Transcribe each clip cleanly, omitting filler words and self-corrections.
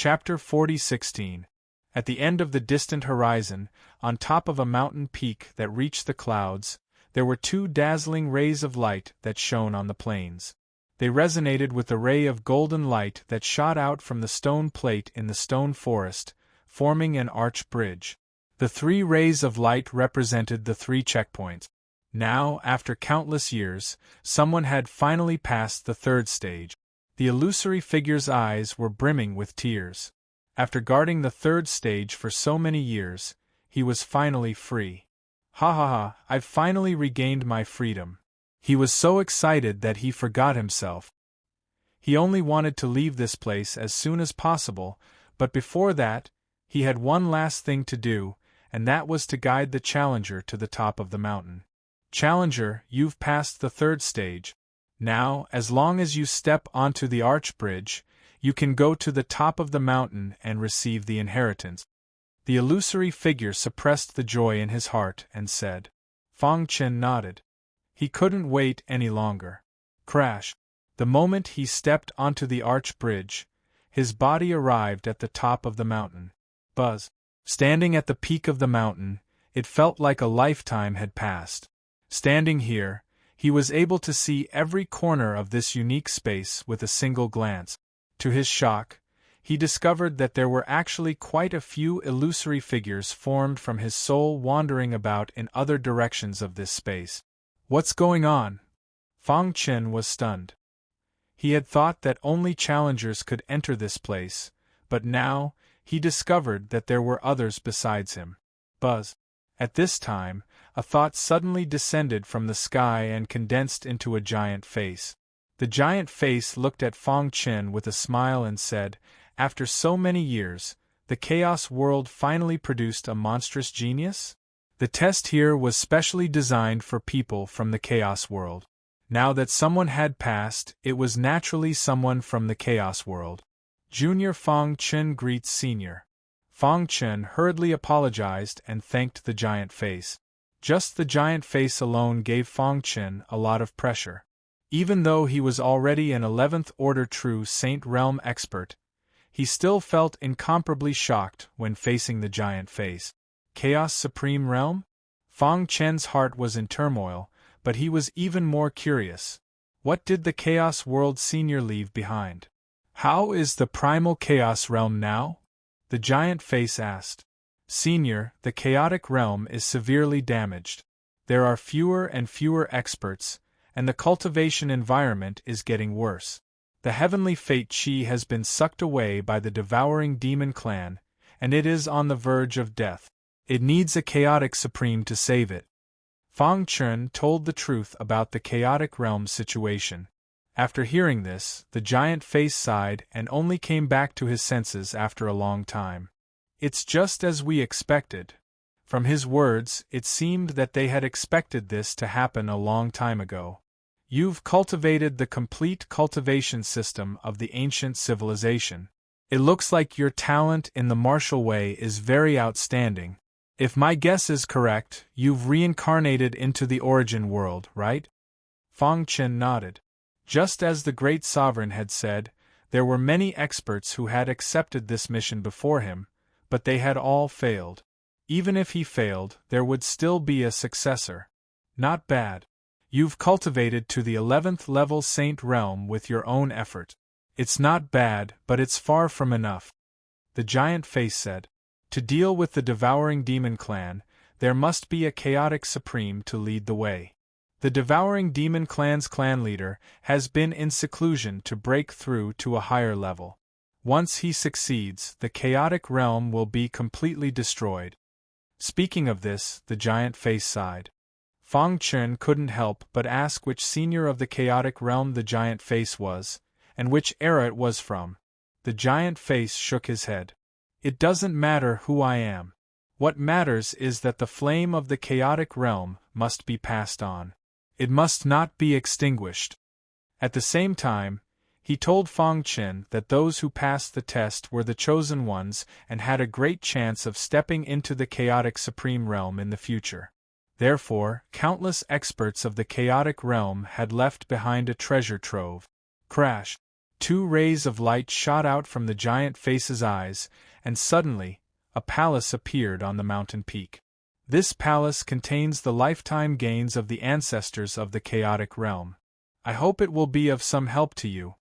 Chapter 40:16. At the end of the distant horizon, on top of a mountain peak that reached the clouds, there were two dazzling rays of light that shone on the plains. They resonated with the ray of golden light that shot out from the stone plate in the stone forest, forming an arch bridge. The three rays of light represented the three checkpoints. Now, after countless years, someone had finally passed the third stage. The illusory figure's eyes were brimming with tears. After guarding the third stage for so many years, he was finally free. Ha ha ha, I've finally regained my freedom. He was so excited that he forgot himself. He only wanted to leave this place as soon as possible, but before that, he had one last thing to do, and that was to guide the challenger to the top of the mountain. Challenger, you've passed the third stage. Now, as long as you step onto the arch bridge, you can go to the top of the mountain and receive the inheritance. The illusory figure suppressed the joy in his heart and said. Fang Chen nodded. He couldn't wait any longer. Crash! The moment he stepped onto the arch bridge, his body arrived at the top of the mountain. Buzz! Standing at the peak of the mountain, it felt like a lifetime had passed. Standing here, he was able to see every corner of this unique space with a single glance. To his shock, he discovered that there were actually quite a few illusory figures formed from his soul wandering about in other directions of this space. What's going on? Fang Chen was stunned. He had thought that only challengers could enter this place, but now, he discovered that there were others besides him. Buzz! At this time, a thought suddenly descended from the sky and condensed into a giant face. The giant face looked at Fang Chen with a smile and said, After so many years, the Chaos World finally produced a monstrous genius? The test here was specially designed for people from the Chaos World. Now that someone had passed, it was naturally someone from the Chaos World. Junior Fang Chen greets Senior. Fang Chen hurriedly apologized and thanked the giant face. Just the giant face alone gave Fang Chen a lot of pressure. Even though he was already an 11th Order True Saint Realm expert, he still felt incomparably shocked when facing the giant face. Chaos Supreme Realm? Fang Chen's heart was in turmoil, but he was even more curious. What did the Chaos World Senior leave behind? How is the Primal Chaos Realm now? The giant face asked. Senior, the Chaotic Realm is severely damaged. There are fewer and fewer experts, and the cultivation environment is getting worse. The heavenly fate Qi has been sucked away by the devouring demon clan, and it is on the verge of death. It needs a chaotic supreme to save it. Fang Chen told the truth about the chaotic realm situation. After hearing this, the giant face sighed and only came back to his senses after a long time. It's just as we expected. From his words, it seemed that they had expected this to happen a long time ago. You've cultivated the complete cultivation system of the ancient civilization. It looks like your talent in the martial way is very outstanding. If my guess is correct, you've reincarnated into the origin world, right? Fang Chen nodded. Just as the great sovereign had said, there were many experts who had accepted this mission before him, but they had all failed. Even if he failed, there would still be a successor. Not bad. You've cultivated to the 11th level Saint Realm with your own effort. It's not bad, but it's far from enough. The giant face said. To deal with the devouring demon clan, there must be a chaotic supreme to lead the way. The devouring demon clan's clan leader has been in seclusion to break through to a higher level. Once he succeeds, the chaotic realm will be completely destroyed. Speaking of this, the giant face sighed. Fang Chen couldn't help but ask which senior of the chaotic realm the giant face was, and which era it was from. The giant face shook his head. It doesn't matter who I am. What matters is that the flame of the chaotic realm must be passed on. It must not be extinguished. At the same time, he told Fang Chen that those who passed the test were the chosen ones and had a great chance of stepping into the chaotic supreme realm in the future. Therefore, countless experts of the chaotic realm had left behind a treasure trove. Crash! 2 rays of light shot out from the giant face's eyes, and suddenly, a palace appeared on the mountain peak. This palace contains the lifetime gains of the ancestors of the chaotic realm. I hope it will be of some help to you,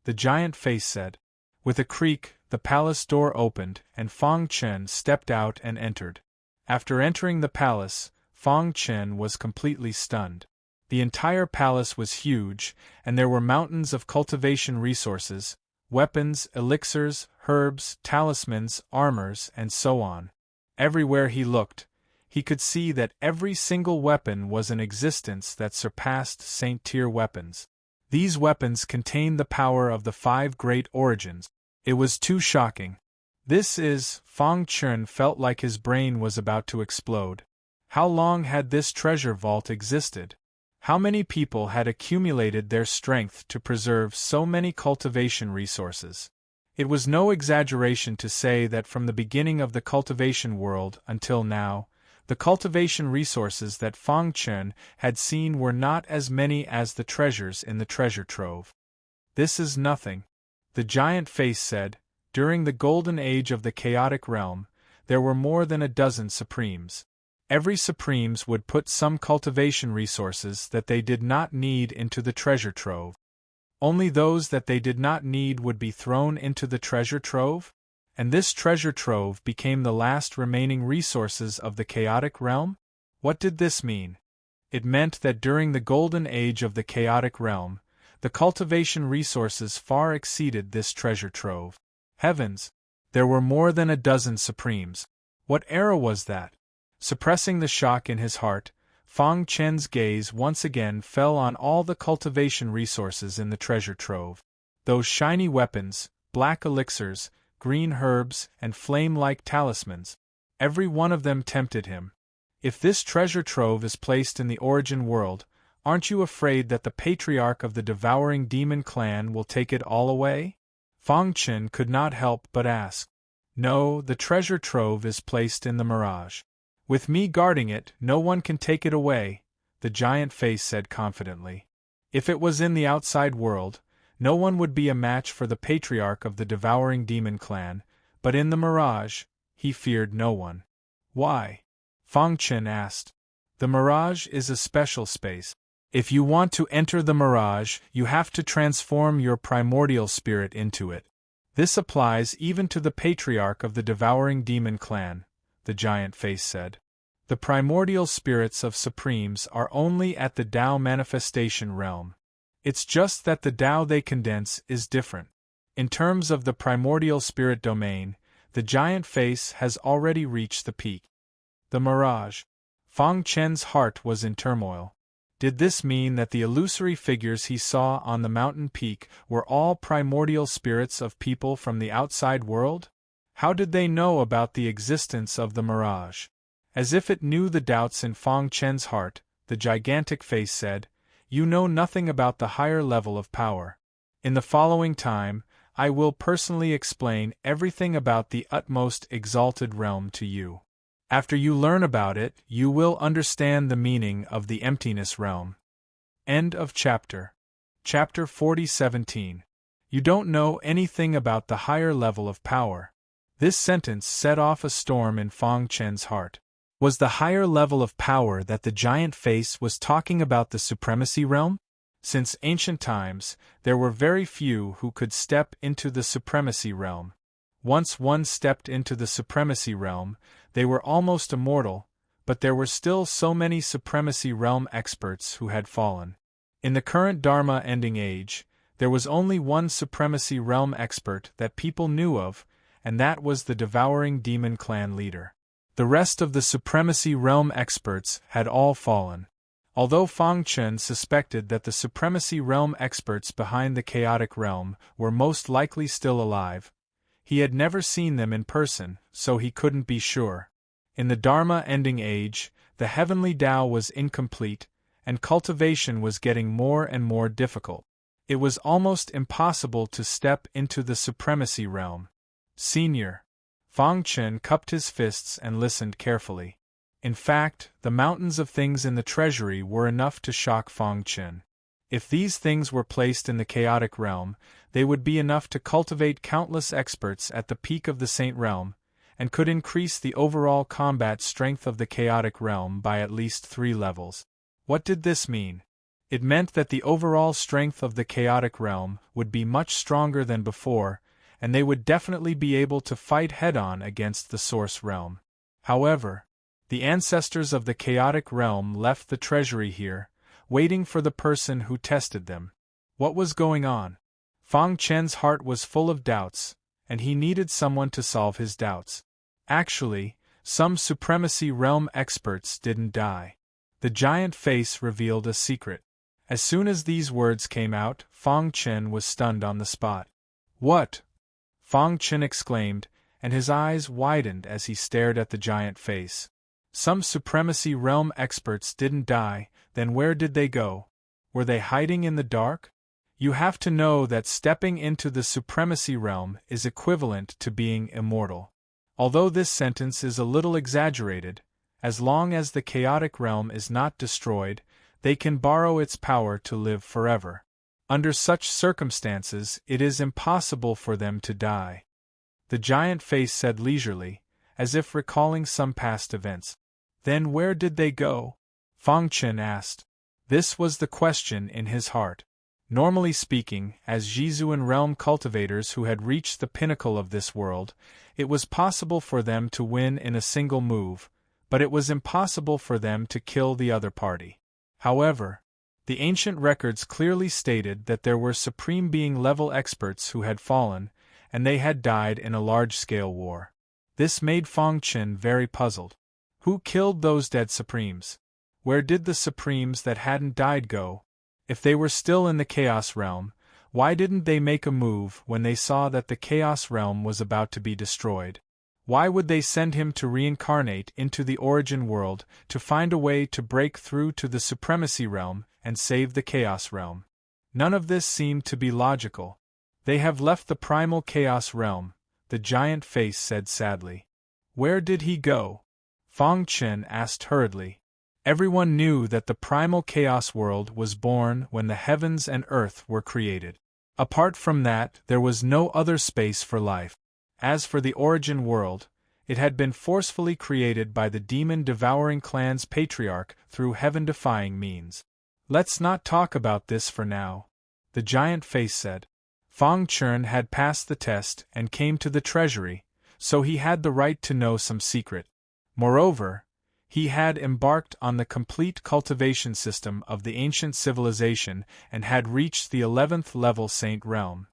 the giant face said. With a creak, the palace door opened, and Fang Chen stepped out and entered. After entering the palace, Fang Chen was completely stunned. The entire palace was huge, and there were mountains of cultivation resources, weapons, elixirs, herbs, talismans, armors, and so on. Everywhere he looked, he could see that every single weapon was in existence that surpassed Saint-tier weapons. These weapons contained the power of the 5 great origins. It was too shocking. Fang Chen felt like his brain was about to explode. How long had this treasure vault existed? How many people had accumulated their strength to preserve so many cultivation resources? It was no exaggeration to say that from the beginning of the cultivation world until now, the cultivation resources that Fang Chen had seen were not as many as the treasures in the treasure trove. This is nothing, the giant face said. During the golden age of the chaotic realm, there were more than a dozen supremes. Every supremes would put some cultivation resources that they did not need into the treasure trove. Only those that they did not need would be thrown into the treasure trove? And this treasure trove became the last remaining resources of the chaotic realm? What did this mean? It meant that during the golden age of the chaotic realm, the cultivation resources far exceeded this treasure trove. Heavens! There were more than a dozen supremes. What era was that? Suppressing the shock in his heart, Fang Chen's gaze once again fell on all the cultivation resources in the treasure trove. Those shiny weapons, black elixirs, green herbs, and flame-like talismans. Every one of them tempted him. If this treasure trove is placed in the origin world, aren't you afraid that the patriarch of the devouring demon clan will take it all away? Fang Chen could not help but ask. No, the treasure trove is placed in the mirage. With me guarding it, no one can take it away, the giant face said confidently. If it was in the outside world, no one would be a match for the patriarch of the devouring demon clan, but in the mirage, he feared no one. Why? Fang Chen asked. The mirage is a special space. If you want to enter the mirage, you have to transform your primordial spirit into it. This applies even to the patriarch of the devouring demon clan, the giant face said. The primordial spirits of supremes are only at the Tao manifestation realm. It's just that the Tao they condense is different. In terms of the primordial spirit domain, the giant face has already reached the peak. The mirage. Fang Chen's heart was in turmoil. Did this mean that the illusory figures he saw on the mountain peak were all primordial spirits of people from the outside world? How did they know about the existence of the mirage? As if it knew the doubts in Fang Chen's heart, the gigantic face said, "You know nothing about the higher level of power. In the following time, I will personally explain everything about the utmost exalted realm to you. After you learn about it, you will understand the meaning of the emptiness realm." End of chapter. Chapter 40:17. You don't know anything about the higher level of power. This sentence set off a storm in Fang Chen's heart. Was the higher level of power that the giant face was talking about the supremacy realm? Since ancient times, there were very few who could step into the supremacy realm. Once one stepped into the supremacy realm, they were almost immortal, but there were still so many supremacy realm experts who had fallen. In the current Dharma ending age, there was only one supremacy realm expert that people knew of, and that was the devouring demon clan leader. The rest of the supremacy realm experts had all fallen. Although Fang Chen suspected that the supremacy realm experts behind the chaotic realm were most likely still alive, he had never seen them in person, so he couldn't be sure. In the Dharma ending age, the heavenly Tao was incomplete, and cultivation was getting more and more difficult. It was almost impossible to step into the supremacy realm. Senior. Fang Chen cupped his fists and listened carefully. In fact, the mountains of things in the treasury were enough to shock Fang Chen. If these things were placed in the chaotic realm, they would be enough to cultivate countless experts at the peak of the Saint Realm, and could increase the overall combat strength of the chaotic realm by at least 3 levels. What did this mean? It meant that the overall strength of the chaotic realm would be much stronger than before, and they would definitely be able to fight head-on against the source realm. However, the ancestors of the chaotic realm left the treasury here, waiting for the person who tested them. What was going on? Fang Chen's heart was full of doubts, and he needed someone to solve his doubts. Actually, some supremacy realm experts didn't die. The giant face revealed a secret. As soon as these words came out, Fang Chen was stunned on the spot. What? Fang Chen exclaimed, and his eyes widened as he stared at the giant face. Some supremacy realm experts didn't die, then where did they go? Were they hiding in the dark? You have to know that stepping into the supremacy realm is equivalent to being immortal. Although this sentence is a little exaggerated, as long as the chaotic realm is not destroyed, they can borrow its power to live forever. Under such circumstances, it is impossible for them to die. The giant face said leisurely, as if recalling some past events. Then where did they go? Fang Chen asked. This was the question in his heart. Normally speaking, as Zhizuan realm cultivators who had reached the pinnacle of this world, it was possible for them to win in a single move, but it was impossible for them to kill the other party. However, the ancient records clearly stated that there were Supreme Being level experts who had fallen, and they had died in a large-scale war. This made Fang Chen very puzzled. Who killed those dead Supremes? Where did the Supremes that hadn't died go? If they were still in the Chaos Realm, why didn't they make a move when they saw that the Chaos Realm was about to be destroyed? Why would they send him to reincarnate into the Origin World to find a way to break through to the Supremacy Realm and save the Chaos Realm? None of this seemed to be logical. They have left the Primal Chaos Realm, the giant face said sadly. Where did he go? Fang Chen asked hurriedly. Everyone knew that the primal chaos world was born when the heavens and earth were created. Apart from that, there was no other space for life. As for the origin world, it had been forcefully created by the demon-devouring clan's patriarch through heaven-defying means. Let's not talk about this for now, the giant face said. Fang Chen had passed the test and came to the treasury, so he had the right to know some secret. Moreover, he had embarked on the complete cultivation system of the ancient civilization and had reached the 11th level Saint Realm.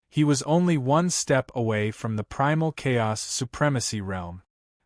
He was only one step away from the primal chaos supremacy realm.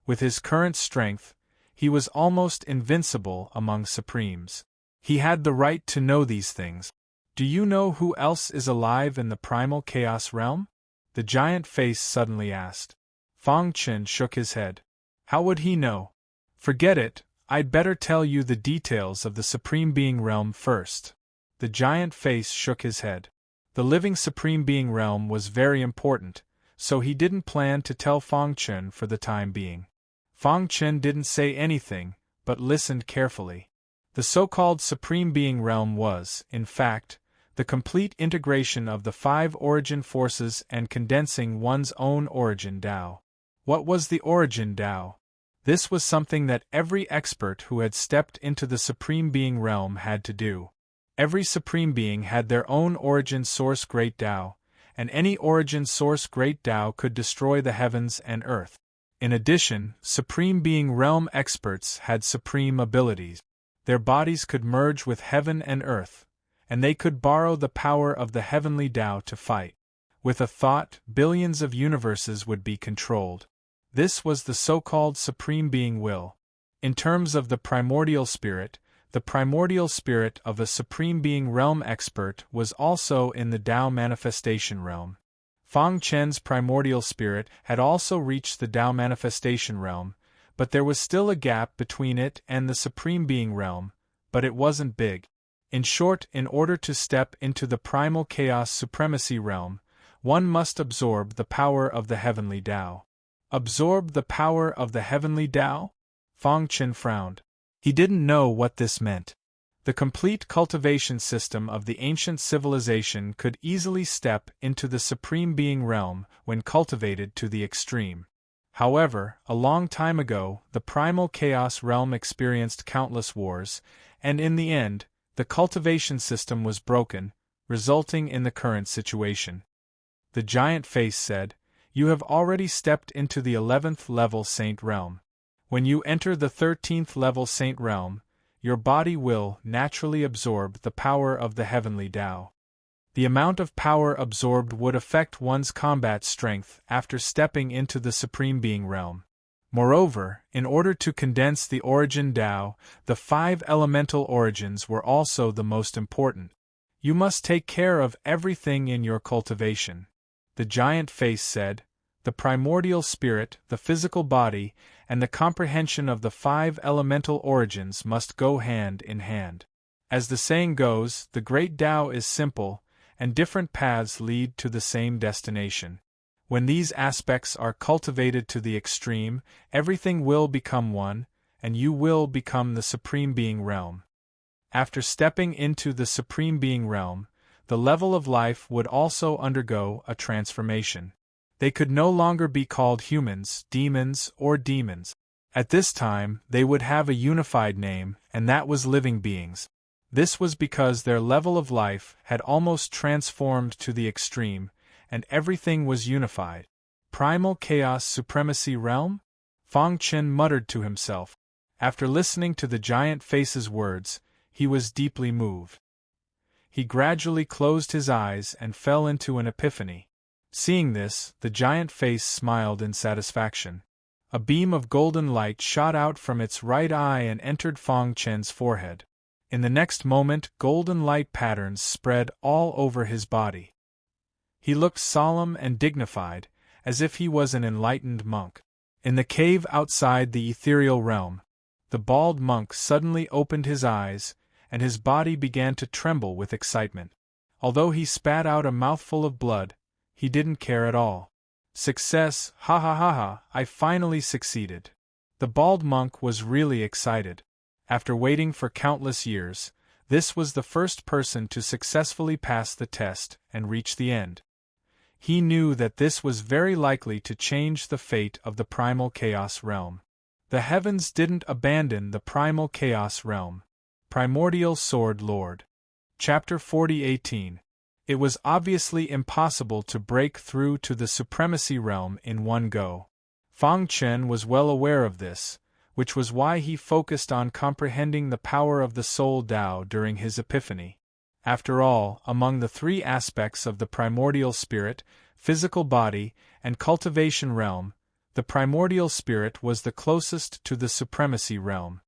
With his current strength, he was almost invincible among supremes. He had the right to know these things. Do you know who else is alive in the primal chaos realm? The giant face suddenly asked. Fang Chen shook his head. How would he know? Forget it, I'd better tell you the details of the Supreme Being realm first. The giant face shook his head. The living Supreme Being realm was very important, so he didn't plan to tell Fang Chen for the time being. Fang Chen didn't say anything, but listened carefully. The so-called Supreme Being realm was, in fact, the complete integration of the 5 origin forces and condensing one's own origin Tao. What was the origin Tao? This was something that every expert who had stepped into the Supreme Being realm had to do. Every Supreme Being had their own origin source Great Tao, and any origin source Great Tao could destroy the heavens and earth. In addition, Supreme Being realm experts had supreme abilities. Their bodies could merge with heaven and earth, and they could borrow the power of the heavenly Tao to fight. With a thought, billions of universes would be controlled. This was the so-called Supreme Being will. In terms of the primordial spirit of a Supreme Being realm expert was also in the Tao manifestation realm. Fang Chen's primordial spirit had also reached the Tao manifestation realm, but there was still a gap between it and the Supreme Being realm, but it wasn't big. In short, in order to step into the primal chaos supremacy realm, one must absorb the power of the heavenly Tao. Absorb the power of the heavenly Tao? Fang Chen frowned. He didn't know what this meant. The complete cultivation system of the ancient civilization could easily step into the Supreme Being realm when cultivated to the extreme. However, a long time ago, the primal chaos realm experienced countless wars, and in the end, the cultivation system was broken, resulting in the current situation. The giant face said, "You have already stepped into the 11th level Saint realm. When you enter the 13th level Saint realm, your body will naturally absorb the power of the heavenly Tao. The amount of power absorbed would affect one's combat strength after stepping into the Supreme Being realm. Moreover, in order to condense the origin Tao, the 5 elemental origins were also the most important. You must take care of everything in your cultivation." The giant face said, "The primordial spirit, the physical body, and the comprehension of the 5 elemental origins must go hand in hand. As the saying goes, the great Tao is simple, and different paths lead to the same destination. When these aspects are cultivated to the extreme, everything will become one, and you will become the Supreme Being realm." After stepping into the Supreme Being realm, the level of life would also undergo a transformation. They could no longer be called humans, demons, or demons. At this time, they would have a unified name, and that was living beings. This was because their level of life had almost transformed to the extreme, and everything was unified. Primal Chaos Supremacy Realm? Fang Chen muttered to himself. After listening to the giant face's words, he was deeply moved. He gradually closed his eyes and fell into an epiphany. Seeing this, the giant face smiled in satisfaction. A beam of golden light shot out from its right eye and entered Fang Chen's forehead. In the next moment, golden light patterns spread all over his body. He looked solemn and dignified, as if he was an enlightened monk. In the cave outside the ethereal realm, the bald monk suddenly opened his eyes, and his body began to tremble with excitement. Although he spat out a mouthful of blood, he didn't care at all. "Success, ha ha ha ha, I finally succeeded." The bald monk was really excited. After waiting for countless years, this was the first person to successfully pass the test and reach the end. He knew that this was very likely to change the fate of the primal chaos realm. The heavens didn't abandon the primal chaos realm. Primordial Sword Lord. Chapter 40:18. It was obviously impossible to break through to the supremacy realm in one go. Fang Chen was well aware of this, which was why he focused on comprehending the power of the Soul Tao during his epiphany. After all, among the 3 aspects of the primordial spirit, physical body, and cultivation realm, the primordial spirit was the closest to the supremacy realm.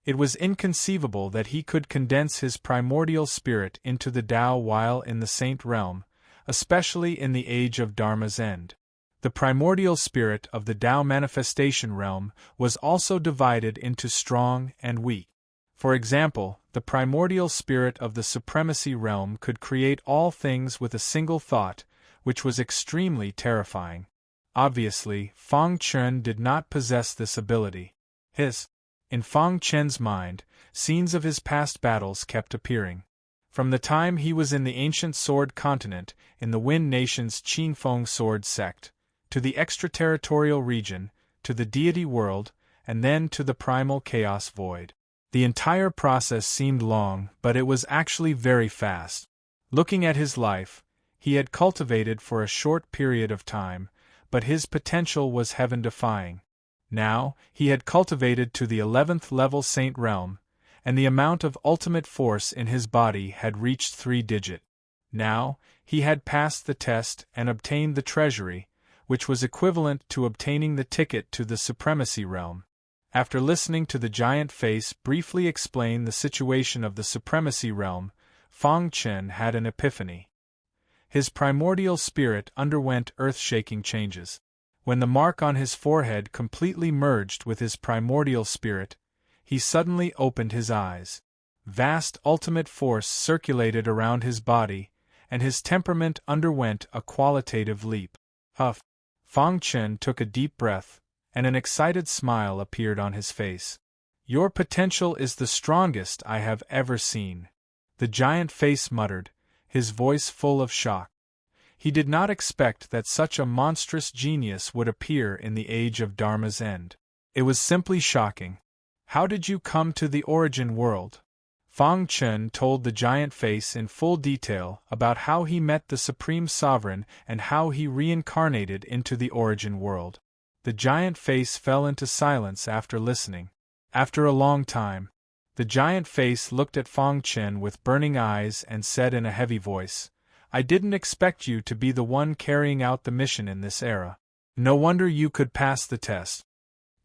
It was inconceivable that he could condense his primordial spirit into the Tao while in the Saint realm, especially in the age of Dharma's end. The primordial spirit of the Tao manifestation realm was also divided into strong and weak. For example, the primordial spirit of the supremacy realm could create all things with a single thought, which was extremely terrifying. Obviously, Fang Chen did not possess this ability. In Fang Chen's mind, scenes of his past battles kept appearing. From the time he was in the ancient sword continent, in the Wen Nation's Qinfeng sword sect, to the extraterritorial region, to the deity world, and then to the primal chaos void. The entire process seemed long, but it was actually very fast. Looking at his life, he had cultivated for a short period of time, but his potential was heaven-defying. Now, he had cultivated to the 11th level Saint realm, and the amount of ultimate force in his body had reached 3-digit. Now, he had passed the test and obtained the treasury, which was equivalent to obtaining the ticket to the supremacy realm. After listening to the giant face briefly explain the situation of the supremacy realm, Fang Chen had an epiphany. His primordial spirit underwent earth-shaking changes. When the mark on his forehead completely merged with his primordial spirit, he suddenly opened his eyes. Vast ultimate force circulated around his body, and his temperament underwent a qualitative leap. Fang Chen took a deep breath, and an excited smile appeared on his face. Your potential is the strongest I have ever seen. The giant face muttered, his voice full of shock. He did not expect that such a monstrous genius would appear in the age of Dharma's end. It was simply shocking. How did you come to the origin world? Fang Chen told the giant face in full detail about how he met the Supreme Sovereign and how he reincarnated into the origin world. The giant face fell into silence after listening. After a long time, the giant face looked at Fang Chen with burning eyes and said in a heavy voice, I didn't expect you to be the one carrying out the mission in this era. No wonder you could pass the test.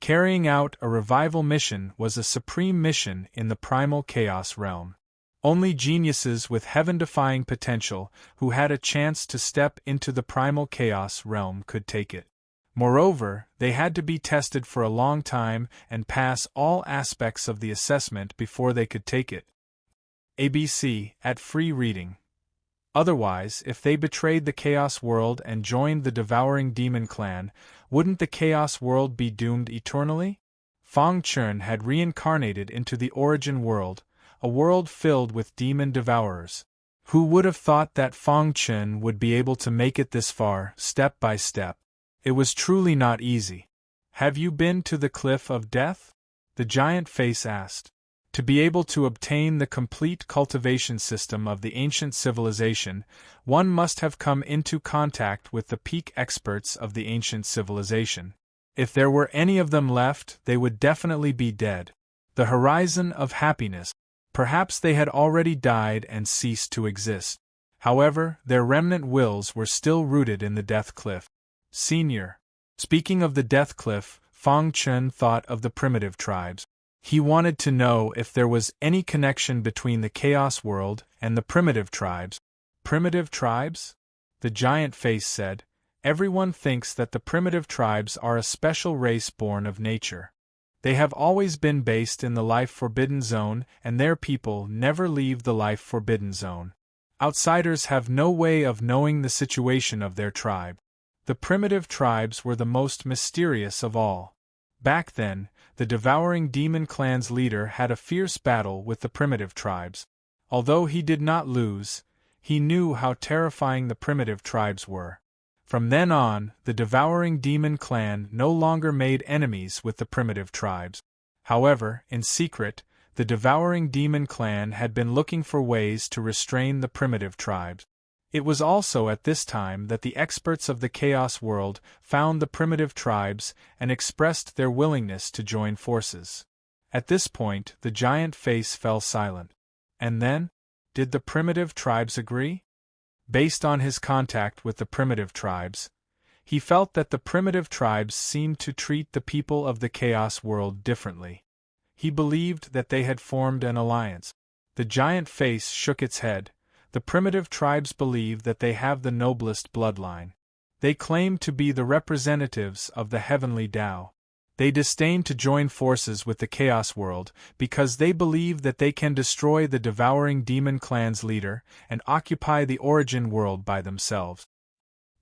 Carrying out a revival mission was a supreme mission in the primal chaos realm. Only geniuses with heaven-defying potential who had a chance to step into the primal chaos realm could take it. Moreover, they had to be tested for a long time and pass all aspects of the assessment before they could take it. ABC, at free reading. Otherwise, if they betrayed the Chaos World and joined the Devouring Demon Clan, wouldn't the Chaos World be doomed eternally? Fang Chen had reincarnated into the Origin World, a world filled with demon devourers. Who would have thought that Fang Chen would be able to make it this far, step by step? It was truly not easy. Have you been to the Cliff of Death? The giant face asked. To be able to obtain the complete cultivation system of the ancient civilization, one must have come into contact with the peak experts of the ancient civilization. If there were any of them left, they would definitely be dead. The horizon of happiness. Perhaps they had already died and ceased to exist. However, their remnant wills were still rooted in the Death Cliff. Senior. Speaking of the Death Cliff, Fang Chen thought of the primitive tribes. He wanted to know if there was any connection between the Chaos World and the primitive tribes. Primitive tribes? The giant face said. Everyone thinks that the primitive tribes are a special race born of nature. They have always been based in the Life Forbidden Zone, and their people never leave the Life Forbidden Zone. Outsiders have no way of knowing the situation of their tribe. The primitive tribes were the most mysterious of all. Back then, the Devouring Demon Clan's leader had a fierce battle with the primitive tribes. Although he did not lose, he knew how terrifying the primitive tribes were. From then on, the Devouring Demon Clan no longer made enemies with the primitive tribes. However, in secret, the Devouring Demon Clan had been looking for ways to restrain the primitive tribes. It was also at this time that the experts of the Chaos World found the primitive tribes and expressed their willingness to join forces. At this point, the giant face fell silent. And then? Did the primitive tribes agree? Based on his contact with the primitive tribes, he felt that the primitive tribes seemed to treat the people of the Chaos World differently. He believed that they had formed an alliance. The giant face shook its head. The primitive tribes believe that they have the noblest bloodline. They claim to be the representatives of the heavenly Tao. They disdain to join forces with the Chaos World because they believe that they can destroy the Devouring Demon Clan's leader and occupy the Origin World by themselves.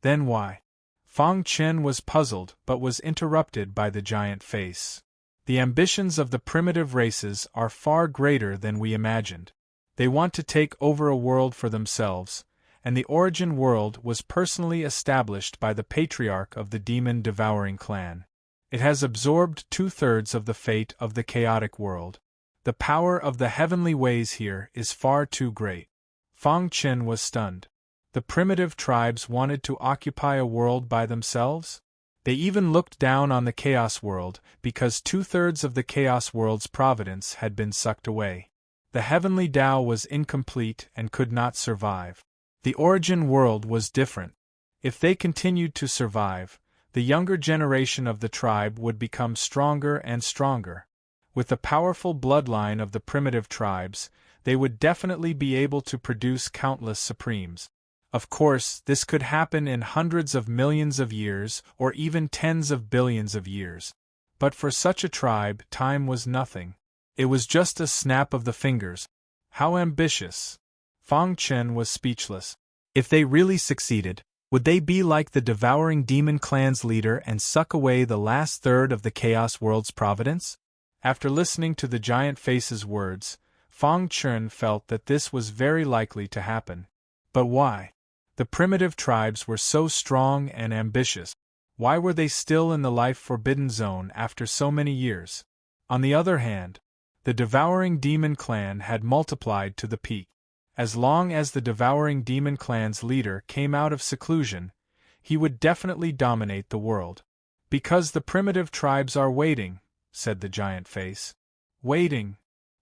Then why? Fang Chen was puzzled but was interrupted by the giant face. The ambitions of the primitive races are far greater than we imagined. They want to take over a world for themselves, and the Origin World was personally established by the patriarch of the demon-devouring clan. It has absorbed 2/3 of the fate of the chaotic world. The power of the heavenly ways here is far too great. Fang Chen was stunned. The primitive tribes wanted to occupy a world by themselves? They even looked down on the Chaos World because 2/3 of the Chaos World's providence had been sucked away. The heavenly Tao was incomplete and could not survive. The Origin World was different. If they continued to survive, the younger generation of the tribe would become stronger and stronger. With the powerful bloodline of the primitive tribes, they would definitely be able to produce countless supremes. Of course, this could happen in hundreds of millions of years or even tens of billions of years. But for such a tribe, time was nothing. It was just a snap of the fingers. How ambitious! Fang Chen was speechless. If they really succeeded, would they be like the Devouring Demon Clan's leader and suck away the last third of the Chaos World's providence? After listening to the giant face's words, Fang Chun felt that this was very likely to happen. But why? The primitive tribes were so strong and ambitious. Why were they still in the life-forbidden zone after so many years? On the other hand, the devouring demon clan had multiplied to the peak. As long as the devouring demon clan's leader came out of seclusion, he would definitely dominate the world. Because the primitive tribes are waiting, said the giant face. Waiting?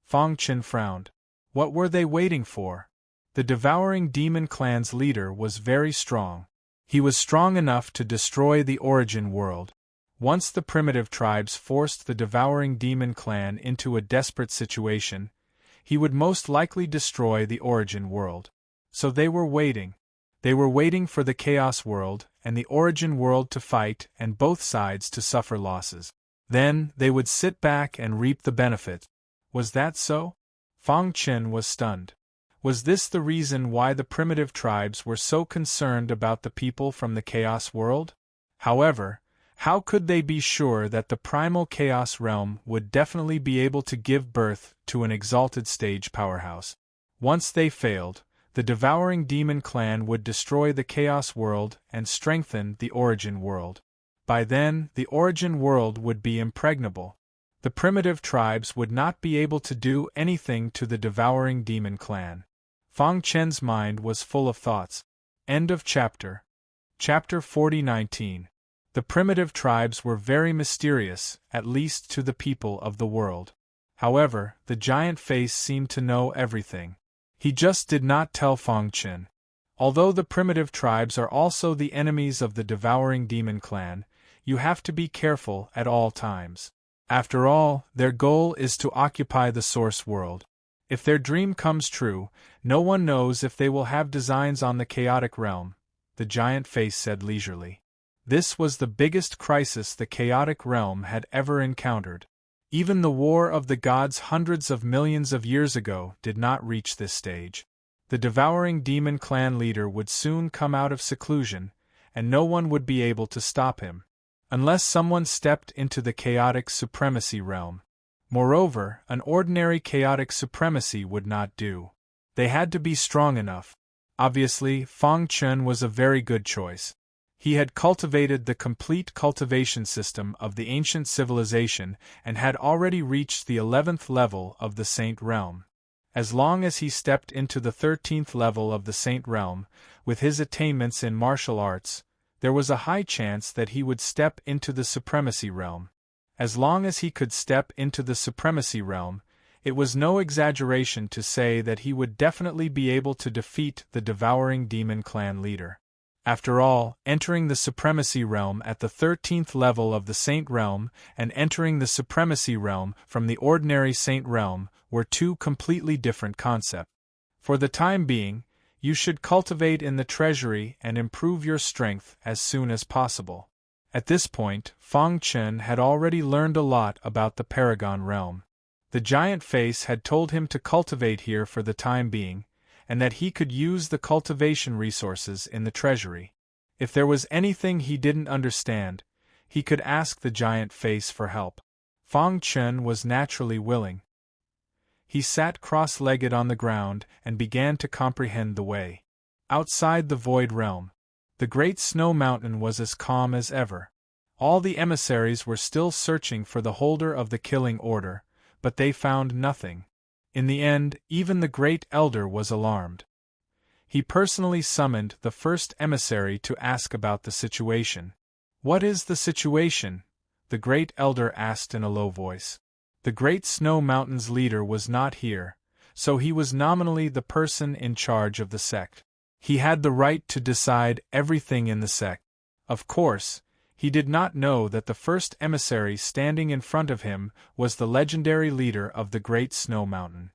Fang Chun frowned. What were they waiting for? The devouring demon clan's leader was very strong. He was strong enough to destroy the origin world. Once the primitive tribes forced the devouring demon clan into a desperate situation, he would most likely destroy the origin world. So they were waiting. They were waiting for the chaos world and the origin world to fight and both sides to suffer losses. Then they would sit back and reap the benefit. Was that so? Fang Chun was stunned. Was this the reason why the primitive tribes were so concerned about the people from the chaos world? However, how could they be sure that the primal chaos realm would definitely be able to give birth to an exalted stage powerhouse? Once they failed, the devouring demon clan would destroy the chaos world and strengthen the origin world. By then, the origin world would be impregnable. The primitive tribes would not be able to do anything to the devouring demon clan. Fang Chen's mind was full of thoughts. End of chapter. Chapter 40-19. The primitive tribes were very mysterious, at least to the people of the world. However, the giant face seemed to know everything. He just did not tell Fang Chun. Although the primitive tribes are also the enemies of the devouring demon clan, you have to be careful at all times. After all, their goal is to occupy the source world. If their dream comes true, no one knows if they will have designs on the chaotic realm, the giant face said leisurely. This was the biggest crisis the chaotic realm had ever encountered. Even the war of the gods hundreds of millions of years ago did not reach this stage. The devouring demon clan leader would soon come out of seclusion, and no one would be able to stop him. Unless someone stepped into the chaotic supremacy realm. Moreover, an ordinary chaotic supremacy would not do. They had to be strong enough. Obviously, Fang Chun was a very good choice. He had cultivated the complete cultivation system of the ancient civilization and had already reached the 11th level of the Saint Realm. As long as he stepped into the 13th level of the Saint Realm, with his attainments in martial arts, there was a high chance that he would step into the Supremacy Realm. As long as he could step into the Supremacy Realm, it was no exaggeration to say that he would definitely be able to defeat the devouring demon clan leader. After all, entering the Supremacy Realm at the 13th level of the Saint Realm and entering the Supremacy Realm from the ordinary Saint Realm were two completely different concepts. For the time being, you should cultivate in the treasury and improve your strength as soon as possible. At this point, Fang Chun had already learned a lot about the Paragon Realm. The giant face had told him to cultivate here for the time being, and that he could use the cultivation resources in the treasury. If there was anything he didn't understand, he could ask the giant face for help. Fang Chun was naturally willing. He sat cross-legged on the ground and began to comprehend the way. Outside the void realm, the great snow mountain was as calm as ever. All the emissaries were still searching for the holder of the killing order, but they found nothing. In the end, even the great elder was alarmed. He personally summoned the first emissary to ask about the situation. "What is the situation?" the great elder asked in a low voice. The great snow mountain's leader was not here, so he was nominally the person in charge of the sect. He had the right to decide everything in the sect. Of course, he did not know that the first emissary standing in front of him was the legendary leader of the Great Snow Mountain.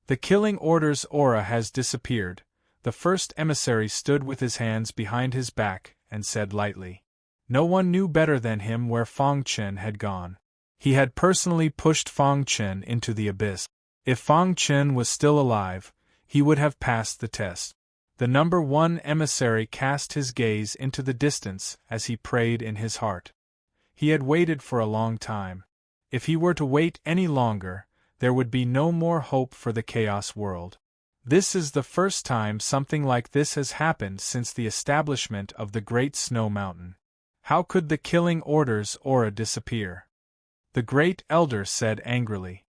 The killing order's aura has disappeared. The first emissary stood with his hands behind his back and said lightly. No one knew better than him where Fang Chun had gone. He had personally pushed Fang Chun into the abyss. If Fang Chun was still alive, he would have passed the test. The number one emissary cast his gaze into the distance as he prayed in his heart. He had waited for a long time. If he were to wait any longer, there would be no more hope for the Chaos World. This is the first time something like this has happened since the establishment of the Great Snow Mountain. How could the killing order's aura disappear? The Great Elder said angrily.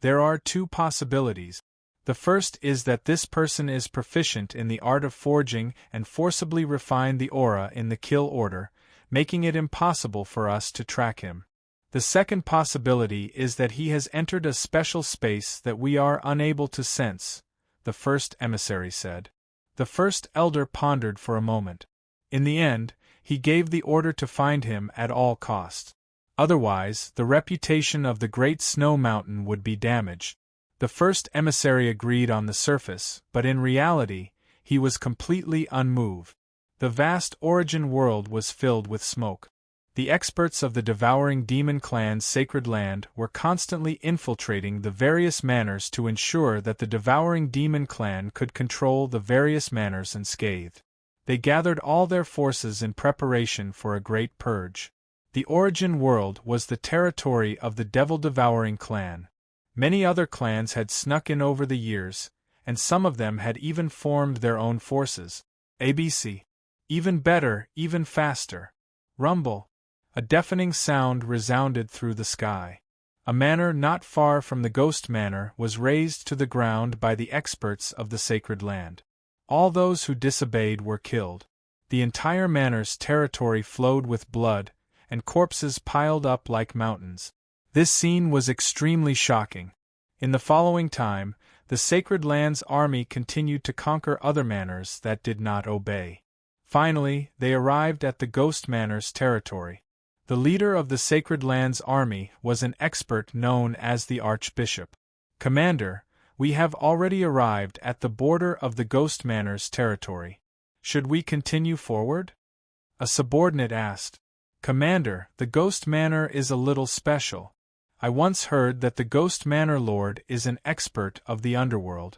There are two possibilities. The first is that this person is proficient in the art of forging and forcibly refined the aura in the kill order, making it impossible for us to track him. The second possibility is that he has entered a special space that we are unable to sense, the first emissary said. The first elder pondered for a moment. In the end, he gave the order to find him at all costs. Otherwise, the reputation of the Great Snow Mountain would be damaged. The first emissary agreed on the surface, but in reality, he was completely unmoved. The vast origin world was filled with smoke. The experts of the devouring demon clan's sacred land were constantly infiltrating the various manors to ensure that the devouring demon clan could control the various manors unscathed. They gathered all their forces in preparation for a great purge. The origin world was the territory of the devil-devouring clan. Many other clans had snuck in over the years, and some of them had even formed their own forces. ABC. Even better, even faster. Rumble. A deafening sound resounded through the sky. A manor not far from the ghost manor was razed to the ground by the experts of the sacred land. All those who disobeyed were killed. The entire manor's territory flowed with blood, and corpses piled up like mountains. This scene was extremely shocking. In the following time, the sacred land's army continued to conquer other manors that did not obey. Finally, they arrived at the ghost manor's territory. The leader of the sacred land's army was an expert known as the Archbishop. Commander, we have already arrived at the border of the ghost manor's territory. Should we continue forward? A subordinate asked. Commander, the ghost manor is a little special. I once heard that the ghost manor lord is an expert of the underworld.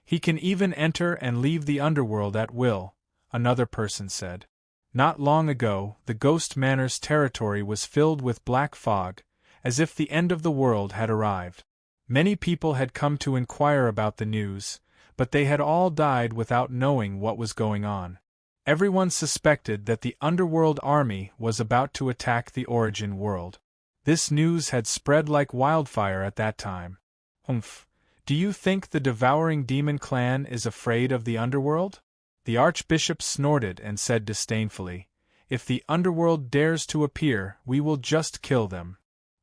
He can even enter and leave the underworld at will, another person said. Not long ago, the ghost manor's territory was filled with black fog, as if the end of the world had arrived. Many people had come to inquire about the news, but they had all died without knowing what was going on. Everyone suspected that the underworld army was about to attack the origin world. This news had spread like wildfire at that time. Humph. Do you think the devouring demon clan is afraid of the underworld? The Archbishop snorted and said disdainfully, If the underworld dares to appear, we will just kill them.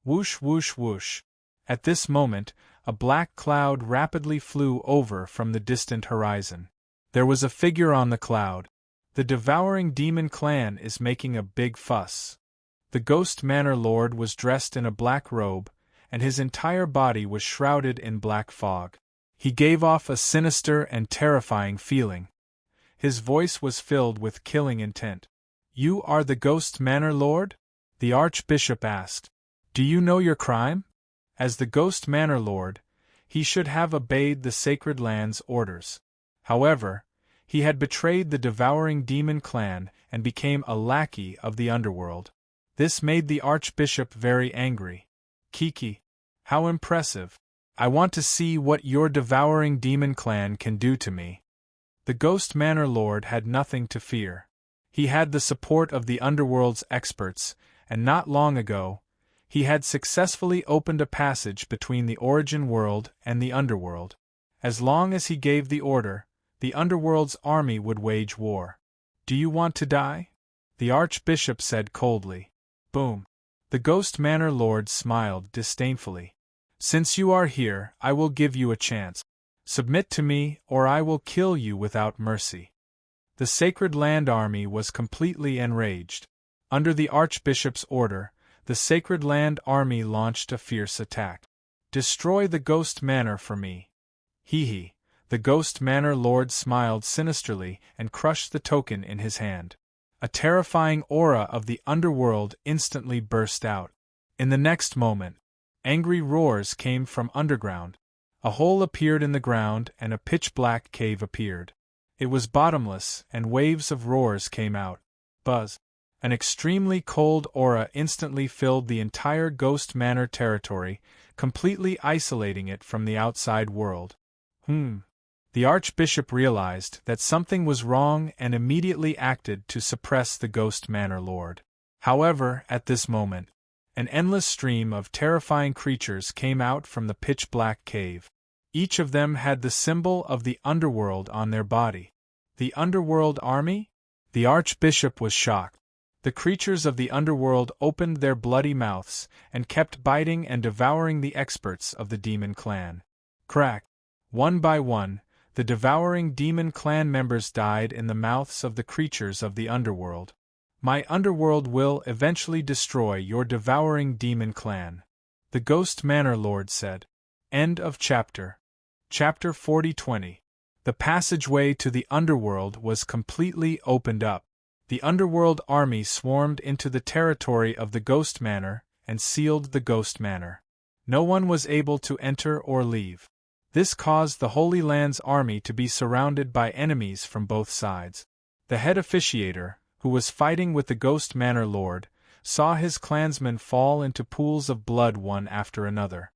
Whoosh whoosh whoosh. At this moment, a black cloud rapidly flew over from the distant horizon. There was a figure on the cloud. The devouring demon clan is making a big fuss. The ghost manor lord was dressed in a black robe, and his entire body was shrouded in black fog. He gave off a sinister and terrifying feeling. His voice was filled with killing intent. You are the ghost manor lord? The Archbishop asked. Do you know your crime? As the ghost manor lord, he should have obeyed the sacred land's orders. However, he had betrayed the devouring demon clan and became a lackey of the underworld. This made the Archbishop very angry. Kiki. How impressive. I want to see what your devouring demon clan can do to me. The ghost manor lord had nothing to fear. He had the support of the underworld's experts, and not long ago, he had successfully opened a passage between the origin world and the underworld. As long as he gave the order, the underworld's army would wage war. Do you want to die? The Archbishop said coldly. Boom. The ghost manor lord smiled disdainfully. Since you are here, I will give you a chance. Submit to me, or I will kill you without mercy. The Sacred Land Army was completely enraged. Under the Archbishop's order, the Sacred Land Army launched a fierce attack. Destroy the Ghost Manor for me. Hee. The Ghost Manor Lord smiled sinisterly and crushed the token in his hand. A terrifying aura of the underworld instantly burst out. In the next moment, angry roars came from underground. A hole appeared in the ground and a pitch-black cave appeared. It was bottomless, and waves of roars came out. Buzz. An extremely cold aura instantly filled the entire Ghost Manor territory, completely isolating it from the outside world. The Archbishop realized that something was wrong and immediately acted to suppress the Ghost Manor Lord. However, at this moment, an endless stream of terrifying creatures came out from the pitch-black cave. Each of them had the symbol of the underworld on their body. The underworld army? The Archbishop was shocked. The creatures of the underworld opened their bloody mouths and kept biting and devouring the experts of the demon clan. Crack! One by one, the devouring demon clan members died in the mouths of the creatures of the underworld. My underworld will eventually destroy your devouring demon clan, the Ghost Manor Lord said. End of chapter. Chapter 40-20. The passageway to the underworld was completely opened up. The underworld army swarmed into the territory of the Ghost Manor and sealed the Ghost Manor. No one was able to enter or leave. This caused the Holy Land's army to be surrounded by enemies from both sides. The head officiator, who was fighting with the Ghost Manor Lord, saw his clansmen fall into pools of blood one after another.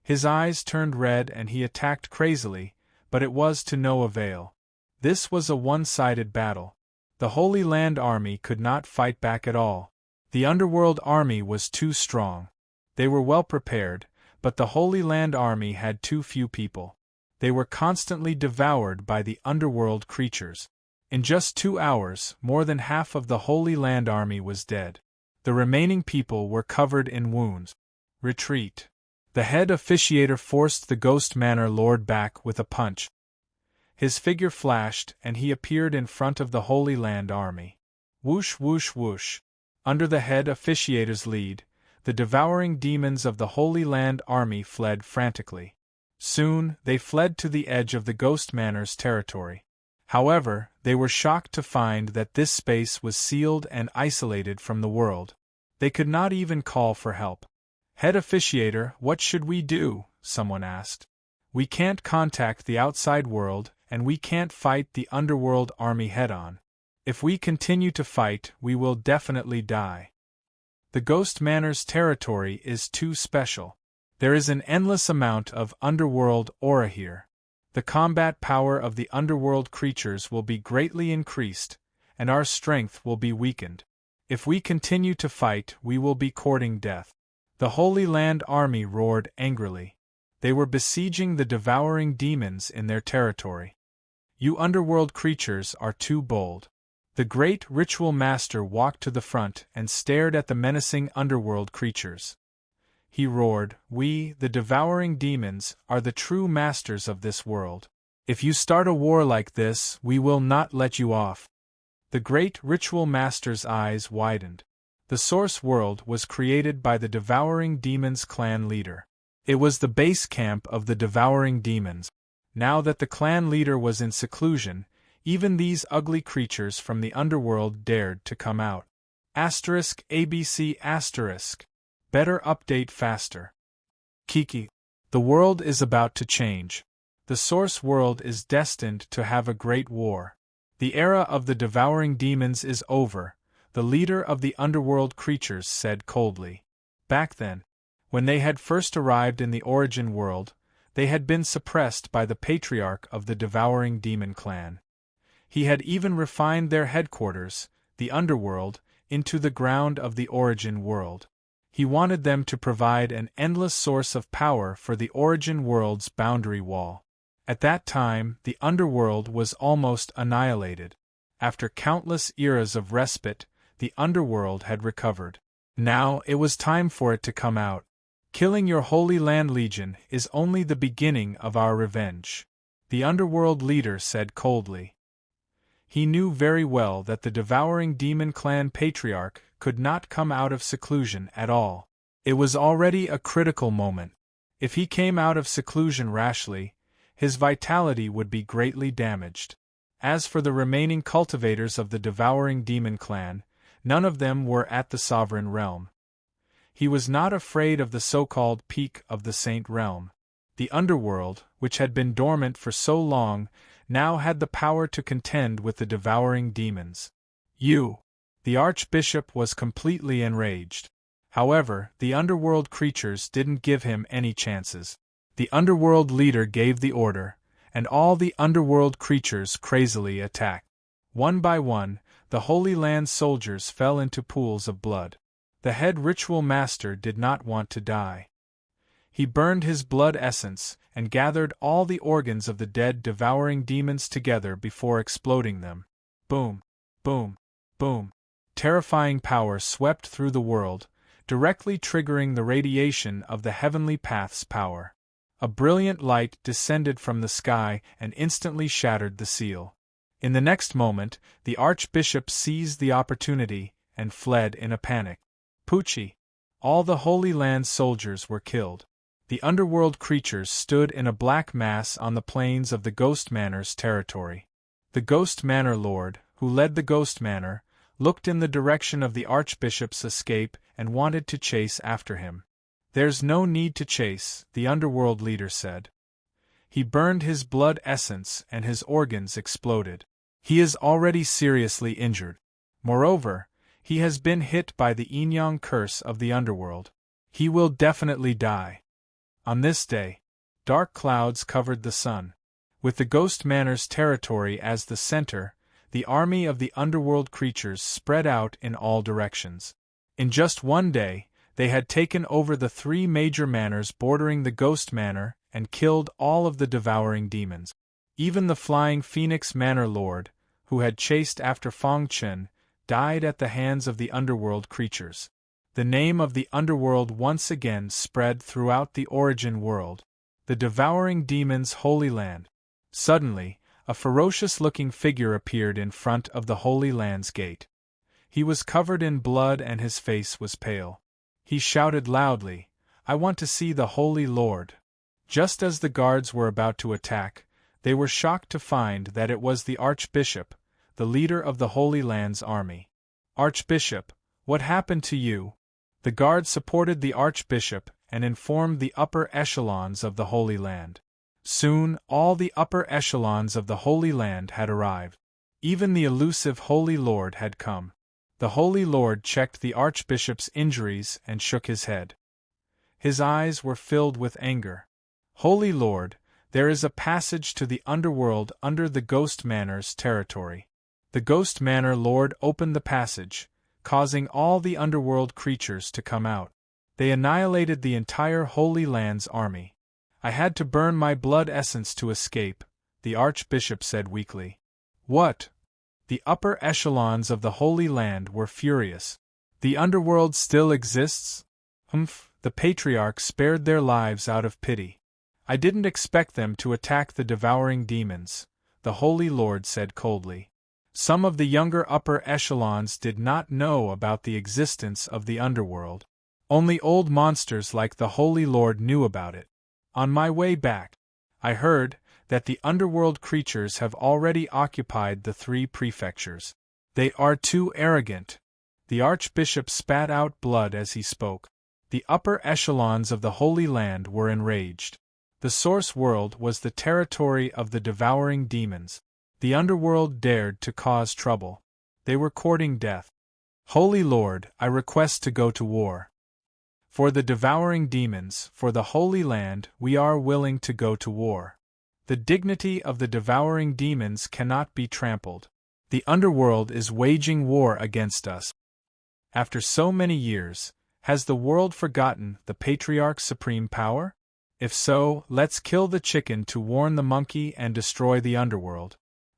His eyes turned red and he attacked crazily, but it was to no avail. This was a one-sided battle. The Holy Land army could not fight back at all. The underworld army was too strong. They were well prepared, but the Holy Land army had too few people. They were constantly devoured by the underworld creatures. In just 2 hours, more than half of the Holy Land army was dead. The remaining people were covered in wounds. Retreat. The head officiator forced the Ghost Manor Lord back with a punch. His figure flashed and he appeared in front of the Holy Land army. Whoosh whoosh whoosh. Under the head officiator's lead, the devouring demons of the Holy Land army fled frantically. Soon, they fled to the edge of the Ghost Manor's territory. However, they were shocked to find that this space was sealed and isolated from the world. They could not even call for help. Head officiator, what should we do? Someone asked. We can't contact the outside world, and we can't fight the underworld army head-on. If we continue to fight, we will definitely die. The Ghost Manor's territory is too special. There is an endless amount of underworld aura here. The combat power of the underworld creatures will be greatly increased, and our strength will be weakened. If we continue to fight, we will be courting death. The Holy Land army roared angrily. They were besieging the devouring demons in their territory. You underworld creatures are too bold. The great ritual master walked to the front and stared at the menacing underworld creatures. He roared, "We, the devouring demons, are the true masters of this world. If you start a war like this, we will not let you off." The great ritual master's eyes widened. The source world was created by the devouring demons clan leader. It was the base camp of the devouring demons. Now that the clan leader was in seclusion, even these ugly creatures from the underworld dared to come out. *ABC*. Better update faster. Kiki. The world is about to change. The source world is destined to have a great war. The era of the devouring demons is over, the leader of the underworld creatures said coldly. Back then, when they had first arrived in the origin world, they had been suppressed by the patriarch of the devouring demon clan. He had even refined their headquarters, the underworld, into the ground of the origin world. He wanted them to provide an endless source of power for the origin world's boundary wall. At that time, the underworld was almost annihilated. After countless eras of respite, the underworld had recovered. Now it was time for it to come out. Killing your Holy Land Legion is only the beginning of our revenge, the underworld leader said coldly. He knew very well that the devouring demon clan patriarch could not come out of seclusion at all. It was already a critical moment. If he came out of seclusion rashly, his vitality would be greatly damaged. As for the remaining cultivators of the devouring demon clan, none of them were at the sovereign realm. He was not afraid of the so-called peak of the Saint Realm. The underworld, which had been dormant for so long, now had the power to contend with the devouring demons. You! The Archbishop was completely enraged. However, the underworld creatures didn't give him any chances. The underworld leader gave the order, and all the underworld creatures crazily attacked. One by one, the Holy Land soldiers fell into pools of blood. The head ritual master did not want to die. He burned his blood essence and gathered all the organs of the dead devouring demons together before exploding them. Boom, boom, boom. Terrifying power swept through the world, directly triggering the radiation of the heavenly path's power. A brilliant light descended from the sky and instantly shattered the seal. In the next moment, the Archbishop seized the opportunity and fled in a panic. Poochie! All the Holy Land soldiers were killed. The underworld creatures stood in a black mass on the plains of the Ghost Manor's territory. The Ghost Manor Lord, who led the Ghost Manor, looked in the direction of the Archbishop's escape and wanted to chase after him. "There's no need to chase," the underworld leader said. "He burned his blood essence and his organs exploded. He is already seriously injured. Moreover, he has been hit by the Yin-Yang curse of the underworld. He will definitely die." On this day, dark clouds covered the sun. With the Ghost Manor's territory as the center, the army of the underworld creatures spread out in all directions. In just one day, they had taken over the 3 major manors bordering the Ghost Manor and killed all of the devouring demons. Even the Flying Phoenix Manor Lord, who had chased after Fong Chen, died at the hands of the underworld creatures. The name of the underworld once again spread throughout the origin world, the devouring demons' Holy Land. Suddenly, a ferocious-looking figure appeared in front of the Holy Land's gate. He was covered in blood and his face was pale. He shouted loudly, "I want to see the Holy Lord." Just as the guards were about to attack, they were shocked to find that it was the Archbishop, the leader of the Holy Land's army. "Archbishop, what happened to you?" The guards supported the Archbishop and informed the upper echelons of the Holy Land. Soon, all the upper echelons of the Holy Land had arrived. Even the elusive Holy Lord had come. The Holy Lord checked the Archbishop's injuries and shook his head. His eyes were filled with anger. "Holy Lord, there is a passage to the underworld under the Ghost Manor's territory." The Ghost Manor Lord opened the passage, causing all the underworld creatures to come out. They annihilated the entire Holy Land's army. "I had to burn my blood essence to escape," the Archbishop said weakly. "What?" The upper echelons of the Holy Land were furious. "The underworld still exists?" "Humph," the Patriarchs spared their lives out of pity. "I didn't expect them to attack the devouring demons," the Holy Lord said coldly. Some of the younger upper echelons did not know about the existence of the underworld. Only old monsters like the Holy Lord knew about it. "On my way back, I heard that the underworld creatures have already occupied the 3 prefectures. They are too arrogant." The Archbishop spat out blood as he spoke. The upper echelons of the Holy Land were enraged. The Source World was the territory of the devouring demons. The underworld dared to cause trouble. They were courting death. "Holy Lord, I request to go to war. For the devouring demons, for the Holy Land, we are willing to go to war. The dignity of the devouring demons cannot be trampled. The underworld is waging war against us." After so many years, has the world forgotten the Patriarch's supreme power? If so, let's kill the chicken to warn the monkey and destroy the underworld.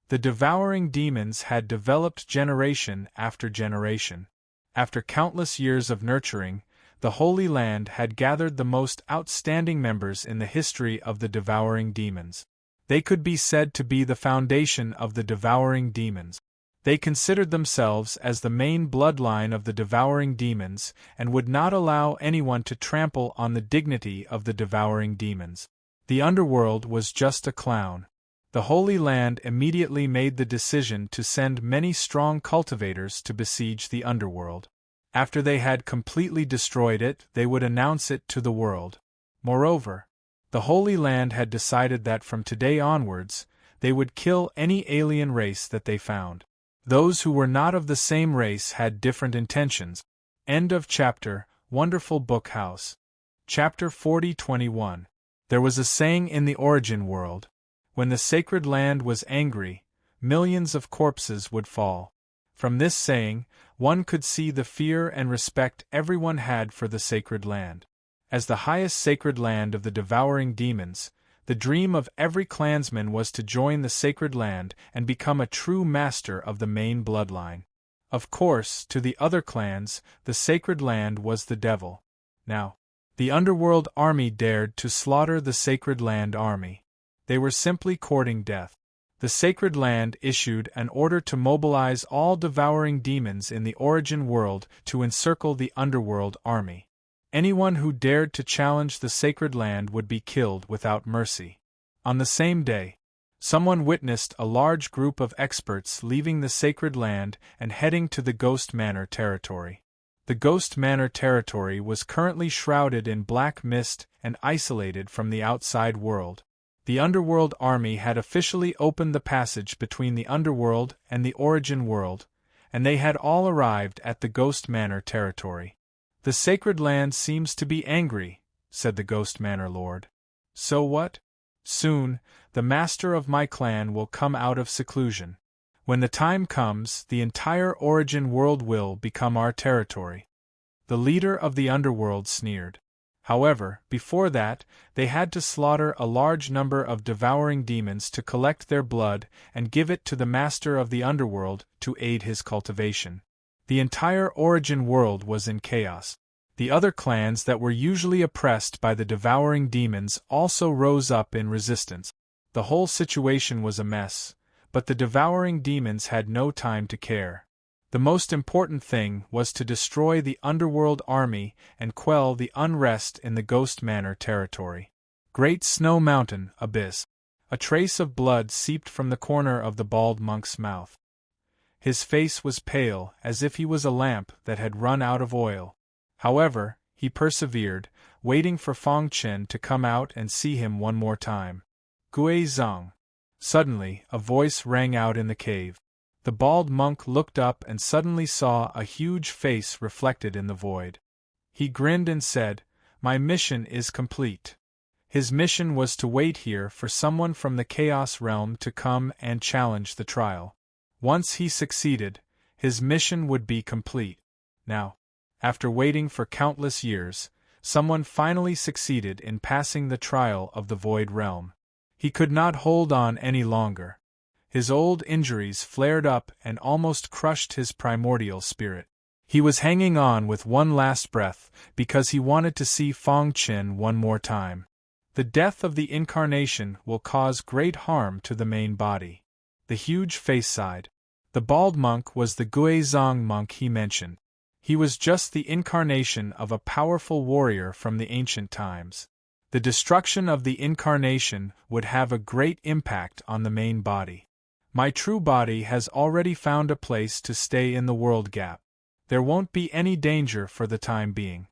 The devouring demons had developed generation after generation. After countless years of nurturing, the Holy Land had gathered the most outstanding members in the history of the devouring demons. They could be said to be the foundation of the devouring demons. They considered themselves as the main bloodline of the devouring demons and would not allow anyone to trample on the dignity of the devouring demons. The underworld was just a clown. The Holy Land immediately made the decision to send many strong cultivators to besiege the underworld. After they had completely destroyed it, they would announce it to the world. Moreover, the Holy Land had decided that from today onwards, they would kill any alien race that they found. Those who were not of the same race had different intentions. End of chapter. Wonderful Book House. Chapter 40-21. There was a saying in the origin world. When the sacred land was angry, millions of corpses would fall. From this saying, one could see the fear and respect everyone had for the sacred land. As the highest sacred land of the devouring demons, the dream of every clansman was to join the sacred land and become a true master of the main bloodline. Of course, to the other clans, the sacred land was the devil. Now, the underworld army dared to slaughter the sacred land army. They were simply courting death. The sacred land issued an order to mobilize all devouring demons in the origin world to encircle the underworld army. Anyone who dared to challenge the sacred land would be killed without mercy. On the same day, someone witnessed a large group of experts leaving the sacred land and heading to the Ghost Manor territory. The Ghost Manor territory was currently shrouded in black mist and isolated from the outside world. The underworld army had officially opened the passage between the underworld and the origin world, and they had all arrived at the Ghost Manor territory. "The sacred land seems to be angry," said the Ghost Manor Lord. "So what? Soon, the master of my clan will come out of seclusion. When the time comes, the entire origin world will become our territory." The leader of the underworld sneered. However, before that, they had to slaughter a large number of devouring demons to collect their blood and give it to the master of the underworld to aid his cultivation. The entire origin world was in chaos. The other clans that were usually oppressed by the devouring demons also rose up in resistance. The whole situation was a mess, but the devouring demons had no time to care. The most important thing was to destroy the underworld army and quell the unrest in the Ghost Manor territory. Great Snow Mountain Abyss. A trace of blood seeped from the corner of the bald monk's mouth. His face was pale, as if he was a lamp that had run out of oil. However, he persevered, waiting for Fong Chen to come out and see him one more time. "Gui Zong." Suddenly, a voice rang out in the cave. The bald monk looked up and suddenly saw a huge face reflected in the void. He grinned and said, "My mission is complete." His mission was to wait here for someone from the Chaos Realm to come and challenge the trial. Once he succeeded, his mission would be complete. Now, after waiting for countless years, someone finally succeeded in passing the trial of the Void Realm. He could not hold on any longer. His old injuries flared up and almost crushed his primordial spirit. He was hanging on with one last breath because he wanted to see Fong Chen one more time. The death of the incarnation will cause great harm to the main body. The huge face sighed. The bald monk was the Guizhong monk he mentioned. He was just the incarnation of a powerful warrior from the ancient times. The destruction of the incarnation would have a great impact on the main body. "My true body has already found a place to stay in the world gap. There won't be any danger for the time being.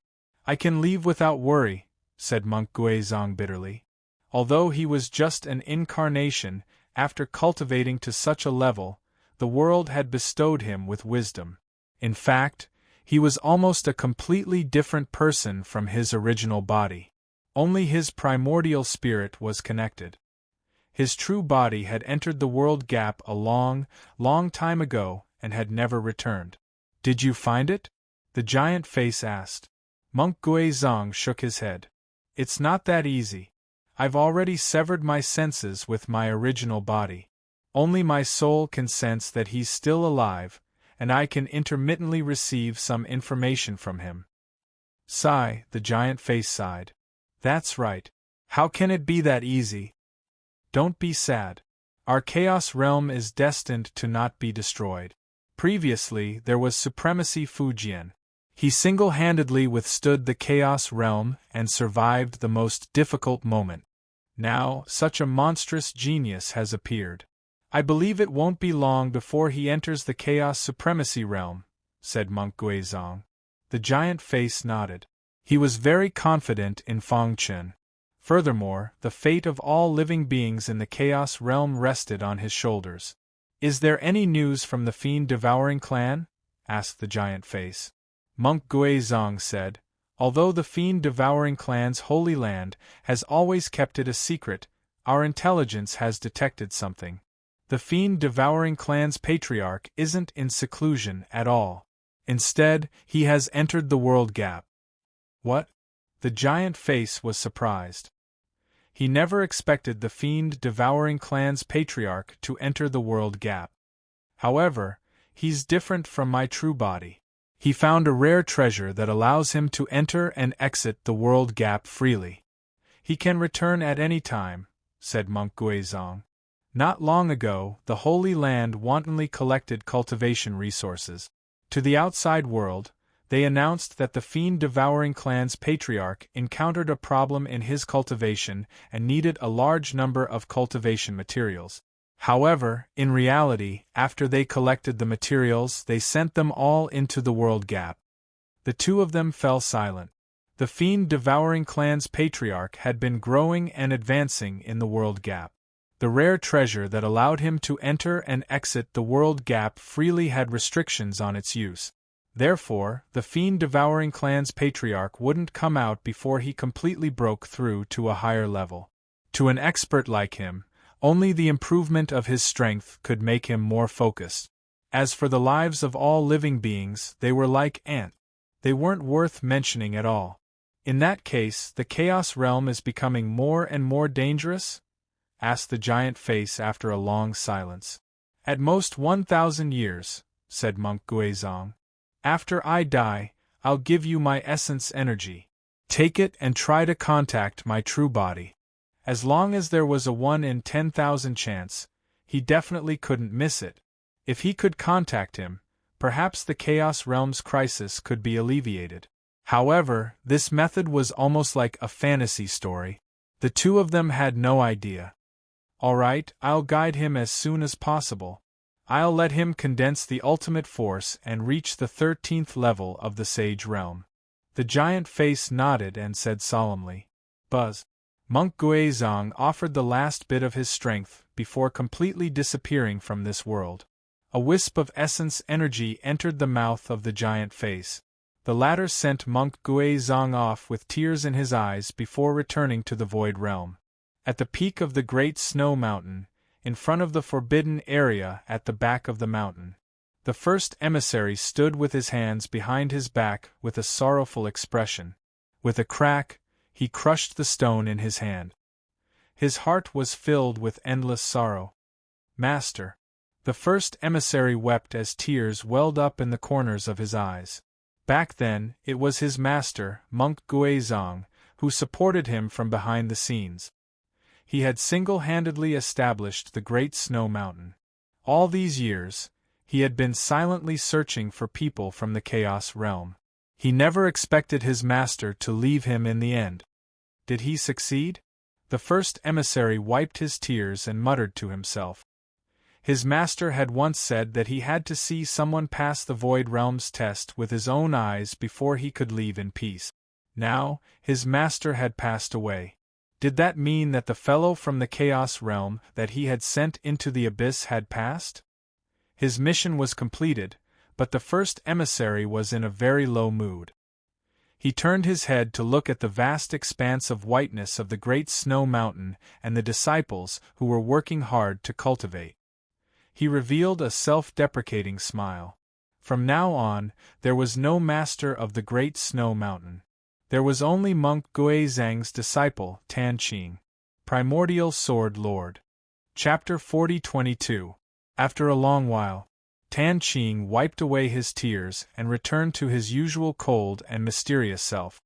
I can leave without worry," said Monk Guizhong bitterly. Although he was just an incarnation, after cultivating to such a level, the world had bestowed him with wisdom. In fact, he was almost a completely different person from his original body. Only his primordial spirit was connected. His true body had entered the world gap a long, long time ago and had never returned. "Did you find it?" the giant face asked. Monk Guizhong shook his head. "It's not that easy. I've already severed my senses with my original body. Only my soul can sense that he's still alive, and I can intermittently receive some information from him." Sigh, the giant face sighed. "That's right. How can it be that easy? Don't be sad. Our Chaos Realm is destined to not be destroyed. Previously, there was Supremacy Fujian. He single-handedly withstood the Chaos Realm and survived the most difficult moment. Now, such a monstrous genius has appeared. I believe it won't be long before he enters the Chaos Supremacy Realm," said Monk Guizhong. The giant face nodded. He was very confident in Fong Chen. Furthermore, the fate of all living beings in the Chaos Realm rested on his shoulders. "Is there any news from the fiend-devouring clan?" asked the giant face. Monk Guizhong said, "Although the fiend-devouring clan's holy land has always kept it a secret, our intelligence has detected something. The fiend-devouring clan's patriarch isn't in seclusion at all. Instead, he has entered the world gap." "What?" The giant face was surprised. He never expected the fiend-devouring clan's patriarch to enter the world gap. "However, he's different from my true body. He found a rare treasure that allows him to enter and exit the world gap freely. He can return at any time," said Monk Guizhong. "Not long ago, the Holy Land wantonly collected cultivation resources. To the outside world, they announced that the fiend-devouring clan's patriarch encountered a problem in his cultivation and needed a large number of cultivation materials. However, in reality, after they collected the materials, they sent them all into the world gap." The two of them fell silent. The fiend-devouring clan's patriarch had been growing and advancing in the world gap. The rare treasure that allowed him to enter and exit the world gap freely had restrictions on its use. Therefore, the fiend-devouring clan's patriarch wouldn't come out before he completely broke through to a higher level. To an expert like him, only the improvement of his strength could make him more focused. As for the lives of all living beings, they were like ants. They weren't worth mentioning at all. "In that case, the Chaos Realm is becoming more and more dangerous?" asked the giant face after a long silence. "At most 1,000 years, said Monk Guizhong. "After I die, I'll give you my essence energy. Take it and try to contact my true body." As long as there was a 1 in 10,000 chance, he definitely couldn't miss it. If he could contact him, perhaps the Chaos Realm's crisis could be alleviated. However, this method was almost like a fantasy story. The two of them had no idea. "All right, I'll guide him as soon as possible. I'll let him condense the ultimate force and reach the 13th level of the Sage Realm." The giant face nodded and said solemnly, "Buzz." Monk Guizhong offered the last bit of his strength before completely disappearing from this world. A wisp of essence energy entered the mouth of the giant face. The latter sent Monk Guizhong off with tears in his eyes before returning to the Void Realm. At the peak of the Great Snow Mountain, in front of the forbidden area at the back of the mountain, the first emissary stood with his hands behind his back with a sorrowful expression. With a crack, he crushed the stone in his hand. His heart was filled with endless sorrow. "Master." The first emissary wept as tears welled up in the corners of his eyes. Back then, it was his master, Monk Guizhong, who supported him from behind the scenes. He had single-handedly established the Great Snow Mountain. All these years, he had been silently searching for people from the Chaos Realm. He never expected his master to leave him in the end. Did he succeed? The first emissary wiped his tears and muttered to himself. His master had once said that he had to see someone pass the Void Realm's test with his own eyes before he could leave in peace. Now, his master had passed away. Did that mean that the fellow from the Chaos Realm that he had sent into the abyss had passed? His mission was completed, but the first emissary was in a very low mood. He turned his head to look at the vast expanse of whiteness of the Great Snow Mountain and the disciples who were working hard to cultivate. He revealed a self-deprecating smile. From now on, there was no master of the Great Snow Mountain. There was only Monk Guizhong's disciple, Tan Qing, Primordial Sword Lord. Chapter 40-22. After a long while, Tan Qing wiped away his tears and returned to his usual cold and mysterious self.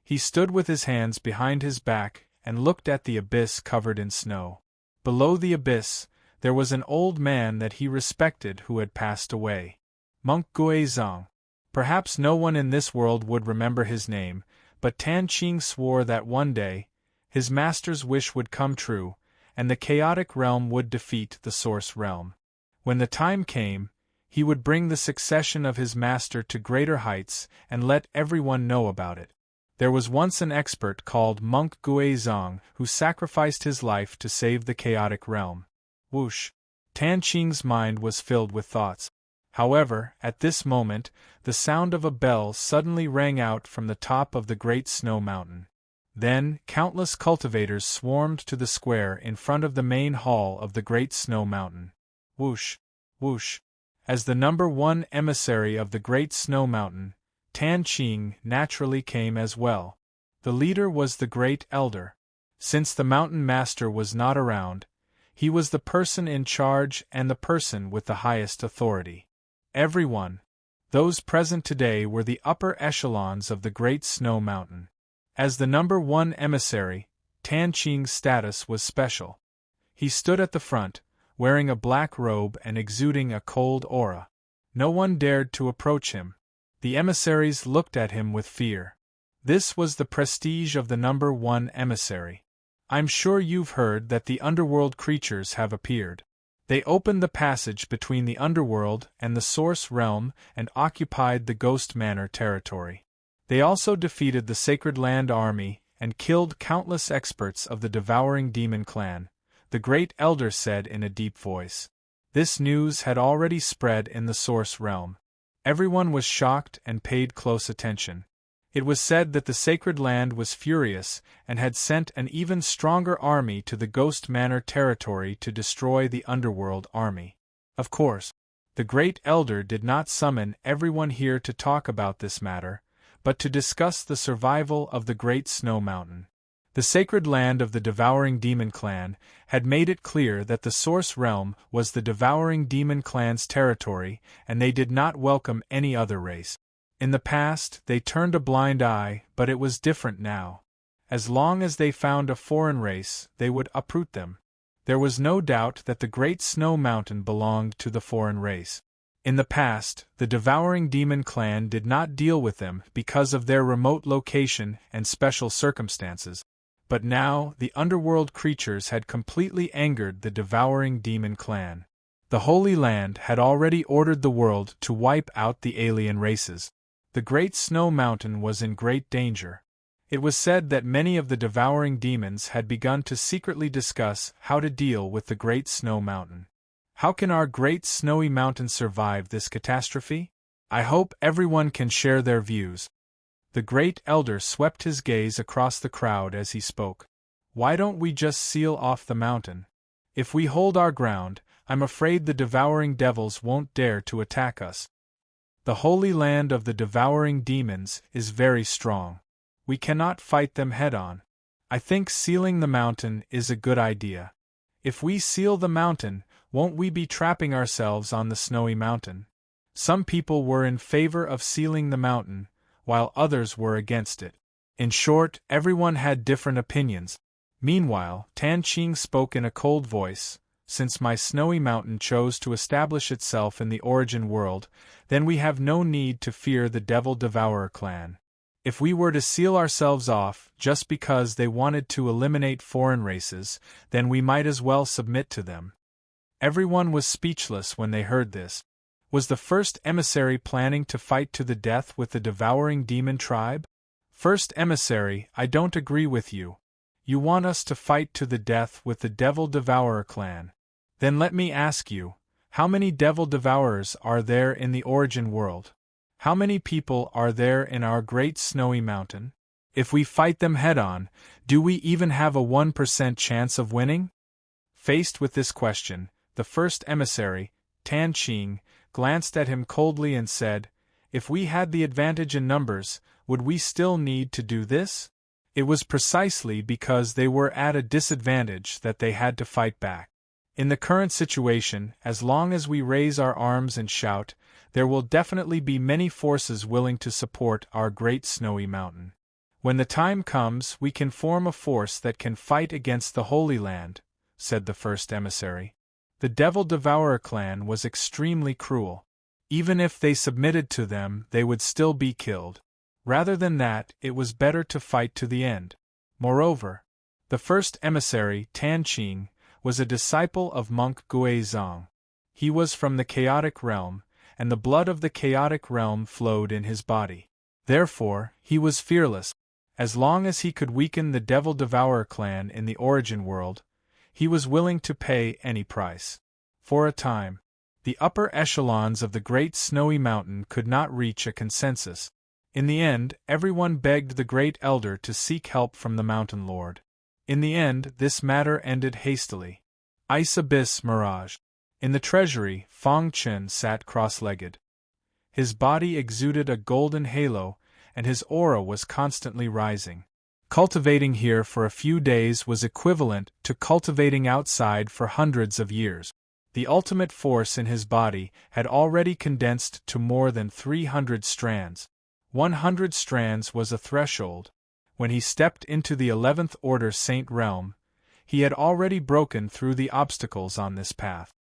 He stood with his hands behind his back and looked at the abyss covered in snow. Below the abyss, there was an old man that he respected who had passed away. Monk Guizhong. Perhaps no one in this world would remember his name, but Tan Qing swore that one day, his master's wish would come true, and the chaotic realm would defeat the source realm. When the time came, he would bring the succession of his master to greater heights and let everyone know about it. There was once an expert called Monk Guizhong who sacrificed his life to save the chaotic realm. Whoosh! Tan Qing's mind was filled with thoughts. However, at this moment, the sound of a bell suddenly rang out from the top of the great snow mountain. Then, countless cultivators swarmed to the square in front of the main hall of the great snow mountain. Whoosh! Whoosh! As the number one emissary of the great snow mountain, Tan Qing naturally came as well. The leader was the great elder. Since the mountain master was not around, he was the person in charge and the person with the highest authority. Everyone, those present today, were the upper echelons of the great snow mountain. As the number one emissary, Tan Qing's status was special. He stood at the front, wearing a black robe and exuding a cold aura. No one dared to approach him. The emissaries looked at him with fear. This was the prestige of the number one emissary. I'm sure you've heard that the underworld creatures have appeared. They opened the passage between the underworld and the source realm and occupied the Ghost Manor territory. They also defeated the Sacred Land army and killed countless experts of the Devouring Demon clan, the great elder said in a deep voice. This news had already spread in the source realm. Everyone was shocked and paid close attention. It was said that the Sacred Land was furious and had sent an even stronger army to the Ghost Manor territory to destroy the Underworld army. Of course, the Great Elder did not summon everyone here to talk about this matter, but to discuss the survival of the Great Snow Mountain. The Sacred Land of the Devouring Demon clan had made it clear that the Source Realm was the Devouring Demon clan's territory and they did not welcome any other race. In the past, they turned a blind eye, but it was different now. As long as they found a foreign race, they would uproot them. There was no doubt that the Great Snow Mountain belonged to the foreign race. In the past, the Devouring Demon clan did not deal with them because of their remote location and special circumstances. But now, the underworld creatures had completely angered the Devouring Demon clan. The Holy Land had already ordered the world to wipe out the alien races. The Great Snow Mountain was in great danger. It was said that many of the devouring demons had begun to secretly discuss how to deal with the Great Snow Mountain. How can our Great Snowy Mountain survive this catastrophe? I hope everyone can share their views. The Great Elder swept his gaze across the crowd as he spoke. Why don't we just seal off the mountain? If we hold our ground, I'm afraid the devouring devils won't dare to attack us. The Holy Land of the Devouring Demons is very strong. We cannot fight them head-on. I think sealing the mountain is a good idea. If we seal the mountain, won't we be trapping ourselves on the snowy mountain? Some people were in favor of sealing the mountain, while others were against it. In short, everyone had different opinions. Meanwhile, Tan Qing spoke in a cold voice. Since my snowy mountain chose to establish itself in the origin world, then we have no need to fear the Devil Devourer clan. If we were to seal ourselves off just because they wanted to eliminate foreign races, then we might as well submit to them. Everyone was speechless when they heard this. Was the first emissary planning to fight to the death with the Devouring Demon tribe? First emissary, I don't agree with you. You want us to fight to the death with the Devil Devourer clan. Then let me ask you, how many Devil Devourers are there in the origin world? How many people are there in our Great Snowy Mountain? If we fight them head-on, do we even have a 1% chance of winning? Faced with this question, the first emissary, Tan Qing, glanced at him coldly and said, if we had the advantage in numbers, would we still need to do this? It was precisely because they were at a disadvantage that they had to fight back. In the current situation, as long as we raise our arms and shout, there will definitely be many forces willing to support our Great Snowy Mountain. When the time comes, we can form a force that can fight against the Holy Land, said the first emissary. The Devil Devourer clan was extremely cruel. Even if they submitted to them, they would still be killed. Rather than that, it was better to fight to the end. Moreover, the first emissary, Tan Qing, was a disciple of monk Guizong. He was from the chaotic realm, and the blood of the chaotic realm flowed in his body. Therefore, he was fearless. As long as he could weaken the Devil Devourer clan in the origin world, he was willing to pay any price. For a time, the upper echelons of the great snowy mountain could not reach a consensus. In the end, everyone begged the great elder to seek help from the mountain lord. In the end, this matter ended hastily. Ice Abyss Mirage. In the treasury, Fang Chen sat cross-legged. His body exuded a golden halo, and his aura was constantly rising. Cultivating here for a few days was equivalent to cultivating outside for hundreds of years. The ultimate force in his body had already condensed to more than 300 strands. 100 strands was a threshold. When he stepped into the 11th Order Saint realm, he had already broken through the obstacles on this path.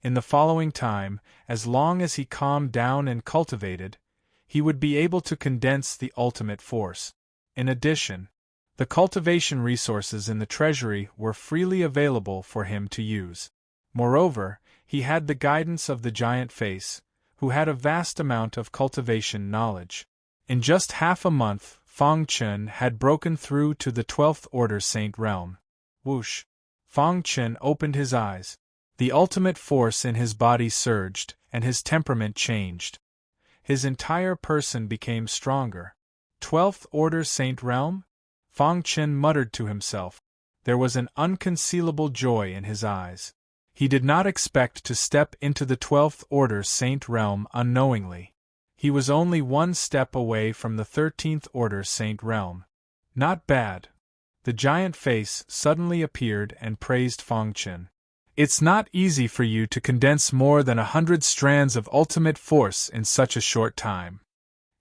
In the following time, as long as he calmed down and cultivated, he would be able to condense the ultimate force. In addition, the cultivation resources in the treasury were freely available for him to use. Moreover, he had the guidance of the giant face, who had a vast amount of cultivation knowledge. In just half a month, Fang Chen had broken through to the 12th Order Saint realm. Whoosh! Fang Chen opened his eyes. The ultimate force in his body surged, and his temperament changed. His entire person became stronger. 12th Order Saint realm? Fang Chen muttered to himself. There was an unconcealable joy in his eyes. He did not expect to step into the 12th Order Saint realm unknowingly. He was only one step away from the 13th Order Saint realm. Not bad. The giant face suddenly appeared and praised Fang Chen. It's not easy for you to condense more than 100 strands of ultimate force in such a short time.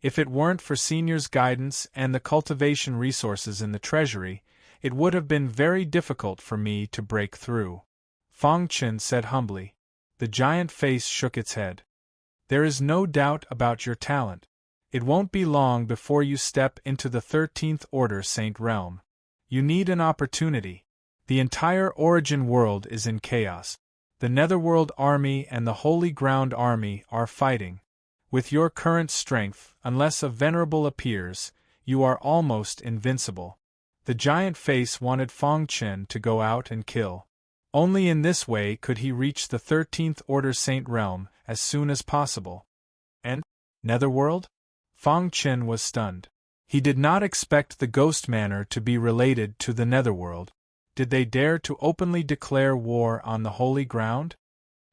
If it weren't for Senior's guidance and the cultivation resources in the treasury, it would have been very difficult for me to break through. Fang Chen said humbly. The giant face shook its head. There is no doubt about your talent. It won't be long before you step into the 13th Order Saint realm. You need an opportunity. The entire Origin world is in chaos. The Netherworld Army and the Holy Ground Army are fighting. With your current strength, unless a Venerable appears, you are almost invincible. The giant face wanted Fang Chen to go out and kill. Only in this way could he reach the 13th Order Saint realm as soon as possible. And? Netherworld? Fang Chen was stunned. He did not expect the Ghost Manor to be related to the Netherworld. Did they dare to openly declare war on the Holy Ground?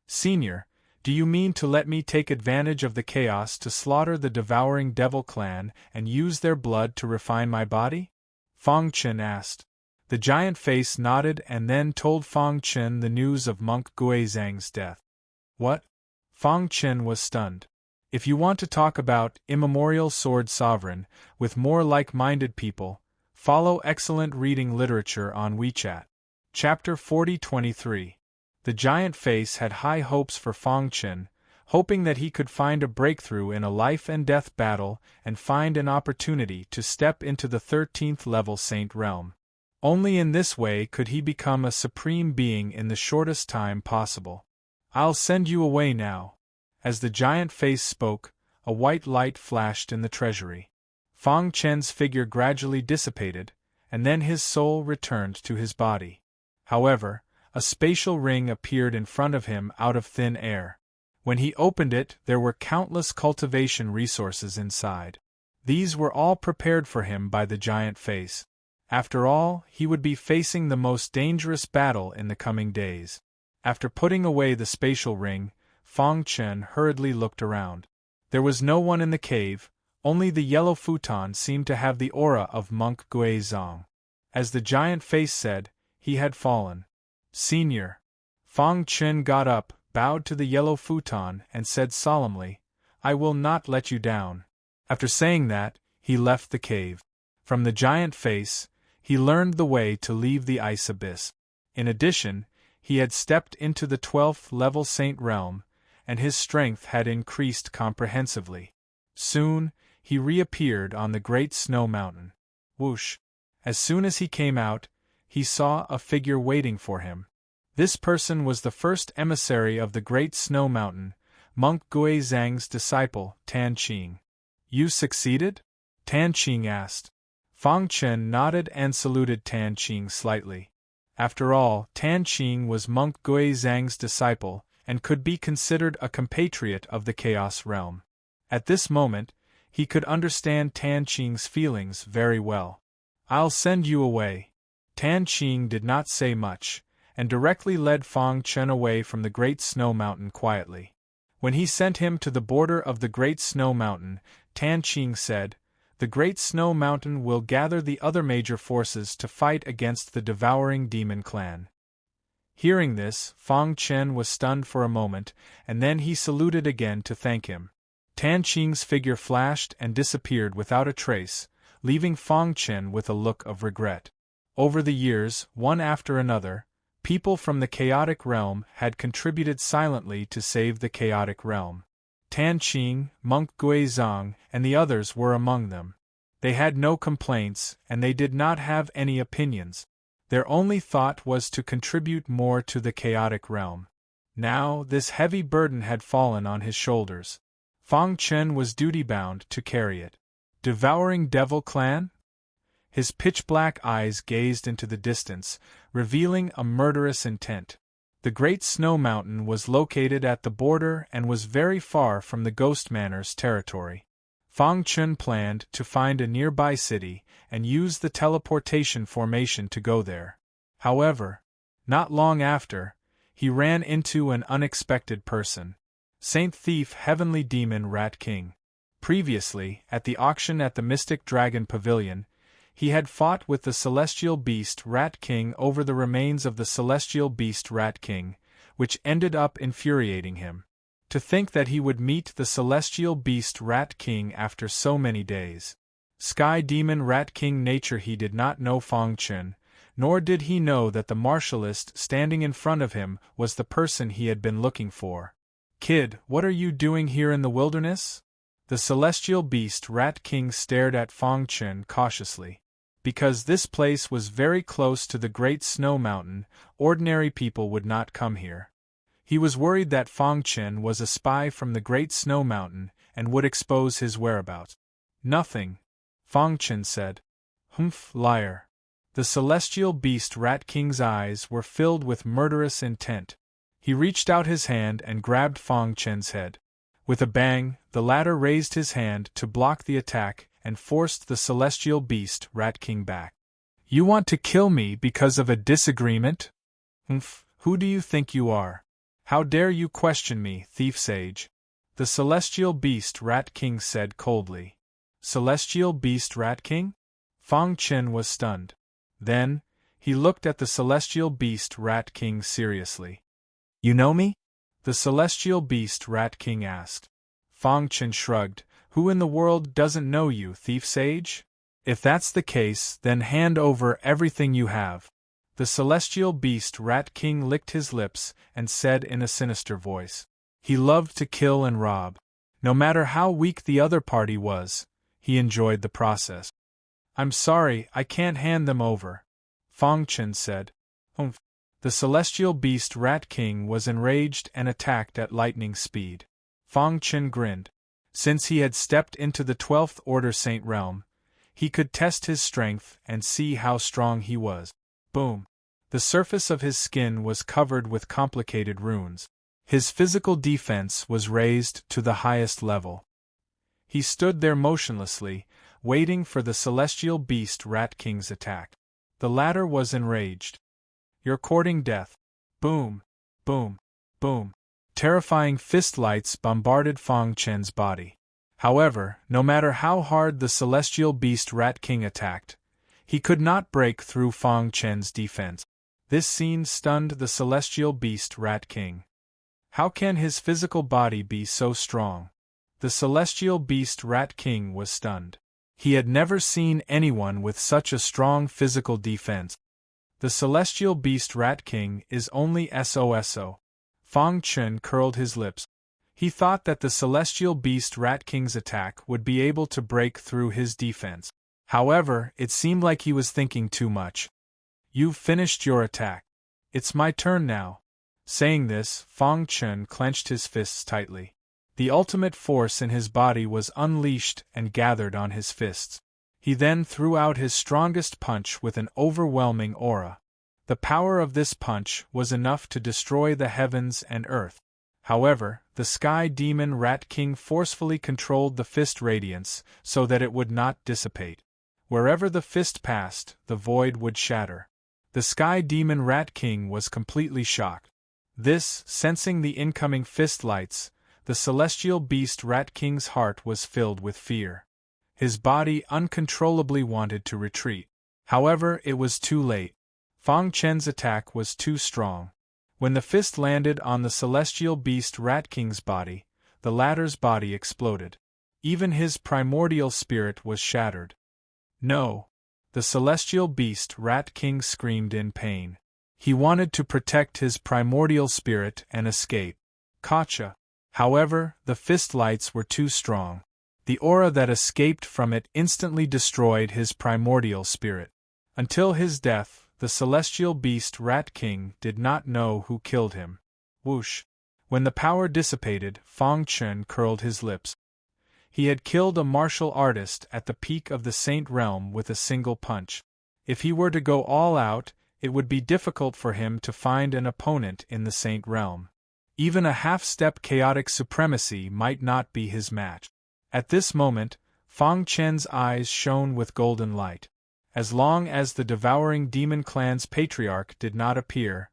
Senior, do you mean to let me take advantage of the chaos to slaughter the Devouring Devil clan and use their blood to refine my body? Fang Chen asked. The giant face nodded and then told Fang Chen the news of Monk Guizhang's death. What? Fang Chen was stunned. If you want to talk about Immemorial Sword Sovereign with more like-minded people, follow excellent reading literature on WeChat. Chapter 40-23. The giant face had high hopes for Fang Chen, hoping that he could find a breakthrough in a life-and-death battle and find an opportunity to step into the 13th level Saint realm. Only in this way could he become a supreme being in the shortest time possible. I'll send you away now. As the giant face spoke, a white light flashed in the treasury. Fang Chen's figure gradually dissipated, and then his soul returned to his body. However, a spatial ring appeared in front of him out of thin air. When he opened it, there were countless cultivation resources inside. These were all prepared for him by the giant face. After all, he would be facing the most dangerous battle in the coming days. After putting away the spatial ring, Fang Chen hurriedly looked around. There was no one in the cave, only the yellow futon seemed to have the aura of Monk Guizhang. As the giant face said, he had fallen. Senior. Fang Chen got up, bowed to the yellow futon, and said solemnly, I will not let you down. After saying that, he left the cave. From the giant face, he learned the way to leave the ice abyss. In addition, he had stepped into the 12th level Saint realm, and his strength had increased comprehensively. Soon, he reappeared on the great snow mountain. Whoosh! As soon as he came out, he saw a figure waiting for him. This person was the first emissary of the great snow mountain, Monk Guizhang's disciple, Tan Qing. You succeeded? Tan Qing asked. Fang Chen nodded and saluted Tan Qing slightly. After all, Tan Qing was Monk Guizhang's disciple, and could be considered a compatriot of the Chaos realm. At this moment, he could understand Tan Qing's feelings very well. "I'll send you away." Tan Qing did not say much, and directly led Fang Chen away from the Great Snow Mountain quietly. When he sent him to the border of the Great Snow Mountain, Tan Qing said, "The Great Snow Mountain will gather the other major forces to fight against the devouring demon clan." Hearing this, Fang Chen was stunned for a moment, and then he saluted again to thank him. Tan Qing's figure flashed and disappeared without a trace, leaving Fang Chen with a look of regret. Over the years, one after another, people from the chaotic realm had contributed silently to save the chaotic realm. Tan Qing, Monk Guizhang, and the others were among them. They had no complaints, and they did not have any opinions. Their only thought was to contribute more to the chaotic realm. Now, this heavy burden had fallen on his shoulders. Fang Chen was duty-bound to carry it. Devouring Devil Clan? His pitch-black eyes gazed into the distance, revealing a murderous intent. The Great Snow Mountain was located at the border and was very far from the Ghost Manor's territory. Fang Chen planned to find a nearby city and use the teleportation formation to go there. However, not long after, he ran into an unexpected person. Saint Thief Heavenly Demon Rat King. Previously, at the auction at the Mystic Dragon Pavilion, he had fought with the Celestial Beast Rat King over the remains of the Celestial Beast Rat King, which ended up infuriating him. To think that he would meet the Celestial Beast Rat King after so many days. Sky Demon Rat King nature. He did not know Fang Chen, nor did he know that the martialist standing in front of him was the person he had been looking for. "Kid, what are you doing here in the wilderness?" The Celestial Beast Rat King stared at Fang Chen cautiously. Because this place was very close to the Great Snow Mountain, ordinary people would not come here. He was worried that Fang Chen was a spy from the Great Snow Mountain and would expose his whereabouts. "Nothing," Fang Chen said. "Humph, liar." The Celestial Beast Rat King's eyes were filled with murderous intent. He reached out his hand and grabbed Fang Chen's head. With a bang, the latter raised his hand to block the attack and forced the Celestial Beast Rat King back. "You want to kill me because of a disagreement? Humph, who do you think you are? How dare you question me, thief sage?" The Celestial Beast Rat King said coldly. "Celestial Beast Rat King?" Fang Chen was stunned. Then, he looked at the Celestial Beast Rat King seriously. "You know me?" the Celestial Beast Rat King asked. Fang Chen shrugged. "Who in the world doesn't know you, thief sage? If that's the case, then hand over everything you have." The Celestial Beast Rat King licked his lips and said in a sinister voice. He loved to kill and rob. No matter how weak the other party was, he enjoyed the process. "I'm sorry, I can't hand them over," Fang Chen said. "Humph." The Celestial Beast Rat King was enraged and attacked at lightning speed. Fang Chen grinned. Since he had stepped into the 12th Order Saint Realm, he could test his strength and see how strong he was. Boom. The surface of his skin was covered with complicated runes. His physical defense was raised to the highest level. He stood there motionlessly, waiting for the Celestial Beast Rat King's attack. The latter was enraged. "You're courting death." Boom, boom, boom. Terrifying fist lights bombarded Fang Chen's body. However, no matter how hard the Celestial Beast Rat King attacked, he could not break through Fang Chen's defense. This scene stunned the Celestial Beast Rat King. How can his physical body be so strong? The Celestial Beast Rat King was stunned. He had never seen anyone with such a strong physical defense. The Celestial Beast Rat King is only SOSO. Fang Chen curled his lips. He thought that the Celestial Beast Rat King's attack would be able to break through his defense. However, it seemed like he was thinking too much. "You've finished your attack. It's my turn now." Saying this, Fang Chen clenched his fists tightly. The ultimate force in his body was unleashed and gathered on his fists. He then threw out his strongest punch with an overwhelming aura. The power of this punch was enough to destroy the heavens and earth. However, the Sky Demon Rat King forcefully controlled the fist radiance so that it would not dissipate. Wherever the fist passed, the void would shatter. The Sky Demon Rat King was completely shocked. This, sensing the incoming fist lights, the Celestial Beast Rat King's heart was filled with fear. His body uncontrollably wanted to retreat. However, it was too late. Fang Chen's attack was too strong. When the fist landed on the Celestial Beast Rat King's body, the latter's body exploded. Even his primordial spirit was shattered. No! The Celestial Beast Rat King screamed in pain. He wanted to protect his primordial spirit and escape. Gotcha! However, the fist lights were too strong. The aura that escaped from it instantly destroyed his primordial spirit. Until his death, the Celestial Beast Rat King did not know who killed him. Whoosh! When the power dissipated, Fang Chen curled his lips. He had killed a martial artist at the peak of the Saint Realm with a single punch. If he were to go all out, it would be difficult for him to find an opponent in the Saint Realm. Even a half-step chaotic supremacy might not be his match. At this moment, Fang Chen's eyes shone with golden light. As long as the Devouring Demon Clan's patriarch did not appear,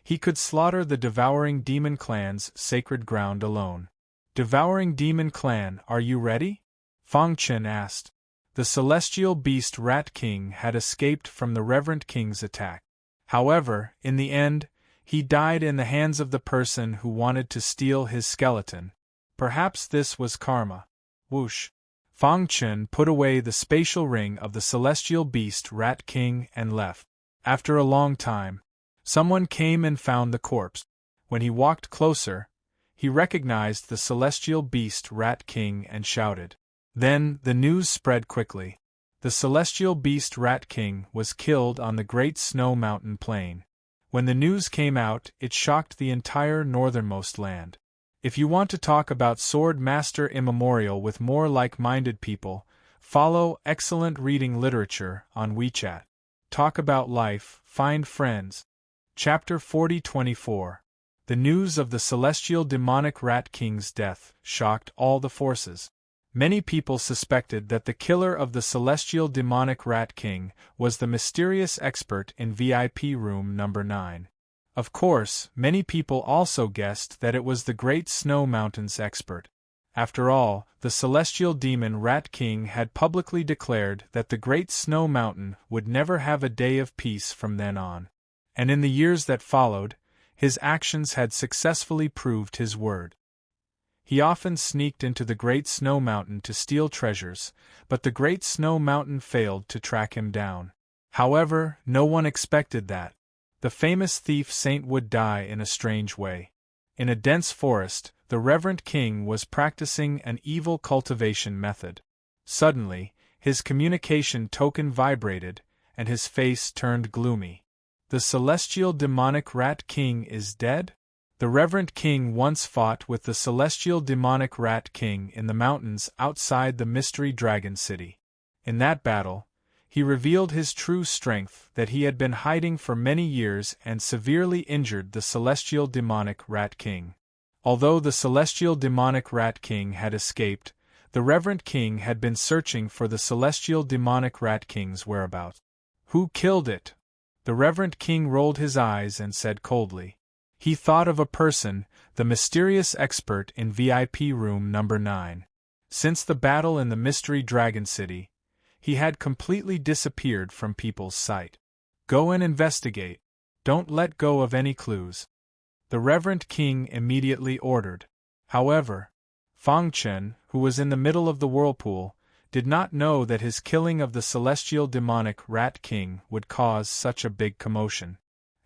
he could slaughter the Devouring Demon Clan's sacred ground alone. Devouring Demon Clan, are you ready? Fang Chen asked. The Celestial Beast Rat King had escaped from the Reverend King's attack. However, in the end, he died in the hands of the person who wanted to steal his skeleton. Perhaps this was karma. Whoosh! Fang Chen put away the spatial ring of the Celestial Beast Rat King and left. After a long time, someone came and found the corpse. When he walked closer, he recognized the Celestial Beast Rat King and shouted. Then, the news spread quickly. The Celestial Beast Rat King was killed on the Great Snow Mountain Plain. When the news came out, it shocked the entire northernmost land. If you want to talk about Sword Master Immortal with more like-minded people, follow Excellent Reading Literature on WeChat. Talk about life, find friends. Chapter 40-24. The news of the Celestial Demonic Rat King's death shocked all the forces. Many people suspected that the killer of the Celestial Demonic Rat King was the mysterious expert in VIP room number 9. Of course, many people also guessed that it was the Great Snow Mountain's expert. After all, the Celestial Demon Rat King had publicly declared that the Great Snow Mountain would never have a day of peace from then on. And in the years that followed, his actions had successfully proved his word. He often sneaked into the Great Snow Mountain to steal treasures, but the Great Snow Mountain failed to track him down. However, no one expected that. The famous thief Saint would die in a strange way. In a dense forest, the Reverend King was practicing an evil cultivation method. Suddenly, his communication token vibrated, and his face turned gloomy. The Celestial Demonic Rat King is dead? The Reverend King once fought with the Celestial Demonic Rat King in the mountains outside the Mystery Dragon City. In that battle, he revealed his true strength that he had been hiding for many years and severely injured the Celestial Demonic Rat King. Although the Celestial Demonic Rat King had escaped, the Reverend King had been searching for the Celestial Demonic Rat King's whereabouts. Who killed it? The Reverend King rolled his eyes and said coldly. He thought of a person, the mysterious expert in VIP room number 9. Since the battle in the Mystery Dragon City, he had completely disappeared from people's sight. Go and investigate. Don't let go of any clues. The Reverend King immediately ordered. However, Fang Chen, who was in the middle of the whirlpool, did not know that his killing of the Celestial Demonic Rat King would cause such a big commotion.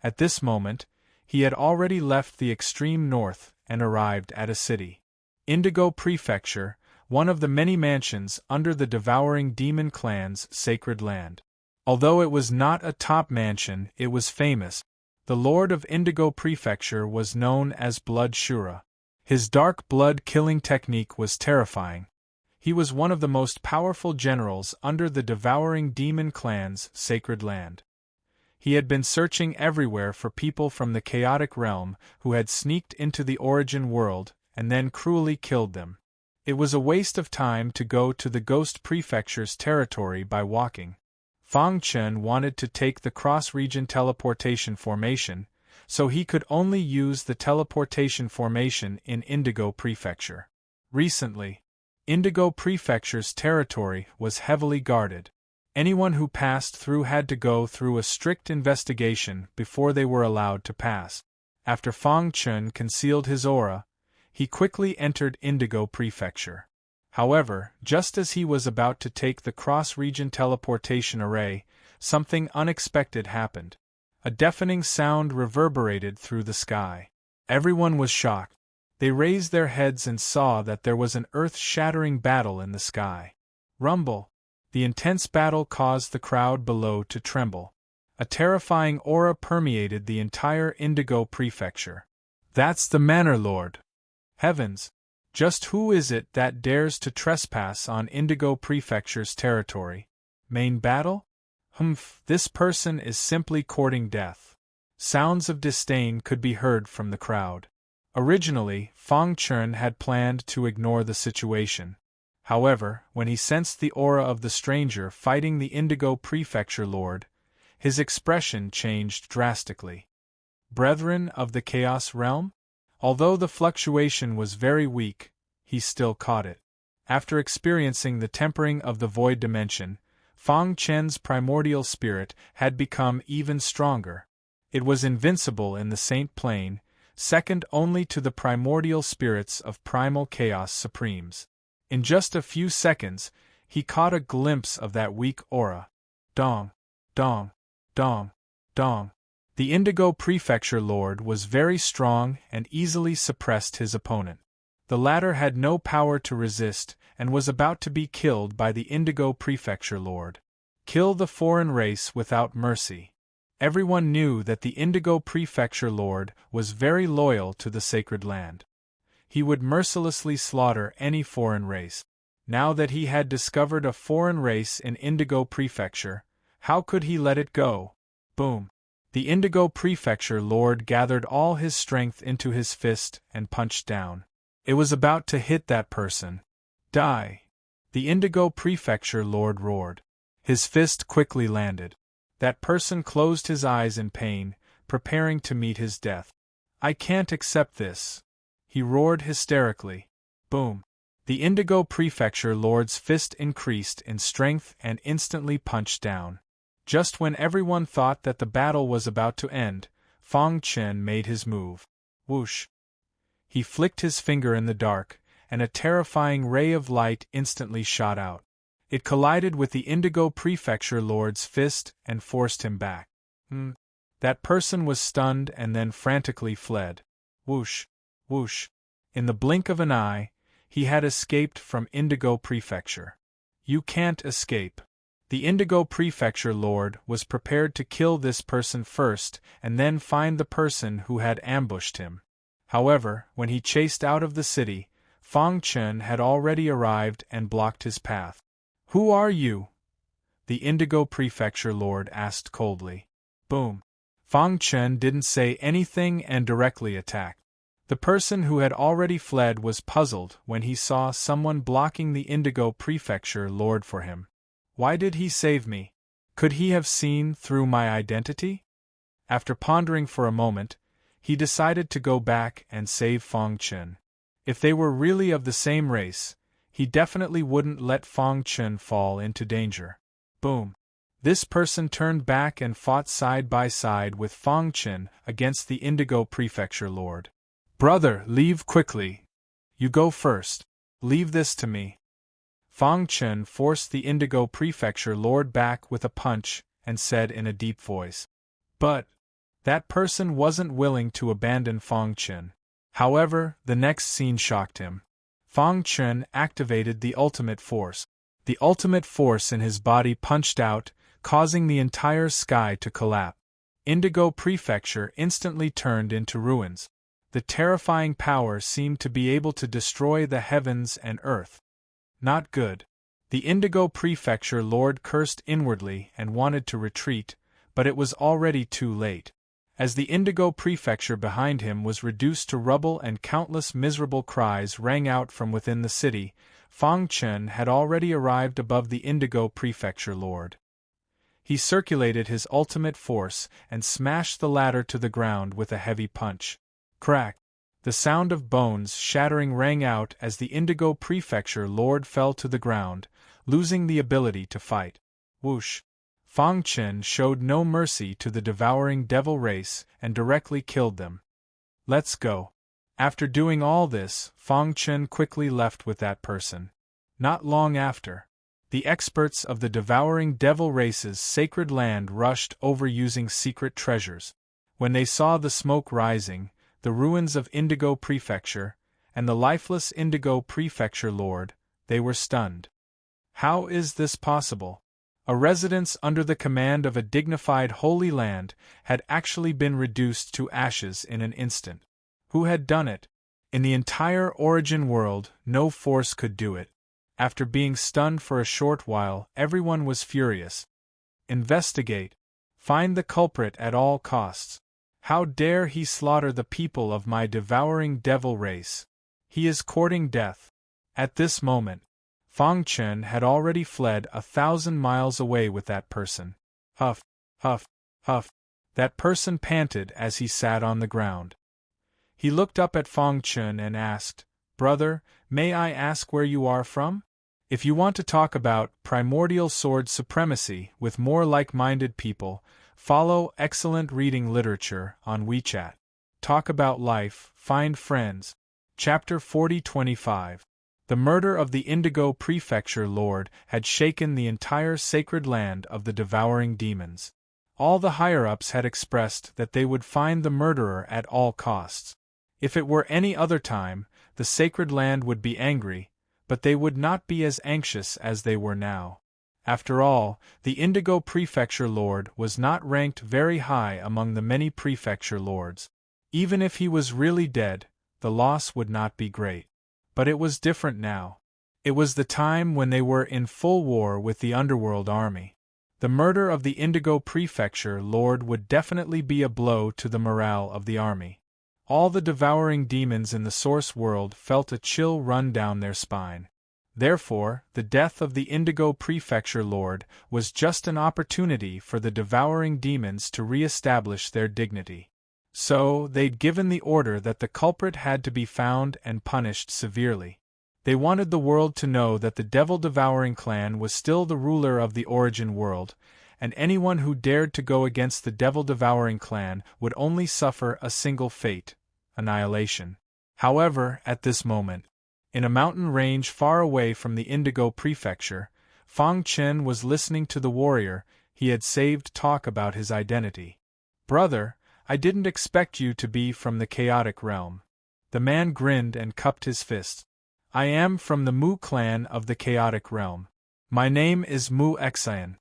At this moment, he had already left the extreme north and arrived at a city. Indigo Prefecture, one of the many mansions under the Devouring Demon Clan's sacred land. Although it was not a top mansion, it was famous. The Lord of Indigo Prefecture was known as Blood Shura. His dark blood-killing technique was terrifying. He was one of the most powerful generals under the Devouring Demon Clan's sacred land. He had been searching everywhere for people from the chaotic realm who had sneaked into the origin world and then cruelly killed them. It was a waste of time to go to the Ghost Prefecture's territory by walking. Fang Chen wanted to take the cross-region teleportation formation, so he could only use the teleportation formation in Indigo Prefecture. Recently, Indigo Prefecture's territory was heavily guarded. Anyone who passed through had to go through a strict investigation before they were allowed to pass. After Fang Chen concealed his aura, he quickly entered Indigo Prefecture. However, just as he was about to take the cross-region teleportation array, something unexpected happened. A deafening sound reverberated through the sky. Everyone was shocked. They raised their heads and saw that there was an earth-shattering battle in the sky. Rumble! The intense battle caused the crowd below to tremble. A terrifying aura permeated the entire Indigo Prefecture. That's the Manor Lord! Heavens! Just who is it that dares to trespass on Indigo Prefecture's territory? Main battle? Humph, this person is simply courting death. Sounds of disdain could be heard from the crowd. Originally, Fang Chen had planned to ignore the situation. However, when he sensed the aura of the stranger fighting the Indigo Prefecture Lord, his expression changed drastically. Brethren of the Chaos Realm? Although the fluctuation was very weak, he still caught it. After experiencing the tempering of the void dimension, Fang Chen's primordial spirit had become even stronger. It was invincible in the Saint Plane, second only to the primordial spirits of primal chaos supremes. In just a few seconds, he caught a glimpse of that weak aura. Dong, dong, dong, dong. The Indigo Prefecture Lord was very strong and easily suppressed his opponent. The latter had no power to resist and was about to be killed by the Indigo Prefecture Lord. Kill the foreign race without mercy. Everyone knew that the Indigo Prefecture Lord was very loyal to the sacred land. He would mercilessly slaughter any foreign race. Now that he had discovered a foreign race in Indigo Prefecture, how could he let it go? Boom! The Indigo Prefecture Lord gathered all his strength into his fist and punched down. It was about to hit that person. Die! The Indigo Prefecture Lord roared. His fist quickly landed. That person closed his eyes in pain, preparing to meet his death. I can't accept this! He roared hysterically. Boom! The Indigo Prefecture Lord's fist increased in strength and instantly punched down. Just when everyone thought that the battle was about to end, Fang Chen made his move. Whoosh! He flicked his finger in the dark, and a terrifying ray of light instantly shot out. It collided with the Indigo Prefecture Lord's fist and forced him back. That person was stunned and then frantically fled. Whoosh! Whoosh! In the blink of an eye, he had escaped from Indigo Prefecture. You can't escape. The Indigo Prefecture Lord was prepared to kill this person first and then find the person who had ambushed him. However, when he chased out of the city, Fang Chen had already arrived and blocked his path. Who are you? The Indigo Prefecture Lord asked coldly. Boom! Fang Chen didn't say anything and directly attacked. The person who had already fled was puzzled when he saw someone blocking the Indigo Prefecture Lord for him. Why did he save me? Could he have seen through my identity? After pondering for a moment, he decided to go back and save Fang Chen. If they were really of the same race, he definitely wouldn't let Fang Chen fall into danger. Boom! This person turned back and fought side by side with Fang Chen against the Indigo Prefecture Lord. Brother, leave quickly. You go first. Leave this to me. Fang Chen forced the Indigo Prefecture Lord back with a punch and said in a deep voice. But that person wasn't willing to abandon Fang Chen. However, the next scene shocked him. Fang Chen activated the ultimate force. The ultimate force in his body punched out, causing the entire sky to collapse. Indigo Prefecture instantly turned into ruins. The terrifying power seemed to be able to destroy the heavens and earth. Not good. The Indigo Prefecture Lord cursed inwardly and wanted to retreat, but it was already too late. As the Indigo Prefecture behind him was reduced to rubble and countless miserable cries rang out from within the city, Fang Chen had already arrived above the Indigo Prefecture Lord. He circulated his ultimate force and smashed the ladder to the ground with a heavy punch. Crack! The sound of bones shattering rang out as the Indigo Prefecture Lord fell to the ground, losing the ability to fight. Whoosh! Fang Chen showed no mercy to the devouring devil race and directly killed them. Let's go. After doing all this, Fang Chen quickly left with that person. Not long after, the experts of the devouring devil race's sacred land rushed over using secret treasures. When they saw the smoke rising, the ruins of Indigo Prefecture, and the lifeless Indigo Prefecture Lord, they were stunned. How is this possible? A residence under the command of a dignified Holy Land had actually been reduced to ashes in an instant. Who had done it? In the entire origin world, no force could do it. After being stunned for a short while, everyone was furious. Investigate. Find the culprit at all costs. How dare he slaughter the people of my devouring devil race? He is courting death. At this moment, Fang Chen had already fled 1,000 miles away with that person. Huff, huff, huff. That person panted as he sat on the ground. He looked up at Fang Chen and asked, "Brother, may I ask where you are from? If you want to talk about primordial sword supremacy with more like-minded people, follow excellent reading literature on WeChat. Talk about life, find friends." Chapter 40-25. The murder of the Indigo Prefecture Lord had shaken the entire sacred land of the devouring demons. All the higher-ups had expressed that they would find the murderer at all costs. If it were any other time, the sacred land would be angry, but they would not be as anxious as they were now. After all, the Indigo Prefecture Lord was not ranked very high among the many prefecture lords. Even if he was really dead, the loss would not be great. But it was different now. It was the time when they were in full war with the underworld army. The murder of the Indigo Prefecture Lord would definitely be a blow to the morale of the army. All the devouring demons in the source world felt a chill run down their spine. Therefore, the death of the Indigo Prefecture Lord was just an opportunity for the devouring demons to re-establish their dignity. So, they'd given the order that the culprit had to be found and punished severely. They wanted the world to know that the devil-devouring clan was still the ruler of the origin world, and anyone who dared to go against the devil-devouring clan would only suffer a single fate: annihilation. However, at this moment, in a mountain range far away from the Indigo Prefecture, Fang Chen was listening to the warrior he had saved talk about his identity. "Brother, I didn't expect you to be from the chaotic realm." The man grinned and cupped his fist. "I am from the Mu clan of the chaotic realm. My name is Mu Xian."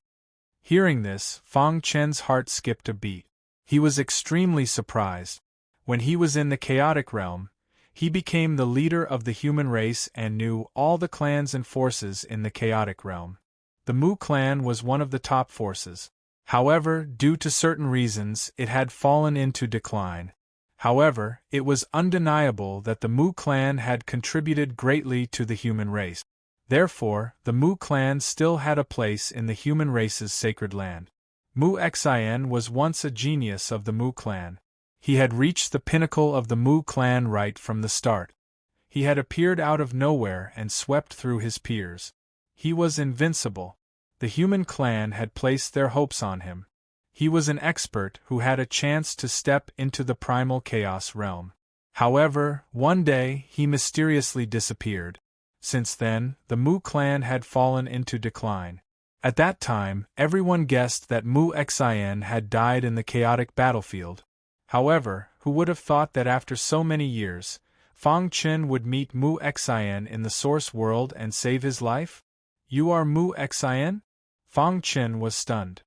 Hearing this, Fang Chen's heart skipped a beat. He was extremely surprised. When he was in the chaotic realm, he became the leader of the human race and knew all the clans and forces in the chaotic realm. The Mu clan was one of the top forces. However, due to certain reasons, it had fallen into decline. However, it was undeniable that the Mu clan had contributed greatly to the human race. Therefore, the Mu clan still had a place in the human race's sacred land. Mu Xian was once a genius of the Mu clan. He had reached the pinnacle of the Mu clan right from the start. He had appeared out of nowhere and swept through his peers. He was invincible. The human clan had placed their hopes on him. He was an expert who had a chance to step into the primal chaos realm. However, one day he mysteriously disappeared. Since then, the Mu clan had fallen into decline. At that time, everyone guessed that Mu Xian had died in the chaotic battlefield. However, who would have thought that after so many years, Fang Chen would meet Mu Xian in the source world and save his life? "You are Mu Xian?" Fang Chen was stunned.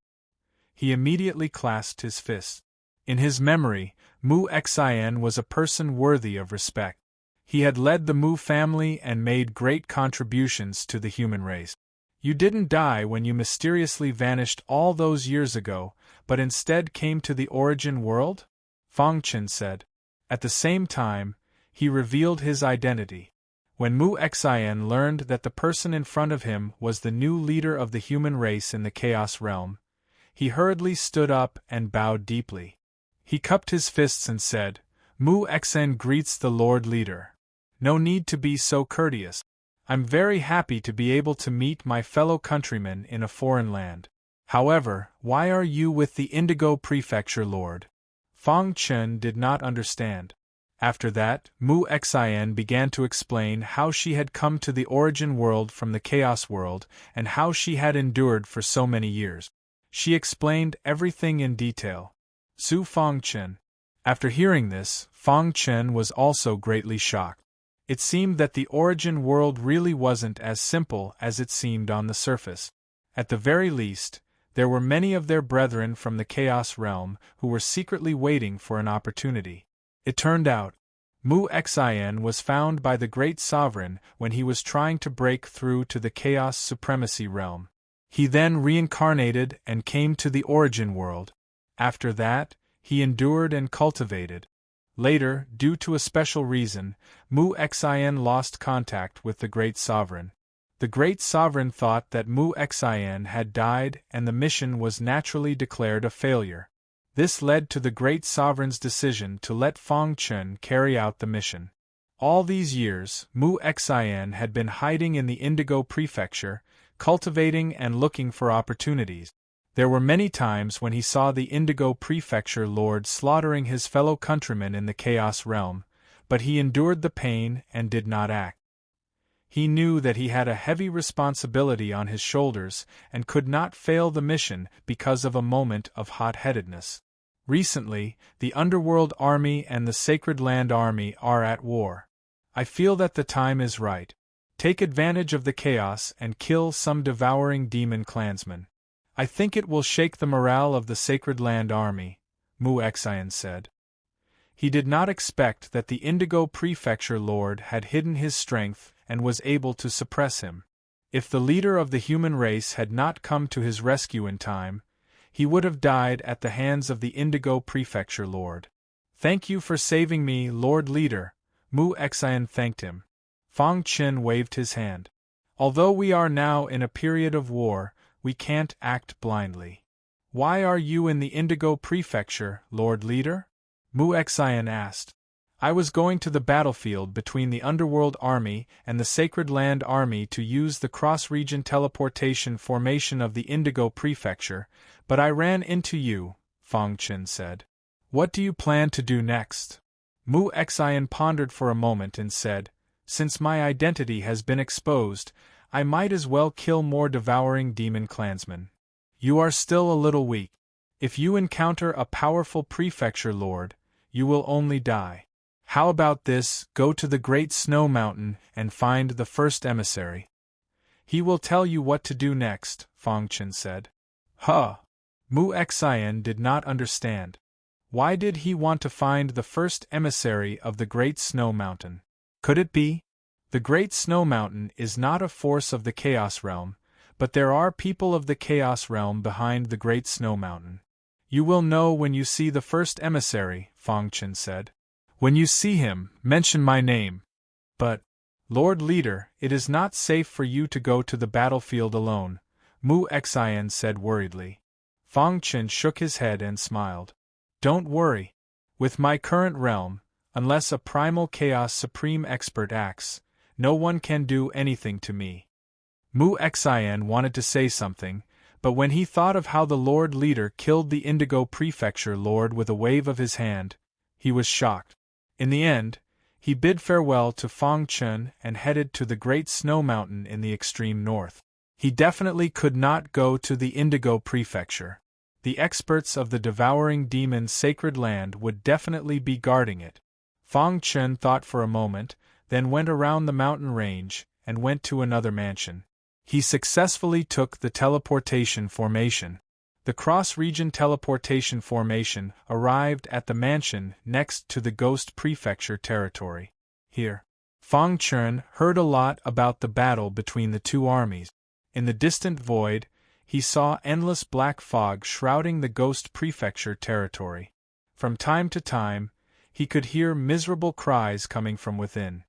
He immediately clasped his fist. In his memory, Mu Xian was a person worthy of respect. He had led the Mu family and made great contributions to the human race. You didn't die when you mysteriously vanished all those years ago, but instead came to the origin world? Fang Chen said. At the same time, he revealed his identity. When Mu Xian learned that the person in front of him was the new leader of the human race in the Chaos Realm, he hurriedly stood up and bowed deeply. He cupped his fists and said, Mu Xian greets the Lord Leader. No need to be so courteous. I'm very happy to be able to meet my fellow countrymen in a foreign land. However, why are you with the Indigo Prefecture Lord? Fang Chen did not understand. After that, Mu Xian began to explain how she had come to the origin world from the Chaos world and how she had endured for so many years. She explained everything in detail. Su Fang Chen. After hearing this, Fang Chen was also greatly shocked. It seemed that the origin world really wasn't as simple as it seemed on the surface. At the very least, there were many of their brethren from the Chaos realm who were secretly waiting for an opportunity. It turned out, Mu Xian was found by the Great Sovereign when he was trying to break through to the Chaos Supremacy realm. He then reincarnated and came to the origin world. After that, he endured and cultivated. Later, due to a special reason, Mu Xian lost contact with the Great Sovereign. The Great Sovereign thought that Mu Xian had died and the mission was naturally declared a failure. This led to the Great Sovereign's decision to let Fang Chen carry out the mission. All these years, Mu Xian had been hiding in the Indigo Prefecture, cultivating and looking for opportunities. There were many times when he saw the Indigo Prefecture Lord slaughtering his fellow countrymen in the Chaos Realm, but he endured the pain and did not act. He knew that he had a heavy responsibility on his shoulders and could not fail the mission because of a moment of hot-headedness. Recently, the Underworld Army and the Sacred Land Army are at war. I feel that the time is right. Take advantage of the chaos and kill some devouring demon clansmen. I think it will shake the morale of the Sacred Land Army, Mu Xian said. He did not expect that the Indigo Prefecture Lord had hidden his strength and was able to suppress him. If the leader of the human race had not come to his rescue in time, he would have died at the hands of the Indigo Prefecture Lord. Thank you for saving me, Lord Leader, Mu Xian thanked him. Fang Chen waved his hand. Although we are now in a period of war, we can't act blindly. Why are you in the Indigo Prefecture, Lord Leader? Mu Xian asked. I was going to the battlefield between the Underworld Army and the Sacred Land Army to use the cross-region teleportation formation of the Indigo Prefecture, but I ran into you, Fang Chen said. What do you plan to do next? Mu Xian pondered for a moment and said, Since my identity has been exposed, I might as well kill more devouring demon clansmen. You are still a little weak. If you encounter a powerful prefecture lord, you will only die. How about this, go to the Great Snow Mountain and find the first emissary. He will tell you what to do next, Fang Chen said. Huh! Mu Xian did not understand. Why did he want to find the first emissary of the Great Snow Mountain? Could it be? The Great Snow Mountain is not a force of the Chaos Realm, but there are people of the Chaos Realm behind the Great Snow Mountain. You will know when you see the first emissary, Fang Chen said. When you see him, mention my name. But, Lord Leader, it is not safe for you to go to the battlefield alone, Mu Xian said worriedly. Fang Chen shook his head and smiled. Don't worry. With my current realm, unless a primal chaos supreme expert acts, no one can do anything to me. Mu Xian wanted to say something, but when he thought of how the Lord Leader killed the Indigo Prefecture Lord with a wave of his hand, he was shocked. In the end, he bid farewell to Fang Chen and headed to the Great Snow Mountain in the extreme north. He definitely could not go to the Indigo Prefecture. The experts of the devouring demon's sacred land would definitely be guarding it. Fang Chen thought for a moment, then went around the mountain range and went to another mansion. He successfully took the teleportation formation. The cross-region teleportation formation arrived at the mansion next to the Ghost Prefecture territory. Here, Fang Chen heard a lot about the battle between the two armies. In the distant void, he saw endless black fog shrouding the ghost prefecture territory. From time to time, he could hear miserable cries coming from within.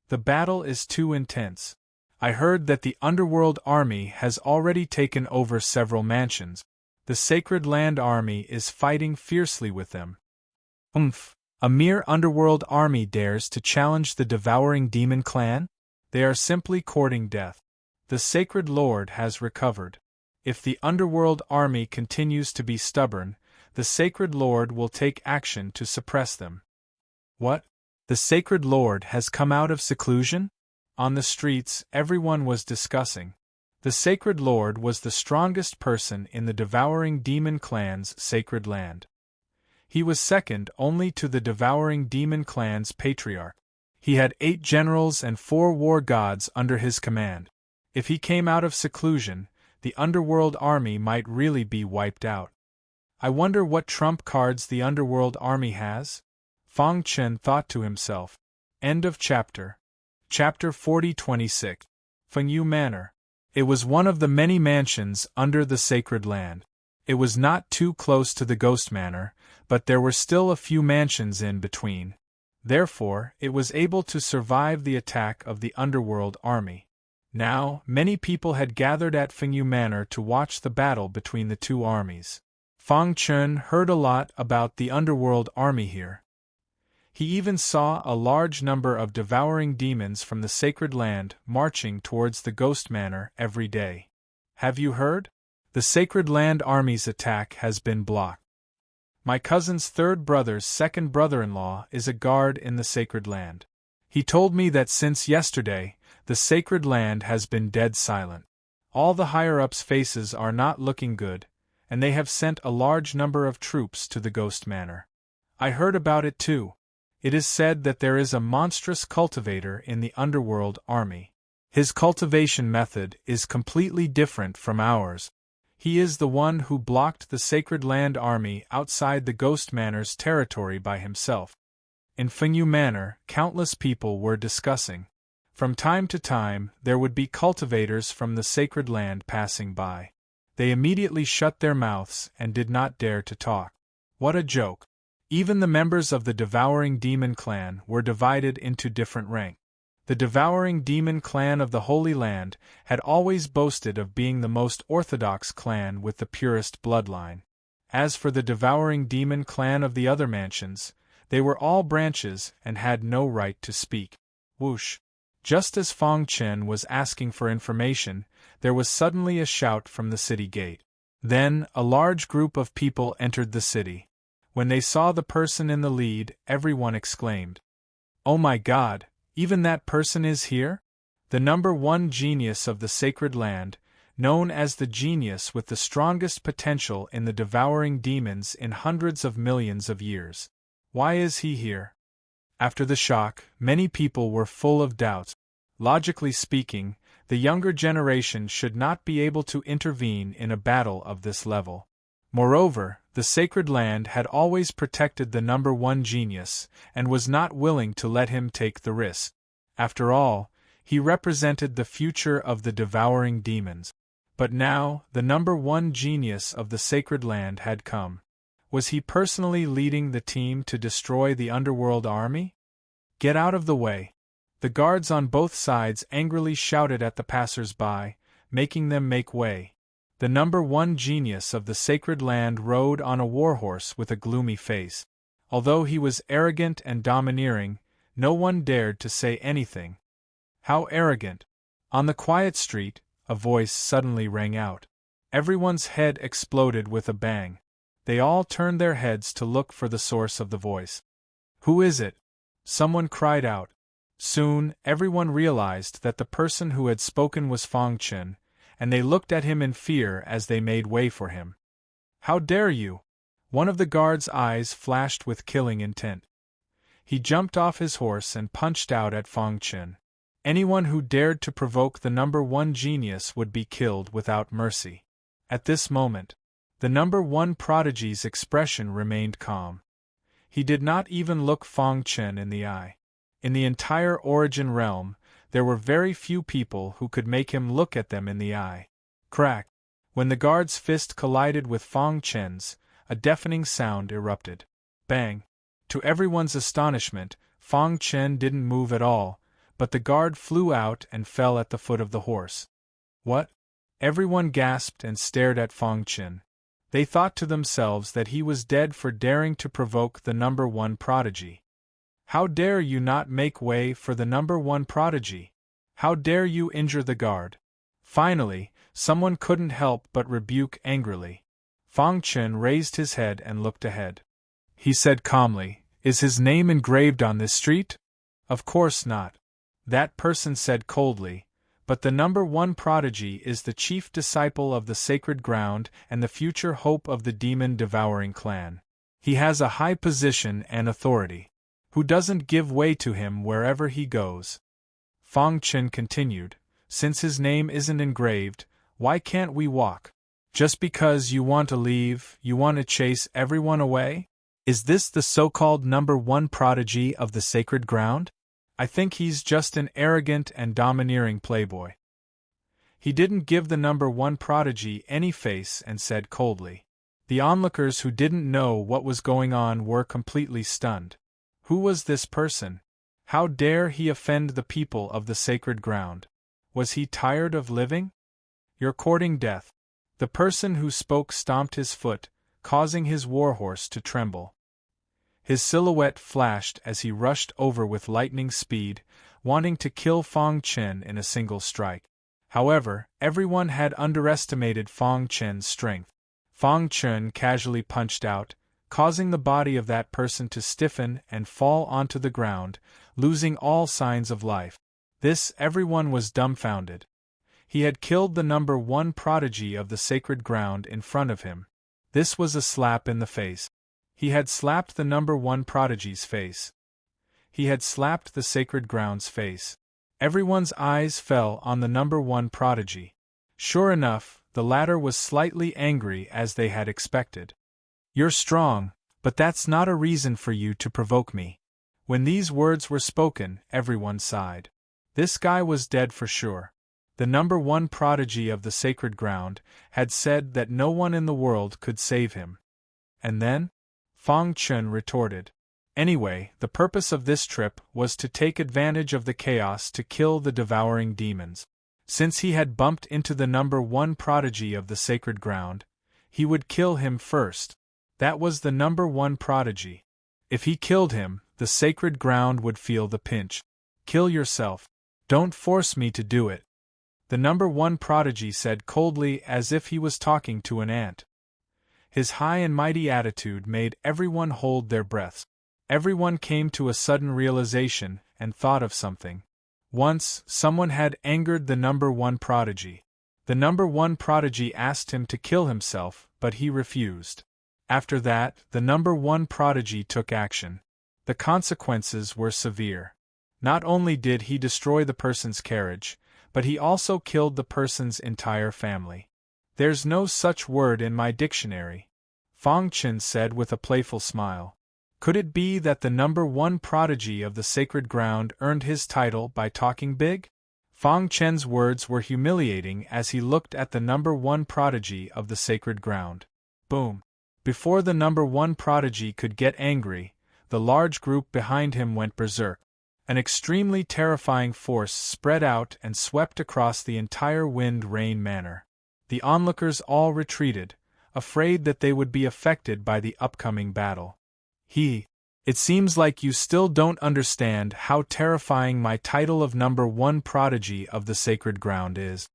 The battle is too intense. I heard that the underworld army has already taken over several mansions. The Sacred Land Army is fighting fiercely with them. A mere underworld army dares to challenge the devouring demon clan? They are simply courting death. The Sacred Lord has recovered. If the underworld army continues to be stubborn, the Sacred Lord will take action to suppress them. What? The Sacred Lord has come out of seclusion? On the streets, everyone was discussing. The Sacred Lord was the strongest person in the devouring demon clan's sacred land. He was second only to the devouring demon clan's patriarch. He had 8 generals and 4 war gods under his command. If he came out of seclusion, the underworld army might really be wiped out. I wonder what trump cards the underworld army has? Fang Chen thought to himself. End of chapter. Chapter 40-26. Fengyu Manor. It was one of the many mansions under the Sacred Land. It was not too close to the Ghost Manor, but there were still a few mansions in between. Therefore, it was able to survive the attack of the underworld army. Now, many people had gathered at Fengyu Manor to watch the battle between the two armies. Fang Chen heard a lot about the underworld army here. He even saw a large number of devouring demons from the Sacred Land marching towards the Ghost Manor every day. Have you heard? The Sacred Land Army's attack has been blocked. My cousin's third brother's second brother-in-law is a guard in the Sacred Land. He told me that since yesterday, the Sacred Land has been dead silent. All the higher-ups' faces are not looking good, and they have sent a large number of troops to the Ghost Manor. I heard about it too. It is said that there is a monstrous cultivator in the underworld army. His cultivation method is completely different from ours. He is the one who blocked the Sacred Land Army outside the Ghost Manor's territory by himself. In Fengyu Manor, countless people were discussing. From time to time, there would be cultivators from the Sacred Land passing by. They immediately shut their mouths and did not dare to talk. What a joke! Even the members of the Devouring Demon Clan were divided into different ranks. The Devouring Demon Clan of the Holy Land had always boasted of being the most orthodox clan with the purest bloodline. As for the Devouring Demon Clan of the other mansions, they were all branches and had no right to speak. Whoosh! Just as Fang Chen was asking for information, there was suddenly a shout from the city gate. Then, a large group of people entered the city. When they saw the person in the lead, everyone exclaimed, "Oh my God, even that person is here?" The number 1 genius of the Sacred Land, known as the genius with the strongest potential in the devouring demons in hundreds of millions of years. Why is he here? After the shock, many people were full of doubts. Logically speaking, the younger generation should not be able to intervene in a battle of this level. Moreover, the Sacred Land had always protected the number 1 genius, and was not willing to let him take the risk. After all, he represented the future of the devouring demons. But now, the number 1 genius of the Sacred Land had come. Was he personally leading the team to destroy the underworld army? Get out of the way! The guards on both sides angrily shouted at the passers-by, making them make way. The number 1 genius of the Sacred Land rode on a warhorse with a gloomy face. Although he was arrogant and domineering, no one dared to say anything. How arrogant! On the quiet street, a voice suddenly rang out. Everyone's head exploded with a bang. They all turned their heads to look for the source of the voice. Who is it? Someone cried out. Soon, everyone realized that the person who had spoken was Fang Chen, and they looked at him in fear as they made way for him. How dare you! One of the guard's eyes flashed with killing intent. He jumped off his horse and punched out at Fang Chen. Anyone who dared to provoke the number 1 genius would be killed without mercy. At this moment, the number 1 prodigy's expression remained calm. He did not even look Fang Chen in the eye. In the entire Origin realm, there were very few people who could make him look at them in the eye. Crack! When the guard's fist collided with Fong Chen's, a deafening sound erupted. Bang! To everyone's astonishment, Fong Chen didn't move at all, but the guard flew out and fell at the foot of the horse. What? Everyone gasped and stared at Fong Chen. They thought to themselves that he was dead for daring to provoke the number one prodigy. How dare you not make way for the number one prodigy? How dare you injure the guard? Finally, someone couldn't help but rebuke angrily. Fong Chen raised his head and looked ahead. He said calmly, "Is his name engraved on this street?" "Of course not," that person said coldly, "but the number one prodigy is the chief disciple of the sacred ground and the future hope of the demon-devouring clan. He has a high position and authority. Who doesn't give way to him wherever he goes?" Fong Chen continued, "Since his name isn't engraved, why can't we walk? Just because you want to leave, you want to chase everyone away? Is this the so-called number one prodigy of the sacred ground? I think he's just an arrogant and domineering playboy." He didn't give the number one prodigy any face and said coldly. The onlookers who didn't know what was going on were completely stunned. Who was this person? How dare he offend the people of the sacred ground? Was he tired of living? "You're courting death." The person who spoke stomped his foot, causing his warhorse to tremble. His silhouette flashed as he rushed over with lightning speed, wanting to kill Fong Chen in a single strike. However, everyone had underestimated Fong Chen's strength. Fong Chen casually punched out, causing the body of that person to stiffen and fall onto the ground, losing all signs of life. This everyone was dumbfounded. He had killed the number one prodigy of the sacred ground in front of him. This was a slap in the face. He had slapped the number one prodigy's face. He had slapped the sacred ground's face. Everyone's eyes fell on the number one prodigy. Sure enough, the latter was slightly angry as they had expected. "You're strong, but that's not a reason for you to provoke me." When these words were spoken, everyone sighed. This guy was dead for sure. The number one prodigy of the sacred ground had said that no one in the world could save him. And then? Fong Chen retorted. Anyway, the purpose of this trip was to take advantage of the chaos to kill the devouring demons. Since he had bumped into the number one prodigy of the sacred ground, he would kill him first. That was the number one prodigy. If he killed him, the sacred ground would feel the pinch. "Kill yourself. Don't force me to do it," the number one prodigy said coldly, as if he was talking to an ant. His high and mighty attitude made everyone hold their breaths. Everyone came to a sudden realization and thought of something. Once, someone had angered the number one prodigy. The number one prodigy asked him to kill himself, but he refused. After that, the number one prodigy took action. The consequences were severe. Not only did he destroy the person's carriage, but he also killed the person's entire family. "There's no such word in my dictionary," Fong Chen said with a playful smile. Could it be that the number one prodigy of the sacred ground earned his title by talking big? Fong Chen's words were humiliating as he looked at the number one prodigy of the sacred ground. Boom! Before the number one prodigy could get angry, the large group behind him went berserk. An extremely terrifying force spread out and swept across the entire Wind-Rain Manor. The onlookers all retreated, afraid that they would be affected by the upcoming battle. It seems like you still don't understand how terrifying my title of number one prodigy of the sacred ground is."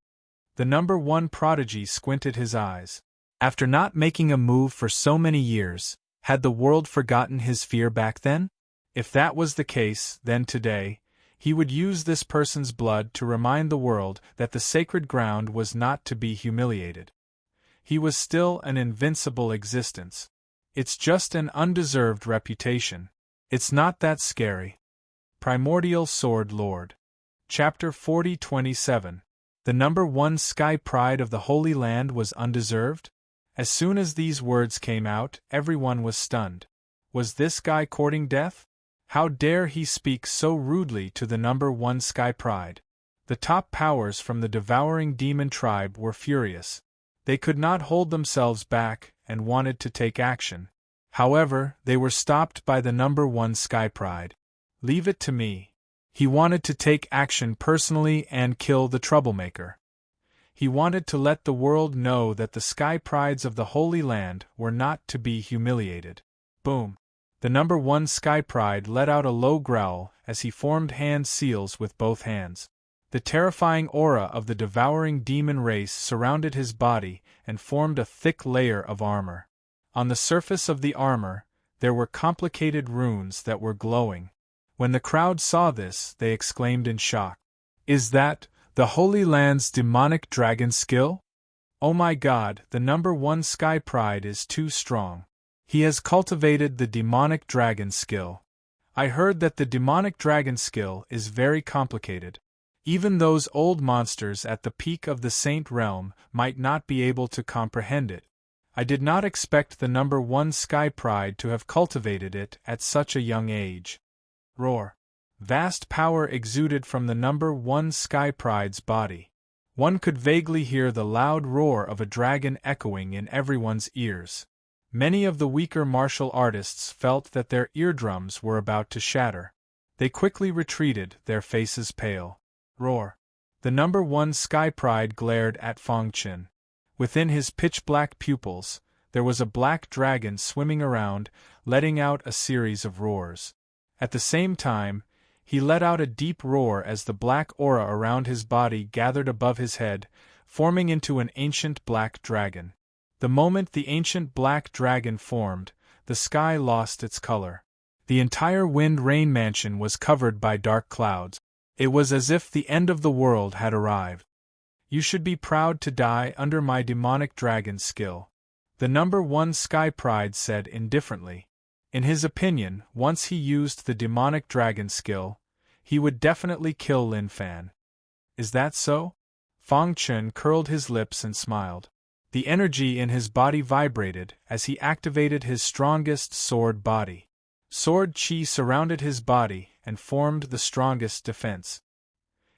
The number one prodigy squinted his eyes. After not making a move for so many years, had the world forgotten his fear back then? If that was the case, then today, he would use this person's blood to remind the world that the sacred ground was not to be humiliated. He was still an invincible existence. It's just an undeserved reputation. It's not that scary. Primordial Sword Lord. Chapter 40-27. The number one sky pride of the Holy Land was undeserved? As soon as these words came out, everyone was stunned. Was this guy courting death? How dare he speak so rudely to the number one sky pride? The top powers from the devouring demon tribe were furious. They could not hold themselves back and wanted to take action. However, they were stopped by the number 1 Sky Pride. Leave it to me. He wanted to take action personally and kill the troublemaker. He wanted to let the world know that the Sky Prides of the Holy Land were not to be humiliated. Boom! The number 1 Sky Pride let out a low growl as he formed hand seals with both hands. The terrifying aura of the devouring demon race surrounded his body and formed a thick layer of armor. On the surface of the armor, there were complicated runes that were glowing. When the crowd saw this, they exclaimed in shock. Is that the Holy Land's demonic dragon skill? Oh my God, the number 1 Sky Pride is too strong. He has cultivated the demonic dragon skill. I heard that the demonic dragon skill is very complicated. Even those old monsters at the peak of the Saint Realm might not be able to comprehend it. I did not expect the number 1 Sky Pride to have cultivated it at such a young age. Roar. Vast power exuded from the number 1 Sky Pride's body. One could vaguely hear the loud roar of a dragon echoing in everyone's ears. Many of the weaker martial artists felt that their eardrums were about to shatter. They quickly retreated, their faces pale. Roar. The number 1 Sky Pride glared at Fang Qin. Within his pitch-black pupils, there was a black dragon swimming around, letting out a series of roars. At the same time, he let out a deep roar as the black aura around his body gathered above his head, forming into an ancient black dragon. The moment the ancient black dragon formed, the sky lost its color. The entire Wind Rain Mansion was covered by dark clouds. It was as if the end of the world had arrived. You should be proud to die under my demonic dragon skill, the number 1 Sky Pride said indifferently. In his opinion, once he used the demonic dragon skill, he would definitely kill Lin Fan. Is that so? Fang Qin curled his lips and smiled. The energy in his body vibrated as he activated his strongest sword body. Sword chi surrounded his body and formed the strongest defense.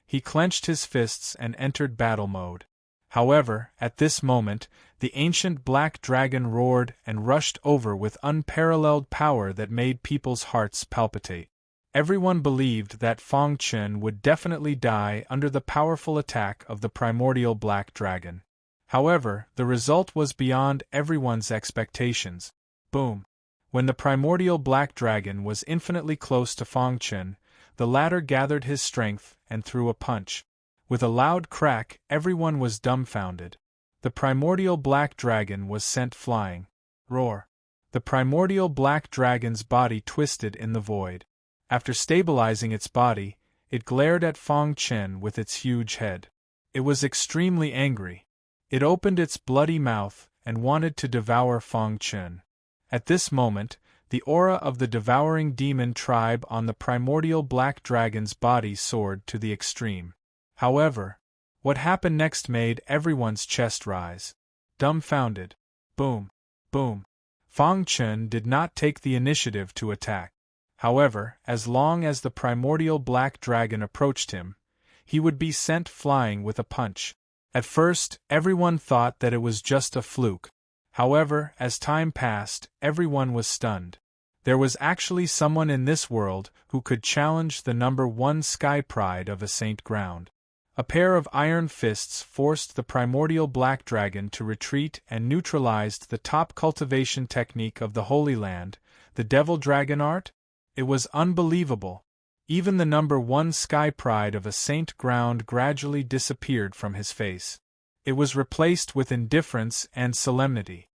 He clenched his fists and entered battle mode. However, at this moment, the ancient black dragon roared and rushed over with unparalleled power that made people's hearts palpitate. Everyone believed that Fang Qin would definitely die under the powerful attack of the primordial black dragon. However, the result was beyond everyone's expectations. Boom! When the primordial black dragon was infinitely close to Fang Qin, the latter gathered his strength and threw a punch. With a loud crack, everyone was dumbfounded. The primordial black dragon was sent flying. Roar! The primordial black dragon's body twisted in the void. After stabilizing its body, it glared at Fang Qin with its huge head. It was extremely angry. It opened its bloody mouth and wanted to devour Fang Qin. At this moment, the aura of the devouring demon tribe on the primordial black dragon's body soared to the extreme. However, what happened next made everyone's chest rise. Dumbfounded. Boom! Boom! Fang Qin did not take the initiative to attack. However, as long as the primordial black dragon approached him, he would be sent flying with a punch. At first, everyone thought that it was just a fluke. However, as time passed, everyone was stunned. There was actually someone in this world who could challenge the number 1 Sky Pride of a Saint Ground. A pair of iron fists forced the primordial black dragon to retreat and neutralized the top cultivation technique of the Holy Land, the Devil Dragon art. It was unbelievable. Even the number 1 Sky Pride of a Saint Ground gradually disappeared from his face. It was replaced with indifference and solemnity.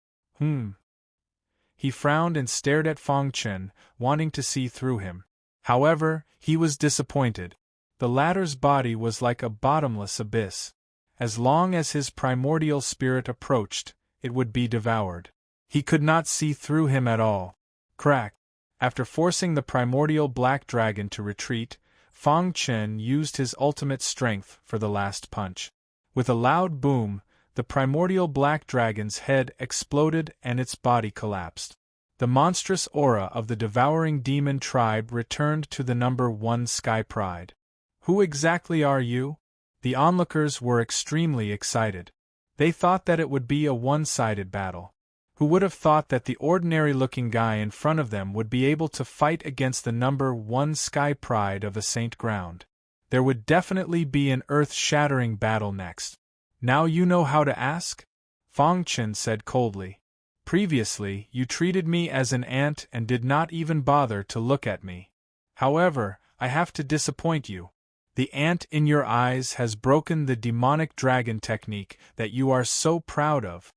He frowned and stared at Fang Qin, wanting to see through him. However, he was disappointed. The latter's body was like a bottomless abyss. As long as his primordial spirit approached, it would be devoured. He could not see through him at all. Crack! After forcing the primordial black dragon to retreat, Fang Qin used his ultimate strength for the last punch. With a loud boom, the primordial black dragon's head exploded and its body collapsed. The monstrous aura of the devouring demon tribe returned to the number 1 Sky Pride. Who exactly are you? The onlookers were extremely excited. They thought that it would be a one-sided battle. Who would have thought that the ordinary-looking guy in front of them would be able to fight against the number 1 Sky Pride of a Saint Ground? There would definitely be an earth-shattering battle next. Now you know how to ask? Fang Chen said coldly. Previously, you treated me as an ant and did not even bother to look at me. However, I have to disappoint you. The ant in your eyes has broken the demonic dragon technique that you are so proud of.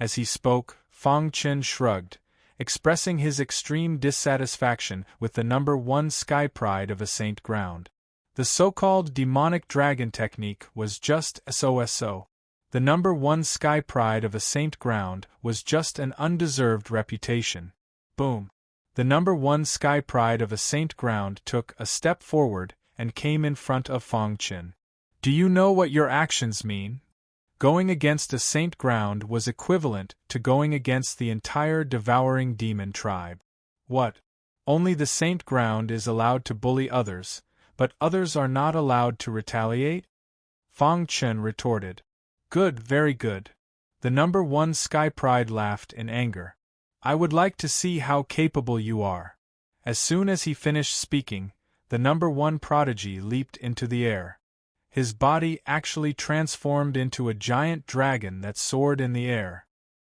As he spoke, Fang Chen shrugged, expressing his extreme dissatisfaction with the number 1 Sky Pride of a Saint Ground. The so-called demonic dragon technique was just so. The number 1 Sky Pride of a Saint Ground was just an undeserved reputation. Boom. The number 1 Sky Pride of a Saint Ground took a step forward and came in front of Fang Chen. Do you know what your actions mean? Going against a Saint Ground was equivalent to going against the entire devouring demon tribe. What? Only the Saint Ground is allowed to bully others, but others are not allowed to retaliate? Fang Chen retorted. Good, very good. The number 1 Sky Pride laughed in anger. I would like to see how capable you are. As soon as he finished speaking, the number 1 prodigy leaped into the air. His body actually transformed into a giant dragon that soared in the air.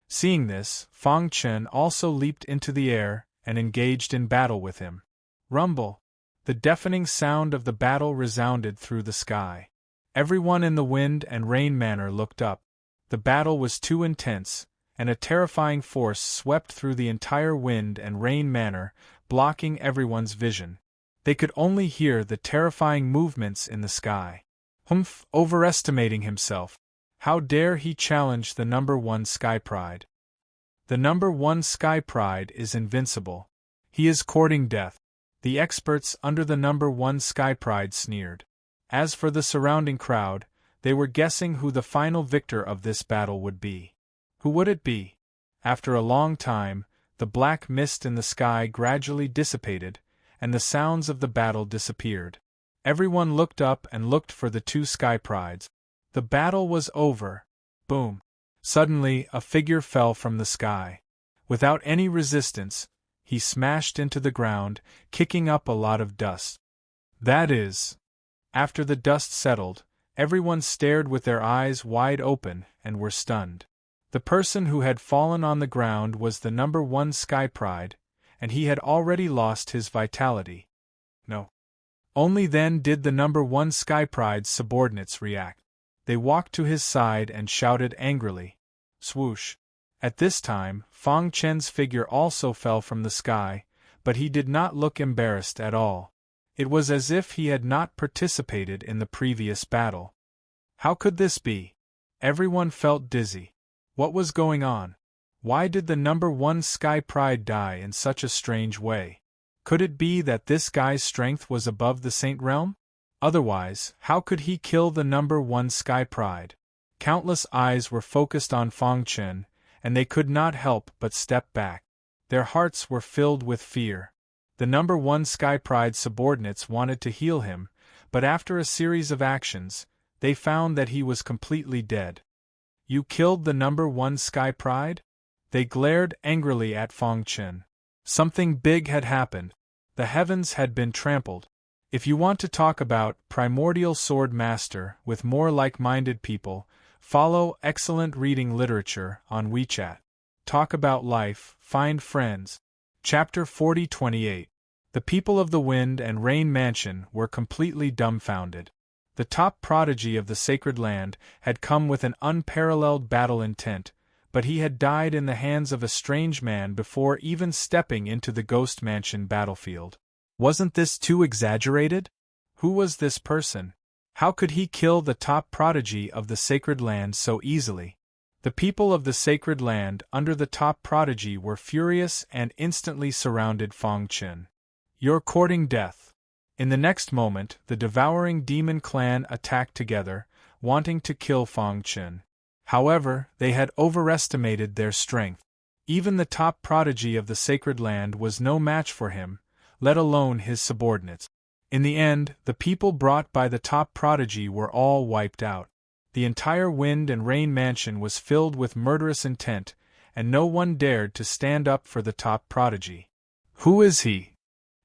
Seeing this, Fang Chen also leaped into the air and engaged in battle with him. Rumble! The deafening sound of the battle resounded through the sky. Everyone in the Wind and Rain Manor looked up. The battle was too intense, and a terrifying force swept through the entire Wind and Rain Manor, blocking everyone's vision. They could only hear the terrifying movements in the sky. Humph, overestimating himself. How dare he challenge the number 1 Sky Pride? The number 1 Sky Pride is invincible. He is courting death. The experts under the number 1 Sky Pride sneered. As for the surrounding crowd, they were guessing who the final victor of this battle would be. Who would it be? After a long time, the black mist in the sky gradually dissipated, and the sounds of the battle disappeared. Everyone looked up and looked for the 2 Sky Prides. The battle was over. Boom. Suddenly, a figure fell from the sky. Without any resistance, he smashed into the ground, kicking up a lot of dust. That is. After the dust settled, everyone stared with their eyes wide open and were stunned. The person who had fallen on the ground was the number 1 Sky Pride, and he had already lost his vitality. No. Only then did the number 1 Sky Pride's subordinates react. They walked to his side and shouted angrily. Swoosh! At this time, Fang Chen's figure also fell from the sky, but he did not look embarrassed at all. It was as if he had not participated in the previous battle. How could this be? Everyone felt dizzy. What was going on? Why did the number 1 Sky Pride die in such a strange way? Could it be that this guy's strength was above the Saint Realm? Otherwise, how could he kill the number 1 Sky Pride? Countless eyes were focused on Fang Chen, and they could not help but step back. Their hearts were filled with fear. The number 1 Sky Pride subordinates wanted to heal him, but after a series of actions, they found that he was completely dead. You killed the number 1 Sky Pride? They glared angrily at Fang Chen. Something big had happened. The heavens had been trampled. If you want to talk about Primordial Sword Master with more like-minded people, follow excellent reading literature on WeChat. Talk about life, find friends. Chapter 40-28. The people of the Wind and Rain Mansion were completely dumbfounded. The top prodigy of the Sacred Land had come with an unparalleled battle intent, but he had died in the hands of a strange man before even stepping into the Ghost Mansion battlefield. Wasn't this too exaggerated? Who was this person? How could he kill the top prodigy of the Sacred Land so easily? The people of the Sacred Land under the top prodigy were furious and instantly surrounded Fang Chen. You're courting death. In the next moment, the devouring demon clan attacked together, wanting to kill Fang Chen. However, they had overestimated their strength. Even the top prodigy of the Sacred Land was no match for him, let alone his subordinates. In the end, the people brought by the top prodigy were all wiped out. The entire wind and rain mansion was filled with murderous intent, and no one dared to stand up for the top prodigy. Who is he?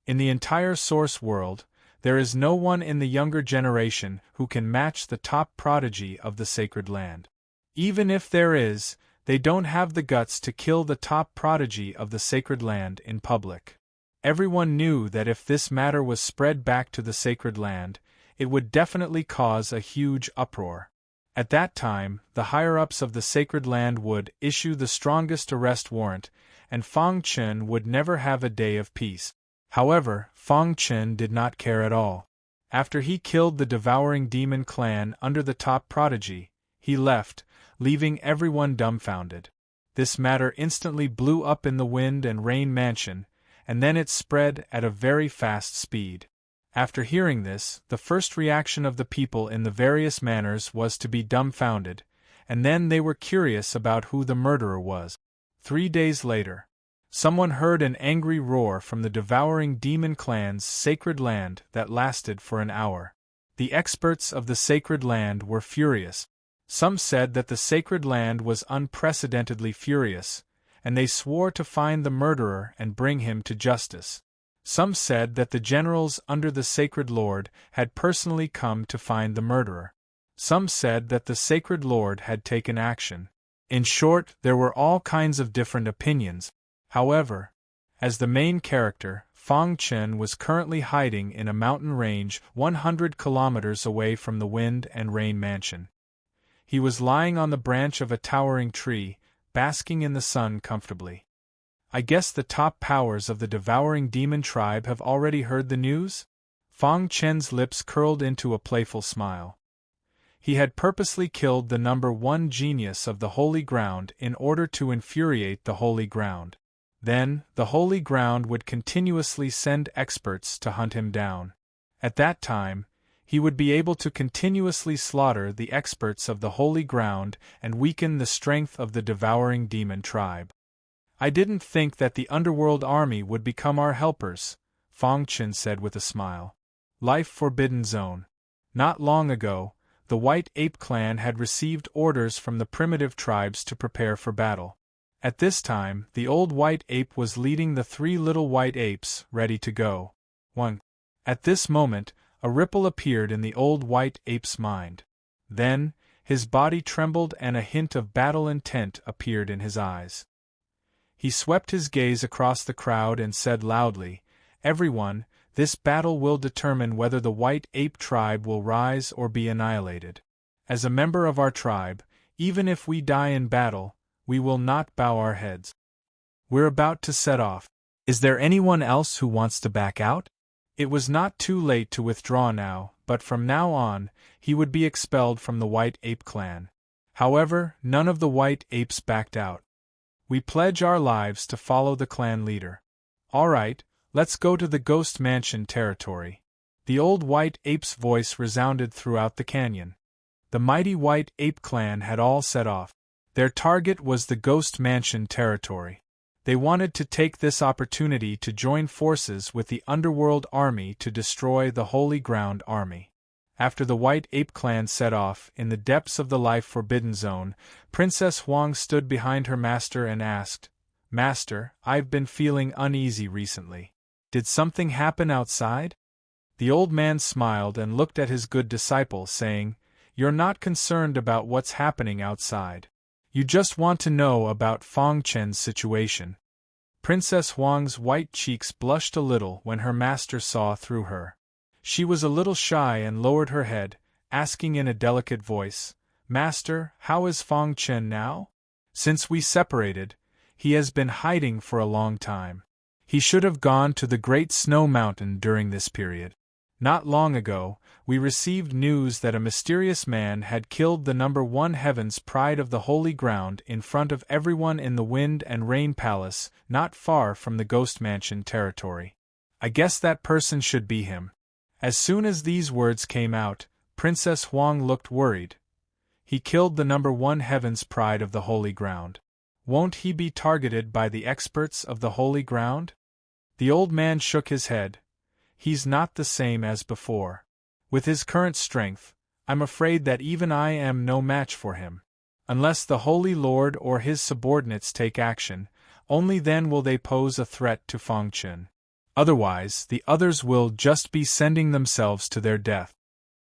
In the entire source world, there is no one in the younger generation who can match the top prodigy of the sacred land. Even if there is, they don't have the guts to kill the top prodigy of the sacred land in public. Everyone knew that if this matter was spread back to the sacred land, it would definitely cause a huge uproar. At that time, the higher-ups of the sacred land would issue the strongest arrest warrant, and Fang Chen would never have a day of peace. However, Fang Chen did not care at all. After he killed the devouring demon clan under the top prodigy, he left, leaving everyone dumbfounded. This matter instantly blew up in the wind and rain mansion, and then it spread at a very fast speed. After hearing this, the first reaction of the people in the various manors was to be dumbfounded, and then they were curious about who the murderer was. 3 days later, someone heard an angry roar from the devouring demon clan's sacred land that lasted for an hour. The experts of the sacred land were furious. Some said that the sacred land was unprecedentedly furious, and they swore to find the murderer and bring him to justice. Some said that the generals under the sacred lord had personally come to find the murderer. Some said that the sacred lord had taken action. In short, there were all kinds of different opinions. However, as the main character, Fang Chen was currently hiding in a mountain range 100 kilometers away from the wind and rain mansion. He was lying on the branch of a towering tree, basking in the sun comfortably. I guess the top powers of the devouring demon tribe have already heard the news? Fang Chen's lips curled into a playful smile. He had purposely killed the number 1 genius of the holy ground in order to infuriate the holy ground. Then, the holy ground would continuously send experts to hunt him down. At that time, he would be able to continuously slaughter the experts of the holy ground and weaken the strength of the devouring demon tribe. I didn't think that the underworld army would become our helpers, Fang Chen said with a smile. Life Forbidden Zone. Not long ago, the White Ape clan had received orders from the primitive tribes to prepare for battle. At this time, the old White Ape was leading the 3 little White Apes, ready to go. 1. At this moment, a ripple appeared in the old White Ape's mind. Then, his body trembled and a hint of battle intent appeared in his eyes. He swept his gaze across the crowd and said loudly, "Everyone, this battle will determine whether the White Ape tribe will rise or be annihilated. As a member of our tribe, even if we die in battle, we will not bow our heads. We're about to set off. Is there anyone else who wants to back out?" It was not too late to withdraw now, but from now on, he would be expelled from the White Ape clan. However, none of the White Apes backed out. "We pledge our lives to follow the clan leader." "All right, let's go to the Ghost Mansion territory." The old White Ape's voice resounded throughout the canyon. The mighty White Ape clan had all set off. Their target was the Ghost Mansion territory. They wanted to take this opportunity to join forces with the Underworld Army to destroy the Holy Ground Army. After the White Ape clan set off, in the depths of the Life Forbidden Zone, Princess Huang stood behind her master and asked, "Master, I've been feeling uneasy recently. Did something happen outside?" The old man smiled and looked at his good disciple, saying, "You're not concerned about what's happening outside. You just want to know about Fang Chen's situation." Princess Huang's white cheeks blushed a little when her master saw through her. She was a little shy and lowered her head, asking in a delicate voice, "Master, how is Fang Chen now? Since we separated, he has been hiding for a long time. He should have gone to the Great Snow Mountain during this period. Not long ago, we received news that a mysterious man had killed the number 1 heaven's pride of the holy ground in front of everyone in the Wind and Rain Palace, not far from the Ghost Mansion territory. I guess that person should be him." As soon as these words came out, Princess Huang looked worried. "He killed the number 1 heaven's pride of the holy ground. Won't he be targeted by the experts of the holy ground?" The old man shook his head. he's not the same as before. With his current strength, I'm afraid that even I am no match for him. Unless the Holy Lord or his subordinates take action, only then will they pose a threat to Feng Chen. Otherwise, the others will just be sending themselves to their death.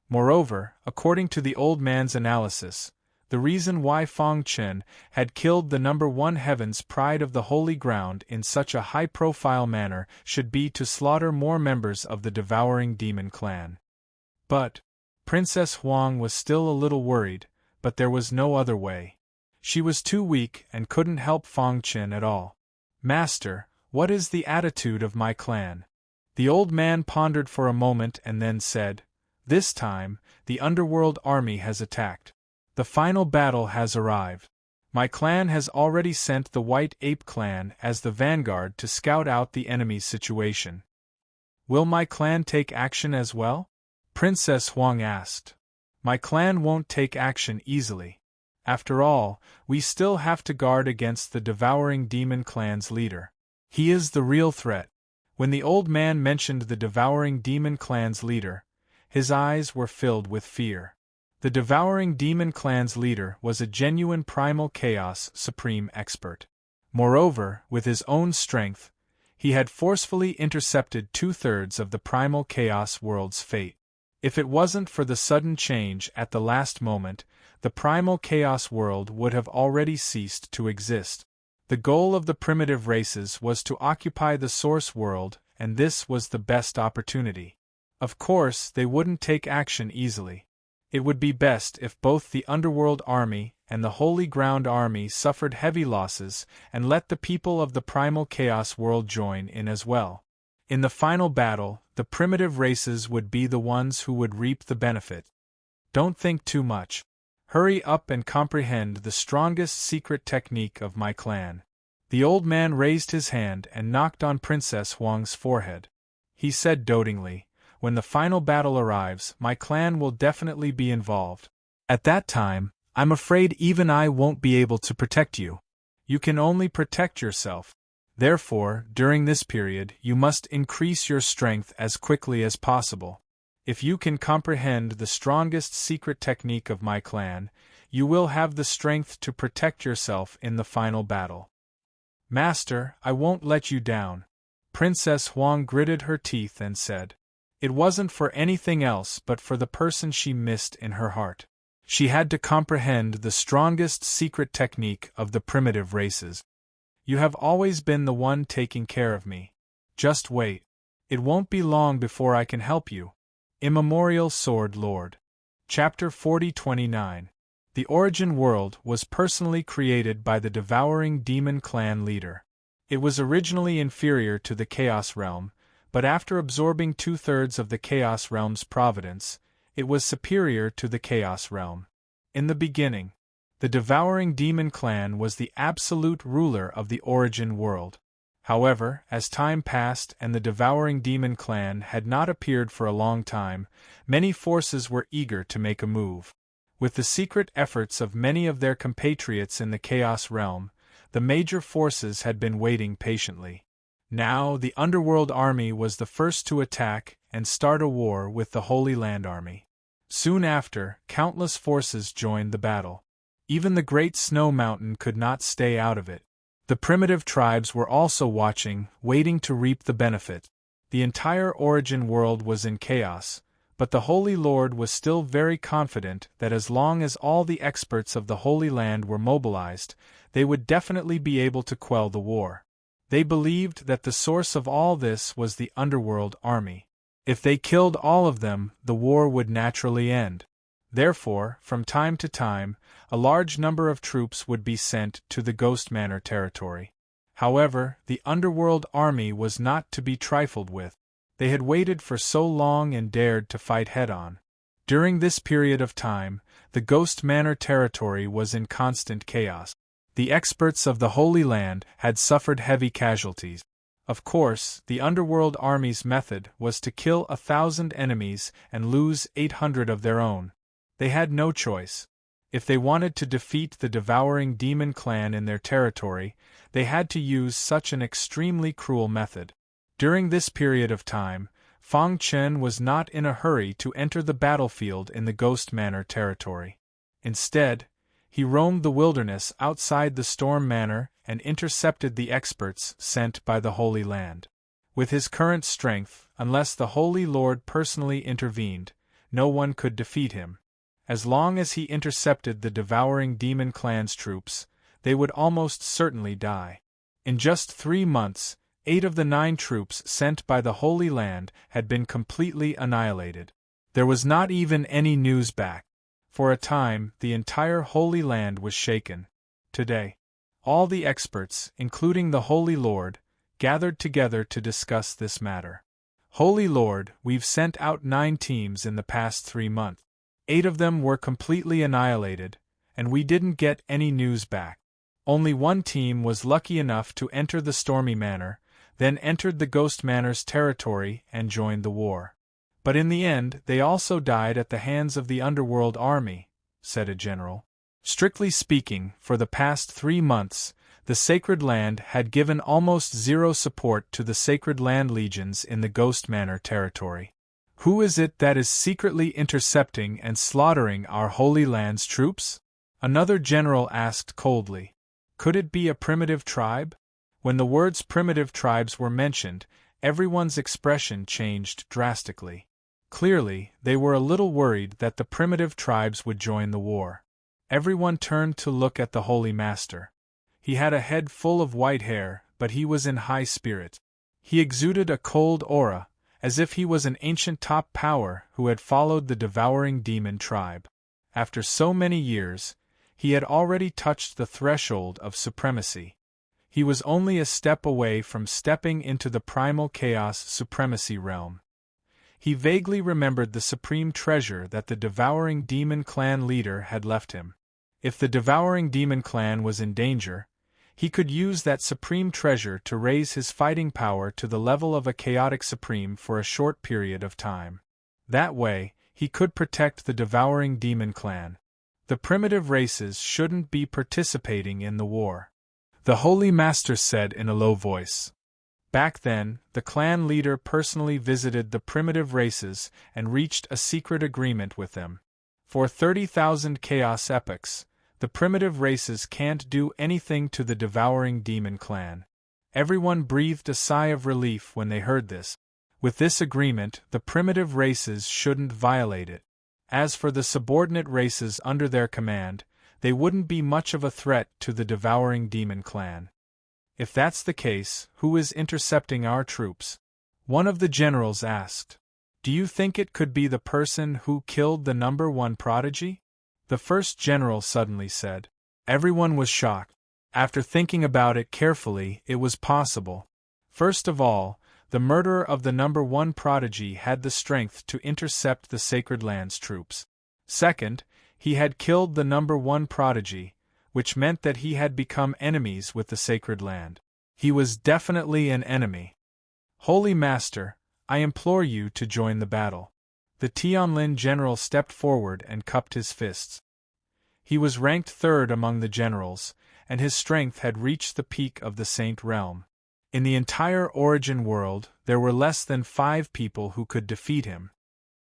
Moreover, according to the old man's analysis, the reason why Feng Chen had killed the number one heaven's pride of the holy ground in such a high-profile manner should be to slaughter more members of the devouring demon clan. But Princess Huang was still a little worried, but there was no other way. She was too weak and couldn't help Feng Chen at all. "Master, what is the attitude of my clan?" The old man pondered for a moment and then said, "This time, the underworld army has attacked. The final battle has arrived. My clan has already sent the White Ape clan as the vanguard to scout out the enemy's situation." "Will my clan take action as well?" Princess Huang asked. "My clan won't take action easily. After all, we still have to guard against the devouring demon clan's leader. He is the real threat." When the old man mentioned the devouring demon clan's leader, his eyes were filled with fear. The devouring demon clan's leader was a genuine primal chaos supreme expert. Moreover, with his own strength, he had forcefully intercepted 2/3 of the primal chaos world's fate. If it wasn't for the sudden change at the last moment, the primal chaos world would have already ceased to exist. The goal of the primitive races was to occupy the source world, and this was the best opportunity. Of course, they wouldn't take action easily. It would be best if both the underworld army and the holy ground army suffered heavy losses and let the people of the primal chaos world join in as well. In the final battle, the primitive races would be the ones who would reap the benefit. "Don't think too much. Hurry up and comprehend the strongest secret technique of my clan." The old man raised his hand and knocked on Princess Huang's forehead. He said dotingly, "When the final battle arrives, my clan will definitely be involved. At that time, I'm afraid even I won't be able to protect you. You can only protect yourself. Therefore, during this period, you must increase your strength as quickly as possible. If you can comprehend the strongest secret technique of my clan, you will have the strength to protect yourself in the final battle." "Master, I won't let you down." Princess Huang gritted her teeth and said. It wasn't for anything else but for the person she missed in her heart. She had to comprehend the strongest secret technique of the primitive races. "You have always been the one taking care of me. Just wait. It won't be long before I can help you." Immemorial Sword Lord. Chapter 4029. The Origin World was personally created by the devouring demon clan leader. It was originally inferior to the Chaos Realm, but after absorbing 2/3 of the Chaos Realm's providence, it was superior to the Chaos Realm. In the beginning, the devouring demon clan was the absolute ruler of the Origin World. However, as time passed and the devouring demon clan had not appeared for a long time, many forces were eager to make a move. With the secret efforts of many of their compatriots in the Chaos Realm, the major forces had been waiting patiently. Now, the Underworld Army was the first to attack and start a war with the Holy Land Army. Soon after, countless forces joined the battle. Even the Great Snow Mountain could not stay out of it. The primitive tribes were also watching, waiting to reap the benefit. The entire Origin world was in chaos, but the Holy Lord was still very confident that as long as all the experts of the Holy Land were mobilized, they would definitely be able to quell the war. They believed that the source of all this was the Underworld Army. If they killed all of them, the war would naturally end. Therefore, from time to time, a large number of troops would be sent to the Ghost Manor territory. However, the Underworld Army was not to be trifled with. They had waited for so long and dared to fight head-on. During this period of time, the Ghost Manor territory was in constant chaos. The experts of the Holy Land had suffered heavy casualties. Of course, the Underworld Army's method was to kill 1,000 enemies and lose 800 of their own. They had no choice. If they wanted to defeat the devouring demon clan in their territory, they had to use such an extremely cruel method. During this period of time, Fang Chen was not in a hurry to enter the battlefield in the Ghost Manor territory. Instead, he roamed the wilderness outside the Storm Manor and intercepted the experts sent by the Holy Land. With his current strength, unless the Holy Lord personally intervened, no one could defeat him. As long as he intercepted the devouring demon clan's troops, they would almost certainly die. In just 3 months, 8 of the 9 troops sent by the Holy Land had been completely annihilated. There was not even any news back. For a time, the entire Holy Land was shaken. Today, all the experts, including the Holy Lord, gathered together to discuss this matter. Holy Lord, we've sent out 9 teams in the past 3 months. 8 of them were completely annihilated, and we didn't get any news back. Only 1 team was lucky enough to enter the Stormy Manor, then entered the Ghost Manor's territory and joined the war. But in the end, they also died at the hands of the Underworld Army, said a general. Strictly speaking, for the past 3 months, the Sacred Land had given almost zero support to the Sacred Land legions in the Ghost Manor territory. Who is it that is secretly intercepting and slaughtering our Holy Land's troops? Another general asked coldly. Could it be a primitive tribe? When the words primitive tribes were mentioned, everyone's expression changed drastically. Clearly, they were a little worried that the primitive tribes would join the war. Everyone turned to look at the Holy Master. He had a head full of white hair, but he was in high spirits. He exuded a cold aura, as if he was an ancient top power who had followed the devouring demon tribe. After so many years, he had already touched the threshold of supremacy. He was only a step away from stepping into the primal chaos supremacy realm. He vaguely remembered the supreme treasure that the devouring demon clan leader had left him. If the devouring demon clan was in danger, he could use that supreme treasure to raise his fighting power to the level of a chaotic supreme for a short period of time. That way, he could protect the devouring demon clan. The primitive races shouldn't be participating in the war, the Holy Master said in a low voice. Back then, the clan leader personally visited the primitive races and reached a secret agreement with them. For 30,000 chaos epochs, the primitive races can't do anything to the devouring demon clan. Everyone breathed a sigh of relief when they heard this. With this agreement, the primitive races shouldn't violate it. As for the subordinate races under their command, they wouldn't be much of a threat to the devouring demon clan. If that's the case, who is intercepting our troops? One of the generals asked. Do you think it could be the person who killed the number 1 prodigy? The first general suddenly said. Everyone was shocked. After thinking about it carefully, it was possible. First of all, the murderer of the number 1 prodigy had the strength to intercept the Sacred Land's troops. Second, he had killed the number 1 prodigy, which meant that he had become enemies with the Sacred Land. He was definitely an enemy. Holy Master, I implore you to join the battle. The Tianlin general stepped forward and cupped his fists. He was ranked 3rd among the generals, and his strength had reached the peak of the Saint Realm. In the entire Origin world, there were less than 5 people who could defeat him.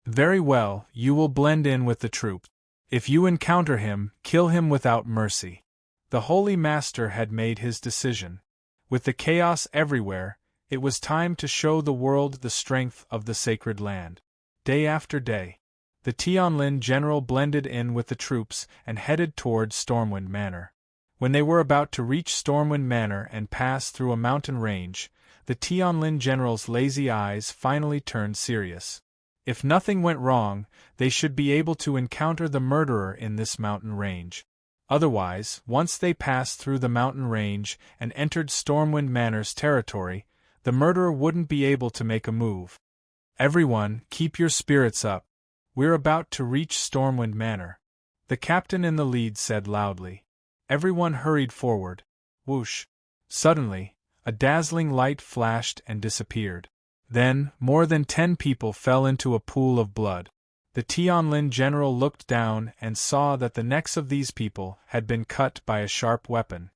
Very well, you will blend in with the troops. If you encounter him, kill him without mercy. The Holy Master had made his decision. With the chaos everywhere, it was time to show the world the strength of the Sacred Land. Day after day, the Tianlin general blended in with the troops and headed toward Stormwind Manor. When they were about to reach Stormwind Manor and pass through a mountain range, the Tianlin general's lazy eyes finally turned serious. If nothing went wrong, they should be able to encounter the murderer in this mountain range. Otherwise, once they passed through the mountain range and entered Stormwind Manor's territory, the murderer wouldn't be able to make a move. Everyone, keep your spirits up. We're about to reach Stormwind Manor. The captain in the lead said loudly. Everyone hurried forward. Whoosh! Suddenly, a dazzling light flashed and disappeared. Then, more than 10 people fell into a pool of blood. The Tianlin general looked down and saw that the necks of these people had been cut by a sharp weapon.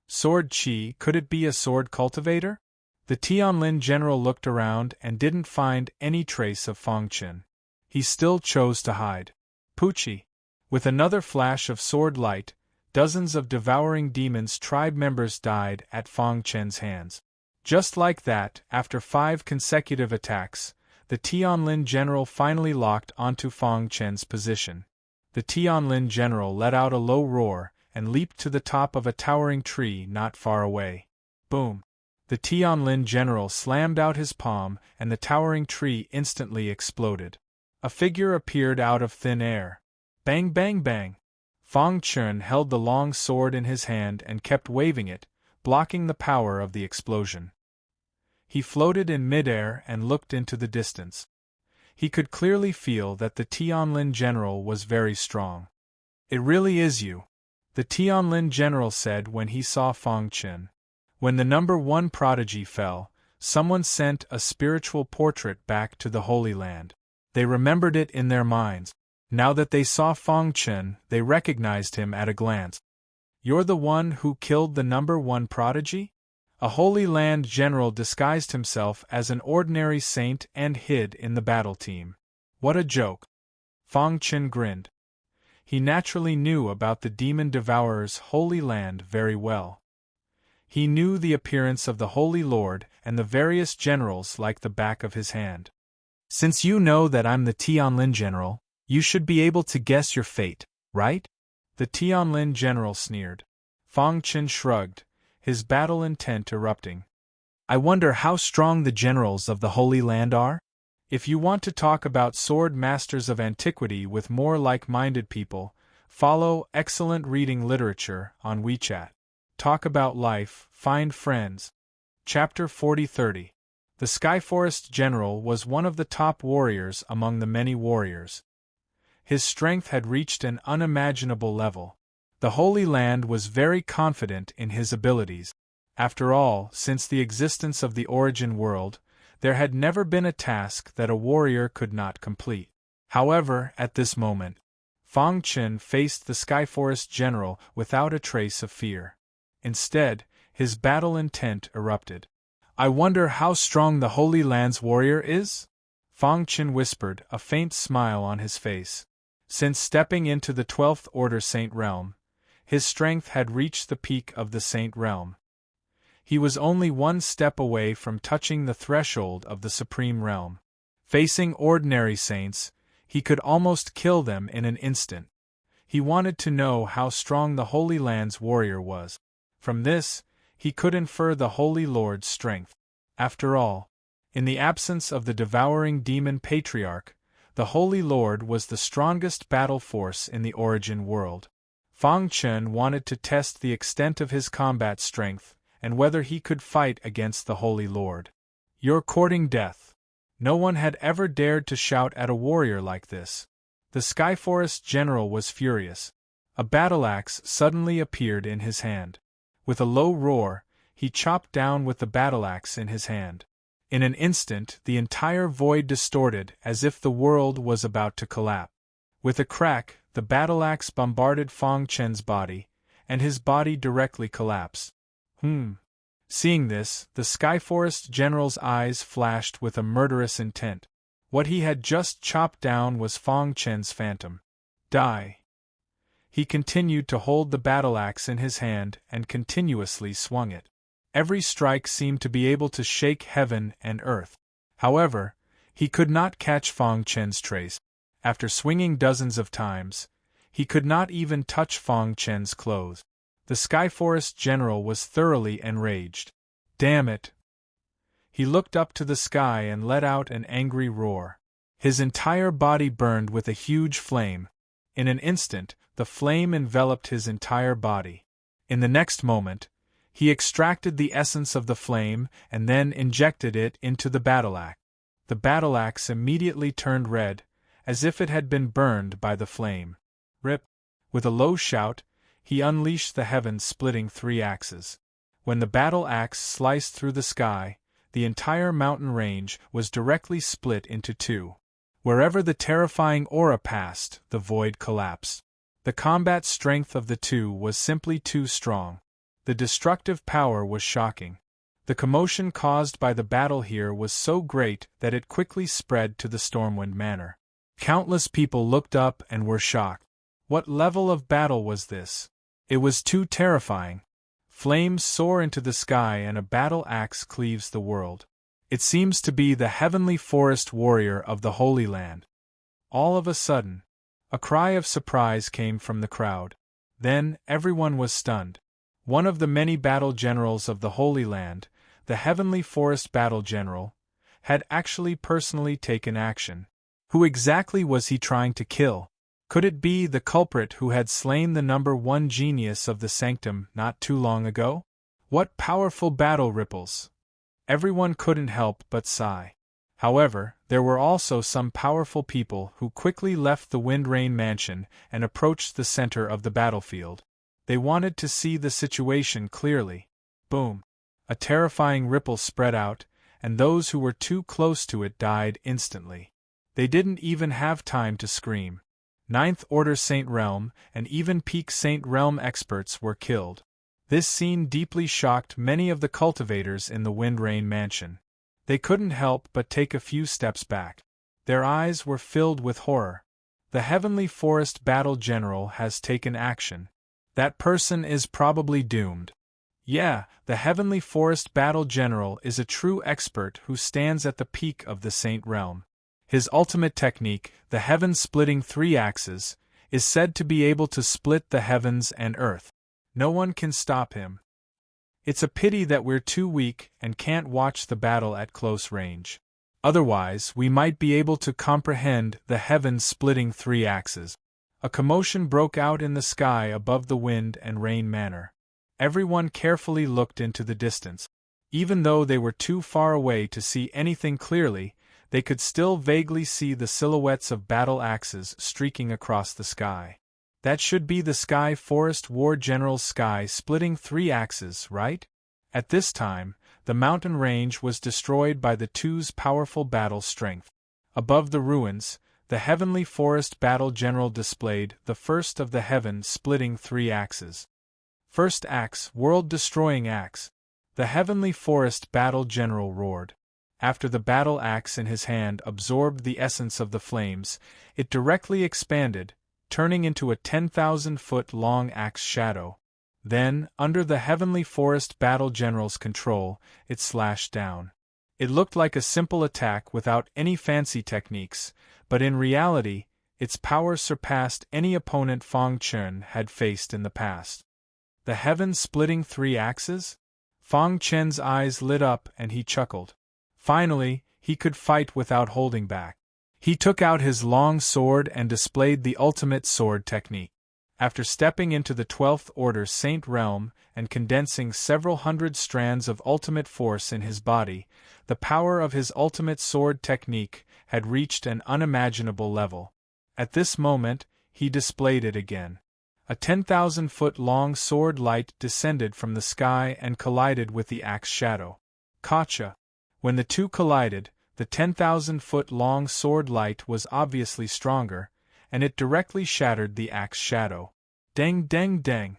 Sword Chi, could it be a sword cultivator? The Tianlin general looked around and didn't find any trace of Fang Chen. He still chose to hide. Poochie! With another flash of sword light, dozens of devouring demons tribe members died at Fang Chen's hands. Just like that, after 5 consecutive attacks, the Tianlin general finally locked onto Fang Chen's position. The Tianlin general let out a low roar and leaped to the top of a towering tree not far away. Boom! The Tianlin general slammed out his palm and the towering tree instantly exploded. A figure appeared out of thin air. Bang bang bang! Fang Chen held the long sword in his hand and kept waving it, blocking the power of the explosion. He floated in midair and looked into the distance. He could clearly feel that the Tianlin general was very strong. "It really is you," the Tianlin general said when he saw Fang Chen. When the number 1 prodigy fell, someone sent a spiritual portrait back to the Holy Land. They remembered it in their minds. Now that they saw Fang Chen, they recognized him at a glance. "You're the one who killed the number 1 prodigy?" A Holy Land general disguised himself as an ordinary saint and hid in the battle team. What a joke! Fang Chen grinned. He naturally knew about the demon devourer's Holy Land very well. He knew the appearance of the Holy Lord and the various generals like the back of his hand. "Since you know that I'm the Tianlin general, you should be able to guess your fate, right?" The Tianlin general sneered. Fang Chen shrugged, his battle intent erupting. "I wonder how strong the generals of the Holy Land are? If you want to talk about sword masters of antiquity with more like-minded people, follow Excellent Reading Literature on WeChat. Talk about life, find friends. Chapter 40-30. The Skyforest General was one of the top warriors among the many warriors. His strength had reached an unimaginable level. The Holy Land was very confident in his abilities. After all, since the existence of the Origin World, there had never been a task that a warrior could not complete. However, at this moment, Fang Chen faced the Skyforest General without a trace of fear. Instead, his battle intent erupted. "I wonder how strong the Holy Land's warrior is?" Fang Chen whispered, a faint smile on his face. Since stepping into the 12th Order Saint Realm, his strength had reached the peak of the Saint Realm. He was only 1 step away from touching the threshold of the Supreme Realm. Facing ordinary saints, he could almost kill them in an instant. He wanted to know how strong the Holy Land's warrior was. From this, he could infer the Holy Lord's strength. After all, in the absence of the devouring demon patriarch, the Holy Lord was the strongest battle force in the Origin World. Fang Chen wanted to test the extent of his combat strength, and whether he could fight against the Holy Lord. "You're courting death." No one had ever dared to shout at a warrior like this. The Skyforest General was furious. A battle-axe suddenly appeared in his hand. With a low roar, he chopped down with the battle-axe in his hand. In an instant, the entire void distorted as if the world was about to collapse. With a crack, the battle-axe bombarded Fang Chen's body, and his body directly collapsed. Seeing this, the Skyforest General's eyes flashed with a murderous intent. What he had just chopped down was Fang Chen's phantom. "Die." He continued to hold the battle-axe in his hand and continuously swung it. Every strike seemed to be able to shake heaven and earth. However, he could not catch Fang Chen's trace. After swinging dozens of times, he could not even touch Fang Chen's clothes. The Skyforest General was thoroughly enraged. "Damn it!" He looked up to the sky and let out an angry roar. His entire body burned with a huge flame. In an instant, the flame enveloped his entire body. In the next moment, he extracted the essence of the flame and then injected it into the battle-axe. The battle-axe immediately turned red, as if it had been burned by the flame. "Rip!" With a low shout, he unleashed the heaven-splitting 3 axes. When the battle-axe sliced through the sky, the entire mountain range was directly split into 2. Wherever the terrifying aura passed, the void collapsed. The combat strength of the 2 was simply too strong. The destructive power was shocking. The commotion caused by the battle here was so great that it quickly spread to the Stormwind Manor. Countless people looked up and were shocked. What level of battle was this? It was too terrifying. Flames soar into the sky and a battle axe cleaves the world. It seems to be the heavenly forest warrior of the Holy Land. All of a sudden, a cry of surprise came from the crowd. Then, everyone was stunned. One of the many battle generals of the Holy Land, the Heavenly Forest Battle General, had actually personally taken action. Who exactly was he trying to kill? Could it be the culprit who had slain the #1 genius of the sanctum not too long ago? What powerful battle ripples! Everyone couldn't help but sigh. However, there were also some powerful people who quickly left the Windrain Mansion and approached the center of the battlefield. They wanted to see the situation clearly. Boom! A terrifying ripple spread out, and those who were too close to it died instantly. They didn't even have time to scream. Ninth Order Saint Realm and even Peak Saint Realm experts were killed. This scene deeply shocked many of the cultivators in the Windrain Mansion. They couldn't help but take a few steps back. Their eyes were filled with horror. The Heavenly Forest Battle General has taken action. That person is probably doomed. Yeah, the Heavenly Forest Battle General is a true expert who stands at the peak of the Saint Realm. His ultimate technique, the heaven-splitting 3 axes, is said to be able to split the heavens and earth. No one can stop him. It's a pity that we're too weak and can't watch the battle at close range. Otherwise, we might be able to comprehend the heaven-splitting 3 axes. A commotion broke out in the sky above the Wind and Rain Manor. Everyone carefully looked into the distance. Even though they were too far away to see anything clearly, they could still vaguely see the silhouettes of battle axes streaking across the sky. That should be the Sky Forest War General's sky-splitting 3 axes, right? At this time, the mountain range was destroyed by the two's powerful battle strength. Above the ruins, the Heavenly Forest Battle General displayed the first of the heaven-splitting 3 axes. First axe, world-destroying axe. The Heavenly Forest Battle General roared. After the battle axe in his hand absorbed the essence of the flames, it directly expanded, turning into a 10,000-foot-long axe shadow. Then, under the Heavenly Forest Battle General's control, it slashed down. It looked like a simple attack without any fancy techniques, but in reality, its power surpassed any opponent Fang Chen had faced in the past. The heaven-splitting 3 axes? Fang Chen's eyes lit up and he chuckled. Finally, he could fight without holding back. He took out his long sword and displayed the ultimate sword technique. After stepping into the 12th Order Saint Realm and condensing several hundred strands of ultimate force in his body, the power of his ultimate sword technique had reached an unimaginable level. At this moment, he displayed it again. A 10,000-foot-long sword light descended from the sky and collided with the axe shadow. Gotcha! When the two collided, the 10,000-foot-long sword light was obviously stronger, and it directly shattered the axe shadow. Dang dang dang!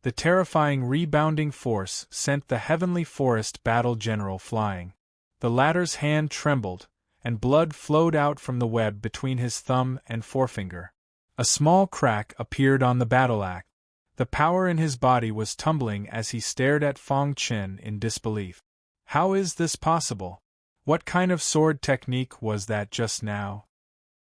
The terrifying rebounding force sent the Heavenly Forest Battle General flying. The latter's hand trembled, and blood flowed out from the web between his thumb and forefinger. A small crack appeared on the battle axe. The power in his body was tumbling as he stared at Fang Chen in disbelief. How is this possible? What kind of sword technique was that just now?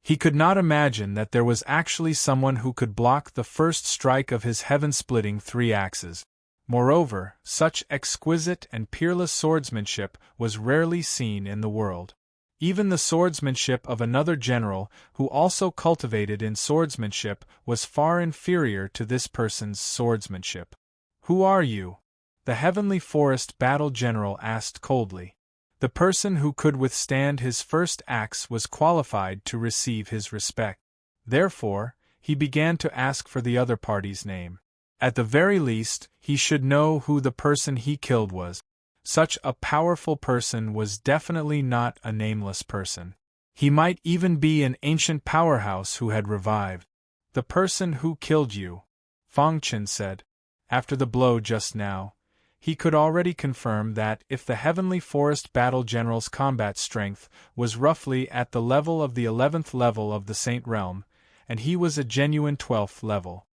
He could not imagine that there was actually someone who could block the first strike of his heaven-splitting 3 axes. Moreover, such exquisite and peerless swordsmanship was rarely seen in the world. Even the swordsmanship of another general who also cultivated in swordsmanship was far inferior to this person's swordsmanship. Who are you? The Heavenly Forest Battle General asked coldly. The person who could withstand his first axe was qualified to receive his respect. Therefore, he began to ask for the other party's name. At the very least, he should know who the person he killed was. Such a powerful person was definitely not a nameless person. He might even be an ancient powerhouse who had revived. The person who killed you, Fang Chen said. After the blow just now, He could already confirm that if the Heavenly Forest Battle General's combat strength was roughly at the level of the 11th level of the Saint Realm, and he was a genuine 12th level,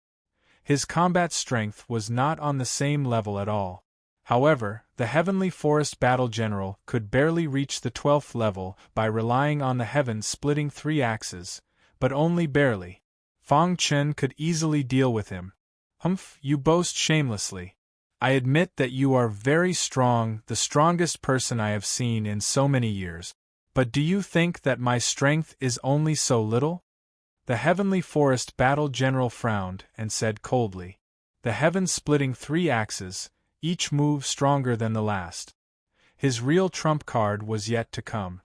his combat strength was not on the same level at all. However, the Heavenly Forest Battle General could barely reach the 12th level by relying on the heaven-splitting 3 axes, but only barely. Fang Chen could easily deal with him. Humph, you boast shamelessly. I admit that you are very strong, the strongest person I have seen in so many years. But do you think that my strength is only so little? The Heavenly Forest Battle General frowned and said coldly. The heaven-splitting 3 axes, each move stronger than the last. His real trump card was yet to come.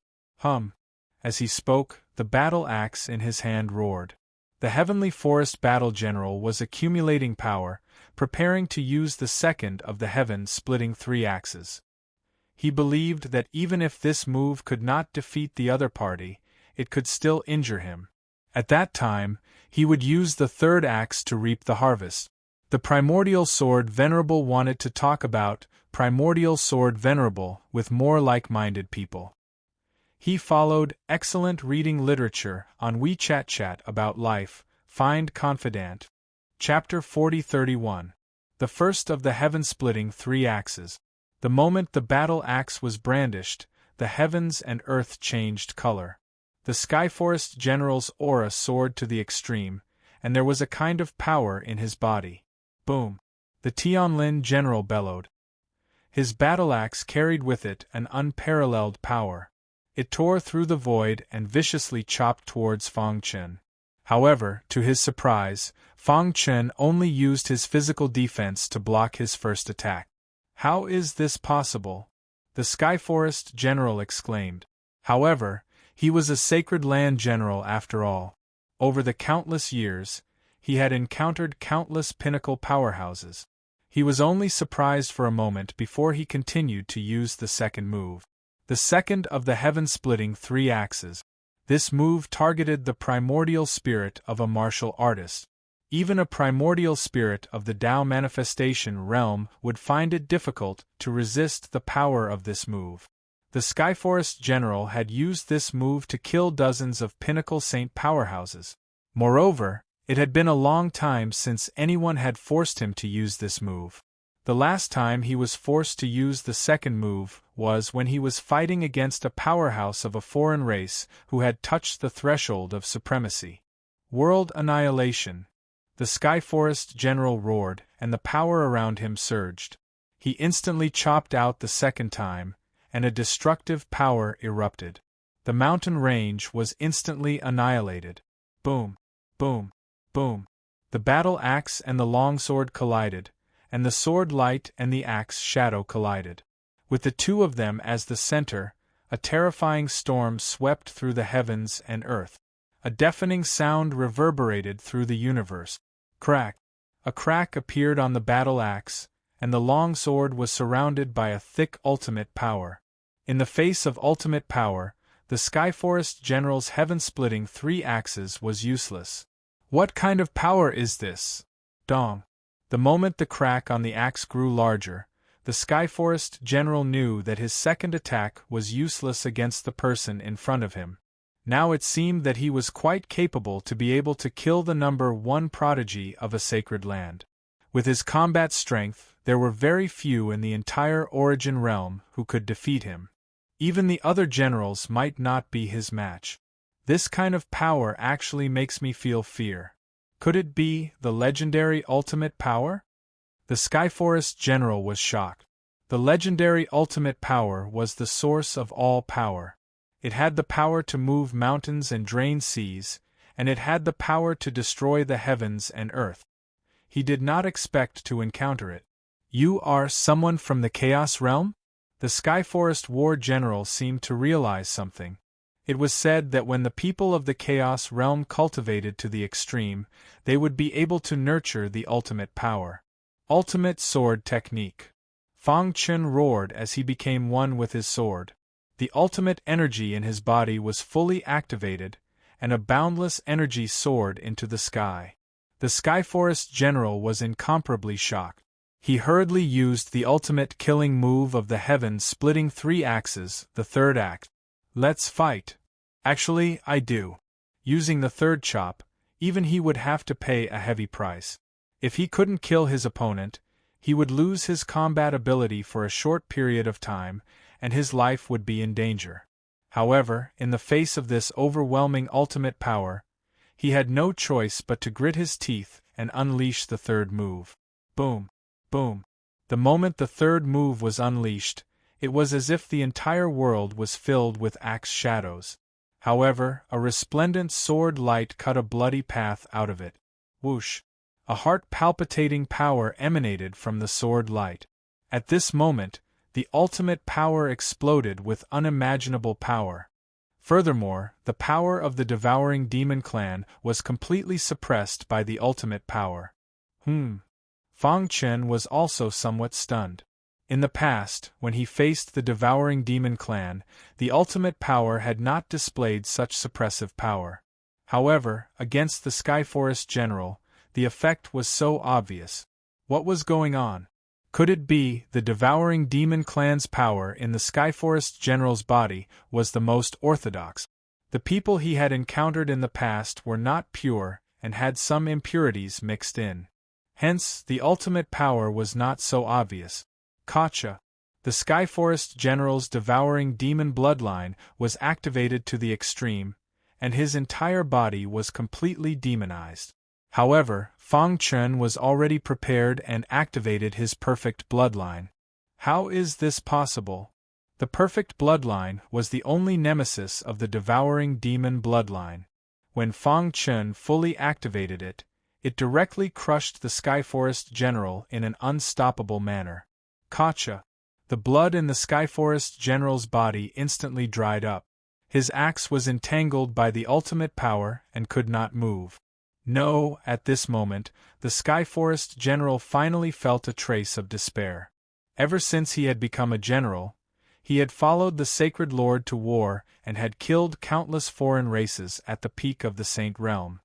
As he spoke, the battle axe in his hand roared. The Heavenly Forest Battle General was accumulating power, preparing to use the second of the heaven-splitting 3 axes. He believed that even if this move could not defeat the other party, it could still injure him. At that time, he would use the 3rd axe to reap the harvest. The Primordial Sword Venerable wanted to talk about Primordial Sword Venerable with more like-minded people. He followed excellent reading literature on WeChat Chat about life, Find Confidant. Chapter 4031. The first of the heaven-splitting 3 axes. The moment the battle axe was brandished, the heavens and earth changed color. The Skyforest General's aura soared to the extreme, and there was a kind of power in his body. Boom! The Tianlin General bellowed. His battle axe carried with it an unparalleled power. It tore through the void and viciously chopped towards Fang Chen. However, to his surprise, Fang Chen only used his physical defense to block his first attack. How is this possible? The Skyforest General exclaimed. However, he was a Sacred Land General after all. Over the countless years, he had encountered countless pinnacle powerhouses. He was only surprised for a moment before he continued to use the second move. The second of the heaven-splitting 3 axes. This move targeted the primordial spirit of a martial artist. Even a primordial spirit of the Tao manifestation realm would find it difficult to resist the power of this move. The Skyforest General had used this move to kill dozens of pinnacle saint powerhouses. Moreover, it had been a long time since anyone had forced him to use this move. The last time he was forced to use the second move was when he was fighting against a powerhouse of a foreign race who had touched the threshold of supremacy. World annihilation. The Skyforest General roared, and the power around him surged. He instantly chopped out the second time, and a destructive power erupted. The mountain range was instantly annihilated. Boom! Boom! Boom! The battle axe and the longsword collided, and the sword light and the axe shadow collided. With the two of them as the center, a terrifying storm swept through the heavens and earth. A deafening sound reverberated through the universe. Crack! A crack appeared on the battle axe, and the longsword was surrounded by a thick ultimate power. In the face of ultimate power, the Skyforest General's heaven-splitting 3 axes was useless. What kind of power is this? Dong! The moment the crack on the axe grew larger, the Skyforest General knew that his second attack was useless against the person in front of him. Now it seemed that he was quite capable to be able to kill the number 1 prodigy of a sacred land. With his combat strength, there were very few in the entire Origin realm who could defeat him. Even the other generals might not be his match. This kind of power actually makes me feel fear. Could it be the legendary ultimate power? The Skyforest General was shocked. The legendary ultimate power was the source of all power. It had the power to move mountains and drain seas, and it had the power to destroy the heavens and earth. He did not expect to encounter it. You are someone from the Chaos Realm? The Skyforest War General seemed to realize something. It was said that when the people of the Chaos Realm cultivated to the extreme, they would be able to nurture the ultimate power. Ultimate Sword Technique. Fang Chen roared as he became one with his sword. The ultimate energy in his body was fully activated, and a boundless energy soared into the sky. The Skyforest General was incomparably shocked. He hurriedly used the ultimate killing move of the heavens splitting 3 axes, the third act. Let's fight. Actually, I do. Using the third chop, even he would have to pay a heavy price. If he couldn't kill his opponent, he would lose his combat ability for a short period of time, and his life would be in danger. However, in the face of this overwhelming ultimate power, he had no choice but to grit his teeth and unleash the third move. Boom! Boom! The moment the third move was unleashed, it was as if the entire world was filled with axe shadows. However, a resplendent sword light cut a bloody path out of it. Whoosh! A heart-palpitating power emanated from the sword light. At this moment, the ultimate power exploded with unimaginable power. Furthermore, the power of the devouring demon clan was completely suppressed by the ultimate power. Fang Chen was also somewhat stunned. In the past, when he faced the devouring demon clan, the ultimate power had not displayed such suppressive power. However, against the Skyforest General, the effect was so obvious. What was going on? Could it be the devouring demon clan's power in the Skyforest General's body was the most orthodox? The people he had encountered in the past were not pure and had some impurities mixed in. Hence, the ultimate power was not so obvious. Gotcha! The Skyforest General's devouring demon bloodline was activated to the extreme, and his entire body was completely demonized. However, Fang Chen was already prepared and activated his perfect bloodline. How is this possible? The perfect bloodline was the only nemesis of the devouring demon bloodline. When Fang Chen fully activated it, it directly crushed the Skyforest General in an unstoppable manner. Gotcha! The blood in the Skyforest General's body instantly dried up. His axe was entangled by the ultimate power and could not move. No, at this moment, the Skyforest General finally felt a trace of despair. Ever since he had become a general, he had followed the Sacred Lord to war and had killed countless foreign races at the peak of the Saint Realm.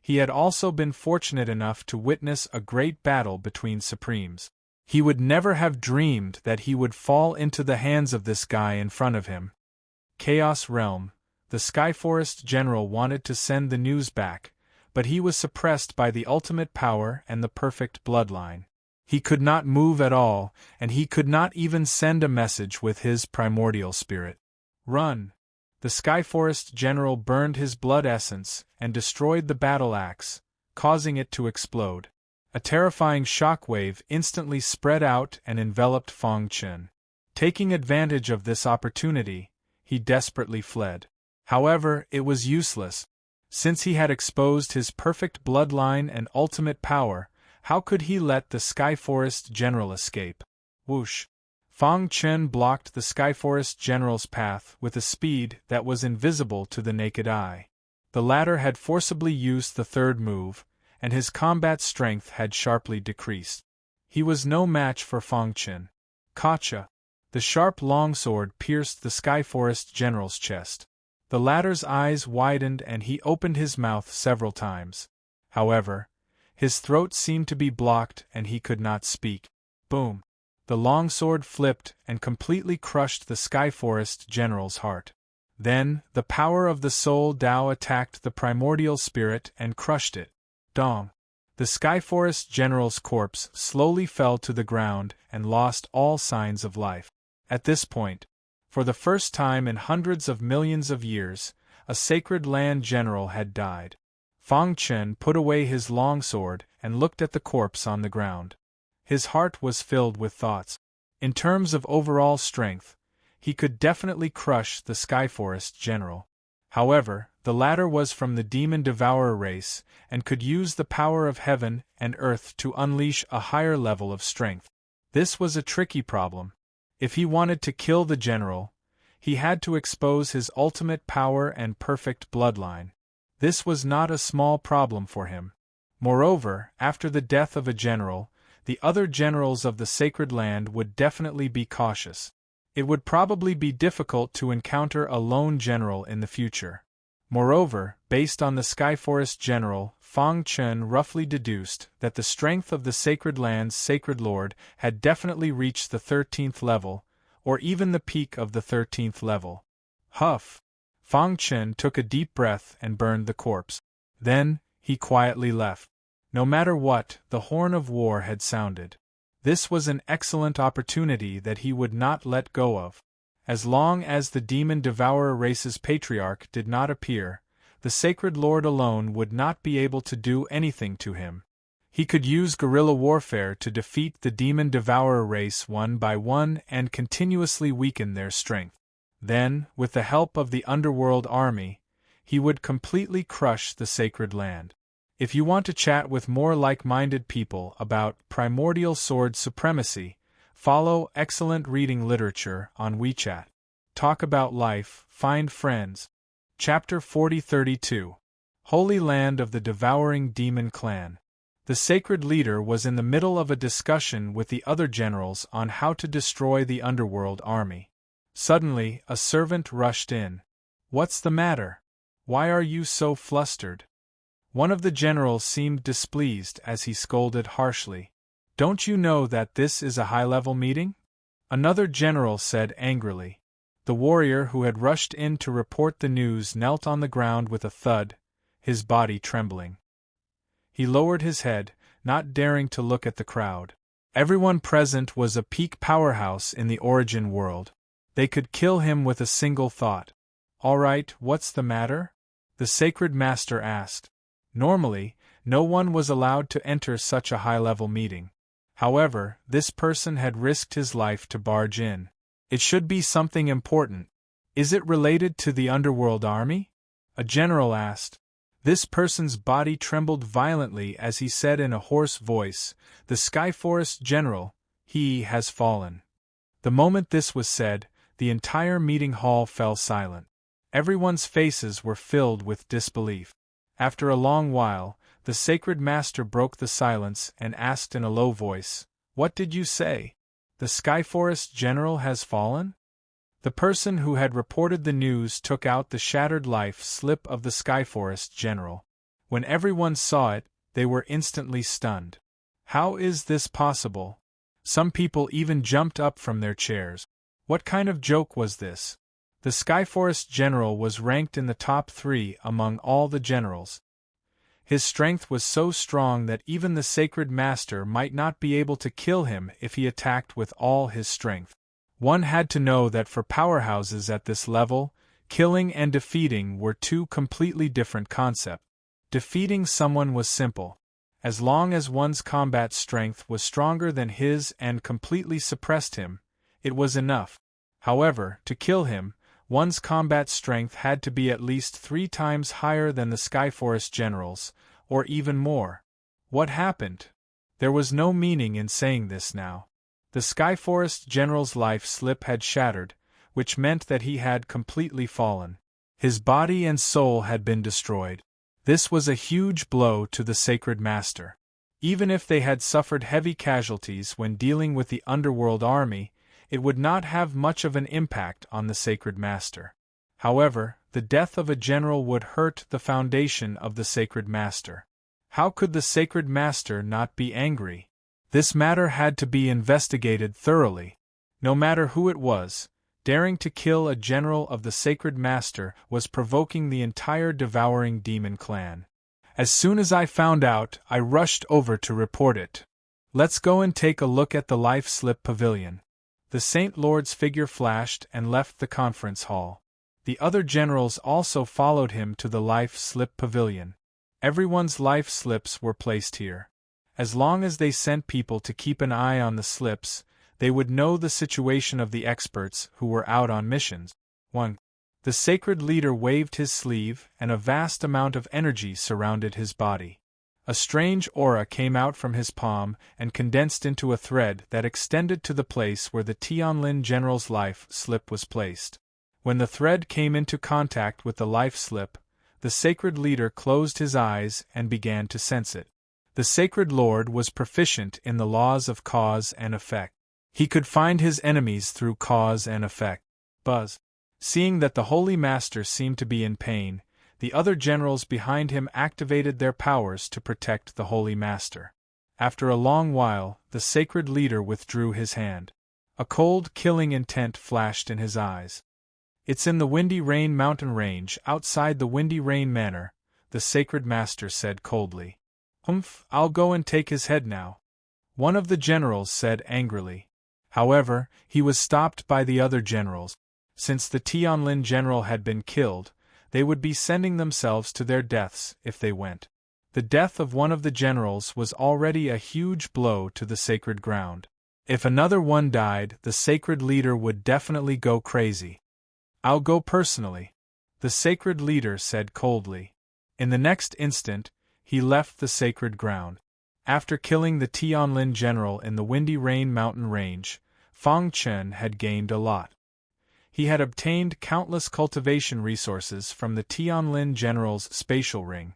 He had also been fortunate enough to witness a great battle between Supremes. He would never have dreamed that he would fall into the hands of this guy in front of him. Chaos Realm, the Skyforest General wanted to send the news back, but he was suppressed by the ultimate power and the perfect bloodline. He could not move at all, and he could not even send a message with his primordial spirit. Run! The Skyforest General burned his blood essence and destroyed the battle axe, causing it to explode. A terrifying shockwave instantly spread out and enveloped Fang Chen. Taking advantage of this opportunity, he desperately fled. However, it was useless. Since he had exposed his perfect bloodline and ultimate power, how could he let the Skyforest General escape? Whoosh! Fang Chen blocked the Skyforest General's path with a speed that was invisible to the naked eye. The latter had forcibly used the third move, and his combat strength had sharply decreased. He was no match for Fang Chen. Gotcha! The sharp longsword pierced the Skyforest General's chest. The latter's eyes widened and he opened his mouth several times. However, his throat seemed to be blocked and he could not speak. Boom! The longsword flipped and completely crushed the Skyforest General's heart. Then, the power of the Soul Tao attacked the primordial spirit and crushed it. Dong! The Skyforest General's corpse slowly fell to the ground and lost all signs of life. At this point, for the first time in hundreds of millions of years, a sacred land general had died. Fang Chen put away his longsword and looked at the corpse on the ground. His heart was filled with thoughts. In terms of overall strength, he could definitely crush the Skyforest General. However, the latter was from the Demon Devourer race and could use the power of heaven and earth to unleash a higher level of strength. This was a tricky problem. If he wanted to kill the general, he had to expose his ultimate power and perfect bloodline. This was not a small problem for him. Moreover, after the death of a general, the other generals of the Sacred Land would definitely be cautious. It would probably be difficult to encounter a lone general in the future. Moreover, based on the Skyforest General, Fang Chen roughly deduced that the strength of the Sacred Land's Sacred Lord had definitely reached the 13th level, or even the peak of the 13th level. Huff! Fang Chen took a deep breath and burned the corpse. Then, he quietly left. No matter what, the horn of war had sounded. This was an excellent opportunity that he would not let go of. As long as the Demon Devourer race's patriarch did not appear, the Sacred Lord alone would not be able to do anything to him. He could use guerrilla warfare to defeat the Demon Devourer race one by one and continuously weaken their strength. Then, with the help of the Underworld army, he would completely crush the Sacred Land. If you want to chat with more like-minded people about primordial sword supremacy, follow Excellent Reading Literature on WeChat. Talk about life, find friends. Chapter 4032. Holy Land of the Devouring Demon Clan. The Sacred Leader was in the middle of a discussion with the other generals on how to destroy the Underworld army. Suddenly, a servant rushed in. "What's the matter? Why are you so flustered?" One of the generals seemed displeased as he scolded harshly. "Don't you know that this is a high-level meeting?" Another general said angrily. The warrior who had rushed in to report the news knelt on the ground with a thud, his body trembling. He lowered his head, not daring to look at the crowd. Everyone present was a peak powerhouse in the Origin world. They could kill him with a single thought. "All right, what's the matter?" the Sacred Master asked. Normally, no one was allowed to enter such a high-level meeting. However, this person had risked his life to barge in. It should be something important. "Is it related to the Underworld army?" a general asked. This person's body trembled violently as he said in a hoarse voice, "The Skyforest General, he has fallen." The moment this was said, the entire meeting hall fell silent. Everyone's faces were filled with disbelief. After a long while, the Sacred Master broke the silence and asked in a low voice, "What did you say? The Skyforest General has fallen?" The person who had reported the news took out the shattered life slip of the Skyforest General. When everyone saw it, they were instantly stunned. How is this possible? Some people even jumped up from their chairs. What kind of joke was this? The Skyforest General was ranked in the top 3 among all the generals. His strength was so strong that even the Sacred Master might not be able to kill him if he attacked with all his strength. One had to know that for powerhouses at this level, killing and defeating were two completely different concepts. Defeating someone was simple. As long as one's combat strength was stronger than his and completely suppressed him, it was enough. However, to kill him, one's combat strength had to be at least 3 times higher than the Skyforest General's, or even more. What happened? There was no meaning in saying this now. The Skyforest General's life slip had shattered, which meant that he had completely fallen. His body and soul had been destroyed. This was a huge blow to the Sacred Master. Even if they had suffered heavy casualties when dealing with the Underworld army, it would not have much of an impact on the Sacred Master. However, the death of a general would hurt the foundation of the Sacred Master. How could the Sacred Master not be angry? This matter had to be investigated thoroughly. No matter who it was, daring to kill a general of the Sacred Master was provoking the entire devouring demon clan. As soon as I found out, I rushed over to report it. "Let's go and take a look at the Life Slip Pavilion." The Saint Lord's figure flashed and left the conference hall. The other generals also followed him to the Life Slip Pavilion. Everyone's life slips were placed here. As long as they sent people to keep an eye on the slips, they would know the situation of the experts who were out on missions. 1. The Sacred Leader waved his sleeve, and a vast amount of energy surrounded his body. A strange aura came out from his palm and condensed into a thread that extended to the place where the Tianlin General's life slip was placed. When the thread came into contact with the life slip, the Sacred Leader closed his eyes and began to sense it. The Sacred Lord was proficient in the laws of cause and effect. He could find his enemies through cause and effect. Buzz. Seeing that the Holy Master seemed to be in pain, The other generals behind him activated their powers to protect the Holy Master. After a long while, the sacred leader withdrew his hand. A cold, killing intent flashed in his eyes. "It's in the Windy Rain mountain range outside the Windy Rain Manor," the sacred master said coldly. "Humph, I'll go and take his head now," one of the generals said angrily. However, he was stopped by the other generals. Since the Tianlin general had been killed, they would be sending themselves to their deaths if they went. The death of one of the generals was already a huge blow to the sacred ground. If another one died, the sacred leader would definitely go crazy. "I'll go personally," the sacred leader said coldly. In the next instant, he left the sacred ground. After killing the Tianlin general in the Windy Rain mountain range, Fang Chen had gained a lot. He had obtained countless cultivation resources from the Tianlin general's spatial ring.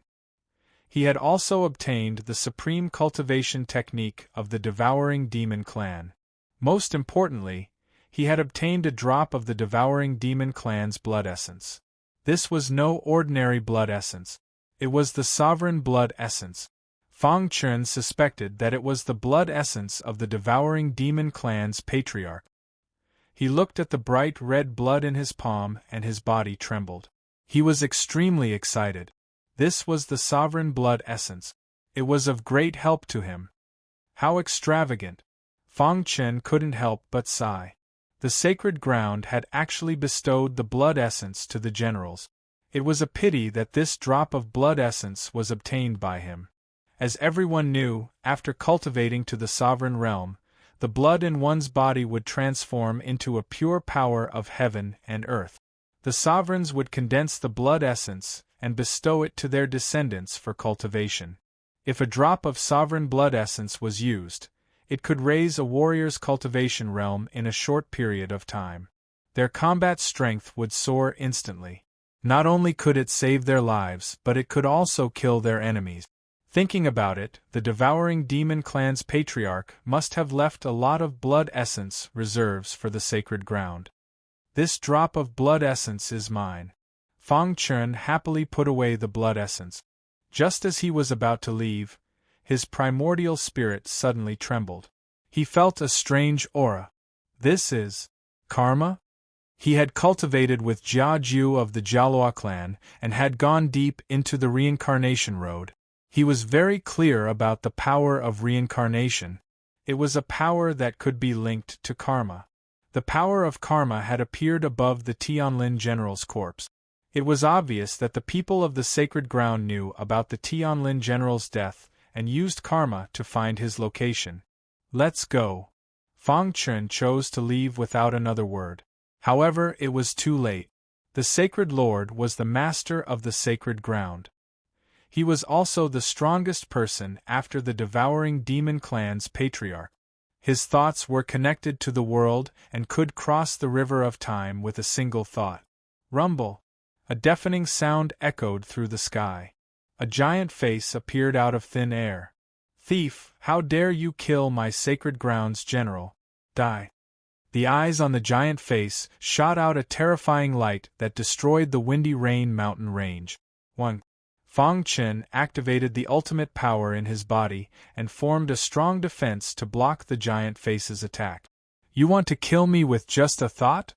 He had also obtained the supreme cultivation technique of the Devouring Demon clan. Most importantly, he had obtained a drop of the Devouring Demon clan's blood essence. This was no ordinary blood essence. It was the sovereign blood essence. Fang Chen suspected that it was the blood essence of the Devouring Demon clan's patriarch. He looked at the bright red blood in his palm and his body trembled. He was extremely excited. This was the sovereign blood essence. It was of great help to him. How extravagant! Fang Chen couldn't help but sigh. The sacred ground had actually bestowed the blood essence to the generals. It was a pity that this drop of blood essence was obtained by him. As everyone knew, after cultivating to the sovereign realm, the blood in one's body would transform into a pure power of heaven and earth. The sovereigns would condense the blood essence and bestow it to their descendants for cultivation. If a drop of sovereign blood essence was used, it could raise a warrior's cultivation realm in a short period of time. Their combat strength would soar instantly. Not only could it save their lives, but it could also kill their enemies. Thinking about it, the Devouring Demon clan's patriarch must have left a lot of blood essence reserves for the sacred ground. "This drop of blood essence is mine." Fang Chen happily put away the blood essence. Just as he was about to leave, his primordial spirit suddenly trembled. He felt a strange aura. This is karma? He had cultivated with Jia Ju of the Jialua clan and had gone deep into the reincarnation road. He was very clear about the power of reincarnation. It was a power that could be linked to karma. The power of karma had appeared above the Tianlin general's corpse. It was obvious that the people of the sacred ground knew about the Tianlin general's death and used karma to find his location. "Let's go." Fang Chen chose to leave without another word. However, it was too late. The sacred lord was the master of the sacred ground. He was also the strongest person after the Devouring Demon clan's patriarch. His thoughts were connected to the world and could cross the river of time with a single thought. Rumble! A deafening sound echoed through the sky. A giant face appeared out of thin air. "Thief, how dare you kill my sacred ground's general? Die!" The eyes on the giant face shot out a terrifying light that destroyed the Windy Rain mountain range. 1. Fang Chen activated the ultimate power in his body and formed a strong defense to block the giant face's attack. "You want to kill me with just a thought?"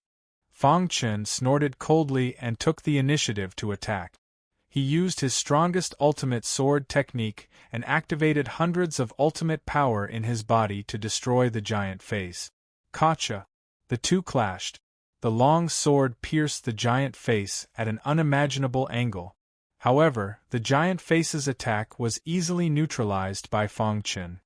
Fang Chen snorted coldly and took the initiative to attack. He used his strongest ultimate sword technique and activated hundreds of ultimate power in his body to destroy the giant face. Gotcha! The two clashed. The long sword pierced the giant face at an unimaginable angle. However, the giant face's attack was easily neutralized by Fang Chen.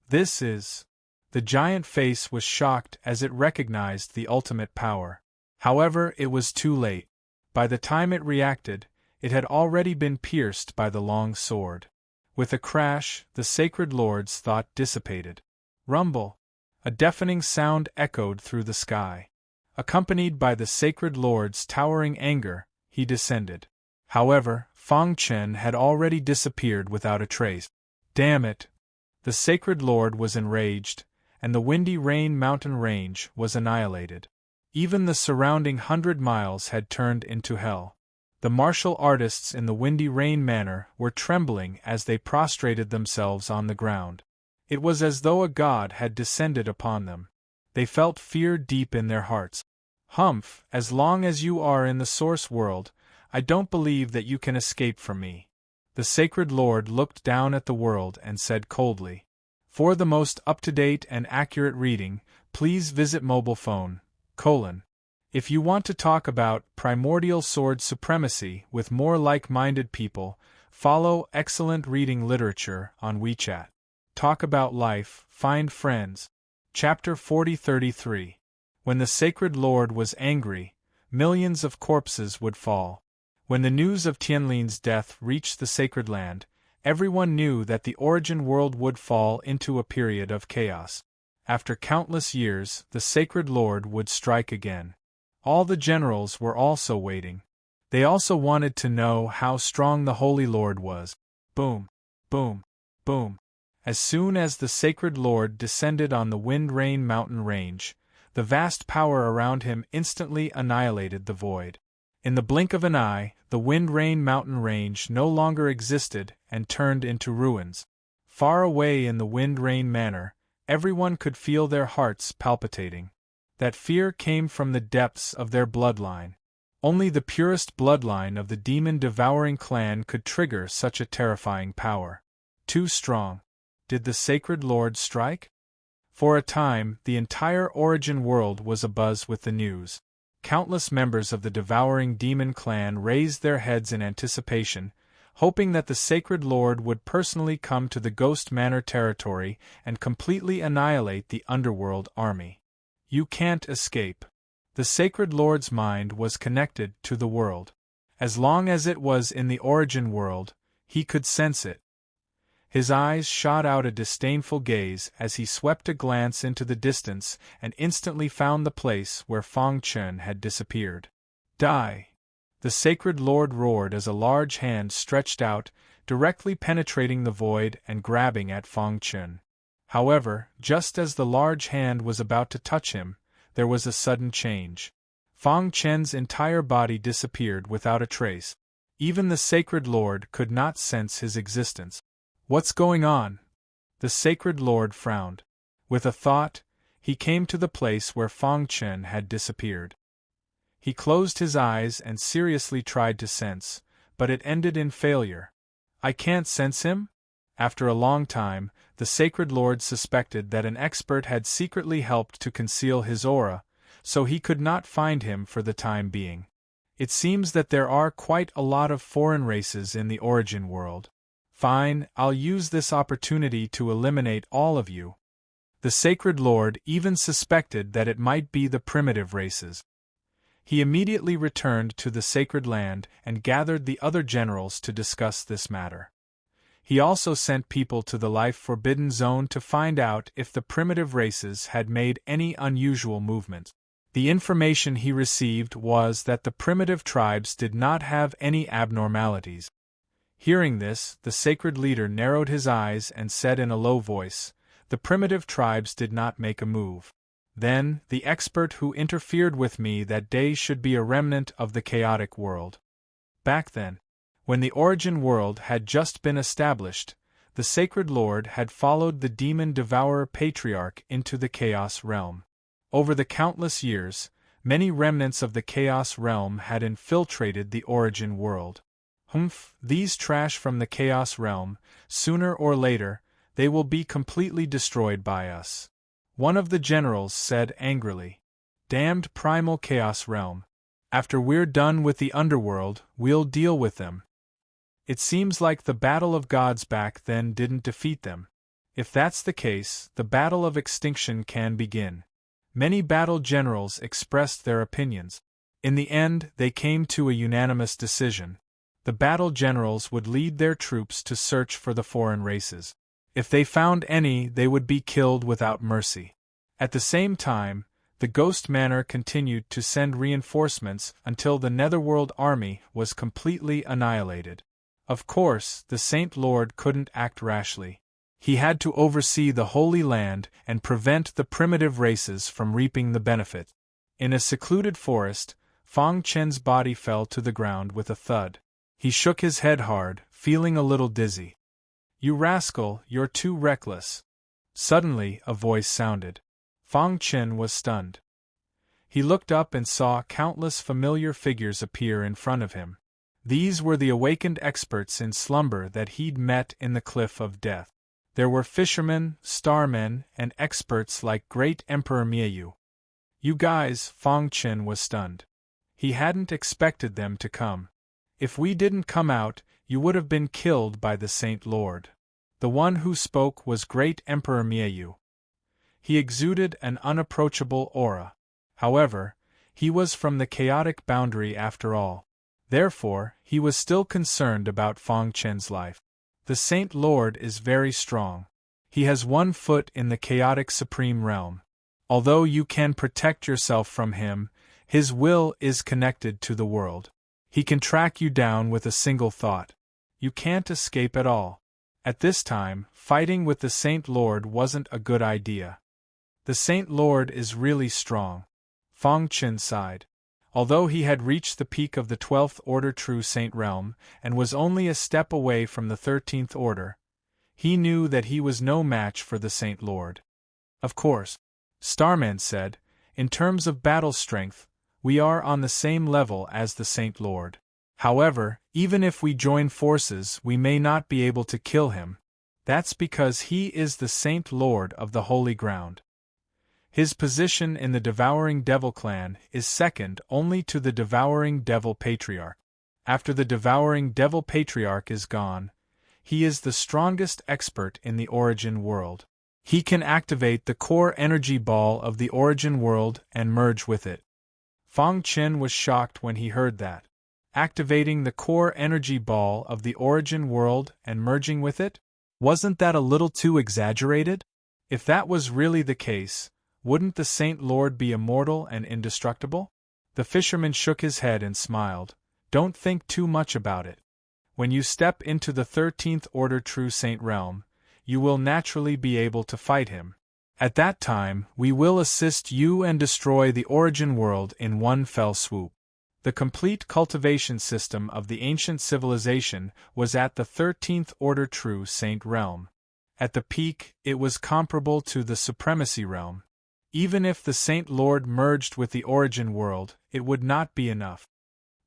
"This is..." The giant face was shocked as it recognized the ultimate power. However, it was too late. By the time it reacted, it had already been pierced by the long sword. With a crash, the sacred lord's thought dissipated. Rumble! A deafening sound echoed through the sky. Accompanied by the sacred lord's towering anger, he descended. However, Fang Chen had already disappeared without a trace. Damn it! The sacred lord was enraged, and the Windy Rain mountain range was annihilated. Even the surrounding 100 miles had turned into hell. The martial artists in the Windy Rain Manor were trembling as they prostrated themselves on the ground. It was as though a god had descended upon them. They felt fear deep in their hearts. "Humph, as long as you are in the Source world, I don't believe that you can escape from me." The Sacred Lord looked down at the world and said coldly, "For the most up-to-date and accurate reading, please visit mobile phone, : If you want to talk about primordial sword supremacy with more like-minded people, follow excellent reading literature on WeChat. Talk about life, find friends." Chapter 40-33. When the Sacred Lord was angry, millions of corpses would fall. When the news of Tianlin's death reached the Sacred Land, everyone knew that the Origin World would fall into a period of chaos. After countless years, the Sacred Lord would strike again. All the generals were also waiting. They also wanted to know how strong the Holy Lord was. Boom, boom, boom. As soon as the Sacred Lord descended on the Wind-Rain mountain range, the vast power around him instantly annihilated the void. In the blink of an eye, the Wind-Rain mountain range no longer existed and turned into ruins. Far away in the Wind-Rain Manor, everyone could feel their hearts palpitating. That fear came from the depths of their bloodline. Only the purest bloodline of the demon-devouring clan could trigger such a terrifying power. Too strong. Did the Sacred Lord strike? For a time, the entire Origin world was abuzz with the news. Countless members of the devouring demon clan raised their heads in anticipation, hoping that the Sacred Lord would personally come to the Ghost Manor territory and completely annihilate the underworld army. You can't escape. The Sacred Lord's mind was connected to the world. As long as it was in the Origin world, he could sense it. His eyes shot out a disdainful gaze as he swept a glance into the distance and instantly found the place where Fang Chen had disappeared. "Die!" The Sacred Lord roared as a large hand stretched out, directly penetrating the void and grabbing at Fang Chen. However, just as the large hand was about to touch him, there was a sudden change. Fang Chen's entire body disappeared without a trace. Even the Sacred Lord could not sense his existence. "What's going on?" The Sacred Lord frowned. With a thought, he came to the place where Fang Chen had disappeared. He closed his eyes and seriously tried to sense, but it ended in failure. "I can't sense him?" After a long time, the Sacred Lord suspected that an expert had secretly helped to conceal his aura, so he could not find him for the time being. It seems that there are quite a lot of foreign races in the Origin world. Fine, I'll use this opportunity to eliminate all of you. The Sacred Lord even suspected that it might be the primitive races. He immediately returned to the Sacred Land and gathered the other generals to discuss this matter. He also sent people to the Life-Forbidden Zone to find out if the primitive races had made any unusual movement. The information he received was that the primitive tribes did not have any abnormalities. Hearing this, the Sacred Leader narrowed his eyes and said in a low voice, "The primitive tribes did not make a move. Then, the expert who interfered with me that day should be a remnant of the chaotic world." Back then, when the Origin world had just been established, the Sacred Lord had followed the demon-devourer patriarch into the Chaos Realm. Over the countless years, many remnants of the Chaos Realm had infiltrated the Origin world. "Humph, these trash from the Chaos Realm, sooner or later, they will be completely destroyed by us," one of the generals said angrily. "Damned primal Chaos Realm. After we're done with the underworld, we'll deal with them." It seems like the Battle of Gods back then didn't defeat them. If that's the case, the Battle of Extinction can begin. Many battle generals expressed their opinions. In the end, they came to a unanimous decision. The battle generals would lead their troops to search for the foreign races. If they found any, they would be killed without mercy. At the same time, the Ghost Manor continued to send reinforcements until the Netherworld army was completely annihilated. Of course, the Saint Lord couldn't act rashly. He had to oversee the Holy Land and prevent the primitive races from reaping the benefit. In a secluded forest, Fang Chen's body fell to the ground with a thud. He shook his head hard, feeling a little dizzy. "You rascal, you're too reckless." Suddenly, a voice sounded. Fang Chen was stunned. He looked up and saw countless familiar figures appear in front of him. These were the awakened experts in slumber that he'd met in the Cliff of Death. There were fishermen, starmen, and experts like Great Emperor Miayu. "You guys," Fang Chen was stunned. He hadn't expected them to come. "If we didn't come out, you would have been killed by the Saint Lord." The one who spoke was Great Emperor Miayu. He exuded an unapproachable aura. However, he was from the chaotic boundary after all. Therefore, he was still concerned about Fang Chen's life. "The Saint Lord is very strong. He has one foot in the chaotic supreme realm. Although you can protect yourself from him, his will is connected to the world. He can track you down with a single thought. You can't escape at all. At this time, fighting with the Saint Lord wasn't a good idea." "The Saint Lord is really strong." Fang Chen sighed. Although he had reached the peak of the 12th Order True Saint realm, and was only a step away from the 13th Order, he knew that he was no match for the Saint Lord. "Of course," Starman said, "in terms of battle strength, we are on the same level as the Saint Lord. However, even if we join forces, we may not be able to kill him. That's because he is the Saint Lord of the Holy Ground. His position in the Devouring Devil clan is second only to the Devouring Devil Patriarch. After the Devouring Devil Patriarch is gone, he is the strongest expert in the Origin World. He can activate the core energy ball of the Origin World and merge with it." Fang Chen was shocked when he heard that. Activating the core energy ball of the Origin World and merging with it? Wasn't that a little too exaggerated? If that was really the case, wouldn't the Saint Lord be immortal and indestructible? The fisherman shook his head and smiled. "Don't think too much about it. When you step into the 13th Order True Saint realm, you will naturally be able to fight him. At that time, we will assist you and destroy the Origin World in one fell swoop." The complete cultivation system of the ancient civilization was at the 13th Order True Saint realm. At the peak, it was comparable to the Supremacy realm. Even if the Saint Lord merged with the Origin World, it would not be enough.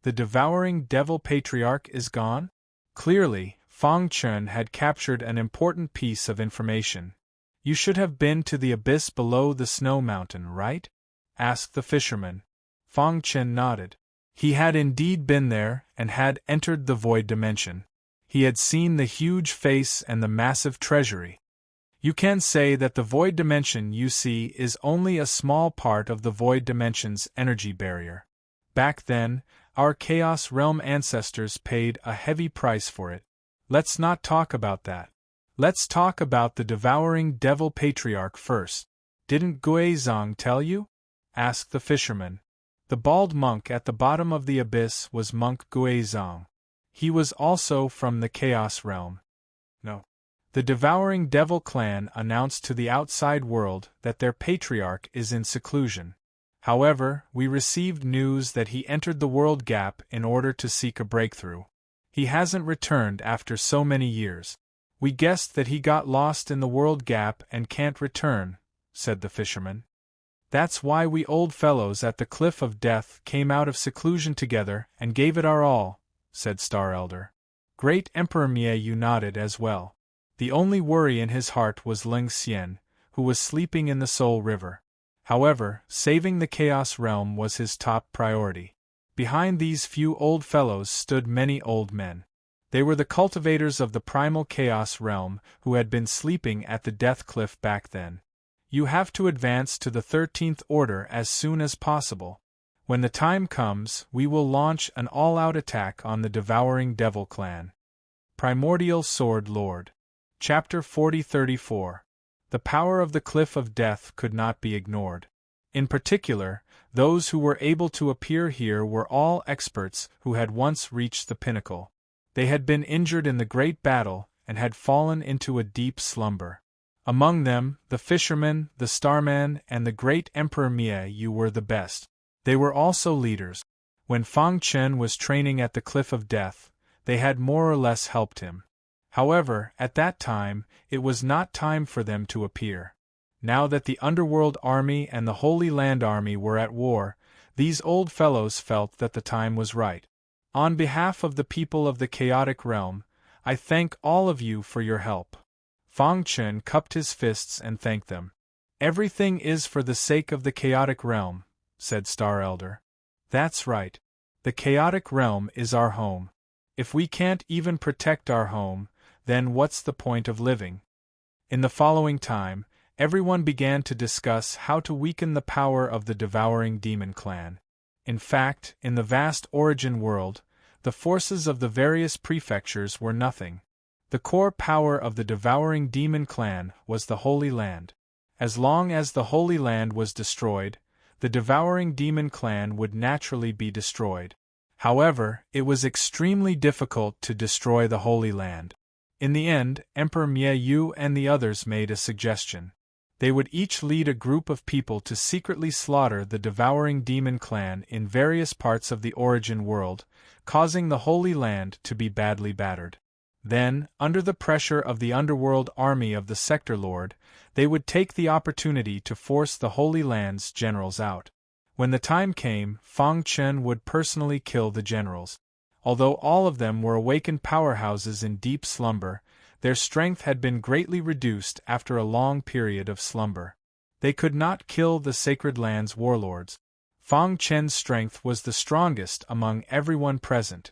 The Devouring Devil Patriarch is gone? Clearly, Fang Chen had captured an important piece of information. "You should have been to the abyss below the snow mountain, right?" asked the fisherman. Fang Chen nodded. He had indeed been there and had entered the void dimension. He had seen the huge face and the massive treasury. You can say that the void dimension you see is only a small part of the void dimension's energy barrier. Back then, our Chaos Realm ancestors paid a heavy price for it. Let's not talk about that. Let's talk about the Devouring Devil Patriarch first. "Didn't Guizong tell you?" asked the fisherman. The bald monk at the bottom of the abyss was Monk Guizong. He was also from the Chaos Realm. "No. The Devouring Devil clan announced to the outside world that their patriarch is in seclusion. However, we received news that he entered the World Gap in order to seek a breakthrough. He hasn't returned after so many years. We guessed that he got lost in the World Gap and can't return," said the fisherman. "That's why we old fellows at the Cliff of Death came out of seclusion together and gave it our all," said Star Elder. Great Emperor Miayu nodded as well. The only worry in his heart was Ling Xian, who was sleeping in the Soul River. However, saving the Chaos Realm was his top priority. Behind these few old fellows stood many old men. They were the cultivators of the primal Chaos Realm who had been sleeping at the Death Cliff back then. "You have to advance to the 13th Order as soon as possible. When the time comes, we will launch an all-out attack on the Devouring Devil clan." Primordial Sword Lord. Chapter 4034. The power of the Cliff of Death could not be ignored. In particular, those who were able to appear here were all experts who had once reached the pinnacle. They had been injured in the great battle and had fallen into a deep slumber. Among them, the fisherman, the starman, and the great Emperor Miayu were the best. They were also leaders. When Fang Chen was training at the Cliff of Death, they had more or less helped him. However, at that time, it was not time for them to appear. Now that the Underworld Army and the Holy Land Army were at war, these old fellows felt that the time was right. On behalf of the people of the Chaotic Realm, I thank all of you for your help. Fang Chen cupped his fists and thanked them. Everything is for the sake of the Chaotic Realm, said Star Elder. That's right. The Chaotic Realm is our home. If we can't even protect our home, then what's the point of living? In the following time, everyone began to discuss how to weaken the power of the Devouring Demon Clan. In fact, in the vast Origin world, the forces of the various prefectures were nothing. The core power of the Devouring Demon Clan was the Holy Land. As long as the Holy Land was destroyed, the Devouring Demon Clan would naturally be destroyed. However, it was extremely difficult to destroy the Holy Land. In the end, Emperor Miayu and the others made a suggestion. They would each lead a group of people to secretly slaughter the Devouring Demon Clan in various parts of the Origin world, causing the Holy Land to be badly battered. Then, under the pressure of the Underworld Army of the Sector Lord, they would take the opportunity to force the Holy Land's generals out. When the time came, Fang Chen would personally kill the generals. Although all of them were awakened powerhouses in deep slumber, their strength had been greatly reduced after a long period of slumber. They could not kill the Sacred Land's warlords. Fang Chen's strength was the strongest among everyone present.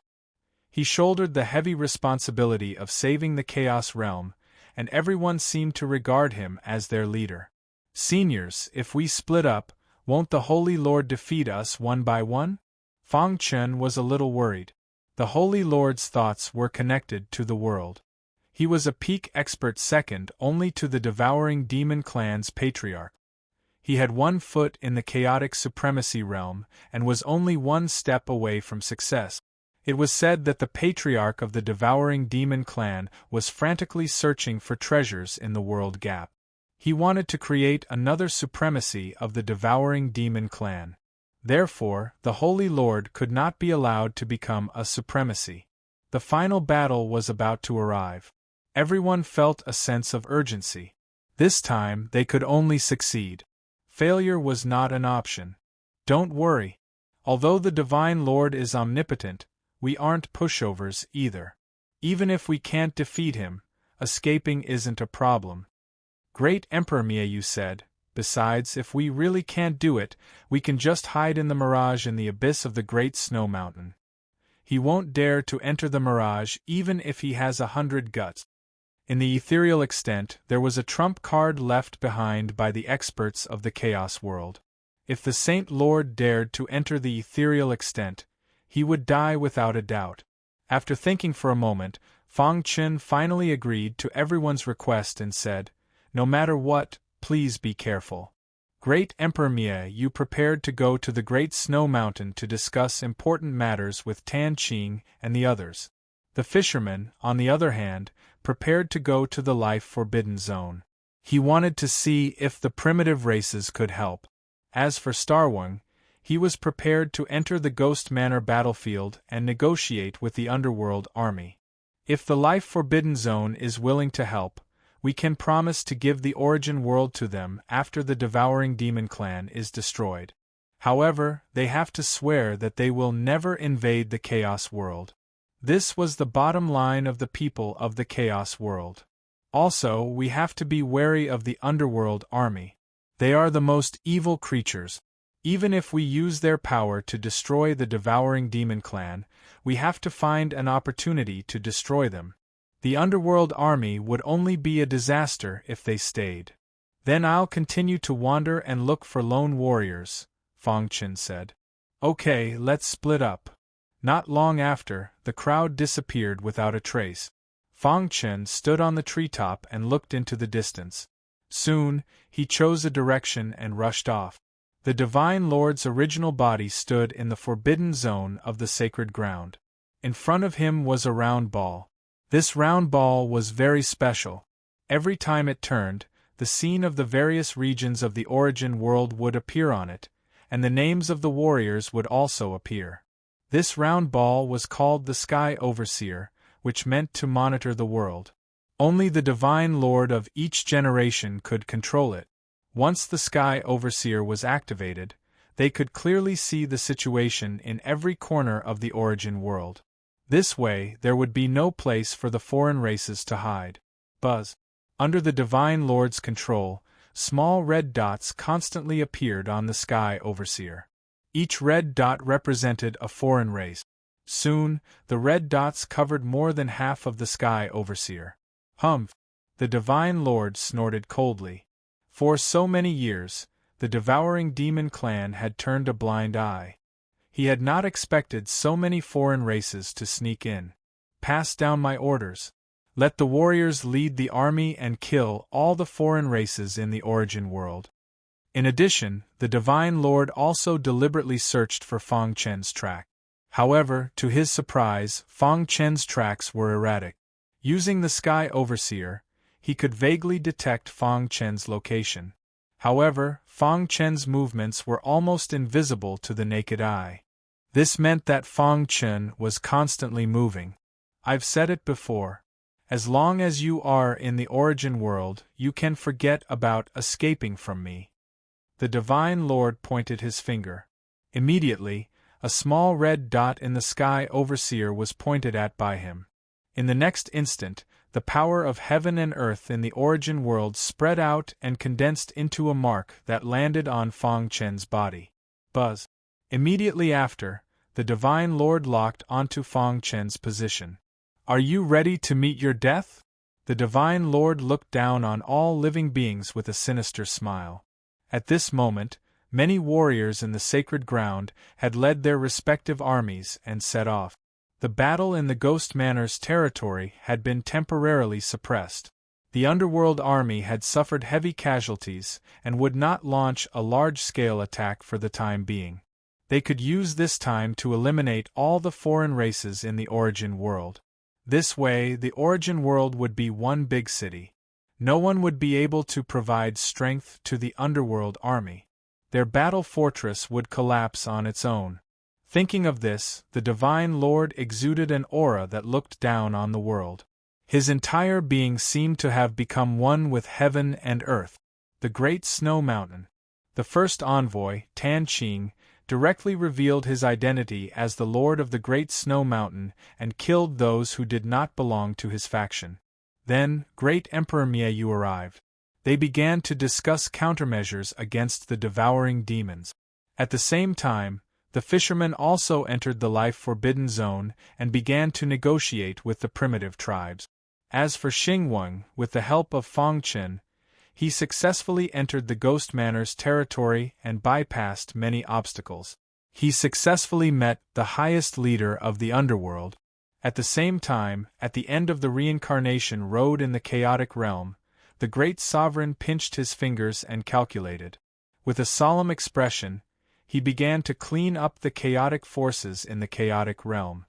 He shouldered the heavy responsibility of saving the Chaos Realm, and everyone seemed to regard him as their leader. Seniors, if we split up, won't the Holy Lord defeat us one by one? Fang Chen was a little worried. The Holy Lord's thoughts were connected to the world. He was a peak expert second only to the Devouring Demon Clan's patriarch. He had 1 foot in the Chaotic Supremacy realm and was only 1 step away from success. It was said that the patriarch of the Devouring Demon Clan was frantically searching for treasures in the world gap. He wanted to create another supremacy of the Devouring Demon Clan. Therefore, the Holy Lord could not be allowed to become a supremacy. The final battle was about to arrive. Everyone felt a sense of urgency. This time, they could only succeed. Failure was not an option. Don't worry. Although the Divine Lord is omnipotent, we aren't pushovers either. Even if we can't defeat him, escaping isn't a problem. Great Emperor Miayu said, besides, if we really can't do it, we can just hide in the mirage in the abyss of the Great Snow Mountain. He won't dare to enter the mirage even if he has 100 guts. In the ethereal extent, there was a trump card left behind by the experts of the Chaos world. If the Saint Lord dared to enter the ethereal extent, he would die without a doubt. After thinking for a moment, Fang Chen finally agreed to everyone's request and said, "No matter what, please be careful." Great Emperor Mie, you prepared to go to the Great Snow Mountain to discuss important matters with Tan Qing and the others. The fisherman, on the other hand, prepared to go to the Life Forbidden Zone. He wanted to see if the primitive races could help. As for Starwung, he was prepared to enter the Ghost Manor battlefield and negotiate with the Underworld Army. If the Life Forbidden Zone is willing to help, we can promise to give the Origin world to them after the Devouring Demon Clan is destroyed. However, they have to swear that they will never invade the Chaos world. This was the bottom line of the people of the Chaos world. Also, we have to be wary of the Underworld Army. They are the most evil creatures. Even if we use their power to destroy the Devouring Demon Clan, we have to find an opportunity to destroy them. The Underworld Army would only be a disaster if they stayed. Then I'll continue to wander and look for lone warriors, Fang Chen said. Okay, let's split up. Not long after, the crowd disappeared without a trace. Fang Chen stood on the treetop and looked into the distance. Soon, he chose a direction and rushed off. The Divine Lord's original body stood in the forbidden zone of the sacred ground. In front of him was a round ball. This round ball was very special. Every time it turned, the scene of the various regions of the Origin world would appear on it, and the names of the warriors would also appear. This round ball was called the Sky Overseer, which meant to monitor the world. Only the Divine Lord of each generation could control it. Once the Sky Overseer was activated, they could clearly see the situation in every corner of the origin world. This way, there would be no place for the foreign races to hide. Buzz. Under the Divine Lord's control, small red dots constantly appeared on the Sky Overseer. Each red dot represented a foreign race. Soon, the red dots covered more than half of the Sky Overseer. Humph! The Divine Lord snorted coldly. For so many years, the devouring demon clan had turned a blind eye. He had not expected so many foreign races to sneak in. Pass down my orders. Let the warriors lead the army and kill all the foreign races in the origin world. In addition, the Divine Lord also deliberately searched for Fang Chen's track. However, to his surprise, Fang Chen's tracks were erratic. Using the Sky Overseer, he could vaguely detect Fang Chen's location. However, Fang Chen's movements were almost invisible to the naked eye. This meant that Fang Chen was constantly moving. I've said it before. As long as you are in the origin world, you can forget about escaping from me. The Divine Lord pointed his finger. Immediately, a small red dot in the Sky Overseer was pointed at by him. In the next instant, the power of heaven and earth in the origin world spread out and condensed into a mark that landed on Fang Chen's body. Buzz. Immediately after, the Divine Lord locked onto Fang Chen's position. Are you ready to meet your death? The Divine Lord looked down on all living beings with a sinister smile. At this moment, many warriors in the sacred ground had led their respective armies and set off. The battle in the Ghost Manor's territory had been temporarily suppressed. The underworld army had suffered heavy casualties and would not launch a large-scale attack for the time being. They could use this time to eliminate all the foreign races in the origin world. This way, the origin world would be one big city. No one would be able to provide strength to the underworld army. Their battle fortress would collapse on its own. Thinking of this, the Divine Lord exuded an aura that looked down on the world. His entire being seemed to have become one with heaven and earth. The Great Snow Mountain. The first envoy, Tan Qing, directly revealed his identity as the Lord of the Great Snow Mountain and killed those who did not belong to his faction. Then, Great Emperor Miayu arrived. They began to discuss countermeasures against the devouring demons. At the same time, the fishermen also entered the life-forbidden zone and began to negotiate with the primitive tribes. As for Xingwang, with the help of Fang Chen, he successfully entered the Ghost Manor's territory and bypassed many obstacles. He successfully met the highest leader of the underworld. At the same time, at the end of the reincarnation road in the chaotic realm, the great sovereign pinched his fingers and calculated. With a solemn expression, he began to clean up the chaotic forces in the chaotic realm.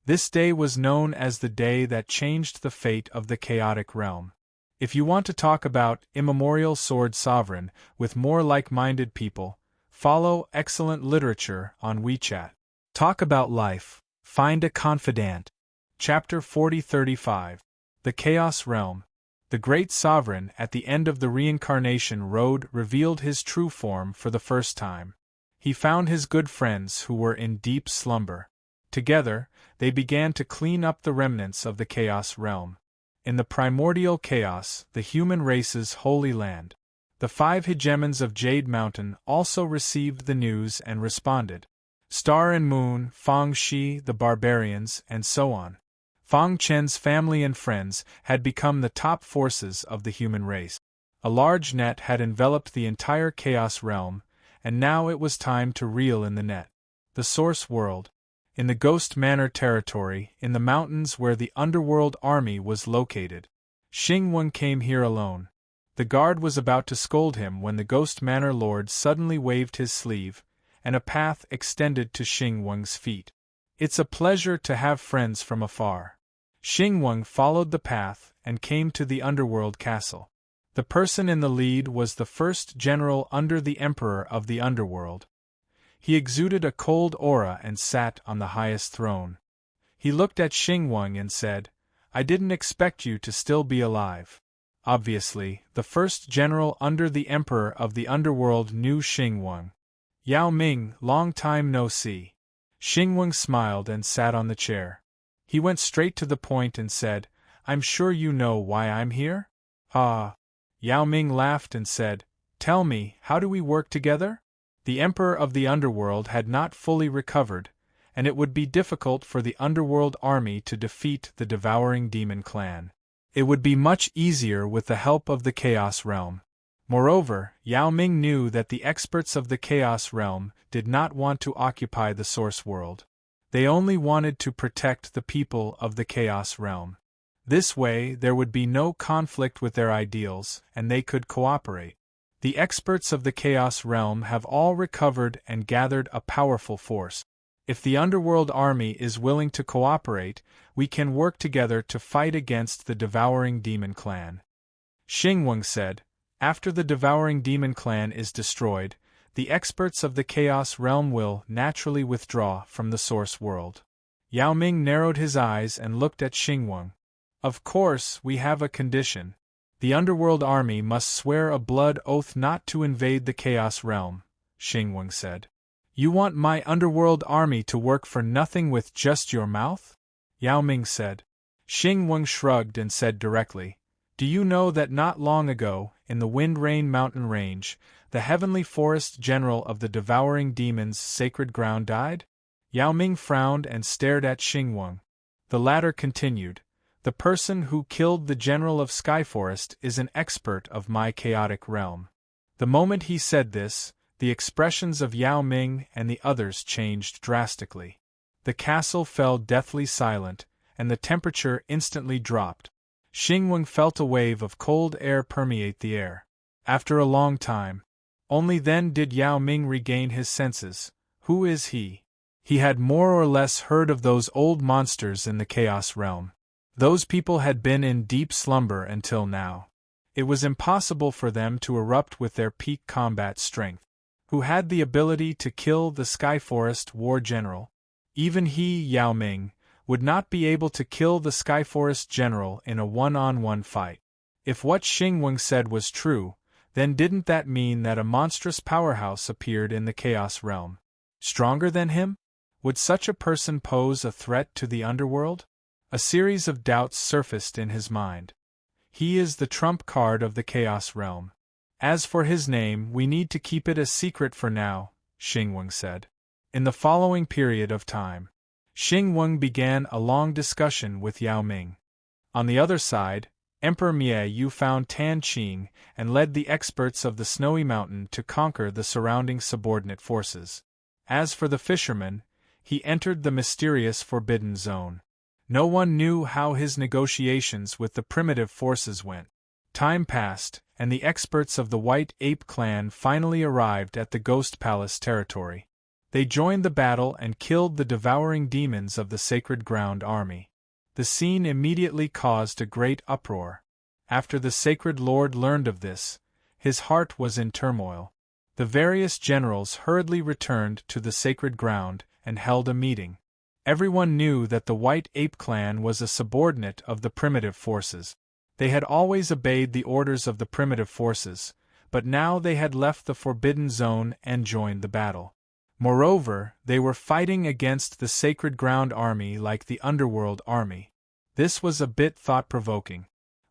This day was known as the day that changed the fate of the chaotic realm. If you want to talk about Immemorial Sword Sovereign with more like-minded people, follow excellent literature on WeChat. Talk about life. Find a confidant. Chapter 4035. The Chaos Realm. The Great Sovereign at the end of the reincarnation road revealed his true form for the first time. He found his good friends who were in deep slumber. Together, they began to clean up the remnants of the Chaos Realm. In the primordial chaos, the human race's holy land. The 5 hegemons of Jade Mountain also received the news and responded. Star and Moon, Fang Shi, the barbarians, and so on. Fang Chen's family and friends had become the top forces of the human race. A large net had enveloped the entire Chaos Realm, and now it was time to reel in the net. The Source World. In the Ghost Manor territory, in the mountains where the underworld army was located. Xingwang came here alone. The guard was about to scold him when the Ghost Manor Lord suddenly waved his sleeve, and a path extended to Xingwang's feet. It's a pleasure to have friends from afar. Xingwang followed the path and came to the underworld castle. The person in the lead was the first general under the Emperor of the underworld. He exuded a cold aura and sat on the highest throne. He looked at Xingwang and said, "I didn't expect you to still be alive." Obviously, the first general under the Emperor of the Underworld knew Xingwang. "Yao Ming, long time no see." Xingwang smiled and sat on the chair. He went straight to the point and said, "I'm sure you know why I'm here?" "Ah." Yao Ming laughed and said, "Tell me, how do we work together?" The Emperor of the Underworld had not fully recovered, and it would be difficult for the Underworld army to defeat the Devouring Demon clan. It would be much easier with the help of the Chaos Realm. Moreover, Yao Ming knew that the experts of the Chaos Realm did not want to occupy the Source World. They only wanted to protect the people of the Chaos Realm. This way, there would be no conflict with their ideals, and they could cooperate. The experts of the Chaos Realm have all recovered and gathered a powerful force. If the Underworld army is willing to cooperate, we can work together to fight against the Devouring Demon clan. Xingwang said, "After the Devouring Demon clan is destroyed, the experts of the Chaos Realm will naturally withdraw from the Source World." Yao Ming narrowed his eyes and looked at Xingwang. "Of course, we have a condition. The Underworld army must swear a blood oath not to invade the Chaos Realm," Xingwang said. "You want my Underworld army to work for nothing with just your mouth?" Yao Ming said. Xingwang shrugged and said directly, "Do you know that not long ago, in the Wind Rain Mountain Range, the Heavenly Forest General of the Devouring Demons' sacred ground died?" Yao Ming frowned and stared at Xingwang. The latter continued, "The person who killed the General of Skyforest is an expert of my chaotic realm." The moment he said this, the expressions of Yao Ming and the others changed drastically. The castle fell deathly silent, and the temperature instantly dropped. Xingwang felt a wave of cold air permeate the air. After a long time, only then did Yao Ming regain his senses. Who is he? He had more or less heard of those old monsters in the Chaos Realm. Those people had been in deep slumber until now. It was impossible for them to erupt with their peak combat strength. Who had the ability to kill the Skyforest War General? Even he, Yao Ming, would not be able to kill the Skyforest General in a one-on-one fight. If what Xingwang said was true, then didn't that mean that a monstrous powerhouse appeared in the Chaos Realm? Stronger than him? Would such a person pose a threat to the Underworld? A series of doubts surfaced in his mind. He is the trump card of the Chaos Realm. As for his name, we need to keep it a secret for now, Xingwang said. In the following period of time, Xingwang began a long discussion with Yao Ming. On the other side, Emperor Mie Yu found Tan Qing and led the experts of the Snowy Mountain to conquer the surrounding subordinate forces. As for the fisherman, he entered the mysterious Forbidden Zone. No one knew how his negotiations with the primitive forces went. Time passed, and the experts of the White Ape clan finally arrived at the Ghost Palace territory. They joined the battle and killed the devouring demons of the Sacred Ground army. The scene immediately caused a great uproar. After the Sacred Lord learned of this, his heart was in turmoil. The various generals hurriedly returned to the Sacred Ground and held a meeting. Everyone knew that the White Ape clan was a subordinate of the primitive forces. They had always obeyed the orders of the primitive forces, but now they had left the Forbidden Zone and joined the battle. Moreover, they were fighting against the Sacred Ground army like the Underworld army. This was a bit thought-provoking.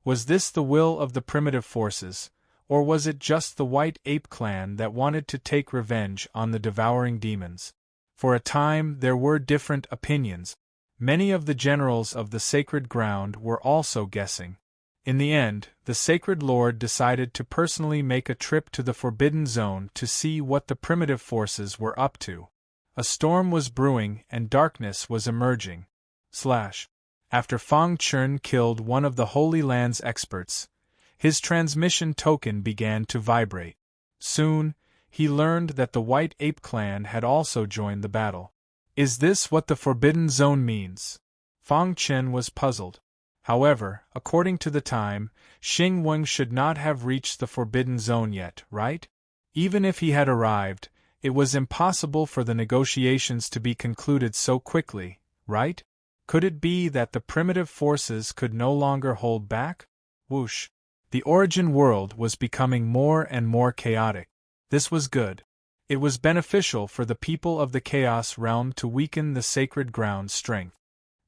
Was this the will of the primitive forces, or was it just the White Ape clan that wanted to take revenge on the devouring demons? For a time there were different opinions. Many of the generals of the Sacred Ground were also guessing. In the end, the Sacred Lord decided to personally make a trip to the Forbidden Zone to see what the primitive forces were up to. A storm was brewing and darkness was emerging. After Fang Chun killed one of the Holy Land's experts, his transmission token began to vibrate. Soon, he learned that the White Ape clan had also joined the battle. Is this what the Forbidden Zone means? Fang Chen was puzzled. However, according to the time, Xingwang should not have reached the Forbidden Zone yet, right? Even if he had arrived, It was impossible for the negotiations to be concluded so quickly, right? Could it be that the primitive forces could no longer hold back? Whoosh! The origin world was becoming more and more chaotic. This was good. It was beneficial for the people of the Chaos Realm to weaken the sacred ground's strength.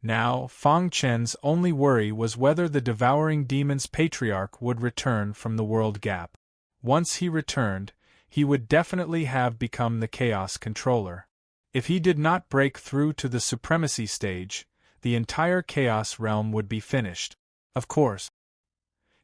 Now, Fang Chen's only worry was whether the devouring demon's patriarch would return from the world gap. Once he returned, he would definitely have become the Chaos Controller. If he did not break through to the supremacy stage, the entire Chaos Realm would be finished. Of course,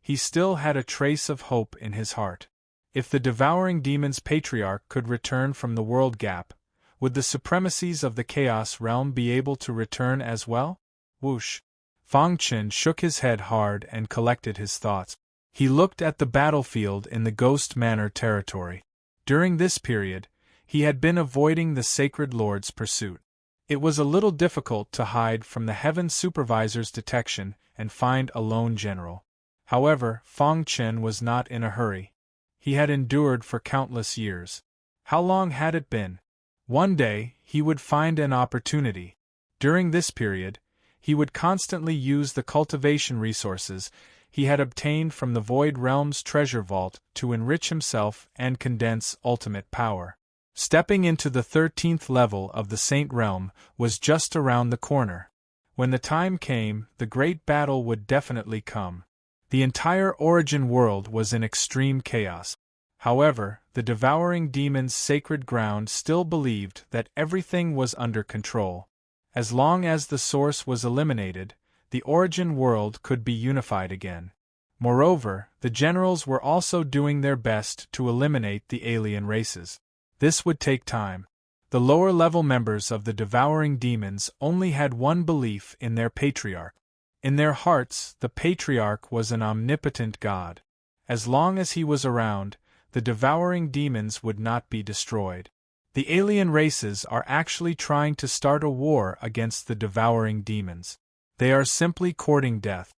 he still had a trace of hope in his heart. If the devouring demon's patriarch could return from the world gap, would the supremacies of the Chaos Realm be able to return as well? Whoosh! Fang Chen shook his head hard and collected his thoughts. He looked at the battlefield in the Ghost Manor territory. During this period, he had been avoiding the Sacred Lord's pursuit. It was a little difficult to hide from the Heaven Supervisor's detection and find a lone general. However, Fang Chen was not in a hurry. He had endured for countless years. How long had it been? One day, he would find an opportunity. During this period, he would constantly use the cultivation resources he had obtained from the Void Realm's treasure vault to enrich himself and condense ultimate power. Stepping into the 13th level of the Saint Realm was just around the corner. When the time came, the great battle would definitely come. The entire origin world was in extreme chaos. However, the devouring demon's sacred ground still believed that everything was under control. As long as the source was eliminated, the origin world could be unified again. Moreover, the generals were also doing their best to eliminate the alien races. This would take time. The lower-level members of the devouring demons only had one belief in their patriarch. In their hearts, the patriarch was an omnipotent god. As long as he was around, the devouring demons would not be destroyed. The alien races are actually trying to start a war against the devouring demons. They are simply courting death.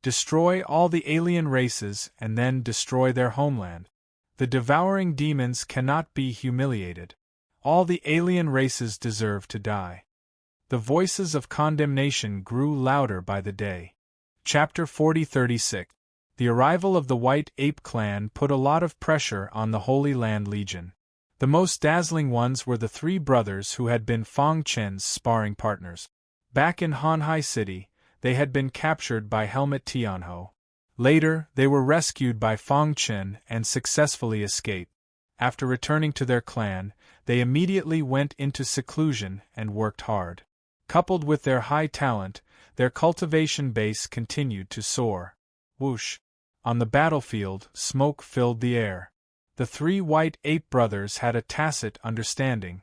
Destroy all the alien races and then destroy their homeland. The devouring demons cannot be humiliated. All the alien races deserve to die. The voices of condemnation grew louder by the day. Chapter 4036. The arrival of the White Ape clan put a lot of pressure on the Holy Land Legion. The most dazzling ones were the three brothers who had been Fang Chen's sparring partners. Back in Hanhai City, they had been captured by Helmut Tianho. Later, they were rescued by Fang Chen and successfully escaped. After returning to their clan, they immediately went into seclusion and worked hard. Coupled with their high talent, their cultivation base continued to soar. Whoosh! On the battlefield, smoke filled the air. The three White Ape brothers had a tacit understanding.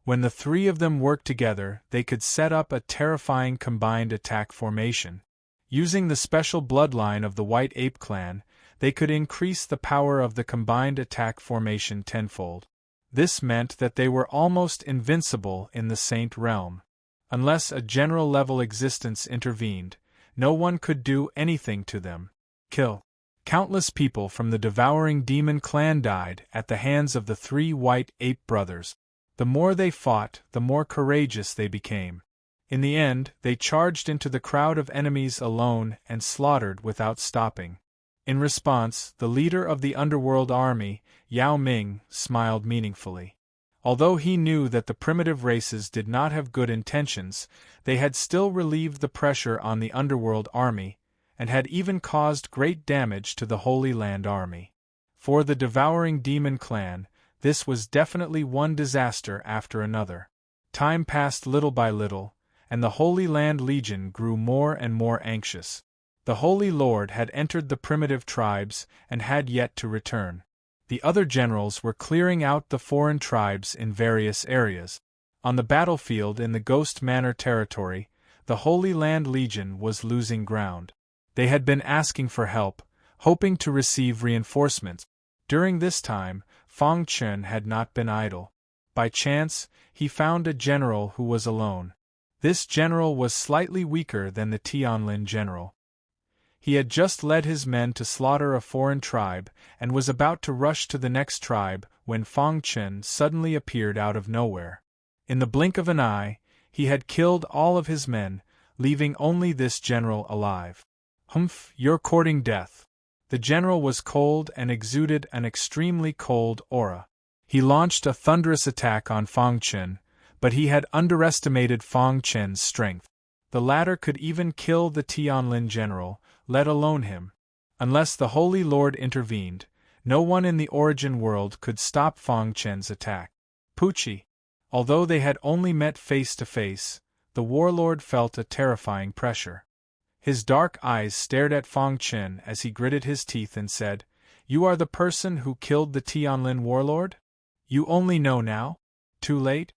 When the three of them worked together, they could set up a terrifying combined attack formation. Using the special bloodline of the White Ape clan, they could increase the power of the combined attack formation tenfold. This meant that they were almost invincible in the Saint Realm. Unless a general-level existence intervened, no one could do anything to them. Kill. Countless people from the devouring demon clan died at the hands of the three White Ape brothers. The more they fought, the more courageous they became. In the end, they charged into the crowd of enemies alone and slaughtered without stopping. In response, the leader of the underworld army, Yao Ming, smiled meaningfully. Although he knew that the primitive races did not have good intentions, they had still relieved the pressure on the underworld army, and had even caused great damage to the Holy Land army. For the devouring demon clan, this was definitely one disaster after another. Time passed little by little, and the Holy Land Legion grew more and more anxious. The Holy Lord had entered the primitive tribes and had yet to return. The other generals were clearing out the foreign tribes in various areas. On the battlefield in the Ghost Manor territory, the Holy Land Legion was losing ground. They had been asking for help, hoping to receive reinforcements. During this time, Fang Chen had not been idle. By chance, he found a general who was alone. This general was slightly weaker than the Tianlin general. He had just led his men to slaughter a foreign tribe, and was about to rush to the next tribe, when Fang Chen suddenly appeared out of nowhere. In the blink of an eye, he had killed all of his men, leaving only this general alive. "Humph, you're courting death." The general was cold and exuded an extremely cold aura. He launched a thunderous attack on Fang Chen, but he had underestimated Fang Chen's strength. The latter could even kill the Tianlin general, let alone him. Unless the Holy Lord intervened, no one in the origin world could stop Fang Chen's attack. Pucci. Although they had only met face to face, the warlord felt a terrifying pressure. His dark eyes stared at Fang Chen as he gritted his teeth and said, "You are the person who killed the Tianlin warlord? You only know now? Too late?"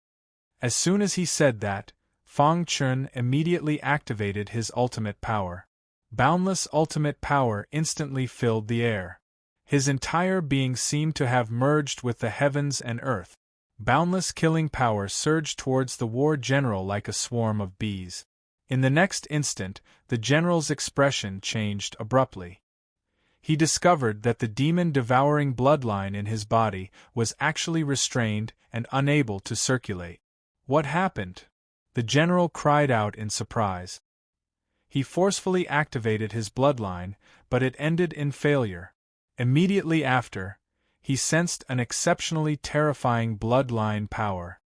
As soon as he said that, Fang Chen immediately activated his ultimate power. Boundless ultimate power instantly filled the air. His entire being seemed to have merged with the heavens and earth. Boundless killing power surged towards the war general like a swarm of bees. In the next instant, the general's expression changed abruptly. He discovered that the demon-devouring bloodline in his body was actually restrained and unable to circulate. What happened? The general cried out in surprise. He forcefully activated his bloodline, but it ended in failure. Immediately after, he sensed an exceptionally terrifying bloodline power.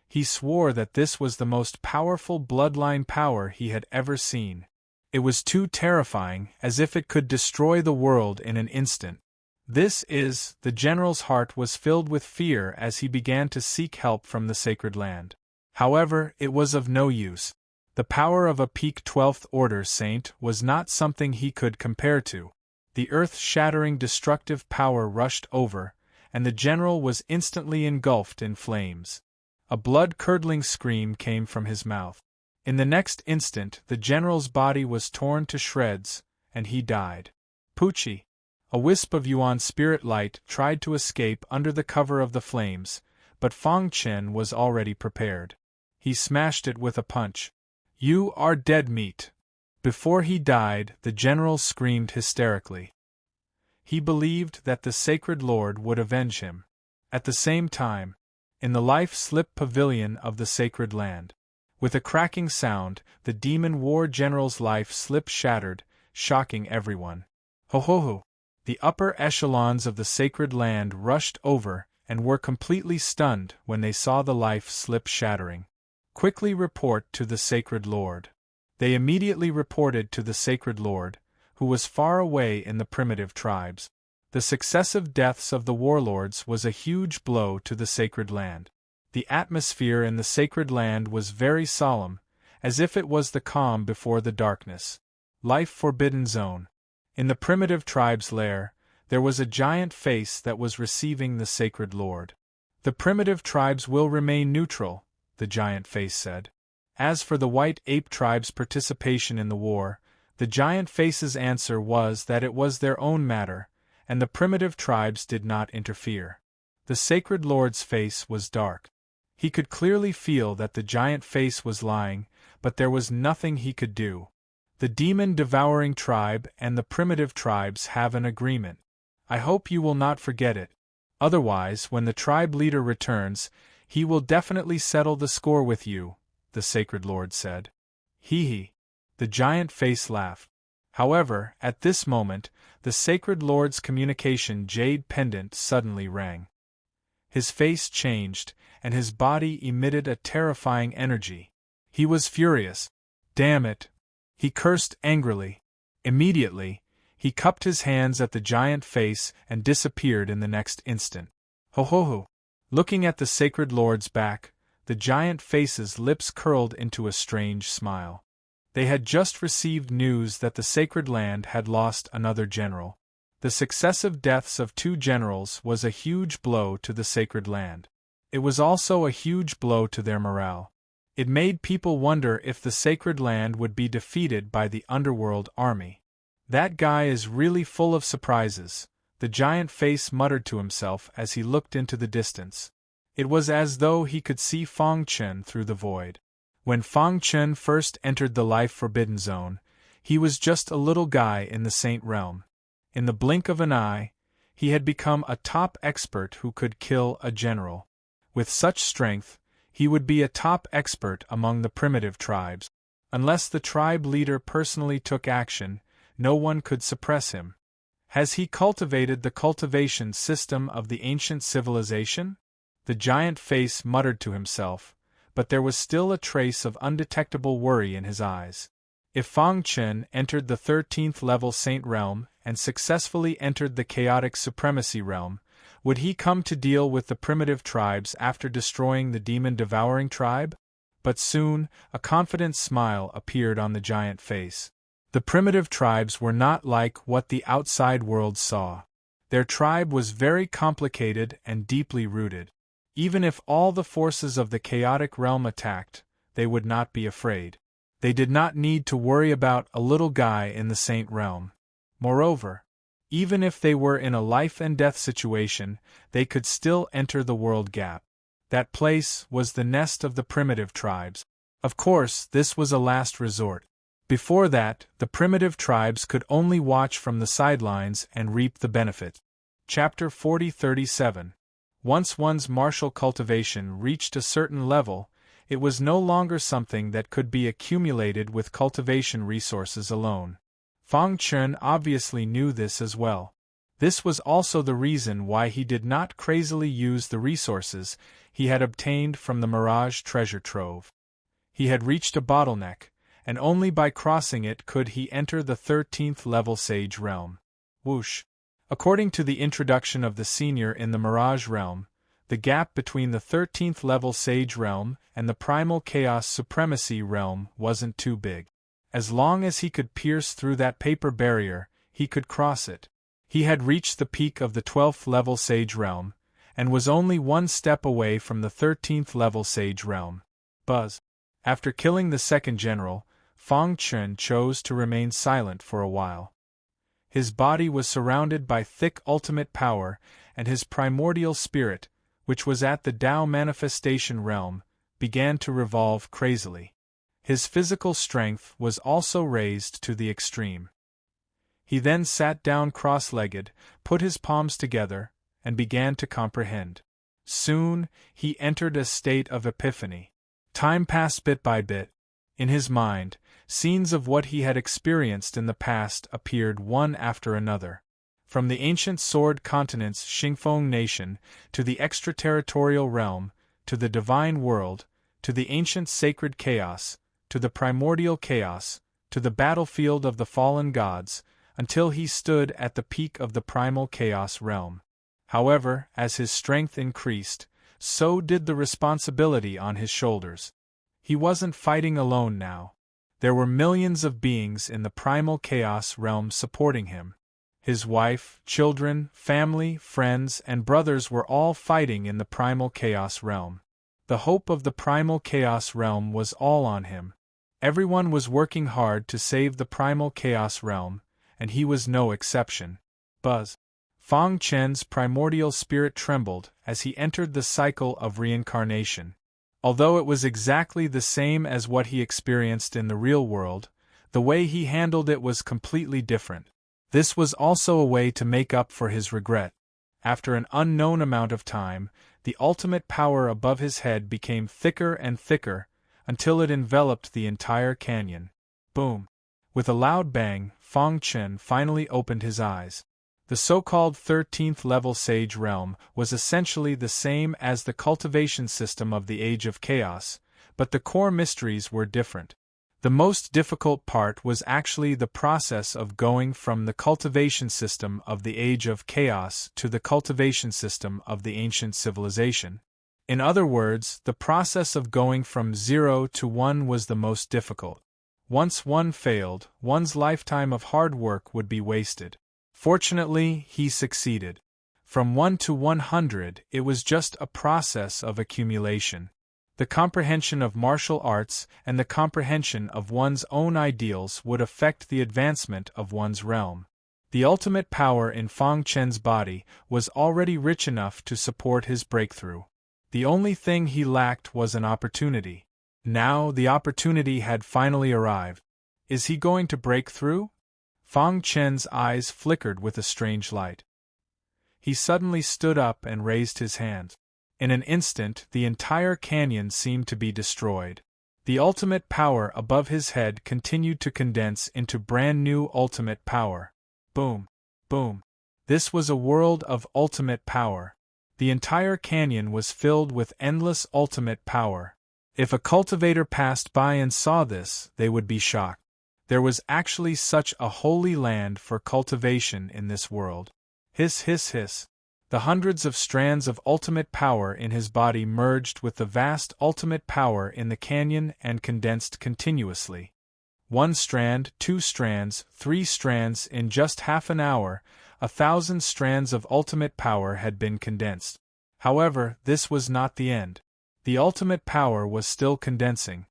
He swore that this was the most powerful bloodline power he had ever seen. It was too terrifying, as if it could destroy the world in an instant. The general's heart was filled with fear as he began to seek help from the sacred land. However, it was of no use. The power of a peak 12th Order saint was not something he could compare to. The earth-shattering destructive power rushed over, and the general was instantly engulfed in flames. A blood-curdling scream came from his mouth. In the next instant, the general's body was torn to shreds, and he died. Pucci. A wisp of Yuan spirit light tried to escape under the cover of the flames, but Fang Chen was already prepared. He smashed it with a punch. "You are dead meat." Before he died, the general screamed hysterically. He believed that the sacred lord would avenge him. At the same time, in the life-slip pavilion of the sacred land, with a cracking sound, the demon war general's life slip shattered, shocking everyone. Ho ho ho! The upper echelons of the sacred land rushed over and were completely stunned when they saw the life slip shattering. "Quickly report to the sacred lord." They immediately reported to the sacred lord, who was far away in the primitive tribes. The successive deaths of the warlords was a huge blow to the sacred land. The atmosphere in the sacred land was very solemn, as if it was the calm before the darkness. Life Forbidden Zone. In the primitive tribe's lair, there was a giant face that was receiving the sacred lord. "The primitive tribes will remain neutral," the giant face said. As for the white ape tribe's participation in the war, the giant face's answer was that it was their own matter, and the primitive tribes did not interfere. The sacred lord's face was dark. He could clearly feel that the giant face was lying, but there was nothing he could do. The demon-devouring tribe and the primitive tribes have an agreement. I hope you will not forget it. Otherwise, when the tribe leader returns, he will definitely settle the score with you, the sacred lord said. Hee hee. The giant face laughed. However, at this moment, the sacred lord's communication jade pendant suddenly rang. His face changed, and his body emitted a terrifying energy. He was furious. Damn it! He cursed angrily. Immediately, he cupped his hands at the giant face and disappeared in the next instant. Ho ho ho! Looking at the sacred lord's back, the giant face's lips curled into a strange smile. They had just received news that the sacred land had lost another general. The successive deaths of 2 generals was a huge blow to the sacred land. It was also a huge blow to their morale. It made people wonder if the sacred land would be defeated by the underworld army. That guy is really full of surprises, the giant face muttered to himself as he looked into the distance. It was as though he could see Fang Chen through the void. When Fang Chen first entered the life forbidden zone, He was just a little guy in the Saint realm. In the blink of an eye, he had become a top expert who could kill a general. With such strength, he would be a top expert among the primitive tribes. Unless the tribe leader personally took action, no one could suppress him. Has he cultivated the cultivation system of the ancient civilization? The giant face muttered to himself, but there was still a trace of undetectable worry in his eyes. If Fang Chen entered the 13th level Saint realm and successfully entered the chaotic supremacy realm, would he come to deal with the primitive tribes after destroying the demon-devouring tribe? But soon, a confident smile appeared on the giant face. The primitive tribes were not like what the outside world saw. Their tribe was very complicated and deeply rooted. Even if all the forces of the chaotic realm attacked, they would not be afraid. They did not need to worry about a little guy in the Saint realm. Moreover, even if they were in a life-and-death situation, they could still enter the world gap. That place was the nest of the primitive tribes. Of course, this was a last resort. Before that, the primitive tribes could only watch from the sidelines and reap the benefit. Chapter 40-37. Once one's martial cultivation reached a certain level, it was no longer something that could be accumulated with cultivation resources alone. Fang Chen obviously knew this as well. This was also the reason why he did not crazily use the resources he had obtained from the Mirage treasure trove. He had reached a bottleneck, and only by crossing it could he enter the 13th level Sage realm. Whoosh! According to the introduction of the senior in the Mirage realm, the gap between the 13th level Sage realm and the Primal Chaos Supremacy realm wasn't too big. As long as he could pierce through that paper barrier, he could cross it. He had reached the peak of the 12th level Sage realm, and was only one step away from the 13th level Sage realm. Buzz. After killing the second general, Fang Chen chose to remain silent for a while. His body was surrounded by thick ultimate power, and his primordial spirit, which was at the Tao manifestation realm, began to revolve crazily. His physical strength was also raised to the extreme. He then sat down cross-legged, put his palms together, and began to comprehend. Soon, he entered a state of epiphany. Time passed bit by bit. In his mind, scenes of what he had experienced in the past appeared one after another. From the ancient sword continent's Xingfeng nation, to the extraterritorial realm, to the divine world, to the ancient sacred chaos, to the primordial chaos, to the battlefield of the fallen gods, until he stood at the peak of the primal chaos realm. However, as his strength increased, so did the responsibility on his shoulders. He wasn't fighting alone now. There were millions of beings in the primal chaos realm supporting him. His wife, children, family, friends, and brothers were all fighting in the primal chaos realm. The hope of the primal chaos realm was all on him. Everyone was working hard to save the primal chaos realm, and he was no exception. Buzz. Fang Chen's primordial spirit trembled as he entered the cycle of reincarnation. Although it was exactly the same as what he experienced in the real world, the way he handled it was completely different. This was also a way to make up for his regret. After an unknown amount of time, the ultimate power above his head became thicker and thicker, until it enveloped the entire canyon. Boom! With a loud bang, Fang Chen finally opened his eyes. The so-called 13th level Sage realm was essentially the same as the cultivation system of the Age of Chaos, but the core mysteries were different. The most difficult part was actually the process of going from the cultivation system of the Age of Chaos to the cultivation system of the ancient civilization. In other words, the process of going from 0 to 1 was the most difficult. Once one failed, one's lifetime of hard work would be wasted. Fortunately, he succeeded. From 1 to 100, it was just a process of accumulation. The comprehension of martial arts and the comprehension of one's own ideals would affect the advancement of one's realm. The ultimate power in Fang Chen's body was already rich enough to support his breakthrough. The only thing he lacked was an opportunity. Now the opportunity had finally arrived. Is he going to break through? Fang Chen's eyes flickered with a strange light. He suddenly stood up and raised his hand. In an instant, the entire canyon seemed to be destroyed. The ultimate power above his head continued to condense into brand new ultimate power. Boom! Boom! This was a world of ultimate power. The entire canyon was filled with endless ultimate power. If a cultivator passed by and saw this, they would be shocked. There was actually such a holy land for cultivation in this world. Hiss, hiss, hiss. The hundreds of strands of ultimate power in his body merged with the vast ultimate power in the canyon and condensed continuously. 1 strand, 2 strands, 3 strands. In just half an hour, 1,000 strands of ultimate power had been condensed. However, this was not the end. The ultimate power was still condensing.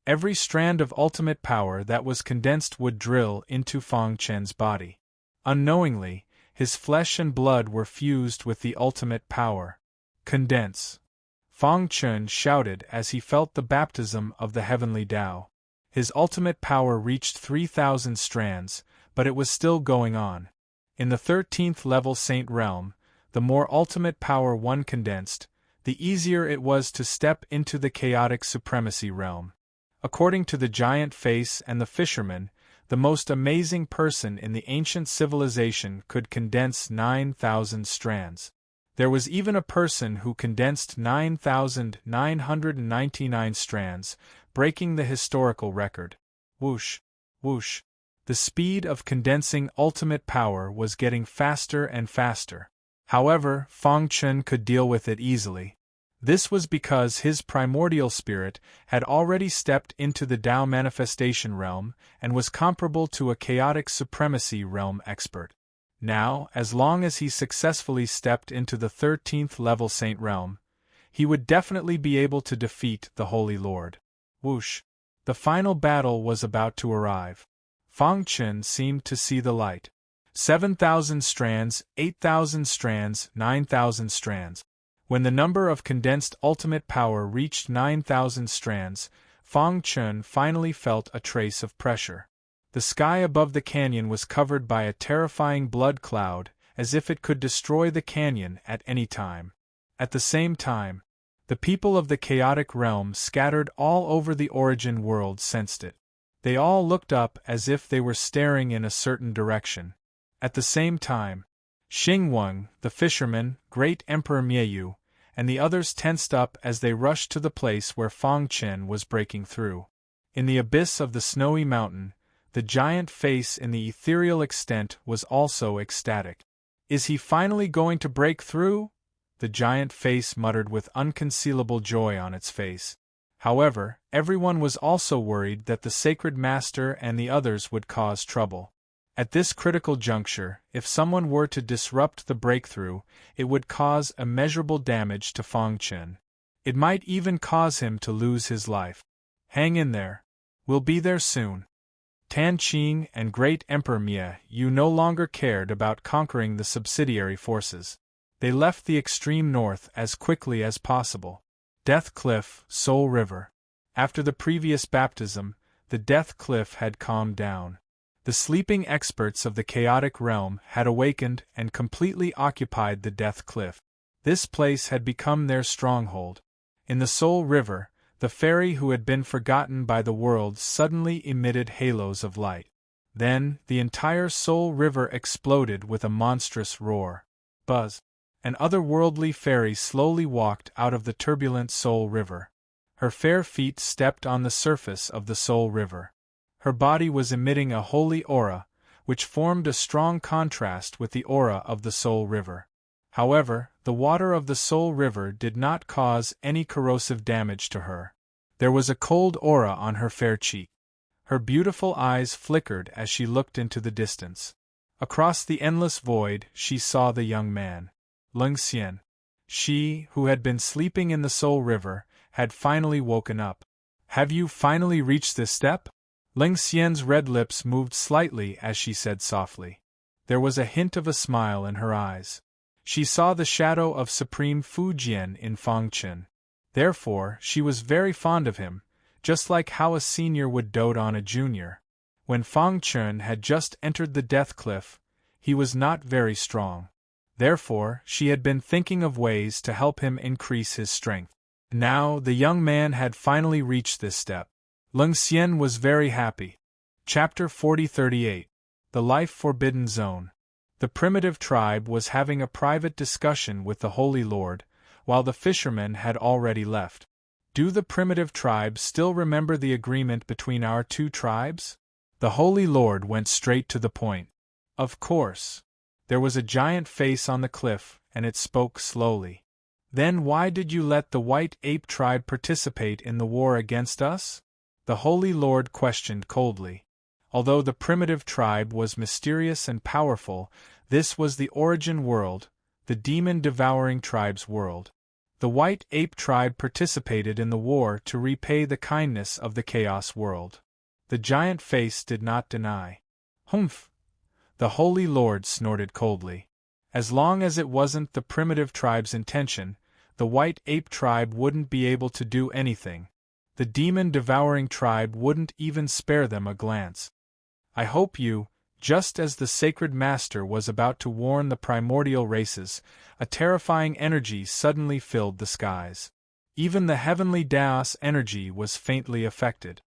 Every strand of ultimate power that was condensed would drill into Fang Chen's body. Unknowingly, his flesh and blood were fused with the ultimate power. Condense! Fang Chen shouted as he felt the baptism of the heavenly Tao. His ultimate power reached 3,000 strands, but it was still going on. In the 13th level Saint Realm, the more ultimate power one condensed, the easier it was to step into the chaotic supremacy realm. According to the giant face and the fisherman, the most amazing person in the ancient civilization could condense 9,000 strands. There was even a person who condensed 9,999 strands, breaking the historical record. Whoosh, whoosh. The speed of condensing ultimate power was getting faster and faster. However, Fang Chen could deal with it easily. This was because his primordial spirit had already stepped into the Tao manifestation realm and was comparable to a chaotic supremacy realm expert. Now, as long as he successfully stepped into the 13th level Saint Realm, he would definitely be able to defeat the Holy Lord. Whoosh! The final battle was about to arrive. Fang Chen seemed to see the light. 7,000 strands, 8,000 strands, 9,000 strands. When the number of condensed ultimate power reached 9,000 strands, Fang Chen finally felt a trace of pressure. The sky above the canyon was covered by a terrifying blood cloud, as if it could destroy the canyon at any time. At the same time, the people of the chaotic realm scattered all over the origin world sensed it. They all looked up as if they were staring in a certain direction. At the same time, Xingwang, the fisherman, Great Emperor Miayu, and the others tensed up as they rushed to the place where Fang Chen was breaking through. In the abyss of the snowy mountain, the giant face in the ethereal extent was also ecstatic. Is he finally going to break through? The giant face muttered with unconcealable joy on its face. However, everyone was also worried that the sacred master and the others would cause trouble. At this critical juncture, if someone were to disrupt the breakthrough, it would cause immeasurable damage to Fang Chen. It might even cause him to lose his life. Hang in there. We'll be there soon. Tan Qing and Great Emperor Miayu no longer cared about conquering the subsidiary forces. They left the extreme north as quickly as possible. Death Cliff, Soul River. After the previous baptism, the Death Cliff had calmed down. The sleeping experts of the chaotic realm had awakened and completely occupied the Death Cliff. This place had become their stronghold. In the Soul River, the fairy who had been forgotten by the world suddenly emitted halos of light. Then, the entire Soul River exploded with a monstrous roar. Buzz! An otherworldly fairy slowly walked out of the turbulent Soul River. Her fair feet stepped on the surface of the Soul River. Her body was emitting a holy aura, which formed a strong contrast with the aura of the Soul River. However, the water of the Soul River did not cause any corrosive damage to her. There was a cold aura on her fair cheek. Her beautiful eyes flickered as she looked into the distance. Across the endless void, she saw the young man. Leng Xian. She, who had been sleeping in the Soul River, had finally woken up. Have you finally reached this step? Leng Xian's red lips moved slightly as she said softly. There was a hint of a smile in her eyes. She saw the shadow of Supreme Fujian in Fang Chen. Therefore, she was very fond of him, just like how a senior would dote on a junior. When Fang Chun had just entered the death cliff, he was not very strong. Therefore, she had been thinking of ways to help him increase his strength. Now, the young man had finally reached this step. Lung Xian was very happy. Chapter 4038. The Life Forbidden Zone. The primitive tribe was having a private discussion with the Holy Lord, while the fishermen had already left. Do the primitive tribes still remember the agreement between our two tribes? The Holy Lord went straight to the point. Of course. There was a giant face on the cliff, and it spoke slowly. Then why did you let the White Ape tribe participate in the war against us? The Holy Lord questioned coldly. Although the primitive tribe was mysterious and powerful, this was the origin world, the demon-devouring tribe's world. The White Ape tribe participated in the war to repay the kindness of the Chaos world. The giant face did not deny. Humph! The Holy Lord snorted coldly. As long as it wasn't the primitive tribe's intention, the White Ape tribe wouldn't be able to do anything. The demon-devouring tribe wouldn't even spare them a glance. I hope you, just as the sacred master was about to warn the primordial races, a terrifying energy suddenly filled the skies. Even the heavenly Daos energy was faintly affected.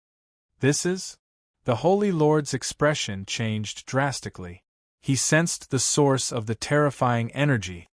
This is? The Holy Lord's expression changed drastically. He sensed the source of the terrifying energy.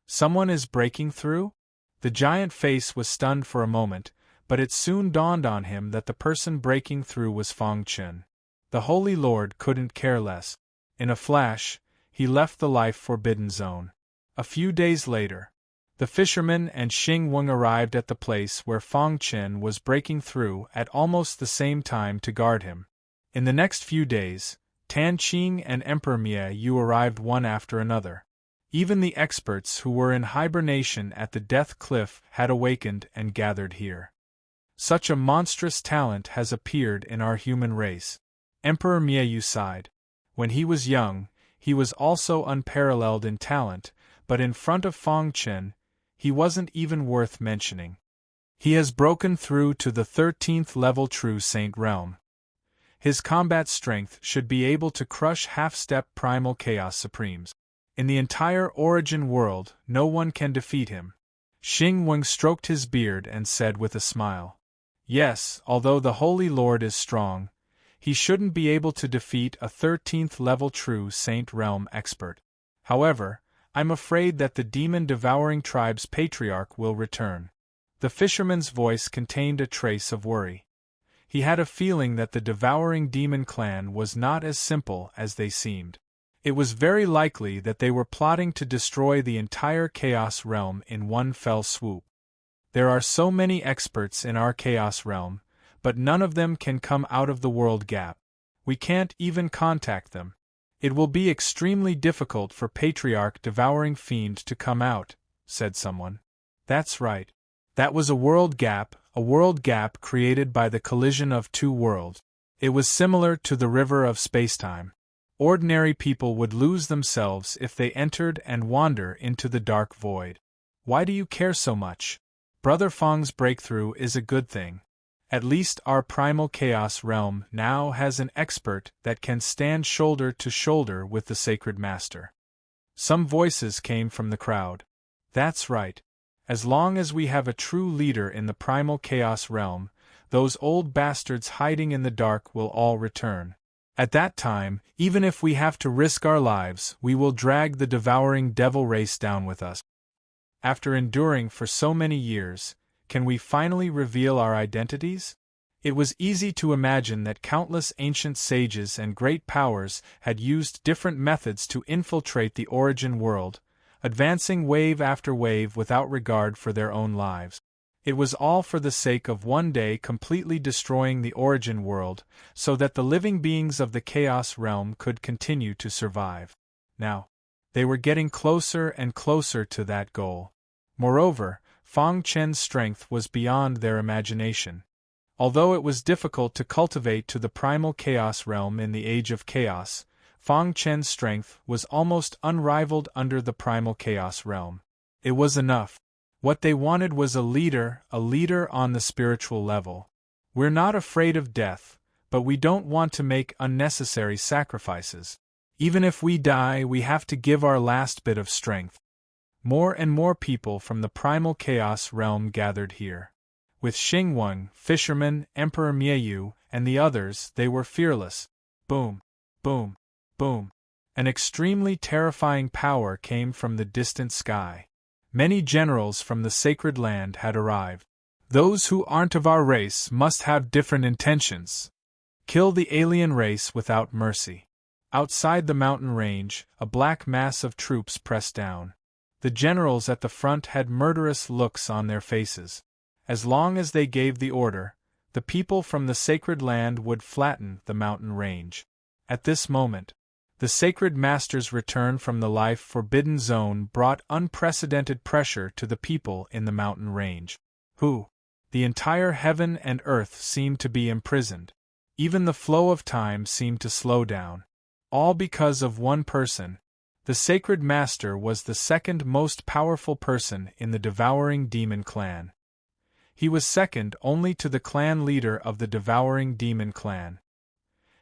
Someone is breaking through? The giant face was stunned for a moment, but it soon dawned on him that the person breaking through was Fang Chun. The Holy Lord couldn't care less. In a flash, he left the Life Forbidden Zone. A few days later, the fisherman and Xing Weng arrived at the place where Fang Chun was breaking through at almost the same time to guard him. In the next few days, Tan Qing and Emperor Mie Yu arrived one after another. Even the experts who were in hibernation at the Death Cliff had awakened and gathered here. Such a monstrous talent has appeared in our human race. Emperor Mie Yu sighed. When he was young, he was also unparalleled in talent, but in front of Fang Chun, he wasn't even worth mentioning. He has broken through to the 13th level True Saint realm. His combat strength should be able to crush half-step primal chaos supremes. In the entire origin world, no one can defeat him. Xing Weng stroked his beard and said with a smile. Yes, although the Holy Lord is strong, he shouldn't be able to defeat a 13th level True Saint realm expert. However, I'm afraid that the demon-devouring tribe's patriarch will return. The fisherman's voice contained a trace of worry. He had a feeling that the devouring demon clan was not as simple as they seemed. It was very likely that they were plotting to destroy the entire Chaos realm in one fell swoop. There are so many experts in our Chaos realm, but none of them can come out of the world gap. We can't even contact them. It will be extremely difficult for Patriarch Devouring Fiend to come out, said someone. That's right. That was a world gap created by the collision of two worlds. It was similar to the river of spacetime. Ordinary people would lose themselves if they entered and wander into the dark void. Why do you care so much? Brother Fang's breakthrough is a good thing. At least our primal chaos realm now has an expert that can stand shoulder to shoulder with the sacred master. Some voices came from the crowd. That's right. As long as we have a true leader in the primal chaos realm, those old bastards hiding in the dark will all return. At that time, even if we have to risk our lives, we will drag the devouring devil race down with us. After enduring for so many years, can we finally reveal our identities? It was easy to imagine that countless ancient sages and great powers had used different methods to infiltrate the origin world, advancing wave after wave without regard for their own lives. It was all for the sake of one day completely destroying the origin world, so that the living beings of the Chaos realm could continue to survive. Now, they were getting closer and closer to that goal. Moreover, Fang Chen's strength was beyond their imagination. Although it was difficult to cultivate to the primal Chaos realm in the Age of Chaos, Fang Chen's strength was almost unrivaled under the primal Chaos realm. It was enough. What they wanted was a leader on the spiritual level. We're not afraid of death, but we don't want to make unnecessary sacrifices. Even if we die, we have to give our last bit of strength. More and more people from the primal chaos realm gathered here. With Xingwang, Fisherman, Emperor Miayu, and the others, they were fearless. Boom, boom, boom. An extremely terrifying power came from the distant sky. Many generals from the sacred land had arrived. Those who aren't of our race must have different intentions. Kill the alien race without mercy. Outside the mountain range, a black mass of troops pressed down. The generals at the front had murderous looks on their faces. As long as they gave the order, the people from the sacred land would flatten the mountain range. At this moment, the sacred master's return from the life-forbidden zone brought unprecedented pressure to the people in the mountain range. The entire heaven and earth seemed to be imprisoned. Even the flow of time seemed to slow down. All because of one person. The sacred master was the second most powerful person in the devouring demon clan. He was second only to the clan leader of the devouring demon clan.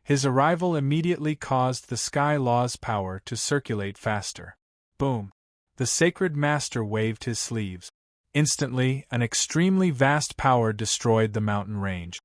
His arrival immediately caused the Sky Law's power to circulate faster. Boom! The sacred master waved his sleeves. Instantly, an extremely vast power destroyed the mountain range.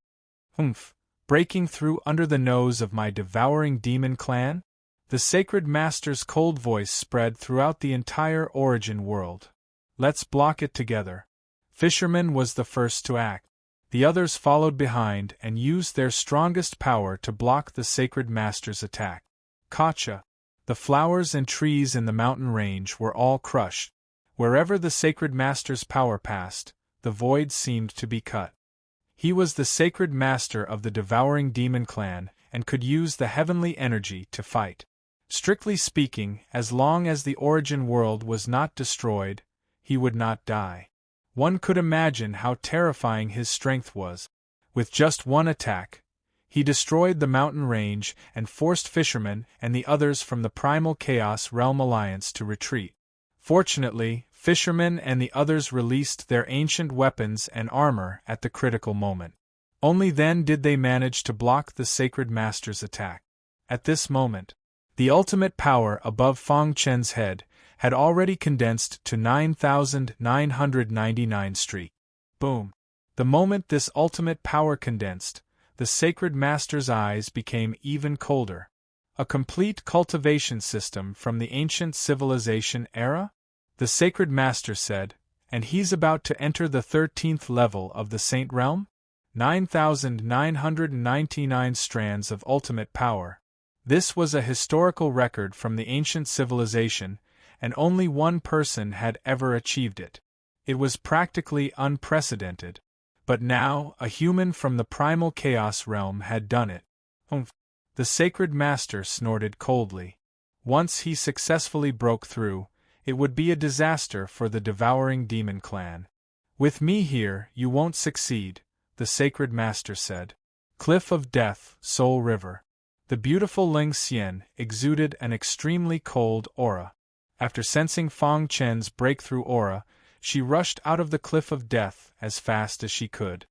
Breaking through under the nose of my devouring demon clan? The sacred master's cold voice spread throughout the entire origin world. Let's block it together. Fisherman was the first to act. The others followed behind and used their strongest power to block the sacred master's attack. Gotcha! The flowers and trees in the mountain range were all crushed. Wherever the sacred master's power passed, the void seemed to be cut. He was the sacred master of the devouring demon clan and could use the heavenly energy to fight. Strictly speaking, as long as the origin world was not destroyed, he would not die. One could imagine how terrifying his strength was. With just one attack, he destroyed the mountain range and forced Fisherman and the others from the Primal Chaos Realm Alliance to retreat. Fortunately, Fisherman and the others released their ancient weapons and armor at the critical moment. Only then did they manage to block the Sacred Master's attack. At this moment, the ultimate power above Fang Chen's head had already condensed to 9,999 streak. Boom! The moment this ultimate power condensed, the Sacred Master's eyes became even colder. A complete cultivation system from the ancient civilization era? The Sacred Master said, and he's about to enter the 13th level of the Saint Realm? 9,999 strands of ultimate power. This was a historical record from the ancient civilization, and only one person had ever achieved it. It was practically unprecedented. But now, a human from the Primal Chaos Realm had done it. The Sacred Master snorted coldly. Once he successfully broke through, it would be a disaster for the devouring demon clan. With me here, you won't succeed, the Sacred Master said. Cliff of Death, Soul River. The beautiful Ling Xian exuded an extremely cold aura. After sensing Fang Chen's breakthrough aura, she rushed out of the Cliff of Death as fast as she could.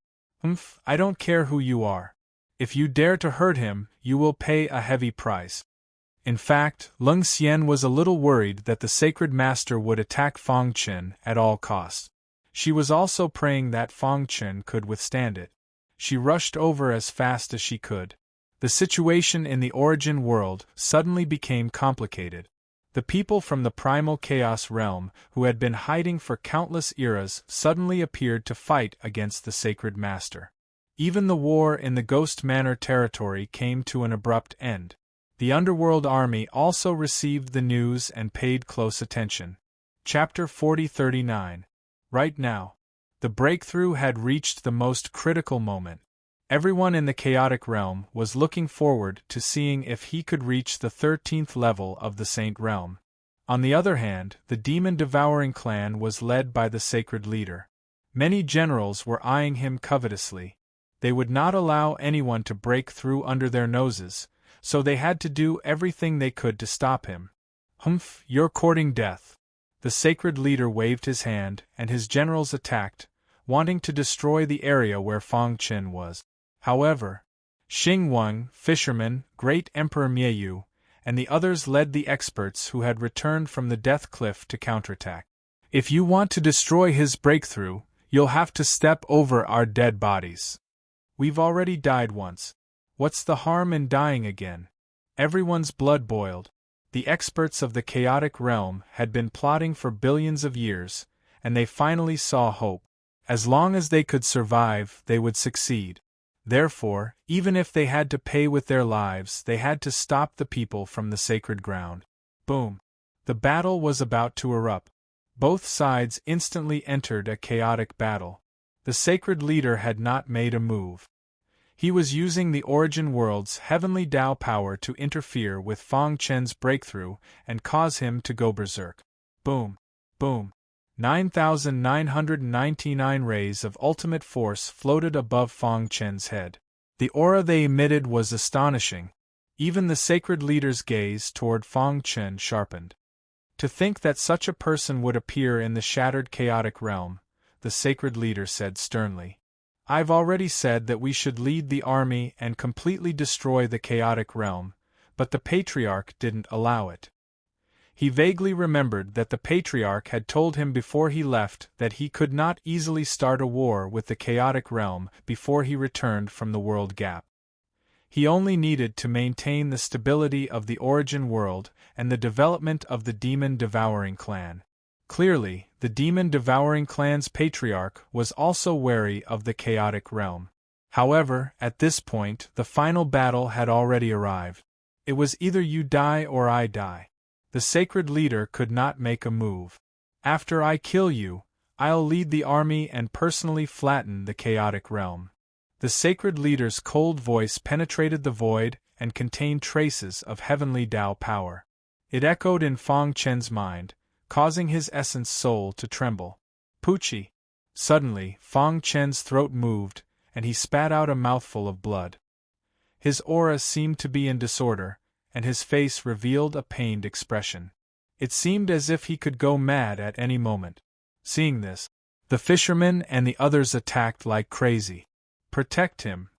I don't care who you are. If you dare to hurt him, you will pay a heavy price. In fact, Ling Xian was a little worried that the Sacred Master would attack Fang Chen at all costs. She was also praying that Fang Chen could withstand it. She rushed over as fast as she could. The situation in the origin world suddenly became complicated. The people from the Primal Chaos Realm, who had been hiding for countless eras, suddenly appeared to fight against the Sacred Master. Even the war in the Ghost Manor territory came to an abrupt end. The Underworld Army also received the news and paid close attention. Chapter 4039. Right now, the breakthrough had reached the most critical moment. Everyone in the chaotic realm was looking forward to seeing if he could reach the 13th level of the Saint Realm. On the other hand, the demon-devouring clan was led by the sacred leader. Many generals were eyeing him covetously. They would not allow anyone to break through under their noses, so they had to do everything they could to stop him. You're courting death. The sacred leader waved his hand, and his generals attacked, wanting to destroy the area where Fang Chen was. However, Xingwang, fisherman, great Emperor Miayu, and the others led the experts who had returned from the Death Cliff to counterattack. If you want to destroy his breakthrough, you'll have to step over our dead bodies. We've already died once. What's the harm in dying again? Everyone's blood boiled. The experts of the chaotic realm had been plotting for billions of years, and they finally saw hope. As long as they could survive, they would succeed. Therefore, even if they had to pay with their lives, they had to stop the people from the sacred ground. Boom! The battle was about to erupt. Both sides instantly entered a chaotic battle. The sacred leader had not made a move. He was using the Origin World's heavenly Tao power to interfere with Fang Chen's breakthrough and cause him to go berserk. Boom! Boom! 9,999 rays of ultimate force floated above Fang Chen's head. The aura they emitted was astonishing. Even the sacred leader's gaze toward Fang Chen sharpened. To think that such a person would appear in the shattered chaotic realm, the sacred leader said sternly. I've already said that we should lead the army and completely destroy the chaotic realm, but the Patriarch didn't allow it. He vaguely remembered that the Patriarch had told him before he left that he could not easily start a war with the chaotic realm before he returned from the world gap. He only needed to maintain the stability of the Origin World and the development of the demon-devouring clan. Clearly, the demon-devouring clan's patriarch was also wary of the chaotic realm. However, at this point, the final battle had already arrived. It was either you die or I die. The sacred leader could not make a move. After I kill you, I'll lead the army and personally flatten the chaotic realm. The sacred leader's cold voice penetrated the void and contained traces of heavenly Tao power. It echoed in Fang Chen's mind, causing his essence soul to tremble. Pucci! Suddenly, Fang Chen's throat moved, and he spat out a mouthful of blood. His aura seemed to be in disorder, and his face revealed a pained expression. It seemed as if he could go mad at any moment. Seeing this, the fishermen and the others attacked like crazy. Protect him.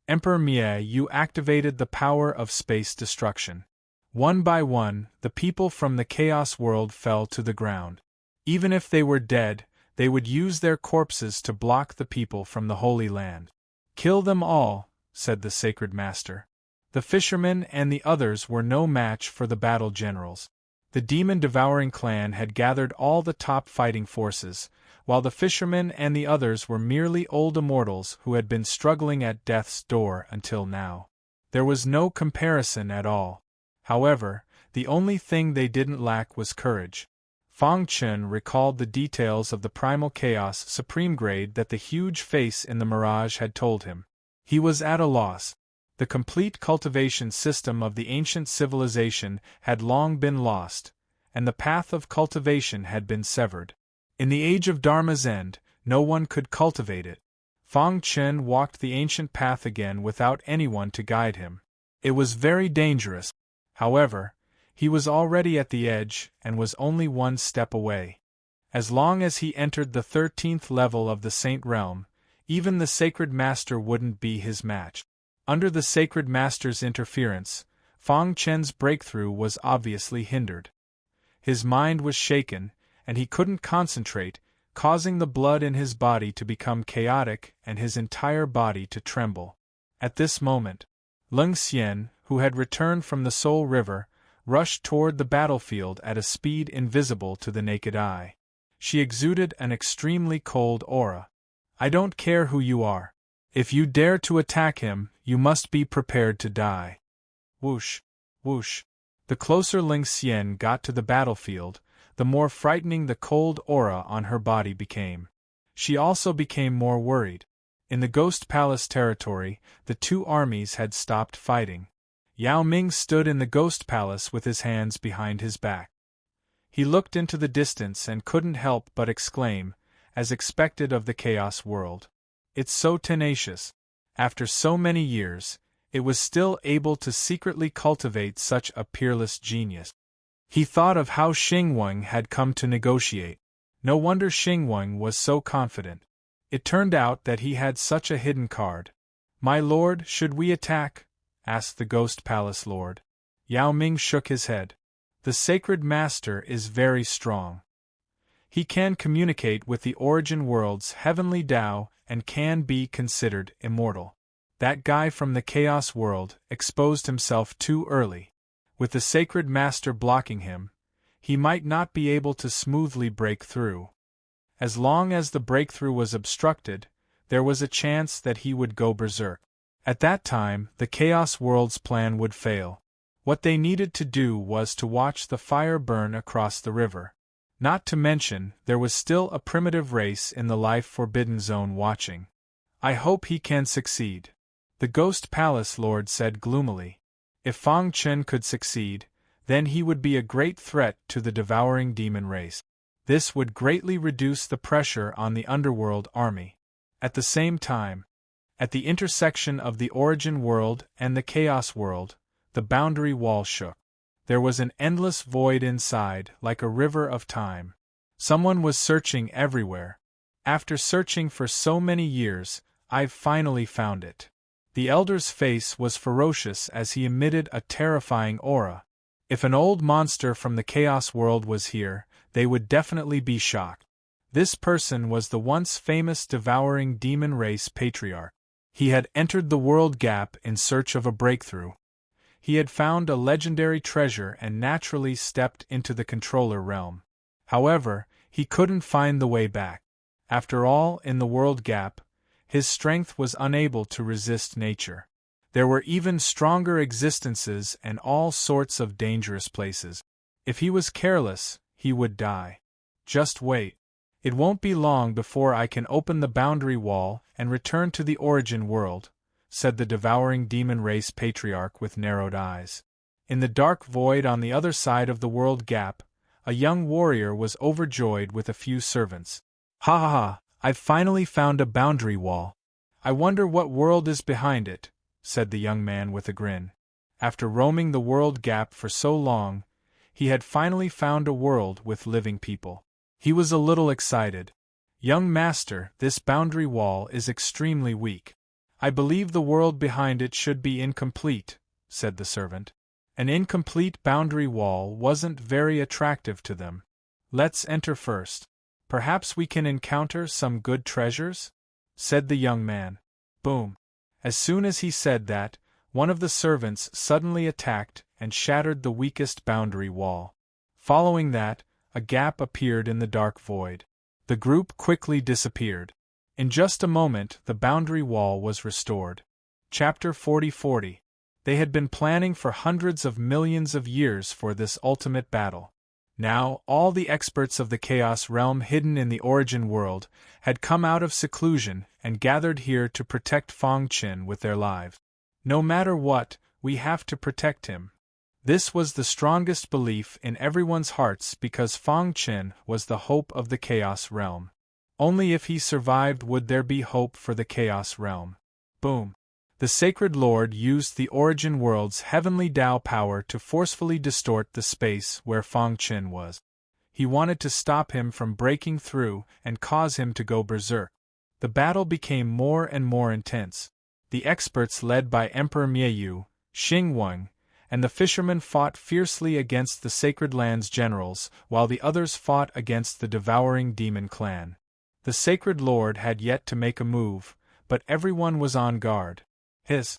Emperor Miayu activated the power of space destruction. One by one, the people from the Chaos World fell to the ground. Even if they were dead, they would use their corpses to block the people from the Holy Land. Kill them all, said the Sacred Master. The fishermen and the others were no match for the battle generals. The demon-devouring clan had gathered all the top fighting forces, while the fishermen and the others were merely old immortals who had been struggling at death's door until now. There was no comparison at all. However, the only thing they didn't lack was courage. Fang Chen recalled the details of the primal chaos supreme grade that the huge face in the mirage had told him. He was at a loss. The complete cultivation system of the ancient civilization had long been lost, and the path of cultivation had been severed. In the age of Dharma's end, no one could cultivate it. Fang Chen walked the ancient path again without anyone to guide him. It was very dangerous. However, he was already at the edge and was only one step away. As long as he entered the 13th level of the Saint Realm, even the Sacred Master wouldn't be his match. Under the Sacred Master's interference, Fang Chen's breakthrough was obviously hindered. His mind was shaken, and he couldn't concentrate, causing the blood in his body to become chaotic and his entire body to tremble. At this moment, Leng Xian, who had returned from the Soul River, rushed toward the battlefield at a speed invisible to the naked eye. She exuded an extremely cold aura. I don't care who you are. If you dare to attack him, you must be prepared to die. Whoosh, whoosh. The closer Ling Xian got to the battlefield, the more frightening the cold aura on her body became. She also became more worried. In the Ghost Palace territory, the two armies had stopped fighting. Yao Ming stood in the Ghost Palace with his hands behind his back. He looked into the distance and couldn't help but exclaim, as expected of the Chaos World. It's so tenacious. After so many years, it was still able to secretly cultivate such a peerless genius. He thought of how Xingwang had come to negotiate. No wonder Xingwang was so confident. It turned out that he had such a hidden card. My lord, should we attack? Asked the Ghost Palace Lord. Yao Ming shook his head. The Sacred Master is very strong. He can communicate with the origin world's heavenly Tao and can be considered immortal. That guy from the Chaos world exposed himself too early. With the Sacred Master blocking him, he might not be able to smoothly break through. As long as the breakthrough was obstructed, there was a chance that he would go berserk. At that time, the Chaos world's plan would fail. What they needed to do was to watch the fire burn across the river. Not to mention, there was still a primitive race in the Life Forbidden Zone watching. I hope he can succeed, the Ghost Palace Lord said gloomily. If Fang Chen could succeed, then he would be a great threat to the devouring demon race. This would greatly reduce the pressure on the underworld army. At the same time, at the intersection of the origin world and the chaos world, the boundary wall shook. There was an endless void inside, like a river of time. Someone was searching everywhere. After searching for so many years, I've finally found it. The elder's face was ferocious as he emitted a terrifying aura. If an old monster from the chaos world was here, they would definitely be shocked. This person was the once famous devouring demon race patriarch. He had entered the world gap in search of a breakthrough. He had found a legendary treasure and naturally stepped into the controller realm. However, he couldn't find the way back. After all, in the world gap, his strength was unable to resist nature. There were even stronger existences and all sorts of dangerous places. If he was careless, he would die. Just wait. It won't be long before I can open the boundary wall and return to the origin world, said the devouring demon race patriarch with narrowed eyes. In the dark void on the other side of the world gap, a young warrior was overjoyed with a few servants. Ha ha ha, I've finally found a boundary wall. I wonder what world is behind it, said the young man with a grin. After roaming the world gap for so long, he had finally found a world with living people. He was a little excited. Young master, this boundary wall is extremely weak. I believe the world behind it should be incomplete, said the servant. An incomplete boundary wall wasn't very attractive to them. Let's enter first. Perhaps we can encounter some good treasures? Said the young man. Boom. As soon as he said that, one of the servants suddenly attacked and shattered the weakest boundary wall. Following that, a gap appeared in the dark void. The group quickly disappeared. In just a moment, the boundary wall was restored. Chapter 40. They had been planning for hundreds of millions of years for this ultimate battle. Now, all the experts of the Chaos realm hidden in the origin world had come out of seclusion and gathered here to protect Fang Chen with their lives. No matter what, we have to protect him. This was the strongest belief in everyone's hearts because Fang Chen was the hope of the Chaos realm. Only if he survived would there be hope for the Chaos realm. Boom. The Sacred Lord used the origin world's heavenly Tao power to forcefully distort the space where Fang Chen was. He wanted to stop him from breaking through and cause him to go berserk. The battle became more and more intense. The experts led by Emperor Miayu, Xing Wang, and the fishermen fought fiercely against the Sacred Land's generals, while the others fought against the devouring demon clan. The Sacred Lord had yet to make a move, but everyone was on guard. Hiss.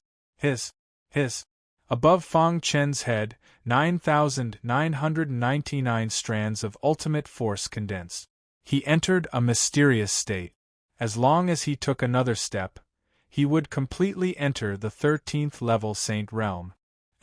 Above Fang Chen's head, 9,999 strands of ultimate force condensed. He entered a mysterious state. As long as he took another step, he would completely enter the 13th level Saint realm.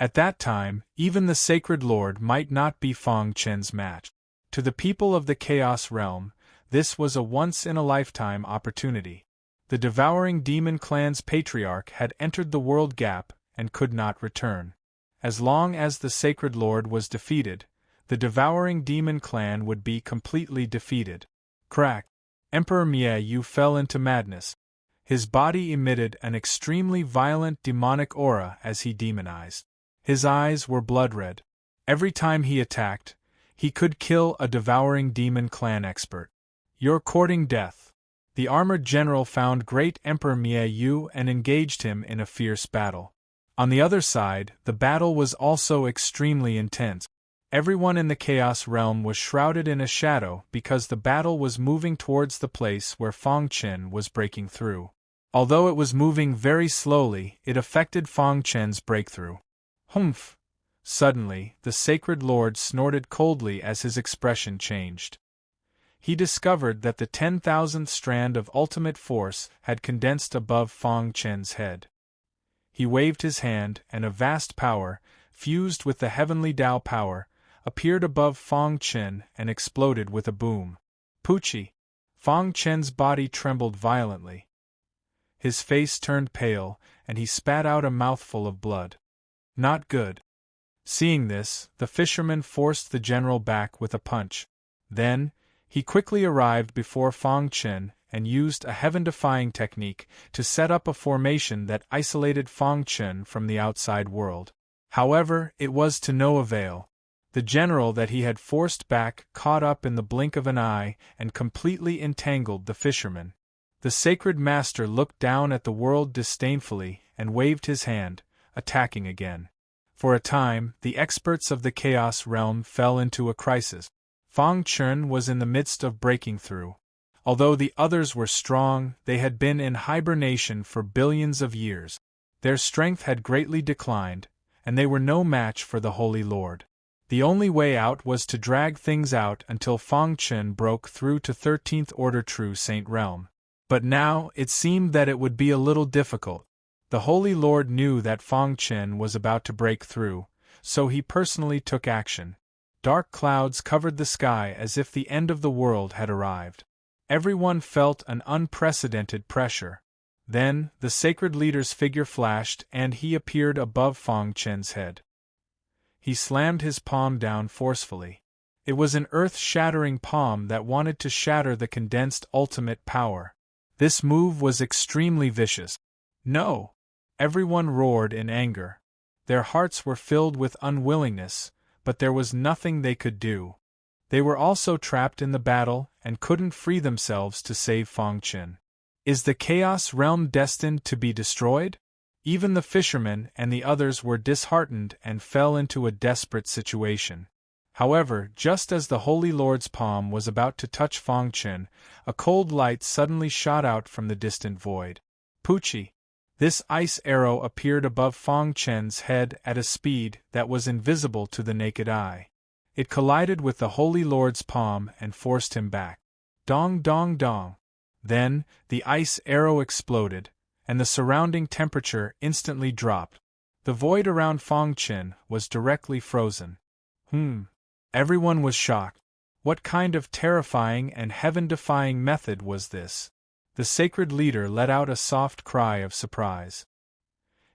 At that time, even the Sacred Lord might not be Fang Chen's match. To the people of the Chaos realm, this was a once-in-a-lifetime opportunity. The devouring demon clan's patriarch had entered the world gap and could not return. As long as the Sacred Lord was defeated, the devouring demon clan would be completely defeated. Crack! Emperor Miayu fell into madness. His body emitted an extremely violent demonic aura as he demonized. His eyes were blood-red. Every time he attacked, he could kill a devouring demon clan expert. You're courting death. The armored general found great Emperor Miayu and engaged him in a fierce battle. On the other side, the battle was also extremely intense. Everyone in the Chaos Realm was shrouded in a shadow because the battle was moving towards the place where Feng Chen was breaking through. Although it was moving very slowly, it affected Feng Chen's breakthrough. Humph! Suddenly, the Sacred Lord snorted coldly as his expression changed. He discovered that the 10,000th strand of ultimate force had condensed above Feng Chen's head. He waved his hand, and a vast power, fused with the heavenly Tao power, appeared above Feng Chen and exploded with a boom. Poochie! Feng Chen's body trembled violently. His face turned pale, and he spat out a mouthful of blood. Not good. Seeing this, the fisherman forced the general back with a punch. Then, he quickly arrived before Feng Chen and used a heaven-defying technique to set up a formation that isolated Feng Chen from the outside world. However, it was to no avail. The general that he had forced back caught up in the blink of an eye and completely entangled the fisherman. The sacred master looked down at the world disdainfully and waved his hand, attacking again. For a time, the experts of the Chaos Realm fell into a crisis. Feng Chen was in the midst of breaking through. Although the others were strong, they had been in hibernation for billions of years. Their strength had greatly declined, and they were no match for the Holy Lord. The only way out was to drag things out until Feng Chen broke through to 13th Order True Saint Realm. But now, it seemed that it would be a little difficult. The Holy Lord knew that Feng Chen was about to break through, so he personally took action. Dark clouds covered the sky as if the end of the world had arrived. Everyone felt an unprecedented pressure. Then, the sacred leader's figure flashed and he appeared above Feng Chen's head. He slammed his palm down forcefully. It was an earth-shattering palm that wanted to shatter the condensed ultimate power. This move was extremely vicious. No! Everyone roared in anger. Their hearts were filled with unwillingness, but there was nothing they could do. They were also trapped in the battle and couldn't free themselves to save Feng Chen. Is the Chaos Realm destined to be destroyed? Even the fishermen and the others were disheartened and fell into a desperate situation. However, just as the Holy Lord's palm was about to touch Feng Chen, a cold light suddenly shot out from the distant void. Poochie! This ice arrow appeared above Feng Chen's head at a speed that was invisible to the naked eye. It collided with the Holy Lord's palm and forced him back. Dong dong dong! Then, the ice arrow exploded, and the surrounding temperature instantly dropped. The void around Feng Chen was directly frozen. Everyone was shocked. What kind of terrifying and heaven-defying method was this? The sacred leader let out a soft cry of surprise.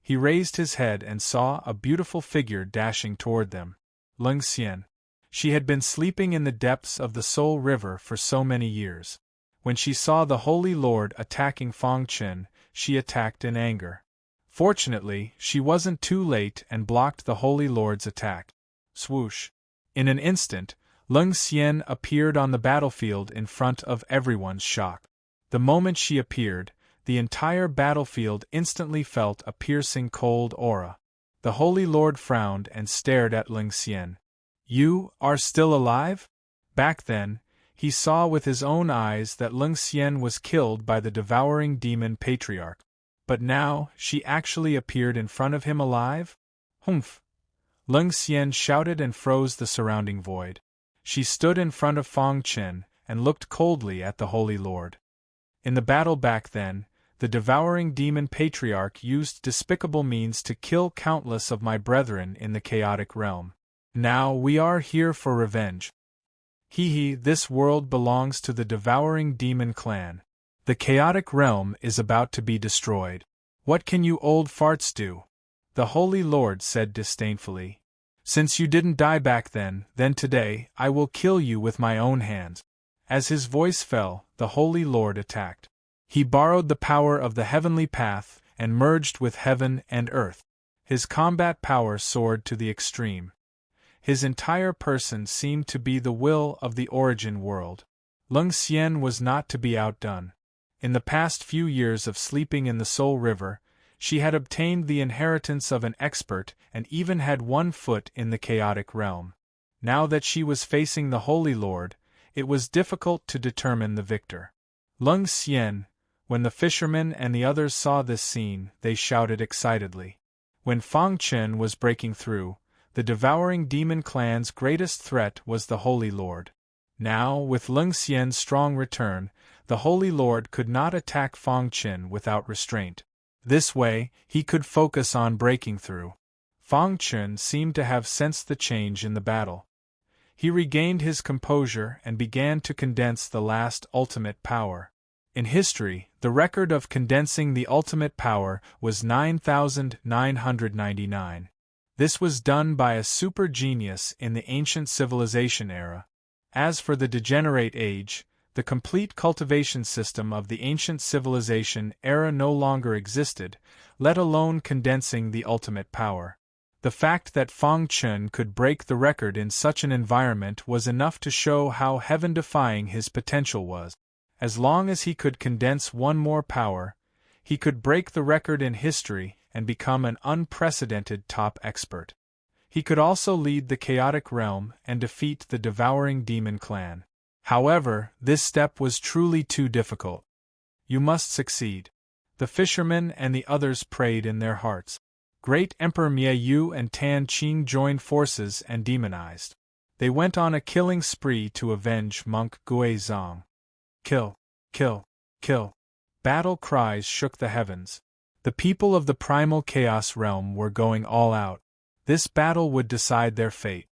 He raised his head and saw a beautiful figure dashing toward them. Leng Xian. She had been sleeping in the depths of the Soul River for so many years. When she saw the Holy Lord attacking Feng Chen, she attacked in anger. Fortunately, she wasn't too late and blocked the Holy Lord's attack. Swoosh! In an instant, Leng Xian appeared on the battlefield in front of everyone's shock. The moment she appeared, the entire battlefield instantly felt a piercing cold aura. The Holy Lord frowned and stared at Leng Xian. You are still alive? Back then, he saw with his own eyes that Leng Xian was killed by the devouring demon patriarch. But now, she actually appeared in front of him alive? Humph! Leng Xian shouted and froze the surrounding void. She stood in front of Feng Chen and looked coldly at the Holy Lord. In the battle back then, the devouring demon patriarch used despicable means to kill countless of my brethren in the chaotic realm. Now we are here for revenge. This world belongs to the devouring demon clan. The chaotic realm is about to be destroyed. What can you old farts do? The Holy Lord said disdainfully. Since you didn't die back then today, I will kill you with my own hands. As his voice fell, the Holy Lord attacked. He borrowed the power of the heavenly path and merged with heaven and earth. His combat power soared to the extreme. His entire person seemed to be the will of the origin world. Leng Xian was not to be outdone. In the past few years of sleeping in the Soul River, she had obtained the inheritance of an expert and even had 1 foot in the chaotic realm. Now that she was facing the Holy Lord, it was difficult to determine the victor. Lung Xian, when the fishermen and the others saw this scene, they shouted excitedly. When Fang Chen was breaking through, the devouring demon clan's greatest threat was the Holy Lord. Now, with Lung Xian's strong return, the Holy Lord could not attack Fang Chen without restraint. This way, he could focus on breaking through. Fang Chen seemed to have sensed the change in the battle. He regained his composure and began to condense the last ultimate power. In history, the record of condensing the ultimate power was 9,999. This was done by a super genius in the ancient civilization era. As for the degenerate age, the complete cultivation system of the ancient civilization era no longer existed, let alone condensing the ultimate power. The fact that Fang Chen could break the record in such an environment was enough to show how heaven-defying his potential was. As long as he could condense 1 more power, he could break the record in history and become an unprecedented top expert. He could also lead the chaotic realm and defeat the devouring demon clan. However, this step was truly too difficult. You must succeed. The fishermen and the others prayed in their hearts. Great Emperor Miayu and Tan Qing joined forces and demonized. They went on a killing spree to avenge monk Guizong. Kill, kill, kill. Battle cries shook the heavens. The people of the primal chaos realm were going all out. This battle would decide their fate.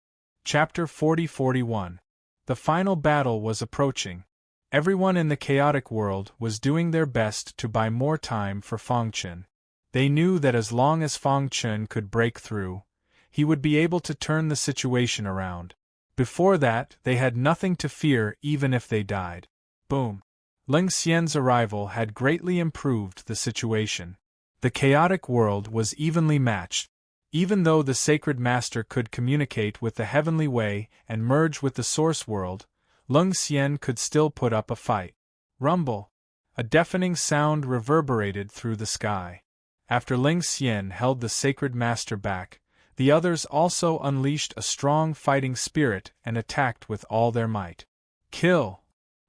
Chapter 40-41. The final battle was approaching. Everyone in the chaotic world was doing their best to buy more time for Fang Chen. They knew that as long as Fang Chen could break through, he would be able to turn the situation around. Before that, they had nothing to fear even if they died. Boom. Lung Xian's arrival had greatly improved the situation. The chaotic world was evenly matched. Even though the Sacred Master could communicate with the Heavenly Way and merge with the Source World, Lung Xian could still put up a fight. Rumble! A deafening sound reverberated through the sky. After Lung Xian held the Sacred Master back, the others also unleashed a strong fighting spirit and attacked with all their might. Kill!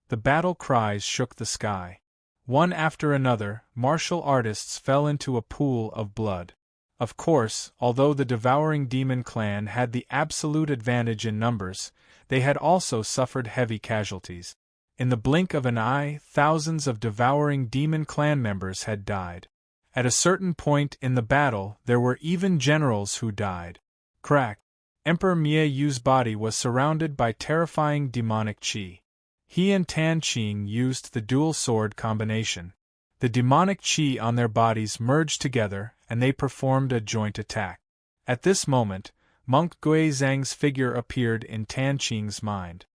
The battle cries shook the sky. One after another, martial artists fell into a pool of blood. Of course, although the devouring demon clan had the absolute advantage in numbers, they had also suffered heavy casualties. In the blink of an eye, thousands of devouring demon clan members had died. At a certain point in the battle, there were even generals who died. Crack! Emperor Miayu's body was surrounded by terrifying demonic qi. He and Tan Qing used the dual sword combination. The demonic qi on their bodies merged together, and they performed a joint attack. At this moment, Monk Guizang's figure appeared in Tan Qing's mind.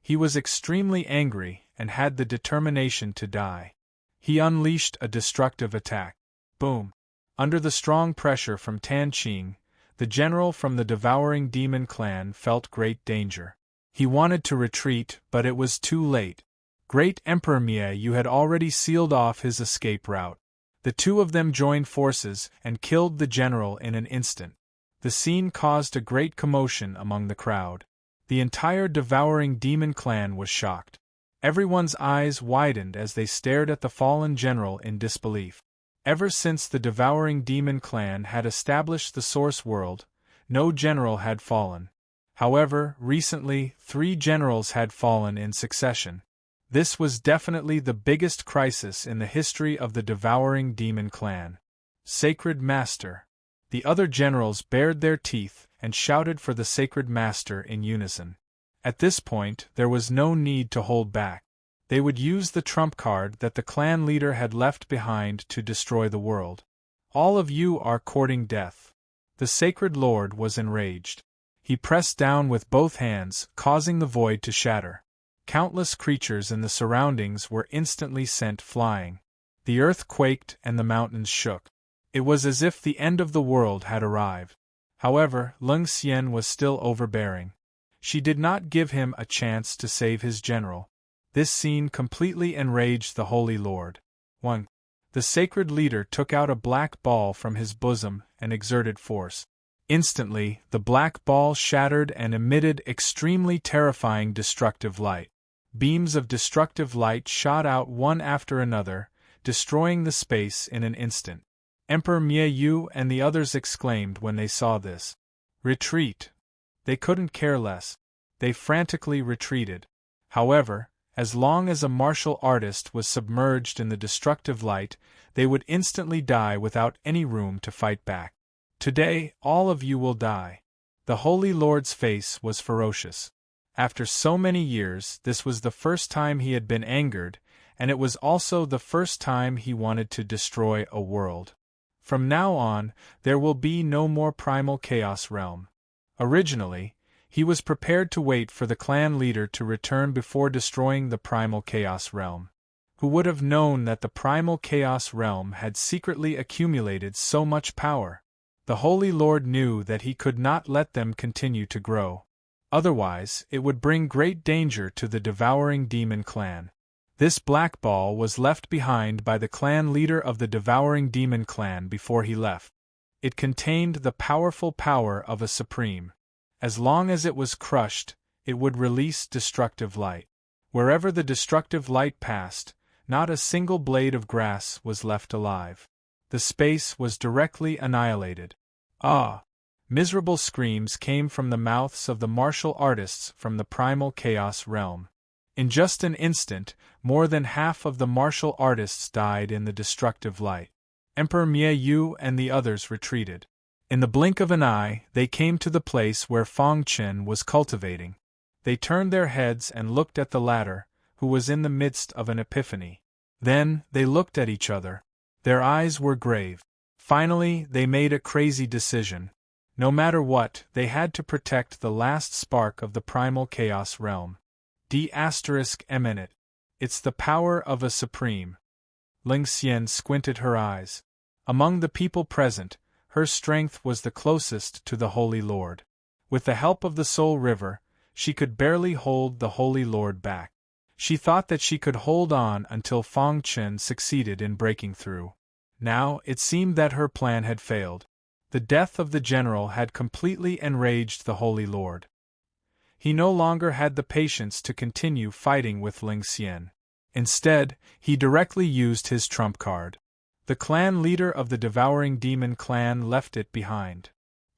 He was extremely angry and had the determination to die. He unleashed a destructive attack. Boom! Under the strong pressure from Tan Qing, the general from the devouring demon clan felt great danger. He wanted to retreat, but it was too late. Great Emperor Miayu had already sealed off his escape route. The two of them joined forces and killed the general in an instant. The scene caused a great commotion among the crowd. The entire devouring demon clan was shocked. Everyone's eyes widened as they stared at the fallen general in disbelief. Ever since the devouring demon clan had established the Source World, no general had fallen. However, recently, 3 generals had fallen in succession. This was definitely the biggest crisis in the history of the devouring demon clan. Sacred Master! The other generals bared their teeth and shouted for the Sacred Master in unison. At this point, there was no need to hold back. They would use the trump card that the clan leader had left behind to destroy the world. All of you are courting death. The Sacred Lord was enraged. He pressed down with both hands, causing the void to shatter. Countless creatures in the surroundings were instantly sent flying. The earth quaked and the mountains shook. It was as if the end of the world had arrived. However, Lung Xian was still overbearing. She did not give him a chance to save his general. This scene completely enraged the Holy Lord. 1. The sacred leader took out a black ball from his bosom and exerted force. Instantly, the black ball shattered and emitted extremely terrifying destructive light. Beams of destructive light shot out one after another, destroying the space in an instant. Emperor Miayu and the others exclaimed when they saw this. Retreat! They couldn't care less. They frantically retreated. However, as long as a martial artist was submerged in the destructive light, they would instantly die without any room to fight back. Today, all of you will die. The Holy Lord's face was ferocious. After so many years, this was the first time he had been angered, and it was also the first time he wanted to destroy a world. From now on, there will be no more primal chaos realm. Originally, he was prepared to wait for the clan leader to return before destroying the primal chaos realm. Who would have known that the primal chaos realm had secretly accumulated so much power? The Holy Lord knew that he could not let them continue to grow. Otherwise, it would bring great danger to the devouring demon clan. This black ball was left behind by the clan leader of the devouring demon clan before he left. It contained the powerful power of a supreme. As long as it was crushed, it would release destructive light. Wherever the destructive light passed, not a single blade of grass was left alive. The space was directly annihilated. Ah! Miserable screams came from the mouths of the martial artists from the primal chaos realm. In just an instant, more than half of the martial artists died in the destructive light. Emperor Miayu and the others retreated. In the blink of an eye, they came to the place where Fong Chen was cultivating. They turned their heads and looked at the latter, who was in the midst of an epiphany. Then, they looked at each other. Their eyes were grave. Finally, they made a crazy decision. No matter what, they had to protect the last spark of the primal chaos realm. D*eminent. It's the power of a supreme. Ling Xian squinted her eyes. Among the people present, her strength was the closest to the Holy Lord. With the help of the Soul River, she could barely hold the Holy Lord back. She thought that she could hold on until Fong Chen succeeded in breaking through. Now, it seemed that her plan had failed. The death of the general had completely enraged the Holy Lord. He no longer had the patience to continue fighting with Ling Xian. Instead, he directly used his trump card. The clan leader of the devouring demon clan left it behind.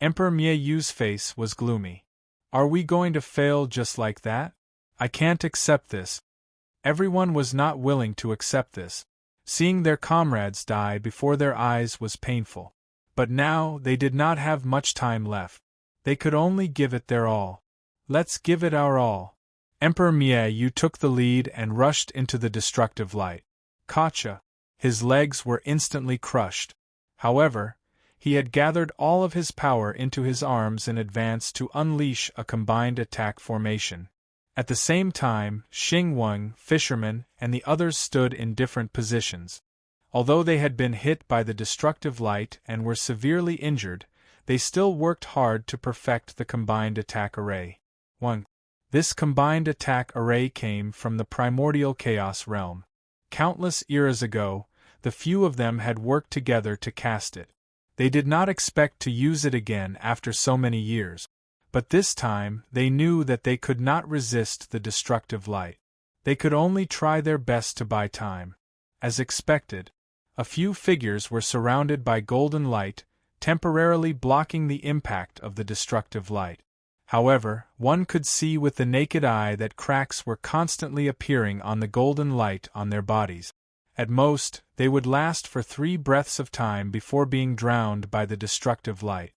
Emperor Miayu's face was gloomy. Are we going to fail just like that? I can't accept this. Everyone was not willing to accept this. Seeing their comrades die before their eyes was painful. But now they did not have much time left. They could only give it their all. Let's give it our all. Emperor Miayu took the lead and rushed into the destructive light. Gotcha! His legs were instantly crushed. However, he had gathered all of his power into his arms in advance to unleash a combined attack formation. At the same time, Xing Wang, fisherman, and the others stood in different positions. Although they had been hit by the destructive light and were severely injured, they still worked hard to perfect the combined attack array. 1. This combined attack array came from the primordial chaos realm. Countless eras ago, the few of them had worked together to cast it. They did not expect to use it again after so many years. But this time, they knew that they could not resist the destructive light. They could only try their best to buy time. As expected, a few figures were surrounded by golden light, temporarily blocking the impact of the destructive light. However, one could see with the naked eye that cracks were constantly appearing on the golden light on their bodies. At most, they would last for 3 breaths of time before being drowned by the destructive light.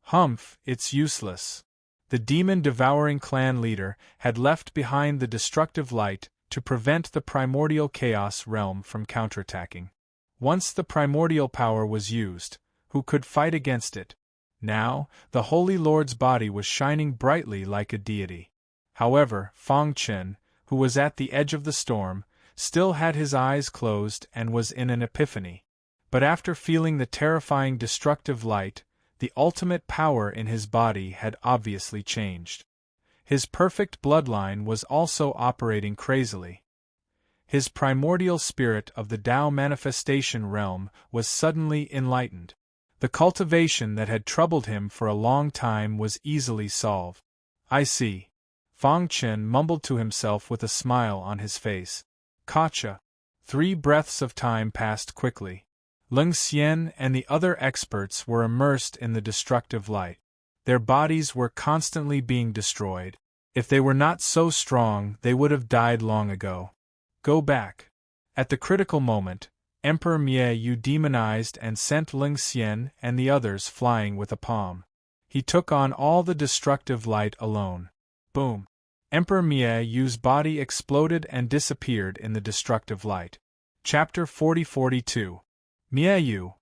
Humph, it's useless. The demon-devouring clan leader had left behind the destructive light to prevent the primordial chaos realm from counterattacking. Once the primordial power was used, who could fight against it? Now, the Holy Lord's body was shining brightly like a deity. However, Fong Chen, who was at the edge of the storm, still had his eyes closed and was in an epiphany. But after feeling the terrifying destructive light, the ultimate power in his body had obviously changed. His perfect bloodline was also operating crazily. His primordial spirit of the Tao manifestation realm was suddenly enlightened. The cultivation that had troubled him for a long time was easily solved. I see. Fang Chen mumbled to himself with a smile on his face. Gotcha. 3 breaths of time passed quickly. Leng Xian and the other experts were immersed in the destructive light. Their bodies were constantly being destroyed. If they were not so strong, they would have died long ago. Go back. At the critical moment, Emperor Mieu demonized and sent Leng Xian and the others flying with a palm. He took on all the destructive light alone. Boom. Emperor Mieu's body exploded and disappeared in the destructive light. Chapter 40-42. Mieu!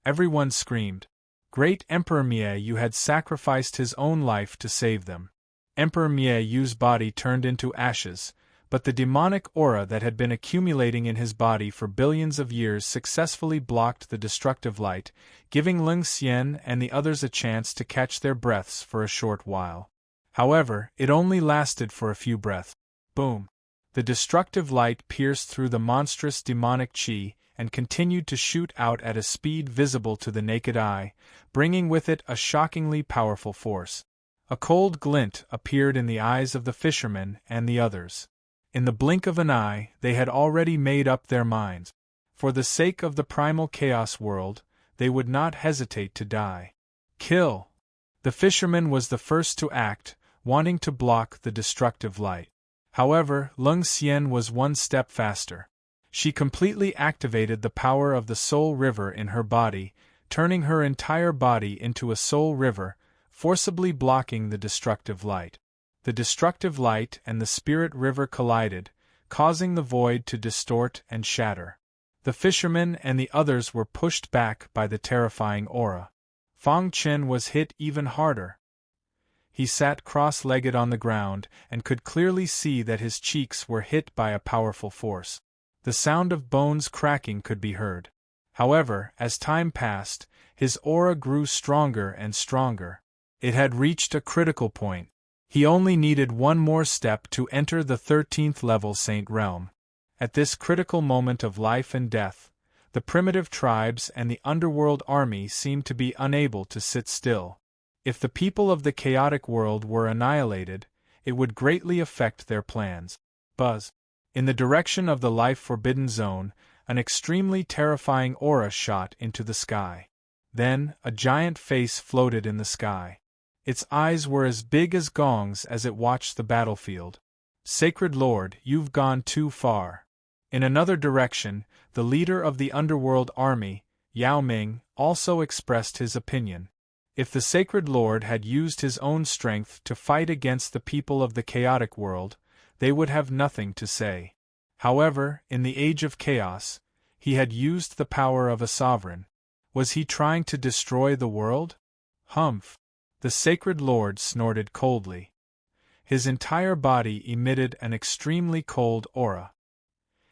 Everyone screamed. Great Emperor Mieu had sacrificed his own life to save them. Emperor Mieu's body turned into ashes, but the demonic aura that had been accumulating in his body for billions of years successfully blocked the destructive light, giving Leng Xian and the others a chance to catch their breaths for a short while. However, it only lasted for a few breaths. Boom! The destructive light pierced through the monstrous demonic qi and continued to shoot out at a speed visible to the naked eye, bringing with it a shockingly powerful force. A cold glint appeared in the eyes of the fishermen and the others. In the blink of an eye, they had already made up their minds. For the sake of the primal chaos world, they would not hesitate to die. Kill! The fisherman was the first to act, wanting to block the destructive light. However, Leng Xian was one step faster. She completely activated the power of the soul river in her body, turning her entire body into a soul river, forcibly blocking the destructive light. The destructive light and the spirit river collided, causing the void to distort and shatter. The fishermen and the others were pushed back by the terrifying aura. Fang Chen was hit even harder. He sat cross-legged on the ground and could clearly see that his cheeks were hit by a powerful force. The sound of bones cracking could be heard. However, as time passed, his aura grew stronger and stronger. It had reached a critical point. He only needed one more step to enter the 13th level Saint Realm. At this critical moment of life and death, the primitive tribes and the underworld army seemed to be unable to sit still. If the people of the chaotic world were annihilated, it would greatly affect their plans. Buzz. In the direction of the life-forbidden zone, an extremely terrifying aura shot into the sky. Then, a giant face floated in the sky. Its eyes were as big as gongs as it watched the battlefield. Sacred Lord, you've gone too far. In another direction, the leader of the underworld army, Yao Ming, also expressed his opinion. If the Sacred Lord had used his own strength to fight against the people of the chaotic world, they would have nothing to say. However, in the age of chaos, he had used the power of a sovereign. Was he trying to destroy the world? Humph! The Sacred Lord snorted coldly. His entire body emitted an extremely cold aura.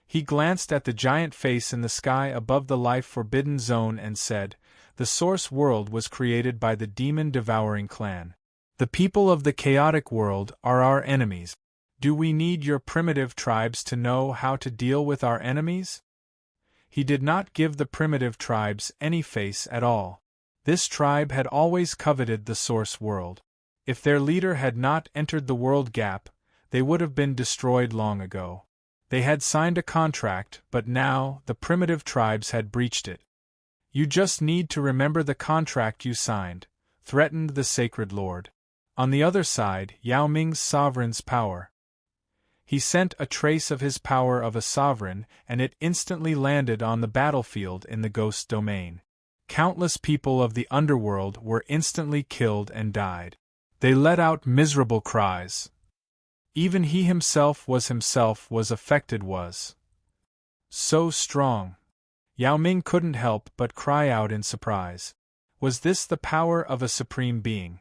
He glanced at the giant face in the sky above the life-forbidden zone and said, "The source world was created by the demon-devouring clan. The people of the chaotic world are our enemies. Do we need your primitive tribes to know how to deal with our enemies?" He did not give the primitive tribes any face at all. This tribe had always coveted the source world. If their leader had not entered the world gap, they would have been destroyed long ago. They had signed a contract, but now the primitive tribes had breached it. "You just need to remember the contract you signed," threatened the Sacred Lord. On the other side, Yao Ming's sovereign's power. He sent a trace of his power of a sovereign, and it instantly landed on the battlefield in the ghost domain. Countless people of the underworld were instantly killed and died. They let out miserable cries. Even he himself was affected was so strong. Yao Ming couldn't help but cry out in surprise. Was this the power of a supreme being?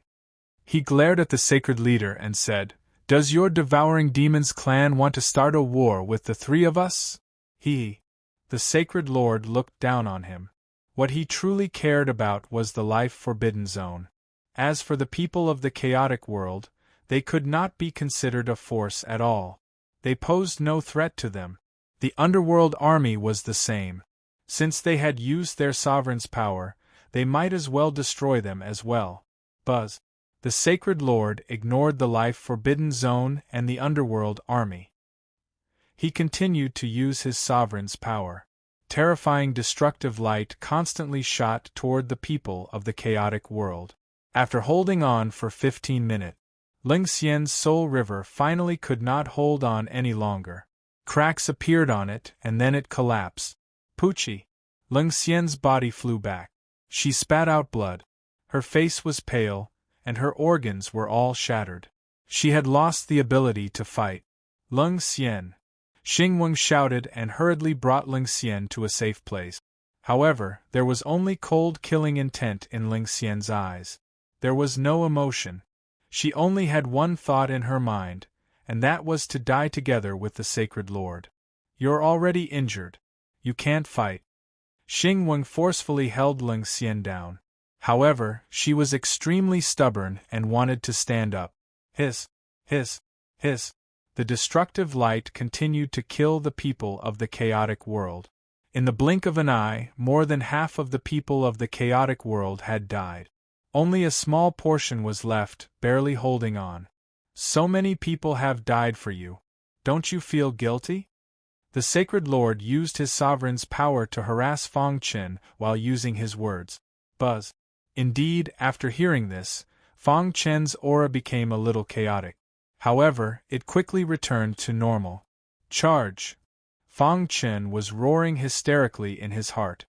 He glared at the sacred leader and said, "Does your devouring demons clan want to start a war with the 3 of us?" The Sacred Lord looked down on him. What he truly cared about was the life-forbidden zone. As for the people of the chaotic world, they could not be considered a force at all. They posed no threat to them. The underworld army was the same. Since they had used their sovereign's power, they might as well destroy them as well. Buzz. The Sacred Lord ignored the life-forbidden zone and the underworld army. He continued to use his sovereign's power. Terrifying destructive light constantly shot toward the people of the chaotic world. After holding on for 15 minutes, Ling Xian's soul river finally could not hold on any longer. Cracks appeared on it, and then it collapsed. Poochie! Ling Xian's body flew back. She spat out blood. Her face was pale, and her organs were all shattered. She had lost the ability to fight. Ling Xian! Xing Weng shouted and hurriedly brought Ling Xian to a safe place. However, there was only cold killing intent in Ling Xian's eyes. There was no emotion. She only had one thought in her mind, and that was to die together with the Sacred Lord. You're already injured. You can't fight. Xing Weng forcefully held Ling Xian down. However, she was extremely stubborn and wanted to stand up. Hiss, hiss, hiss. The destructive light continued to kill the people of the chaotic world. In the blink of an eye, more than half of the people of the chaotic world had died. Only a small portion was left, barely holding on. So many people have died for you. Don't you feel guilty? The Sacred Lord used his sovereign's power to harass Fang Chen while using his words. Buzz. Indeed, after hearing this, Fang Chen's aura became a little chaotic. However, it quickly returned to normal. Charge! Fang Chen was roaring hysterically in his heart.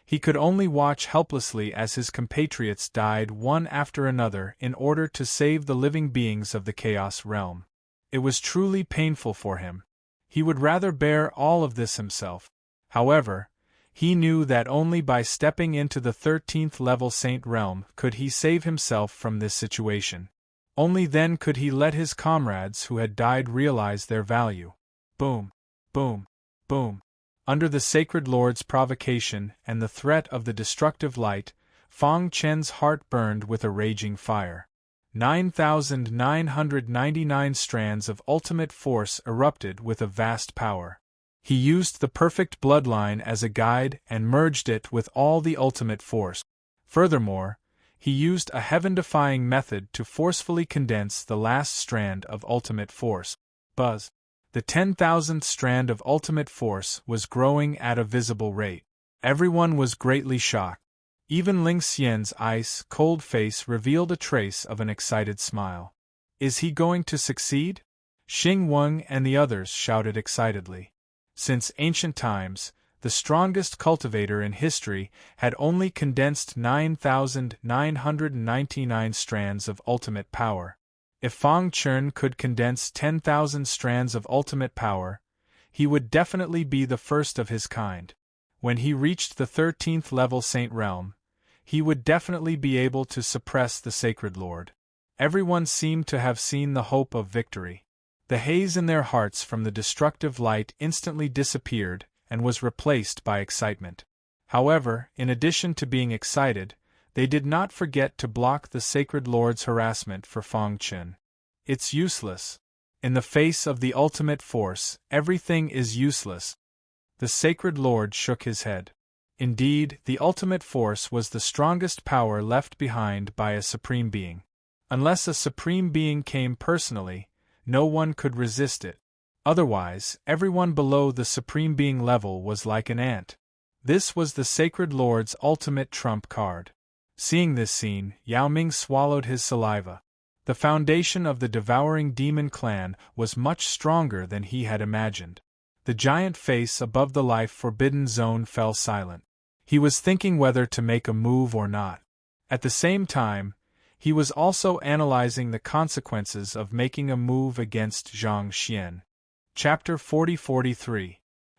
He could only watch helplessly as his compatriots died one after another in order to save the living beings of the Chaos Realm. It was truly painful for him. He would rather bear all of this himself. However, he knew that only by stepping into the 13th level Saint Realm could he save himself from this situation. Only then could he let his comrades who had died realize their value. Boom, boom, boom. Under the Sacred Lord's provocation and the threat of the destructive light, Fang Chen's heart burned with a raging fire. 9,999 strands of ultimate force erupted with a vast power. He used the perfect bloodline as a guide and merged it with all the ultimate force. Furthermore, he used a heaven-defying method to forcefully condense the last strand of ultimate force. Buzz. The 10,000th strand of ultimate force was growing at a visible rate. Everyone was greatly shocked. Even Ling Xian's ice-cold face revealed a trace of an excited smile. Is he going to succeed? Xing Weng and the others shouted excitedly. Since ancient times, the strongest cultivator in history had only condensed 9,999 strands of ultimate power. If Fang Chen could condense 10,000 strands of ultimate power, he would definitely be the first of his kind. When he reached the 13th level Saint Realm, he would definitely be able to suppress the Sacred Lord. Everyone seemed to have seen the hope of victory. The haze in their hearts from the destructive light instantly disappeared and was replaced by excitement. However, in addition to being excited, they did not forget to block the Sacred Lord's harassment for Fang Chen. It's useless. In the face of the ultimate force, everything is useless. The Sacred Lord shook his head. Indeed, the ultimate force was the strongest power left behind by a Supreme Being. Unless a Supreme Being came personally, no one could resist it. Otherwise, everyone below the Supreme Being level was like an ant. This was the Sacred Lord's ultimate trump card. Seeing this scene, Yao Ming swallowed his saliva. The foundation of the Devouring Demon clan was much stronger than he had imagined. The giant face above the life-forbidden zone fell silent. He was thinking whether to make a move or not. At the same time, he was also analyzing the consequences of making a move against Zhang Xian. Chapter 40-43.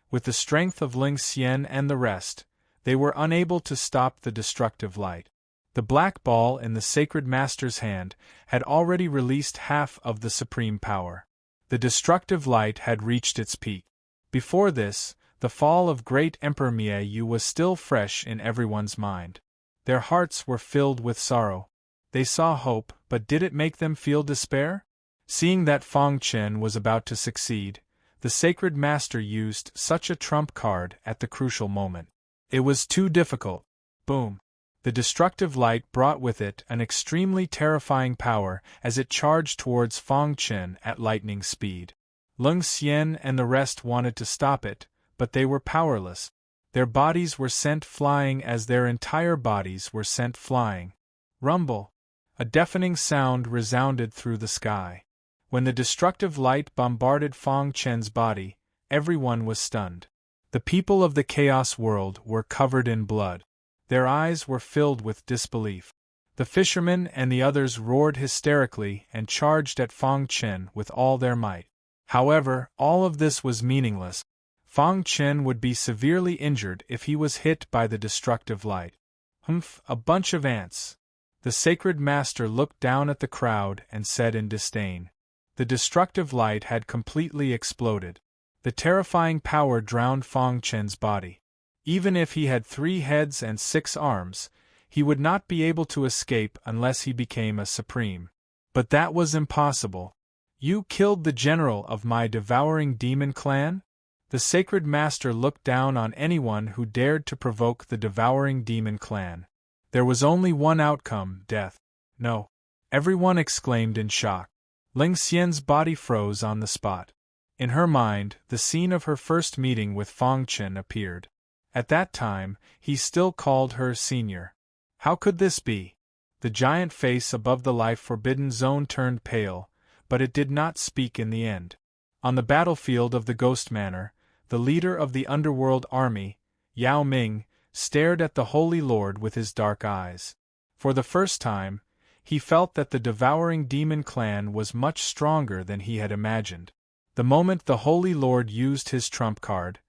With the strength of Ling Xian and the rest, they were unable to stop the destructive light. The black ball in the Sacred Master's hand had already released half of the supreme power. The destructive light had reached its peak. Before this, the fall of Great Emperor Miayu was still fresh in everyone's mind. Their hearts were filled with sorrow. They saw hope, but did it make them feel despair? Seeing that Fang Chen was about to succeed, the sacred master used such a trump card at the crucial moment. It was too difficult. Boom! The destructive light brought with it an extremely terrifying power as it charged towards Fang Chen at lightning speed. Lung Xian and the rest wanted to stop it, but they were powerless. Their bodies were sent flying as their entire bodies were sent flying. Rumble! A deafening sound resounded through the sky. When the destructive light bombarded Fang Chen's body, everyone was stunned. The people of the chaos world were covered in blood. Their eyes were filled with disbelief. The fishermen and the others roared hysterically and charged at Fang Chen with all their might. However, all of this was meaningless. Fang Chen would be severely injured if he was hit by the destructive light. Humph, a bunch of ants. The sacred master looked down at the crowd and said in disdain. The destructive light had completely exploded. The terrifying power drowned Fang Chen's body. Even if he had 3 heads and 6 arms, he would not be able to escape unless he became a supreme. But that was impossible. You killed the general of my devouring demon clan? The sacred master looked down on anyone who dared to provoke the devouring demon clan. There was only one outcome, death. No. Everyone exclaimed in shock. Ling Xian's body froze on the spot. In her mind, the scene of her first meeting with Fang Chen appeared. At that time, he still called her senior. How could this be? The giant face above the life-forbidden zone turned pale, but it did not speak in the end. On the battlefield of the Ghost Manor, the leader of the underworld army, Yao Ming, stared at the Holy Lord with his dark eyes. For the first time, he felt that the devouring demon clan was much stronger than he had imagined. The moment the Holy Lord used his trump card,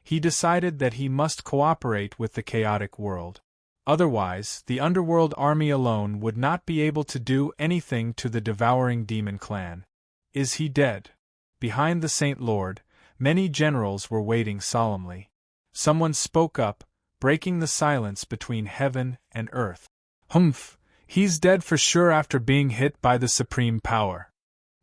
he decided that he must cooperate with the chaotic world. Otherwise, the underworld army alone would not be able to do anything to the devouring demon clan. Is he dead? Behind the Saint Lord, many generals were waiting solemnly. Someone spoke up, breaking the silence between heaven and earth. Humph, he's dead for sure after being hit by the supreme power.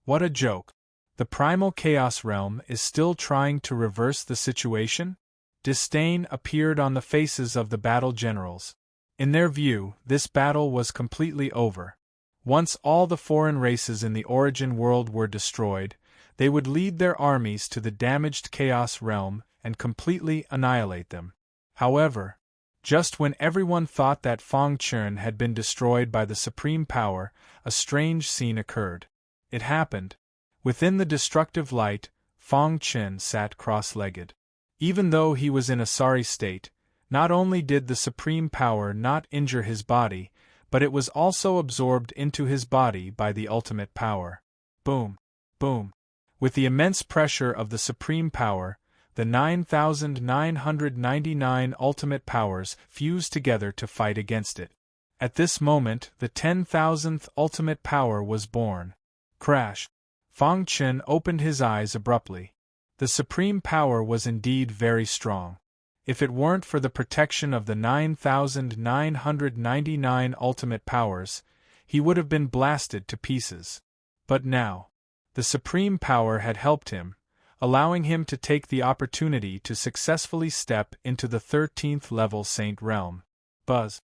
What a joke. The primal chaos realm is still trying to reverse the situation? Disdain appeared on the faces of the battle generals. In their view, this battle was completely over. Once all the foreign races in the origin world were destroyed, they would lead their armies to the damaged chaos realm and completely annihilate them. However, just when everyone thought that Fang Chen had been destroyed by the supreme power, a strange scene occurred. It happened. Within the destructive light, Fang Chen sat cross-legged. Even though he was in a sorry state, not only did the supreme power not injure his body, but it was also absorbed into his body by the ultimate power. Boom! Boom! With the immense pressure of the supreme power, the 9,999 ultimate powers fused together to fight against it. At this moment, the 10,000th ultimate power was born. Crash! Fang Chen opened his eyes abruptly. The supreme power was indeed very strong. If it weren't for the protection of the 9,999 ultimate powers, he would have been blasted to pieces. But now, the supreme power had helped him, allowing him to take the opportunity to successfully step into the 13th level Saint Realm. Buzz!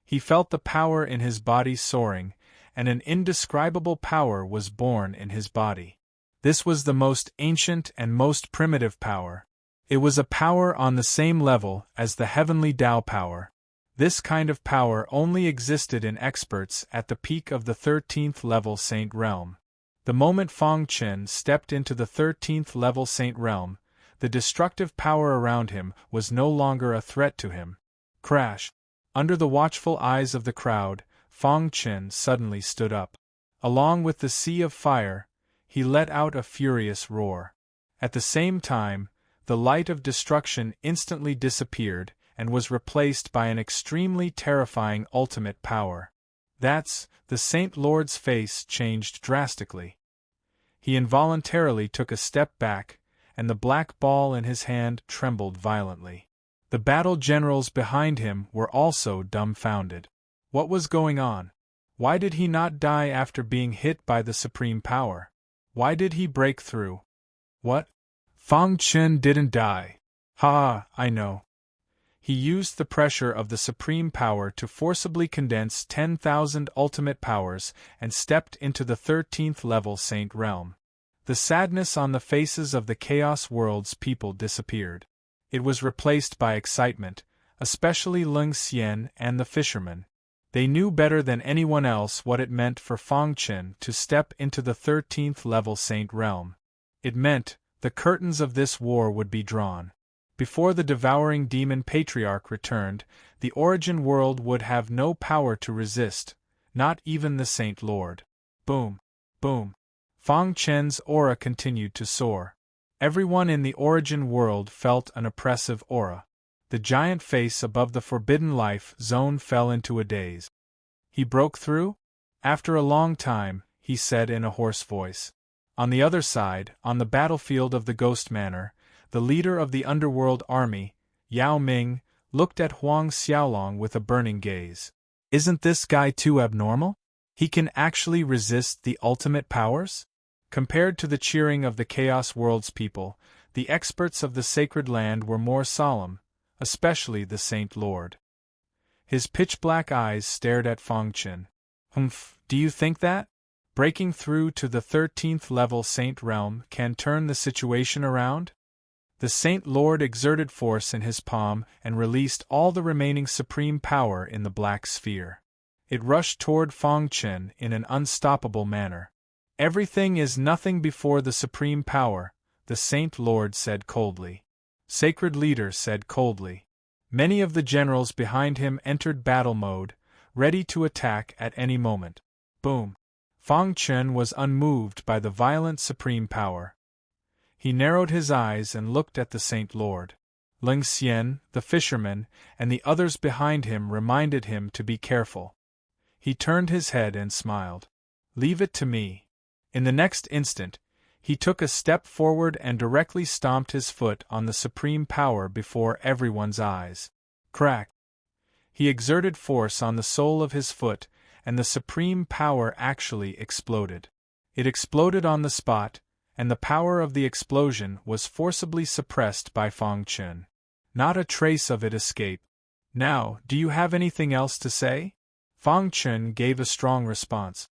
He felt the power in his body soaring, and an indescribable power was born in his body. This was the most ancient and most primitive power. It was a power on the same level as the heavenly Tao power. This kind of power only existed in experts at the peak of the 13th level Saint Realm. The moment Fang Chen stepped into the 13th level Saint Realm, the destructive power around him was no longer a threat to him. Crash! Under the watchful eyes of the crowd, Fang Chen suddenly stood up. Along with the sea of fire, he let out a furious roar. At the same time, the light of destruction instantly disappeared and was replaced by an extremely terrifying ultimate power. The Saint Lord's face changed drastically. He involuntarily took a step back, and the black ball in his hand trembled violently. The battle generals behind him were also dumbfounded. What was going on? Why did he not die after being hit by the supreme power? Why did he break through? What? Fang Chen didn't die. Ha, I know. He used the pressure of the supreme power to forcibly condense 10,000 ultimate powers and stepped into the 13th level Saint Realm. The sadness on the faces of the Chaos World's people disappeared. It was replaced by excitement, especially Lung Xian and the fishermen. They knew better than anyone else what it meant for Fang Chen to step into the 13th level Saint Realm. It meant the curtains of this war would be drawn. Before the devouring demon patriarch returned, the origin world would have no power to resist, not even the Saint Lord. Boom! Boom! Fang Chen's aura continued to soar. Everyone in the origin world felt an oppressive aura. The giant face above the forbidden life zone fell into a daze. He broke through? After a long time, he said in a hoarse voice. On the other side, on the battlefield of the Ghost Manor, the leader of the underworld army, Yao Ming, looked at Huang Xiaolong with a burning gaze. Isn't this guy too abnormal? He can actually resist the ultimate powers? Compared to the cheering of the Chaos World's people, the experts of the Sacred Land were more solemn, especially the Saint Lord. His pitch-black eyes stared at Fang Chen. Humph, do you think that? Breaking through to the 13th level Saint Realm can turn the situation around? The Saint Lord exerted force in his palm and released all the remaining supreme power in the black sphere. It rushed toward Fang Chen in an unstoppable manner. Everything is nothing before the supreme power, the Saint Lord said coldly. Sacred Leader said coldly. Many of the generals behind him entered battle mode, ready to attack at any moment. Boom! Fang Chen was unmoved by the violent supreme power. He narrowed his eyes and looked at the Saint Lord. Lung Xian, the fisherman, and the others behind him reminded him to be careful. He turned his head and smiled. Leave it to me. In the next instant, he took a step forward and directly stomped his foot on the supreme power before everyone's eyes. Crack! He exerted force on the sole of his foot, and the supreme power actually exploded. It exploded on the spot, and the power of the explosion was forcibly suppressed by Fang Chen. Not a trace of it escaped. Now, do you have anything else to say? Fang Chen gave a strong response.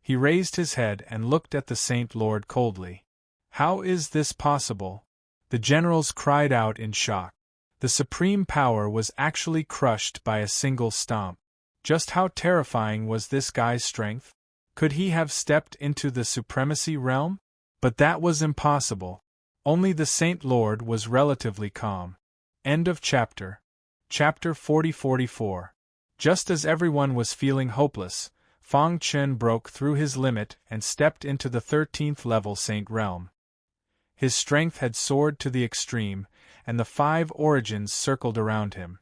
He raised his head and looked at the Saint Lord coldly. How is this possible? The generals cried out in shock. The supreme power was actually crushed by a single stomp. Just how terrifying was this guy's strength? Could he have stepped into the supremacy realm? But that was impossible. Only the Saint Lord was relatively calm. End of chapter. Chapter 40-44. Just as everyone was feeling hopeless, Fang Chen broke through his limit and stepped into the 13th level Saint Realm. His strength had soared to the extreme, and the 5 origins circled around him.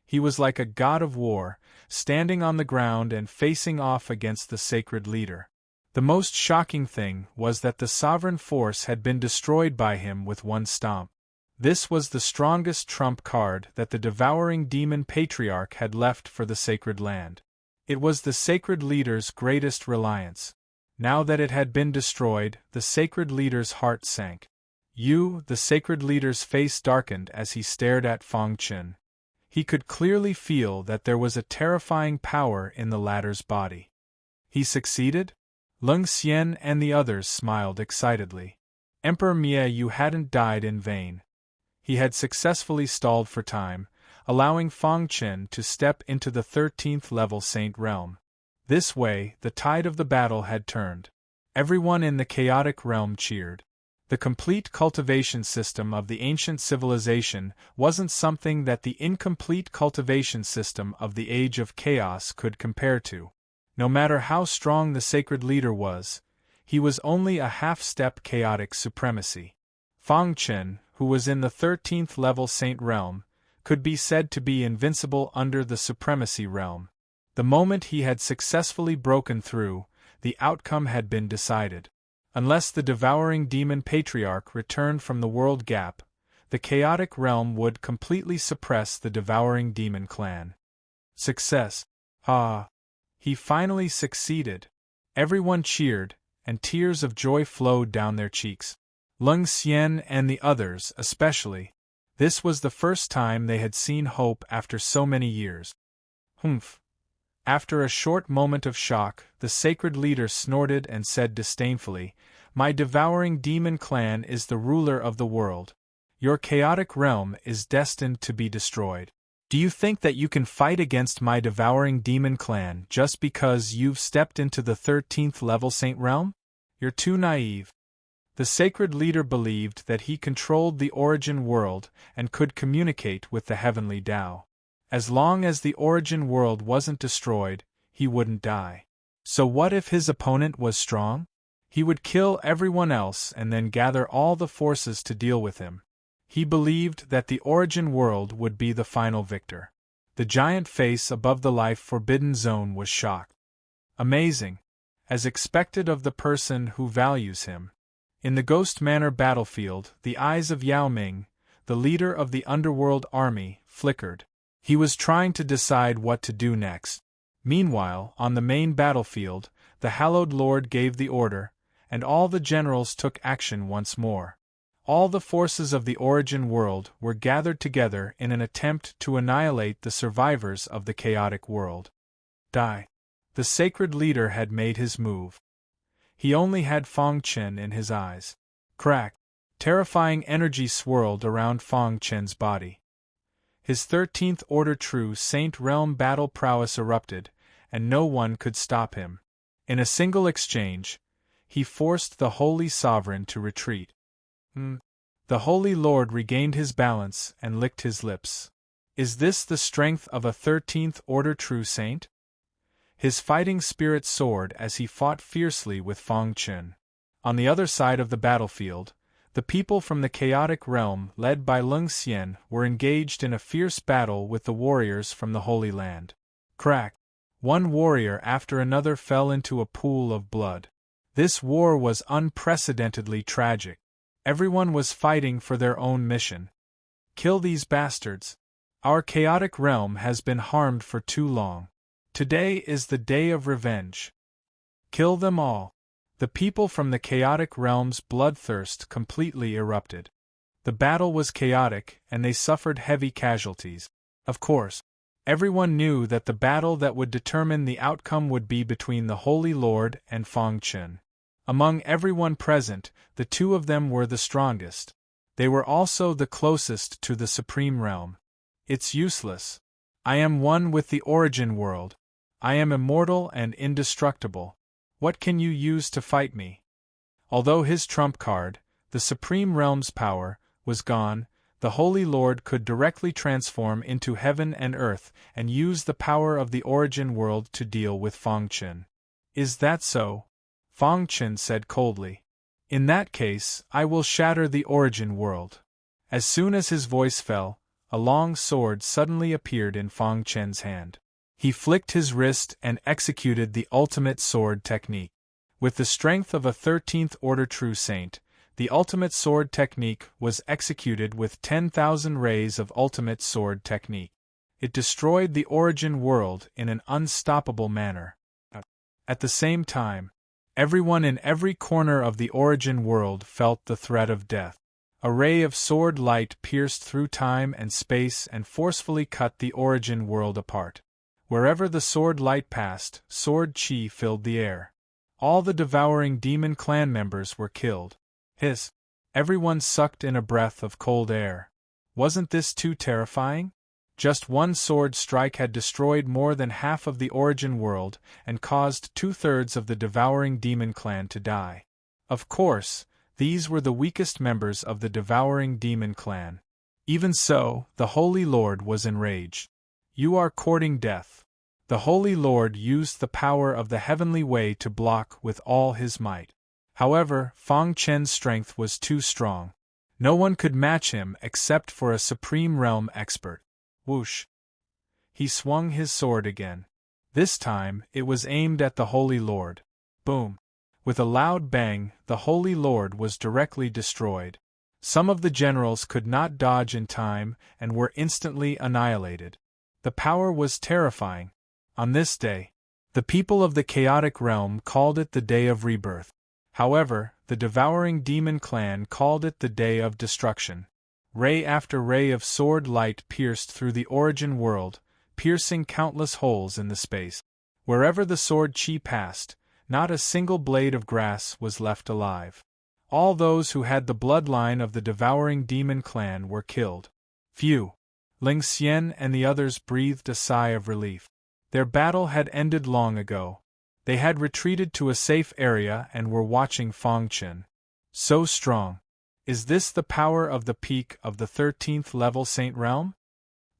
He was like a god of war, standing on the ground and facing off against the sacred leader. The most shocking thing was that the sovereign force had been destroyed by him with one stomp. This was the strongest trump card that the devouring demon patriarch had left for the sacred land. It was the sacred leader's greatest reliance. Now that it had been destroyed, the sacred leader's heart sank. The sacred leader's face darkened as he stared at Fang Chen. He could clearly feel that there was a terrifying power in the latter's body. He succeeded? Lung Xian and the others smiled excitedly. Emperor Mie, you hadn't died in vain. He had successfully stalled for time, allowing Fang Chen to step into the 13th level Saint Realm. This way, the tide of the battle had turned. Everyone in the chaotic realm cheered. The complete cultivation system of the ancient civilization wasn't something that the incomplete cultivation system of the Age of Chaos could compare to. No matter how strong the sacred leader was, he was only a half-step chaotic supremacy. Fang Chen, who was in the 13th level Saint Realm, could be said to be invincible under the supremacy realm. The moment he had successfully broken through, the outcome had been decided. Unless the devouring demon patriarch returned from the world gap, the chaotic realm would completely suppress the devouring demon clan. Success! Ah! He finally succeeded. Everyone cheered, and tears of joy flowed down their cheeks. Lung Xian and the others, especially. This was the first time they had seen hope after so many years. Humph. After a short moment of shock, the sacred leader snorted and said disdainfully, "My devouring demon clan is the ruler of the world. Your chaotic realm is destined to be destroyed. Do you think that you can fight against my devouring demon clan just because you've stepped into the 13th level Saint realm? You're too naive." The sacred leader believed that he controlled the origin world and could communicate with the heavenly Tao. As long as the origin world wasn't destroyed, he wouldn't die. So what if his opponent was strong? He would kill everyone else and then gather all the forces to deal with him. He believed that the origin world would be the final victor. The giant face above the life-forbidden zone was shocked. Amazing. As expected of the person who values him. In the Ghost Manor battlefield, the eyes of Yao Ming, the leader of the underworld army, flickered. He was trying to decide what to do next. Meanwhile, on the main battlefield, the Hallowed Lord gave the order, and all the generals took action once more. All the forces of the origin world were gathered together in an attempt to annihilate the survivors of the chaotic world. Die. The sacred leader had made his move. He only had Fong Chen in his eyes. Crack! Terrifying energy swirled around Fong Chen's body. His 13th Order True Saint Realm battle prowess erupted, and no one could stop him. In a single exchange, he forced the Holy Sovereign to retreat. The Holy Lord regained his balance and licked his lips. Is this the strength of a 13th Order True Saint? His fighting spirit soared as he fought fiercely with Fong Chen. On the other side of the battlefield, the people from the chaotic realm led by Lung Xian were engaged in a fierce battle with the warriors from the Holy Land. Crack! One warrior after another fell into a pool of blood. This war was unprecedentedly tragic. Everyone was fighting for their own mission. Kill these bastards. Our chaotic realm has been harmed for too long. Today is the day of revenge. Kill them all. The people from the chaotic realm's bloodthirst completely erupted. The battle was chaotic, and they suffered heavy casualties. Of course, everyone knew that the battle that would determine the outcome would be between the Holy Lord and Fong Chen. Among everyone present, the two of them were the strongest. They were also the closest to the Supreme Realm. It's useless. I am one with the origin world. I am immortal and indestructible. What can you use to fight me? Although his trump card, the Supreme Realm's power, was gone, the Holy Lord could directly transform into heaven and earth and use the power of the origin world to deal with Fong Chen. Is that so? Fong Chen said coldly. In that case, I will shatter the origin world. As soon as his voice fell, a long sword suddenly appeared in Fong Chen's hand. He flicked his wrist and executed the ultimate sword technique. With the strength of a 13th Order True Saint, the ultimate sword technique was executed with 10,000 rays of ultimate sword technique. It destroyed the origin world in an unstoppable manner. At the same time, everyone in every corner of the origin world felt the threat of death. A ray of sword light pierced through time and space and forcefully cut the origin world apart. Wherever the sword light passed, sword chi filled the air. All the devouring demon clan members were killed. Hiss! Everyone sucked in a breath of cold air. Wasn't this too terrifying? Just one sword strike had destroyed more than half of the origin world and caused 2/3 of the devouring demon clan to die. Of course, these were the weakest members of the devouring demon clan. Even so, the Holy Lord was enraged. You are courting death. The Holy Lord used the power of the heavenly way to block with all his might. However, Fong Chen's strength was too strong. No one could match him except for a Supreme Realm expert. Whoosh! He swung his sword again. This time, it was aimed at the Holy Lord. Boom! With a loud bang, the Holy Lord was directly destroyed. Some of the generals could not dodge in time and were instantly annihilated. The power was terrifying. On this day, the people of the chaotic realm called it the Day of Rebirth. However, the devouring demon clan called it the Day of Destruction. Ray after ray of sword light pierced through the origin world, piercing countless holes in the space. Wherever the sword chi passed, not a single blade of grass was left alive. All those who had the bloodline of the devouring demon clan were killed. Phew! Ling Xian and the others breathed a sigh of relief. Their battle had ended long ago. They had retreated to a safe area and were watching Fang Chen. So strong. Is this the power of the peak of the 13th level Saint Realm?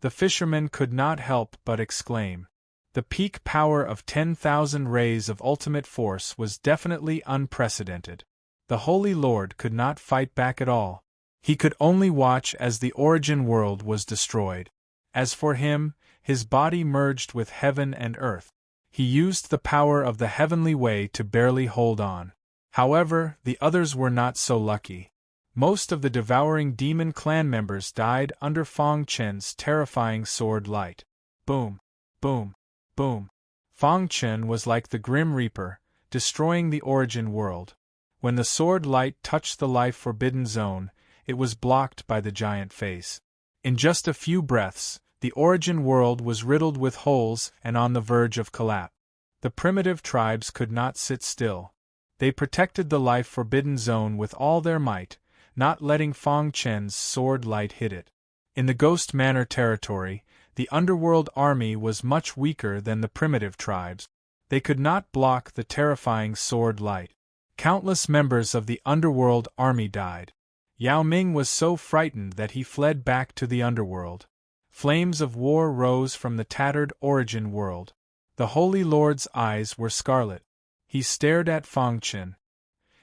The fisherman could not help but exclaim. The peak power of 10,000 rays of ultimate force was definitely unprecedented. The Holy Lord could not fight back at all. He could only watch as the origin world was destroyed. As for him, his body merged with heaven and earth. He used the power of the heavenly way to barely hold on. However, the others were not so lucky. Most of the devouring demon clan members died under Fang Chen's terrifying sword light. Boom! Boom! Boom! Fang Chen was like the Grim Reaper, destroying the origin world. When the sword light touched the life-forbidden zone, it was blocked by the giant face. In just a few breaths, the origin world was riddled with holes and on the verge of collapse. The primitive tribes could not sit still. They protected the life-forbidden zone with all their might, not letting Fang Chen's sword light hit it. In the Ghost Manor territory, the underworld army was much weaker than the primitive tribes. They could not block the terrifying sword light. Countless members of the underworld army died. Yao Ming was so frightened that he fled back to the underworld. Flames of war rose from the tattered origin world. The Holy Lord's eyes were scarlet. He stared at Fang Chen.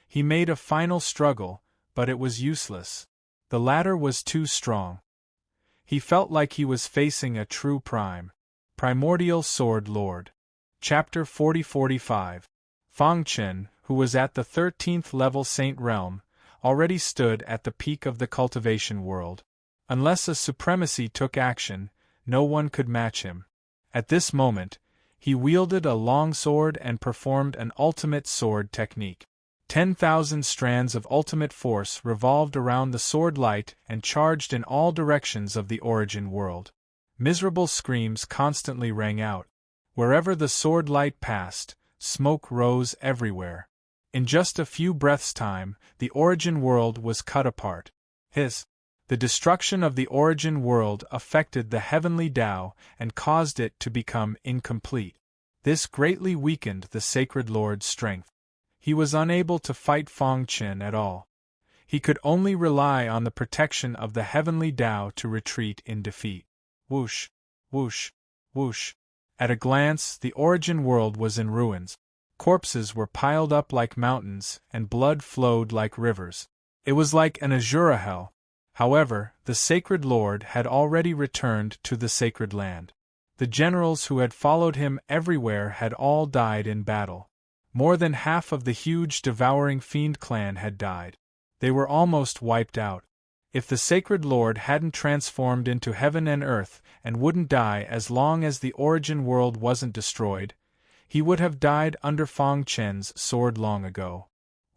He made a final struggle, but it was useless. The latter was too strong. He felt like he was facing a true primordial sword lord. Chapter 40-45. Fang Chen, who was at the 13th level Saint Realm, already stood at the peak of the cultivation world. Unless a supremacy took action, no one could match him. At this moment, he wielded a long sword and performed an ultimate sword technique. 10,000 strands of ultimate force revolved around the sword light and charged in all directions of the origin world. Miserable screams constantly rang out. Wherever the sword light passed, smoke rose everywhere. In just a few breaths' time, the origin world was cut apart. The destruction of the origin world affected the heavenly Tao and caused it to become incomplete. This greatly weakened the Sacred Lord's strength. He was unable to fight Fang Chen at all. He could only rely on the protection of the heavenly Tao to retreat in defeat. Whoosh! Whoosh! Whoosh! At a glance, the origin world was in ruins. Corpses were piled up like mountains, and blood flowed like rivers. It was like an Azura hell. However, the Sacred Lord had already returned to the Sacred Land. The generals who had followed him everywhere had all died in battle. More than half of the huge devouring fiend clan had died. They were almost wiped out. If the Sacred Lord hadn't transformed into heaven and earth and wouldn't die as long as the origin world wasn't destroyed, he would have died under Fang Chen's sword long ago.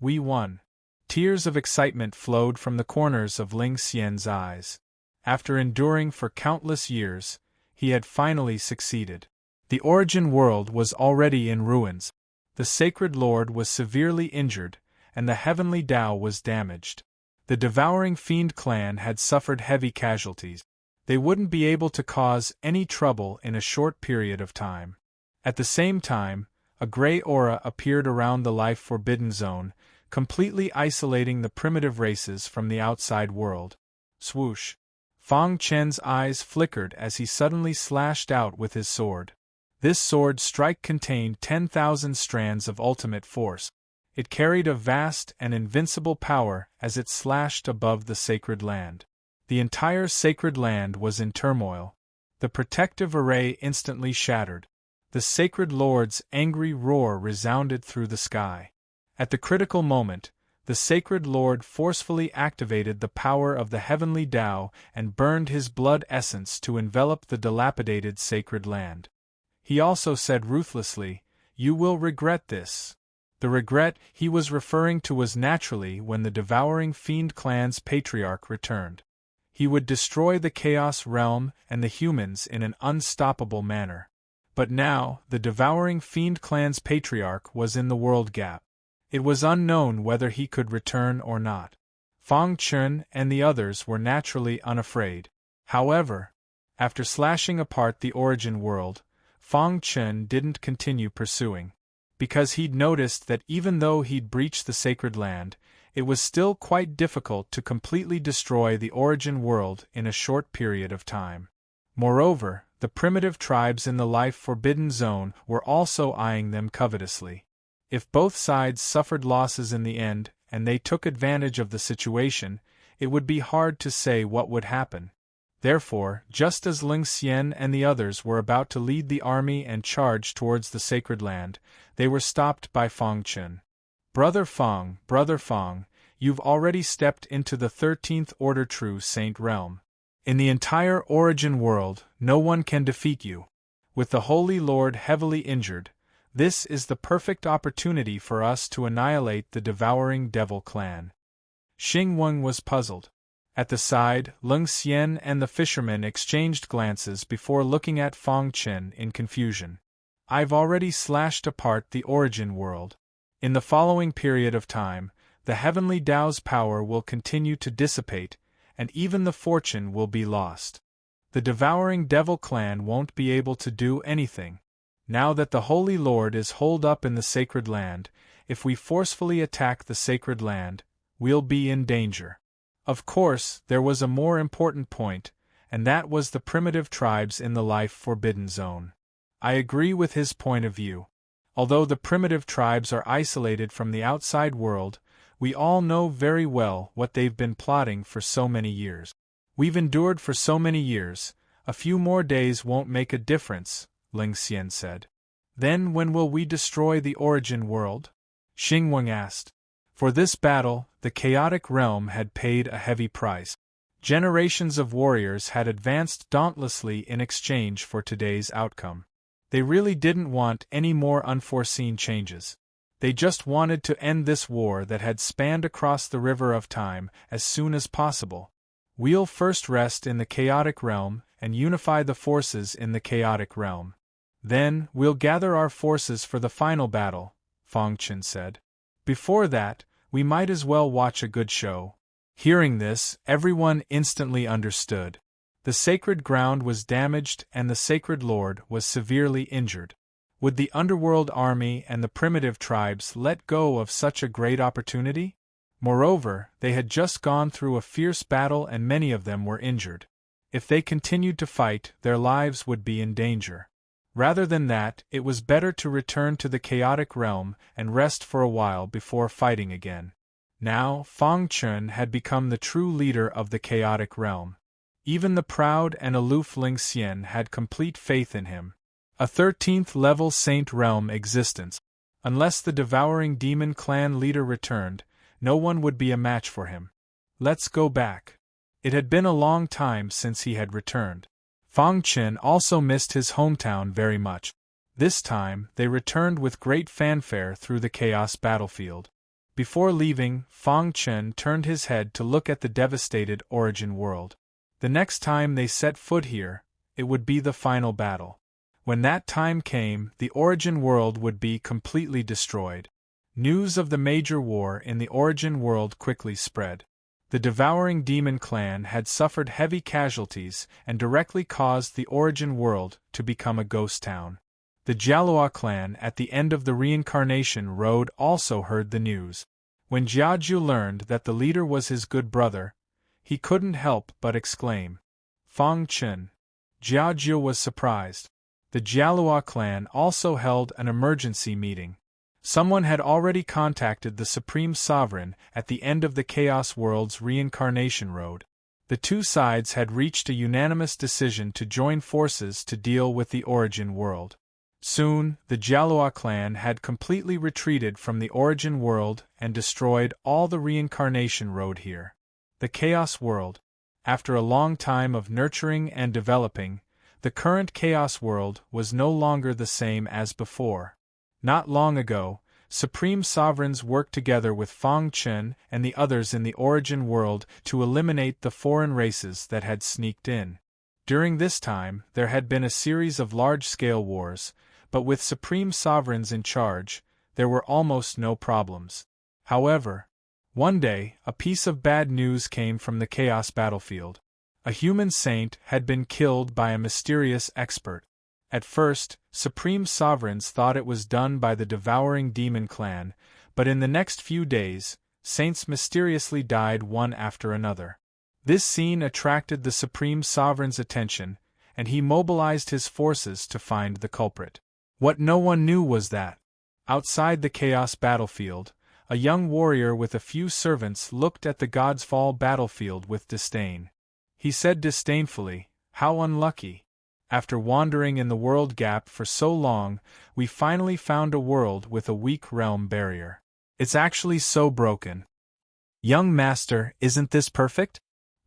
We won. Tears of excitement flowed from the corners of Ling Xian's eyes. After enduring for countless years, he had finally succeeded. The origin world was already in ruins. The Sacred Lord was severely injured, and the heavenly Tao was damaged. The devouring fiend clan had suffered heavy casualties. They wouldn't be able to cause any trouble in a short period of time. At the same time, a gray aura appeared around the life-forbidden zone, completely isolating the primitive races from the outside world. Swoosh! Fang Chen's eyes flickered as he suddenly slashed out with his sword. This sword strike contained 10,000 strands of ultimate force. It carried a vast and invincible power as it slashed above the Sacred Land. The entire Sacred Land was in turmoil. The protective array instantly shattered. The Sacred Lord's angry roar resounded through the sky. At the critical moment, the Sacred Lord forcefully activated the power of the heavenly Tao and burned his blood essence to envelop the dilapidated Sacred Land. He also said ruthlessly, "You will regret this." The regret he was referring to was naturally when the devouring fiend clan's patriarch returned. He would destroy the Chaos Realm and the humans in an unstoppable manner. But now, the devouring fiend clan's patriarch was in the world gap. It was unknown whether he could return or not. Fang Chun and the others were naturally unafraid. However, after slashing apart the origin world, Fang Chun didn't continue pursuing. Because he'd noticed that even though he'd breached the sacred land, it was still quite difficult to completely destroy the origin world in a short period of time. Moreover, the primitive tribes in the life-forbidden zone were also eyeing them covetously. If both sides suffered losses in the end, and they took advantage of the situation, it would be hard to say what would happen. Therefore, just as Ling Xian and the others were about to lead the army and charge towards the sacred land, they were stopped by Fang Chun. Brother Fang, you've already stepped into the 13th Order True Saint realm. In the entire origin world, no one can defeat you. With the Holy Lord heavily injured, this is the perfect opportunity for us to annihilate the devouring devil clan. Xing Weng was puzzled. At the side, Ling Xian and the fisherman exchanged glances before looking at Fang Chun in confusion. I've already slashed apart the origin world. In the following period of time, the heavenly Tao's power will continue to dissipate, and even the fortune will be lost. The devouring devil clan won't be able to do anything. Now that the Holy Lord is holed up in the sacred land, if we forcefully attack the sacred land, we'll be in danger. Of course, there was a more important point, and that was the primitive tribes in the life-forbidden zone. I agree with his point of view. Although the primitive tribes are isolated from the outside world, we all know very well what they've been plotting for so many years. We've endured for so many years, a few more days won't make a difference, Ling Xian said. Then when will we destroy the origin world? Xing Weng asked. For this battle, the chaotic realm had paid a heavy price. Generations of warriors had advanced dauntlessly in exchange for today's outcome. They really didn't want any more unforeseen changes. They just wanted to end this war that had spanned across the river of time as soon as possible. We'll first rest in the chaotic realm and unify the forces in the chaotic realm. Then, we'll gather our forces for the final battle, Fang Chun said. Before that, we might as well watch a good show. Hearing this, everyone instantly understood. The sacred ground was damaged and the sacred lord was severely injured. Would the underworld army and the primitive tribes let go of such a great opportunity? Moreover, they had just gone through a fierce battle and many of them were injured. If they continued to fight, their lives would be in danger. Rather than that, it was better to return to the chaotic realm and rest for a while before fighting again. Now, Fang Chun had become the true leader of the chaotic realm. Even the proud and aloof Ling Xian had complete faith in him. A 13th-level saint realm existence. Unless the devouring demon clan leader returned, no one would be a match for him. Let's go back. It had been a long time since he had returned. Fang Chun also missed his hometown very much. This time, they returned with great fanfare through the chaos battlefield. Before leaving, Fang Chun turned his head to look at the devastated origin world. The next time they set foot here, it would be the final battle. When that time came, the origin world would be completely destroyed. News of the major war in the origin world quickly spread. The devouring demon clan had suffered heavy casualties and directly caused the origin world to become a ghost town. The Jialua clan at the end of the reincarnation road also heard the news. When Jiaju learned that the leader was his good brother, he couldn't help but exclaim, "Fang Chun!" Jiaju was surprised. The Jialua clan also held an emergency meeting. Someone had already contacted the Supreme Sovereign at the end of the Chaos World's reincarnation road. The two sides had reached a unanimous decision to join forces to deal with the origin world. Soon, the Jialua clan had completely retreated from the origin world and destroyed all the reincarnation road here. The Chaos World. After a long time of nurturing and developing, the current Chaos World was no longer the same as before. Not long ago, supreme sovereigns worked together with Feng Chen and the others in the origin world to eliminate the foreign races that had sneaked in. During this time, there had been a series of large-scale wars, but with supreme sovereigns in charge, there were almost no problems. However, one day, a piece of bad news came from the Chaos battlefield. A human saint had been killed by a mysterious expert. At first, supreme sovereigns thought it was done by the devouring demon clan, but in the next few days, saints mysteriously died one after another. This scene attracted the supreme sovereign's attention, and he mobilized his forces to find the culprit. What no one knew was that, outside the Chaos battlefield, a young warrior with a few servants looked at the God's Fall battlefield with disdain. He said disdainfully, "How unlucky. After wandering in the world gap for so long, we finally found a world with a weak realm barrier. It's actually so broken." "Young master, isn't this perfect?"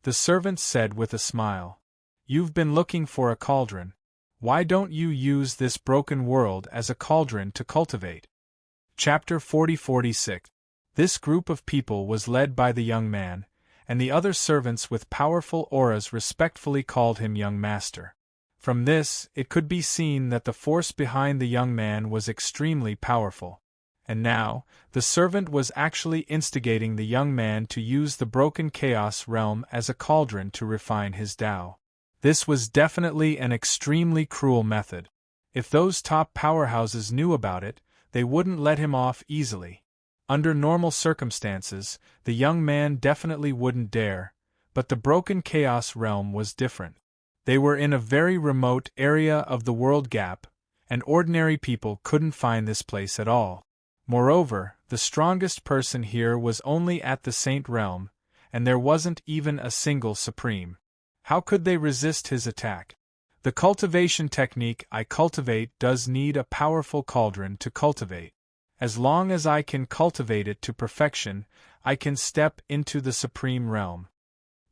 the servant said with a smile. "You've been looking for a cauldron. Why don't you use this broken world as a cauldron to cultivate?" Chapter 40-46. This group of people was led by the young man, and the other servants with powerful auras respectfully called him young master. From this, it could be seen that the force behind the young man was extremely powerful. And now, the servant was actually instigating the young man to use the broken chaos realm as a cauldron to refine his Tao. This was definitely an extremely cruel method. If those top powerhouses knew about it, they wouldn't let him off easily. Under normal circumstances, the young man definitely wouldn't dare, but the broken chaos realm was different. They were in a very remote area of the world gap, and ordinary people couldn't find this place at all. Moreover, the strongest person here was only at the Saint realm, and there wasn't even a single supreme. How could they resist his attack? The cultivation technique I cultivate does need a powerful cauldron to cultivate. As long as I can cultivate it to perfection, I can step into the supreme realm.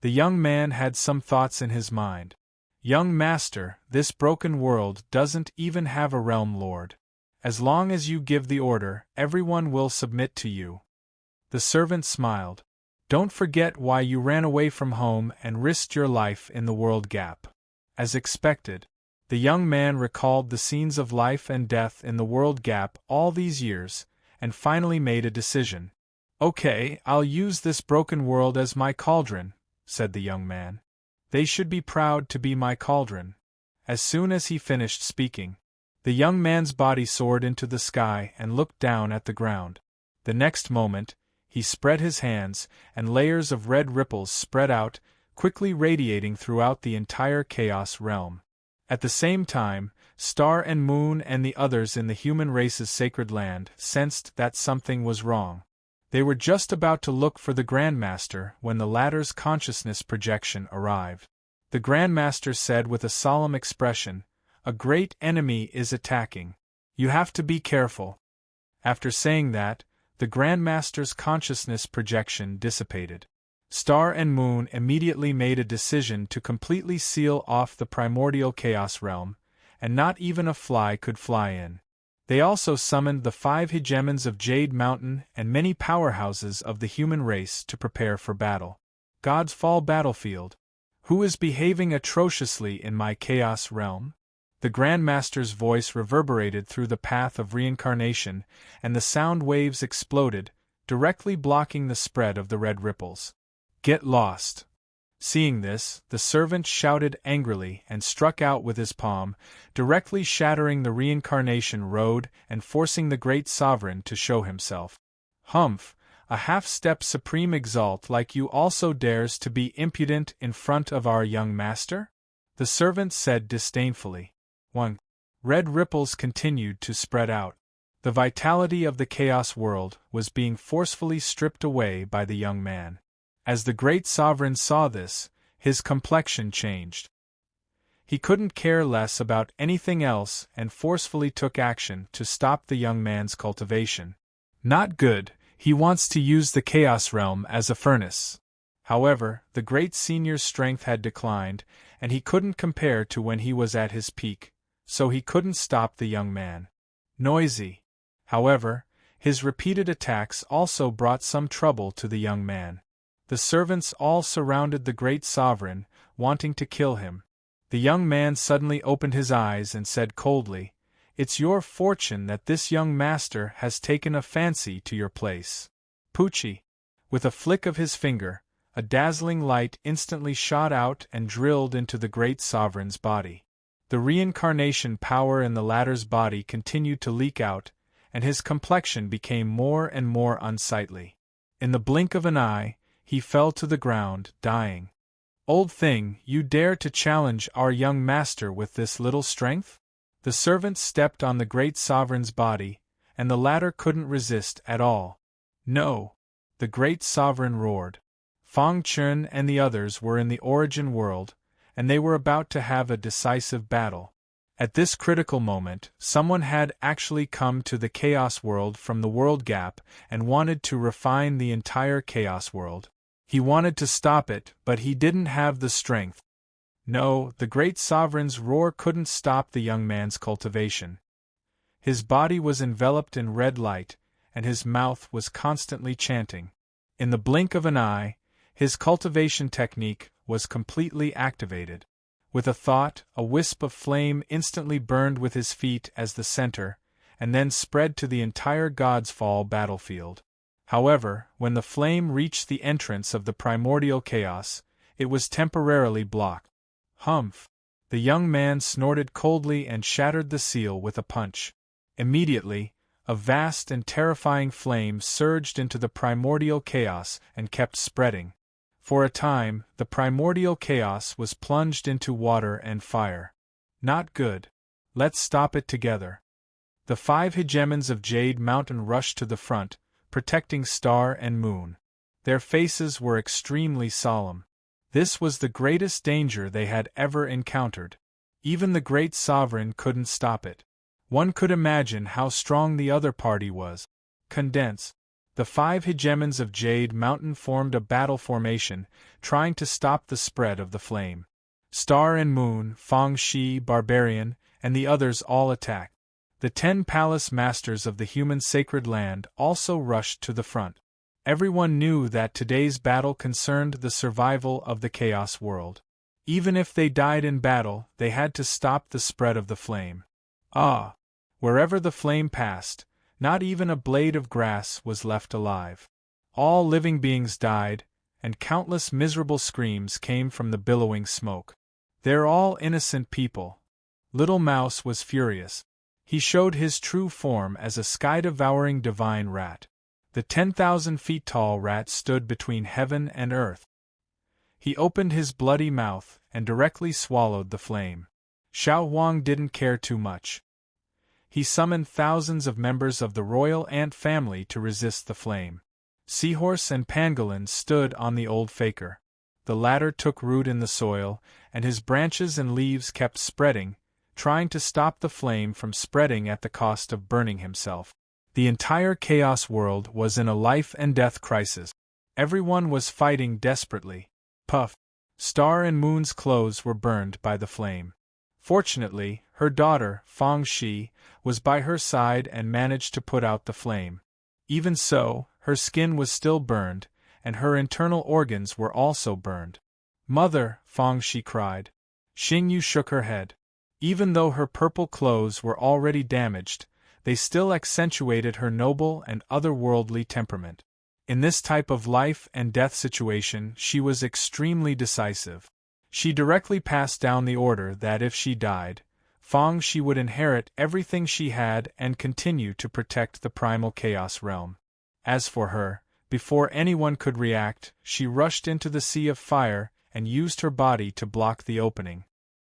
The young man had some thoughts in his mind. "Young master, this broken world doesn't even have a realm lord. As long as you give the order, everyone will submit to you." The servant smiled. "Don't forget why you ran away from home and risked your life in the world gap." As expected, the young man recalled the scenes of life and death in the world gap all these years, and finally made a decision. "Okay, I'll use this broken world as my cauldron," said the young man. "They should be proud to be my cauldron." As soon as he finished speaking, the young man's body soared into the sky and looked down at the ground. The next moment, he spread his hands, and layers of red ripples spread out, quickly radiating throughout the entire chaos realm. At the same time, Star and Moon and the others in the human race's sacred land sensed that something was wrong. They were just about to look for the Grandmaster when the latter's consciousness projection arrived. The Grandmaster said with a solemn expression, "A great enemy is attacking. You have to be careful." After saying that, the Grandmaster's consciousness projection dissipated. Star and Moon immediately made a decision to completely seal off the primordial chaos realm, and not even a fly could fly in. They also summoned the 5 hegemons of Jade Mountain and many powerhouses of the human race to prepare for battle. God's Fall battlefield. Who is behaving atrociously in my chaos realm? The Grandmaster's voice reverberated through the path of reincarnation, and the sound waves exploded, directly blocking the spread of the red ripples. "Get lost." Seeing this, the servant shouted angrily and struck out with his palm, directly shattering the reincarnation road and forcing the great sovereign to show himself. "Humph, a half-step supreme exalt like you also dares to be impudent in front of our young master?" the servant said disdainfully. 1. Red ripples continued to spread out. The vitality of the chaos world was being forcefully stripped away by the young man. As the great sovereign saw this, his complexion changed. He couldn't care less about anything else and forcefully took action to stop the young man's cultivation. Not good, he wants to use the chaos realm as a furnace. However, the great senior's strength had declined, and he couldn't compare to when he was at his peak, so he couldn't stop the young man. Noisy. However, His repeated attacks also brought some trouble to the young man. The servants all surrounded the great sovereign, wanting to kill him. The young man suddenly opened his eyes and said coldly, "It's your fortune that this young master has taken a fancy to your place." Poochie! With a flick of his finger, a dazzling light instantly shot out and drilled into the great sovereign's body. The reincarnation power in the latter's body continued to leak out, and his complexion became more and more unsightly. In the blink of an eye, he fell to the ground, dying. "Old thing, you dare to challenge our young master with this little strength?" The servant stepped on the great sovereign's body, and the latter couldn't resist at all. "No!" the great sovereign roared. Fang Chun and the others were in the origin world, and they were about to have a decisive battle. At this critical moment, someone had actually come to the Chaos World from the World Gap and wanted to refine the entire Chaos World. He wanted to stop it, but he didn't have the strength. No, the great sovereign's roar couldn't stop the young man's cultivation. His body was enveloped in red light, and his mouth was constantly chanting. In the blink of an eye, his cultivation technique was completely activated. With a thought, a wisp of flame instantly burned with his feet as the center, and then spread to the entire God's Fall battlefield. However, when the flame reached the entrance of the primordial chaos, it was temporarily blocked. Humph! The young man snorted coldly and shattered the seal with a punch. Immediately, a vast and terrifying flame surged into the primordial chaos and kept spreading. For a time, the primordial chaos was plunged into water and fire. Not good. Let's stop it together. The 5 hegemons of Jade Mountain rushed to the front, protecting Star and Moon. Their faces were extremely solemn. This was the greatest danger they had ever encountered. Even the great sovereign couldn't stop it. One could imagine how strong the other party was. Condense. The 5 hegemons of Jade Mountain formed a battle formation, trying to stop the spread of the flame. Star and Moon, Fang Shi, Barbarian, and the others all attacked. The 10 palace masters of the human sacred land also rushed to the front. Everyone knew that today's battle concerned the survival of the Chaos World. Even if they died in battle, they had to stop the spread of the flame. Ah! Wherever the flame passed, not even a blade of grass was left alive. All living beings died, and countless miserable screams came from the billowing smoke. "They're all innocent people." Little Mouse was furious. He showed his true form as a sky-devouring divine rat. The 10,000 feet tall rat stood between heaven and earth. He opened his bloody mouth and directly swallowed the flame. Xiao Huang didn't care too much. He summoned thousands of members of the royal ant family to resist the flame. Seahorse and Pangolin stood on the old faker. The latter took root in the soil, and his branches and leaves kept spreading, trying to stop the flame from spreading at the cost of burning himself. The entire Chaos World was in a life-and-death crisis. Everyone was fighting desperately. Puff! Star and Moon's clothes were burned by the flame. Fortunately, her daughter, Fang Shi, was by her side and managed to put out the flame. Even so, her skin was still burned, and her internal organs were also burned. "Mother!" Fang Shi cried. Xing Yu shook her head. Even though her purple clothes were already damaged, they still accentuated her noble and otherworldly temperament. In this type of life-and-death situation, she was extremely decisive. She directly passed down the order that if she died, Fang Shi would inherit everything she had and continue to protect the primal chaos realm. As for her, before anyone could react, she rushed into the sea of fire and used her body to block the opening.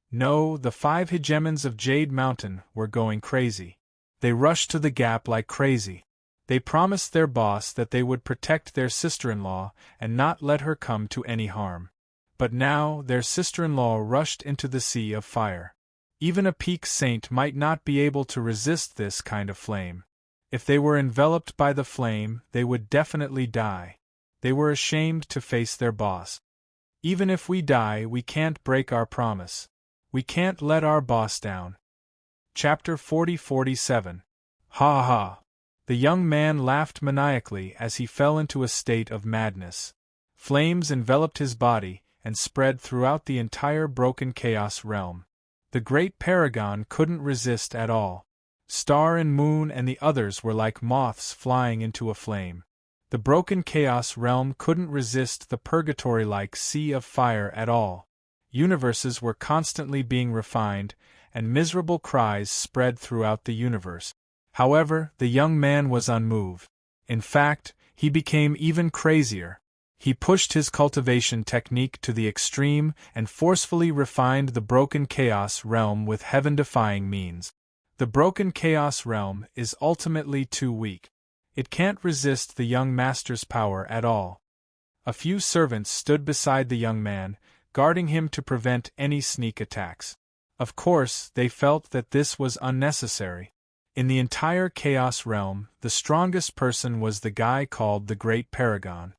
No, the 5 hegemons of Jade Mountain were going crazy. They rushed to the gap like crazy. They promised their boss that they would protect their sister-in-law and not let her come to any harm. But now their sister-in-law rushed into the sea of fire. Even a peak saint might not be able to resist this kind of flame. If they were enveloped by the flame, they would definitely die. They were ashamed to face their boss. Even if we die, we can't break our promise. We can't let our boss down. Chapter 40-47. Ha ha! The young man laughed maniacally as he fell into a state of madness. Flames enveloped his body and spread throughout the entire broken chaos realm. The great paragon couldn't resist at all. Star and Moon and the others were like moths flying into a flame. The broken chaos realm couldn't resist the purgatory-like sea of fire at all. Universes were constantly being refined, and miserable cries spread throughout the universe. However, the young man was unmoved. In fact, he became even crazier. He pushed his cultivation technique to the extreme and forcefully refined the broken chaos realm with heaven-defying means. The broken chaos realm is ultimately too weak. It can't resist the young master's power at all. A few servants stood beside the young man, guarding him to prevent any sneak attacks. Of course, they felt that this was unnecessary. In the entire chaos realm, the strongest person was the guy called the Great Paragon.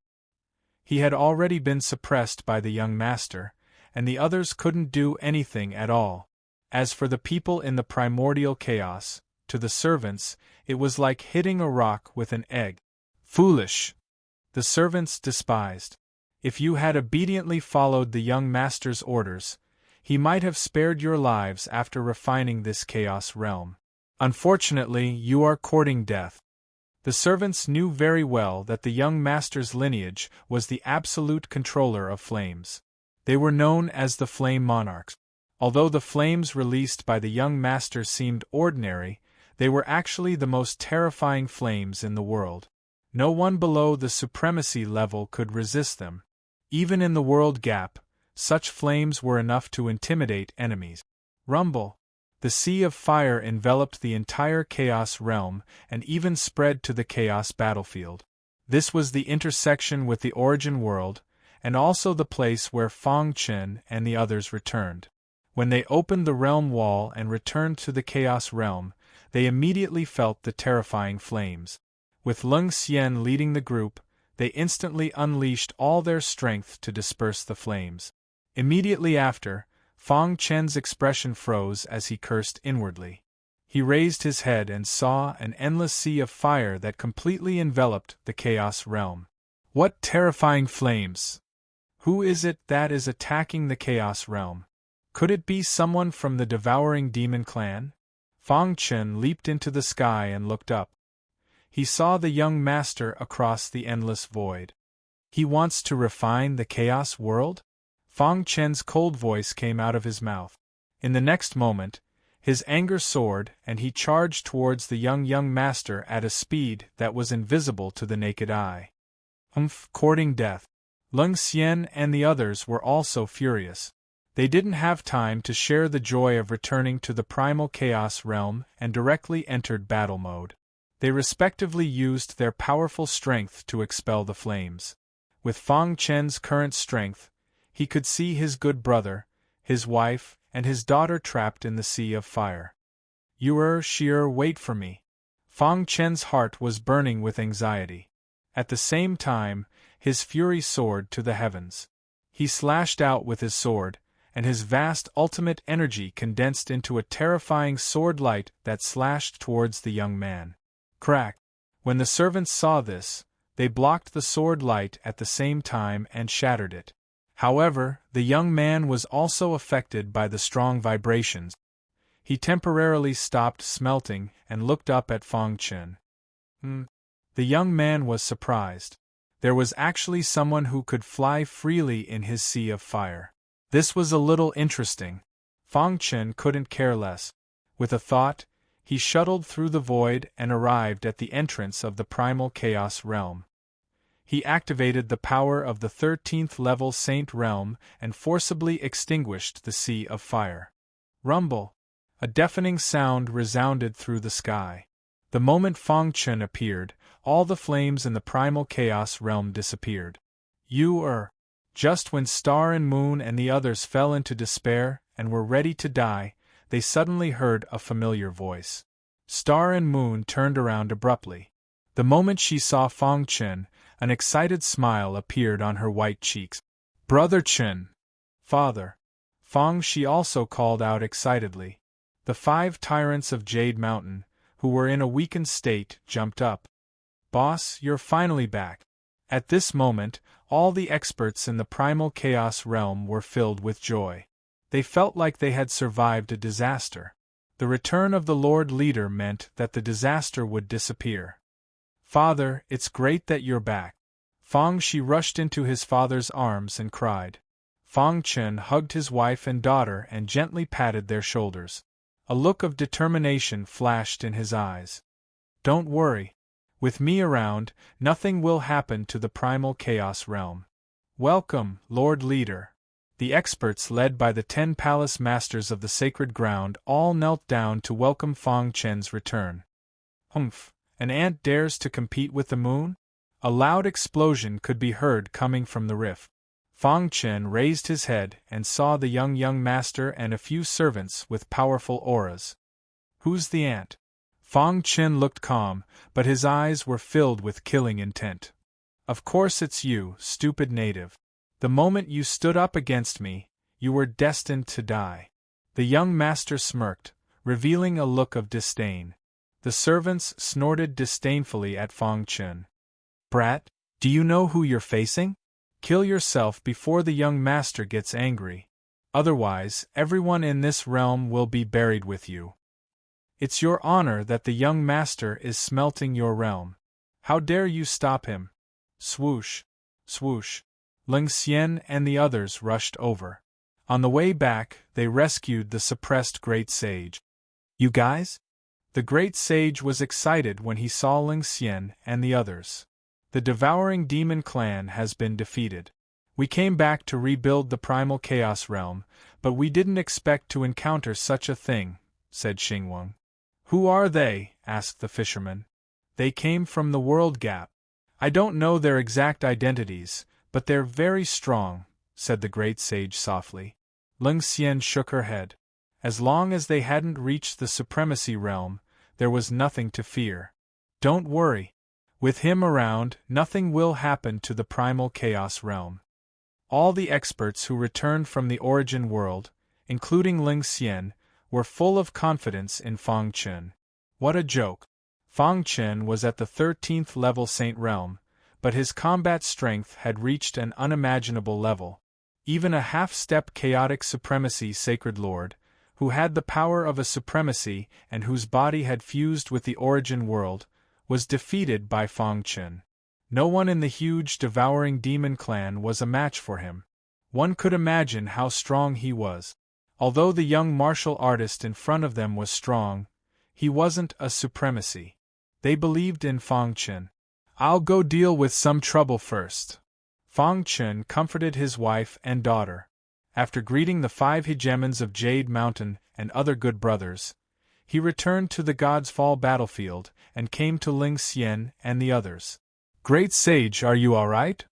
He had already been suppressed by the young master, and the others couldn't do anything at all. As for the people in the primordial chaos, to the servants, it was like hitting a rock with an egg. Foolish! The servants despised. If you had obediently followed the young master's orders, he might have spared your lives after refining this chaos realm. Unfortunately, you are courting death. The servants knew very well that the young master's lineage was the absolute controller of flames. They were known as the Flame Monarchs. Although the flames released by the young master seemed ordinary, they were actually the most terrifying flames in the world. No one below the supremacy level could resist them. Even in the world gap, such flames were enough to intimidate enemies. Rumble! The sea of fire enveloped the entire chaos realm and even spread to the chaos battlefield. This was the intersection with the origin world, and also the place where Fang Chen and the others returned. When they opened the realm wall and returned to the chaos realm, they immediately felt the terrifying flames. With Leng Xian leading the group, they instantly unleashed all their strength to disperse the flames. Immediately after, Fang Chen's expression froze as he cursed inwardly. He raised his head and saw an endless sea of fire that completely enveloped the chaos realm. What terrifying flames! Who is it that is attacking the chaos realm? Could it be someone from the devouring demon clan? Fang Chen leaped into the sky and looked up. He saw the young master across the endless void. He wants to refine the chaos world? Fang Chen's cold voice came out of his mouth. In the next moment, his anger soared and he charged towards the young master at a speed that was invisible to the naked eye. Courting death. Leng Xian and the others were also furious. They didn't have time to share the joy of returning to the primal chaos realm and directly entered battle mode. They respectively used their powerful strength to expel the flames. With Fang Chen's current strength, he could see his good brother, his wife, and his daughter trapped in the sea of fire. Shi'er, wait for me. Fang Chen's heart was burning with anxiety. At the same time, his fury soared to the heavens. He slashed out with his sword, and his vast ultimate energy condensed into a terrifying sword light that slashed towards the young man. Crack! When the servants saw this, they blocked the sword light at the same time and shattered it. However, the young man was also affected by the strong vibrations. He temporarily stopped smelting and looked up at Fang Chen. The young man was surprised. There was actually someone who could fly freely in his sea of fire. This was a little interesting. Fang Chen couldn't care less. With a thought, he shuttled through the void and arrived at the entrance of the primal chaos realm. He activated the power of the 13th level Saint Realm and forcibly extinguished the sea of fire. Rumble! A deafening sound resounded through the sky. The moment Fang Chen appeared, all the flames in the primal chaos realm disappeared. Just when Star and Moon and the others fell into despair and were ready to die, they suddenly heard a familiar voice. Star and Moon turned around abruptly. The moment she saw Fang Chen, an excited smile appeared on her white cheeks. Brother Chen! Father! Fang, she also called out excitedly. The 5 tyrants of Jade Mountain, who were in a weakened state, jumped up. "Boss, you're finally back." At this moment, all the experts in the primal chaos realm were filled with joy. They felt like they had survived a disaster. The return of the Lord Leader meant that the disaster would disappear. "Father, it's great that you're back." Fang Shi rushed into his father's arms and cried. Fang Chen hugged his wife and daughter and gently patted their shoulders. A look of determination flashed in his eyes. "Don't worry. With me around, nothing will happen to the primal chaos realm." "Welcome, Lord Leader." The experts led by the 10 palace masters of the sacred ground all knelt down to welcome Fang Chen's return. "Humph, an ant dares to compete with the moon?" A loud explosion could be heard coming from the rift. Fang Chen raised his head and saw the young master and a few servants with powerful auras. "Who's the ant?" Fang Chen looked calm, but his eyes were filled with killing intent. "Of course it's you, stupid native. The moment you stood up against me, you were destined to die." The young master smirked, revealing a look of disdain. The servants snorted disdainfully at Fang Chen. "Brat, do you know who you're facing? Kill yourself before the young master gets angry. Otherwise, everyone in this realm will be buried with you. It's your honor that the young master is smelting your realm. How dare you stop him?" Swoosh, swoosh. Ling Xian and the others rushed over. On the way back, they rescued the suppressed Great Sage. "You guys?" The Great Sage was excited when he saw Ling Xian and the others. "The devouring demon clan has been defeated. We came back to rebuild the primal chaos realm, but we didn't expect to encounter such a thing," said Xingwang. "Who are they?" asked the fisherman. "They came from the World Gap. I don't know their exact identities, but they're very strong," said the Great Sage softly. Ling Xian shook her head. As long as they hadn't reached the supremacy realm, there was nothing to fear. "Don't worry. With him around, nothing will happen to the primal chaos realm." All the experts who returned from the origin world, including Ling Xian, were full of confidence in Fang Chen. What a joke! Fang Chen was at the 13th level Saint Realm, but his combat strength had reached an unimaginable level. Even a half-step chaotic supremacy Sacred Lord, who had the power of a supremacy and whose body had fused with the origin world, was defeated by Fang Chen. No one in the huge devouring demon clan was a match for him. One could imagine how strong he was. Although the young martial artist in front of them was strong, he wasn't a supremacy. They believed in Fang Chen. "I'll go deal with some trouble first." Fang Chen comforted his wife and daughter. After greeting the 5 hegemons of Jade Mountain and other good brothers, he returned to the God's Fall battlefield and came to Ling Xian and the others. "Great Sage, are you all right?"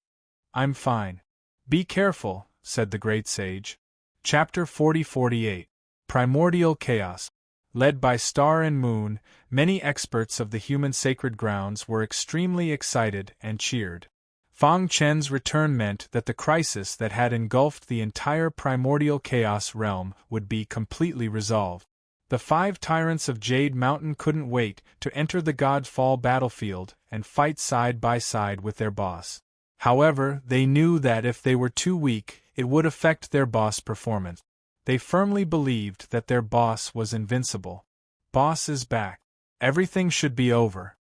"I'm fine." "Be careful," said the Great Sage. Chapter 40-48. Primordial Chaos. Led by Star and Moon, many experts of the human sacred grounds were extremely excited and cheered. Fang Chen's return meant that the crisis that had engulfed the entire primordial chaos realm would be completely resolved. The 5 tyrants of Jade Mountain couldn't wait to enter the God Fall battlefield and fight side by side with their boss. However, they knew that if they were too weak, it would affect their boss' performance. They firmly believed that their boss was invincible. "Boss is back. Everything should be over,"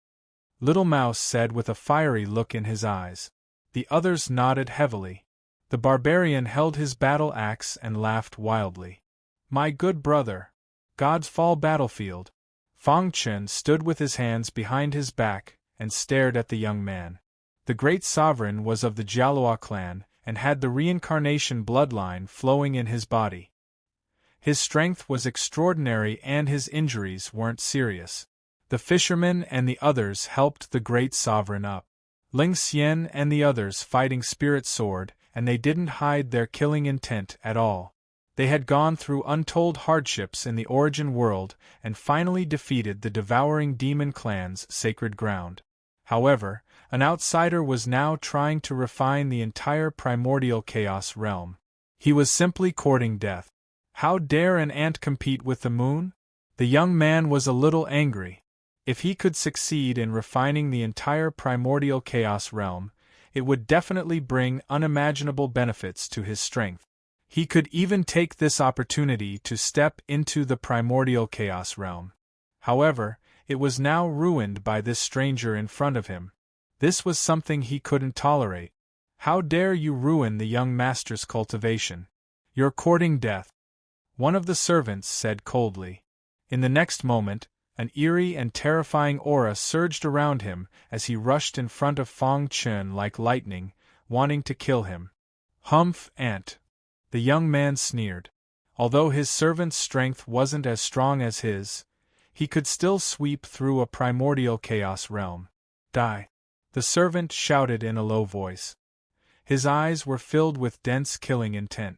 Little Mouse said with a fiery look in his eyes. The others nodded heavily. The barbarian held his battle axe and laughed wildly. "My good brother." God's Fall battlefield. Fang Chen stood with his hands behind his back and stared at the young man. The great sovereign was of the Jialua clan and had the reincarnation bloodline flowing in his body. His strength was extraordinary and his injuries weren't serious. The fishermen and the others helped the great sovereign up. Ling Xian and the others fighting Spirit Sword, and they didn't hide their killing intent at all. They had gone through untold hardships in the origin world and finally defeated the devouring demon clan's sacred ground. However, an outsider was now trying to refine the entire primordial chaos realm. He was simply courting death. How dare an ant compete with the moon? The young man was a little angry. If he could succeed in refining the entire primordial chaos realm, it would definitely bring unimaginable benefits to his strength. He could even take this opportunity to step into the primordial chaos realm. However, it was now ruined by this stranger in front of him. This was something he couldn't tolerate. How dare you ruin the young master's cultivation? You're courting death. One of the servants said coldly. In the next moment, an eerie and terrifying aura surged around him as he rushed in front of Fang Chen like lightning, wanting to kill him. Humph, Aunt! The young man sneered. Although his servant's strength wasn't as strong as his, he could still sweep through a primordial chaos realm. Die! The servant shouted in a low voice. His eyes were filled with dense killing intent.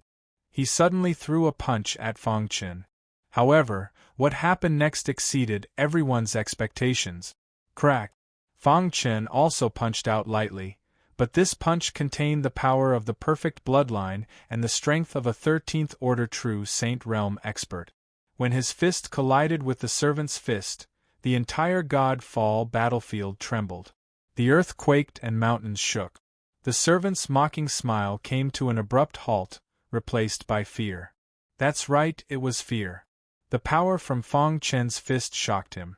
He suddenly threw a punch at Fang Chen. However, what happened next exceeded everyone's expectations. Crack! Fang Chen also punched out lightly, but this punch contained the power of the perfect bloodline and the strength of a 13th Order true Saint Realm expert. When his fist collided with the servant's fist, the entire God-Fall battlefield trembled. The earth quaked and mountains shook. The servant's mocking smile came to an abrupt halt, replaced by fear. That's right, it was fear. The power from Fang Chen's fist shocked him.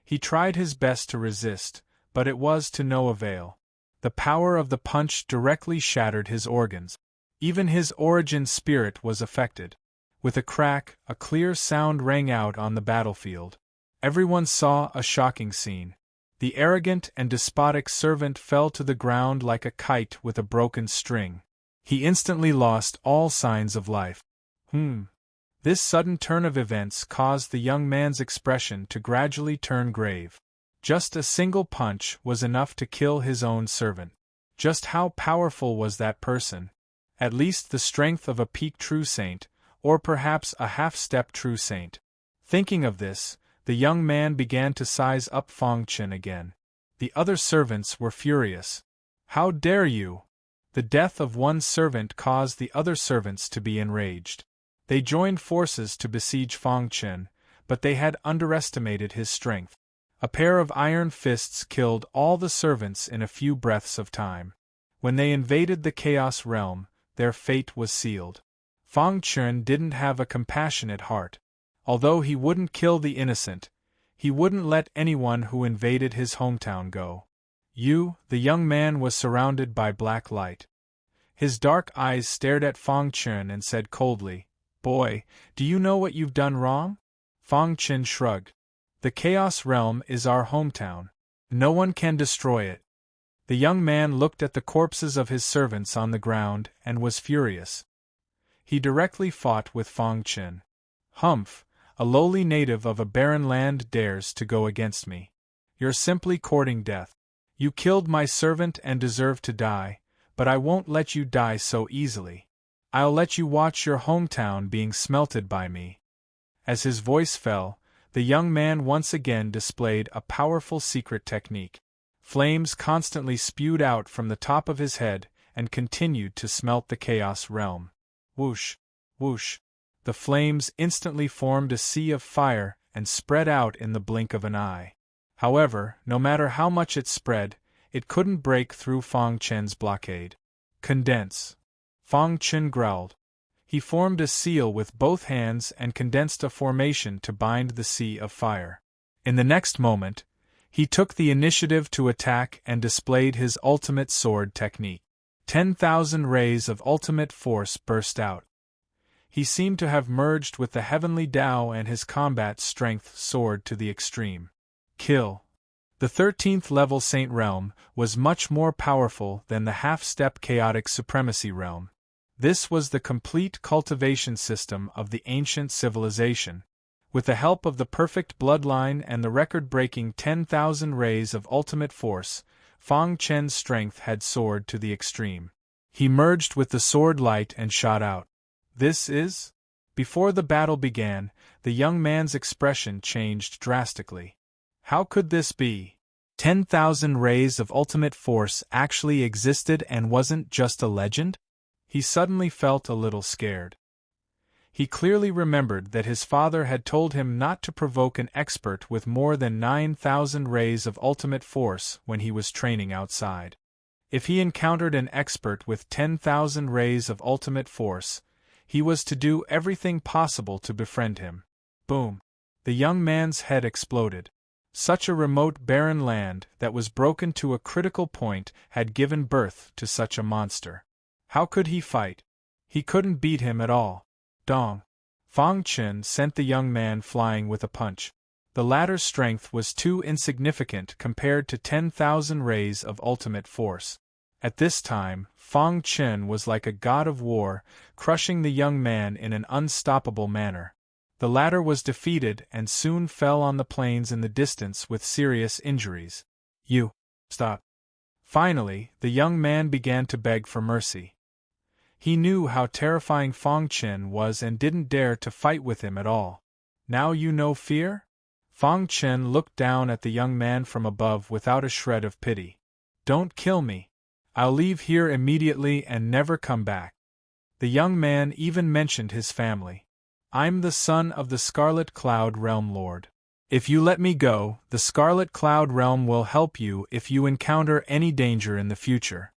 He tried his best to resist, but it was to no avail. The power of the punch directly shattered his organs. Even his origin spirit was affected. With a crack, a clear sound rang out on the battlefield. Everyone saw a shocking scene. The arrogant and despotic servant fell to the ground like a kite with a broken string. He instantly lost all signs of life. This sudden turn of events caused the young man's expression to gradually turn grave. Just a single punch was enough to kill his own servant. Just how powerful was that person? At least the strength of a peak true saint, or perhaps a half-step true saint. Thinking of this, the young man began to size up Fang Chen again. The other servants were furious. How dare you? The death of one servant caused the other servants to be enraged. They joined forces to besiege Fang Chen, but they had underestimated his strength. A pair of iron fists killed all the servants in a few breaths of time. When they invaded the Chaos Realm, their fate was sealed. Fang Chen didn't have a compassionate heart. Although he wouldn't kill the innocent, he wouldn't let anyone who invaded his hometown go. The young man was surrounded by black light. His dark eyes stared at Fang Chen and said coldly, "Boy, do you know what you've done wrong?" Fang Chen shrugged. "The Chaos Realm is our hometown. No one can destroy it." The young man looked at the corpses of his servants on the ground and was furious. He directly fought with Fang Chen. "Humph, a lowly native of a barren land dares to go against me. You're simply courting death. You killed my servant and deserve to die, but I won't let you die so easily. I'll let you watch your hometown being smelted by me." As his voice fell, the young man once again displayed a powerful secret technique. Flames constantly spewed out from the top of his head and continued to smelt the Chaos Realm. Whoosh, whoosh. The flames instantly formed a sea of fire and spread out in the blink of an eye. However, no matter how much it spread, it couldn't break through Fang Chen's blockade. "Condense." Fang Chen growled. He formed a seal with both hands and condensed a formation to bind the sea of fire. In the next moment, he took the initiative to attack and displayed his ultimate sword technique. 10,000 rays of ultimate force burst out. He seemed to have merged with the heavenly Tao, and his combat strength soared to the extreme. Kill. The 13th level Saint Realm was much more powerful than the half-step chaotic supremacy realm. This was the complete cultivation system of the ancient civilization. With the help of the perfect bloodline and the record-breaking 10,000 rays of ultimate force, Fang Chen's strength had soared to the extreme. He merged with the sword light and shot out. "This is?" Before the battle began, the young man's expression changed drastically. How could this be? 10,000 rays of ultimate force actually existed and wasn't just a legend? He suddenly felt a little scared. He clearly remembered that his father had told him not to provoke an expert with more than 9,000 rays of ultimate force when he was training outside. If he encountered an expert with 10,000 rays of ultimate force, he was to do everything possible to befriend him. Boom! The young man's head exploded. Such a remote barren land that was broken to a critical point had given birth to such a monster. How could he fight? He couldn't beat him at all. Dong! Fang Chen sent the young man flying with a punch. The latter's strength was too insignificant compared to 10,000 rays of ultimate force. At this time, Fang Chen was like a god of war, crushing the young man in an unstoppable manner. The latter was defeated and soon fell on the plains in the distance with serious injuries. You! Stop! Finally, the young man began to beg for mercy. He knew how terrifying Fang Chen was and didn't dare to fight with him at all. Now you know fear? Fang Chen looked down at the young man from above without a shred of pity. Don't kill me. I'll leave here immediately and never come back. The young man even mentioned his family. I'm the son of the Scarlet Cloud Realm Lord. If you let me go, the Scarlet Cloud Realm will help you if you encounter any danger in the future.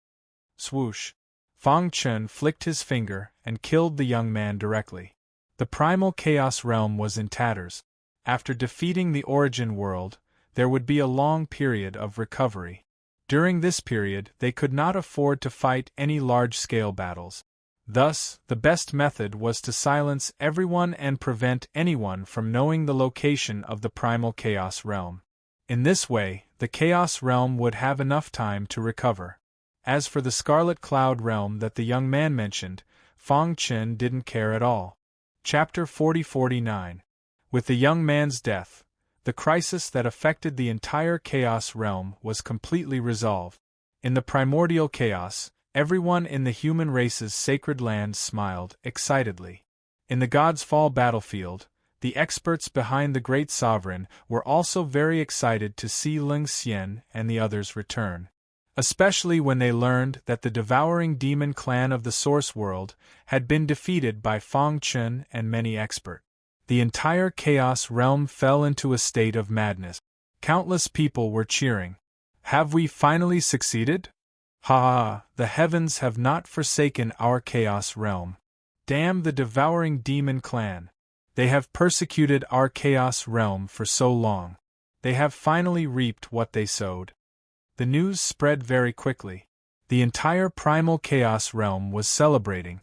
Swoosh! Fang Chen flicked his finger and killed the young man directly. The primal chaos realm was in tatters. After defeating the origin world, there would be a long period of recovery. During this period, they could not afford to fight any large-scale battles. Thus, the best method was to silence everyone and prevent anyone from knowing the location of the primal chaos realm. In this way, the chaos realm would have enough time to recover. As for the Scarlet Cloud Realm that the young man mentioned, Fang Chen didn't care at all. Chapter 40-49. With the young man's death, the crisis that affected the entire Chaos Realm was completely resolved. In the primordial chaos, everyone in the human race's sacred land smiled excitedly. In the God's Fall battlefield, the experts behind the Great Sovereign were also very excited to see Ling Xian and the others return. Especially when they learned that the devouring demon clan of the Source World had been defeated by Fang Chen and many experts. The entire Chaos Realm fell into a state of madness. Countless people were cheering. Have we finally succeeded? Ha ha, the heavens have not forsaken our Chaos Realm. Damn the devouring demon clan. They have persecuted our Chaos Realm for so long. They have finally reaped what they sowed. The news spread very quickly. The entire primal chaos realm was celebrating.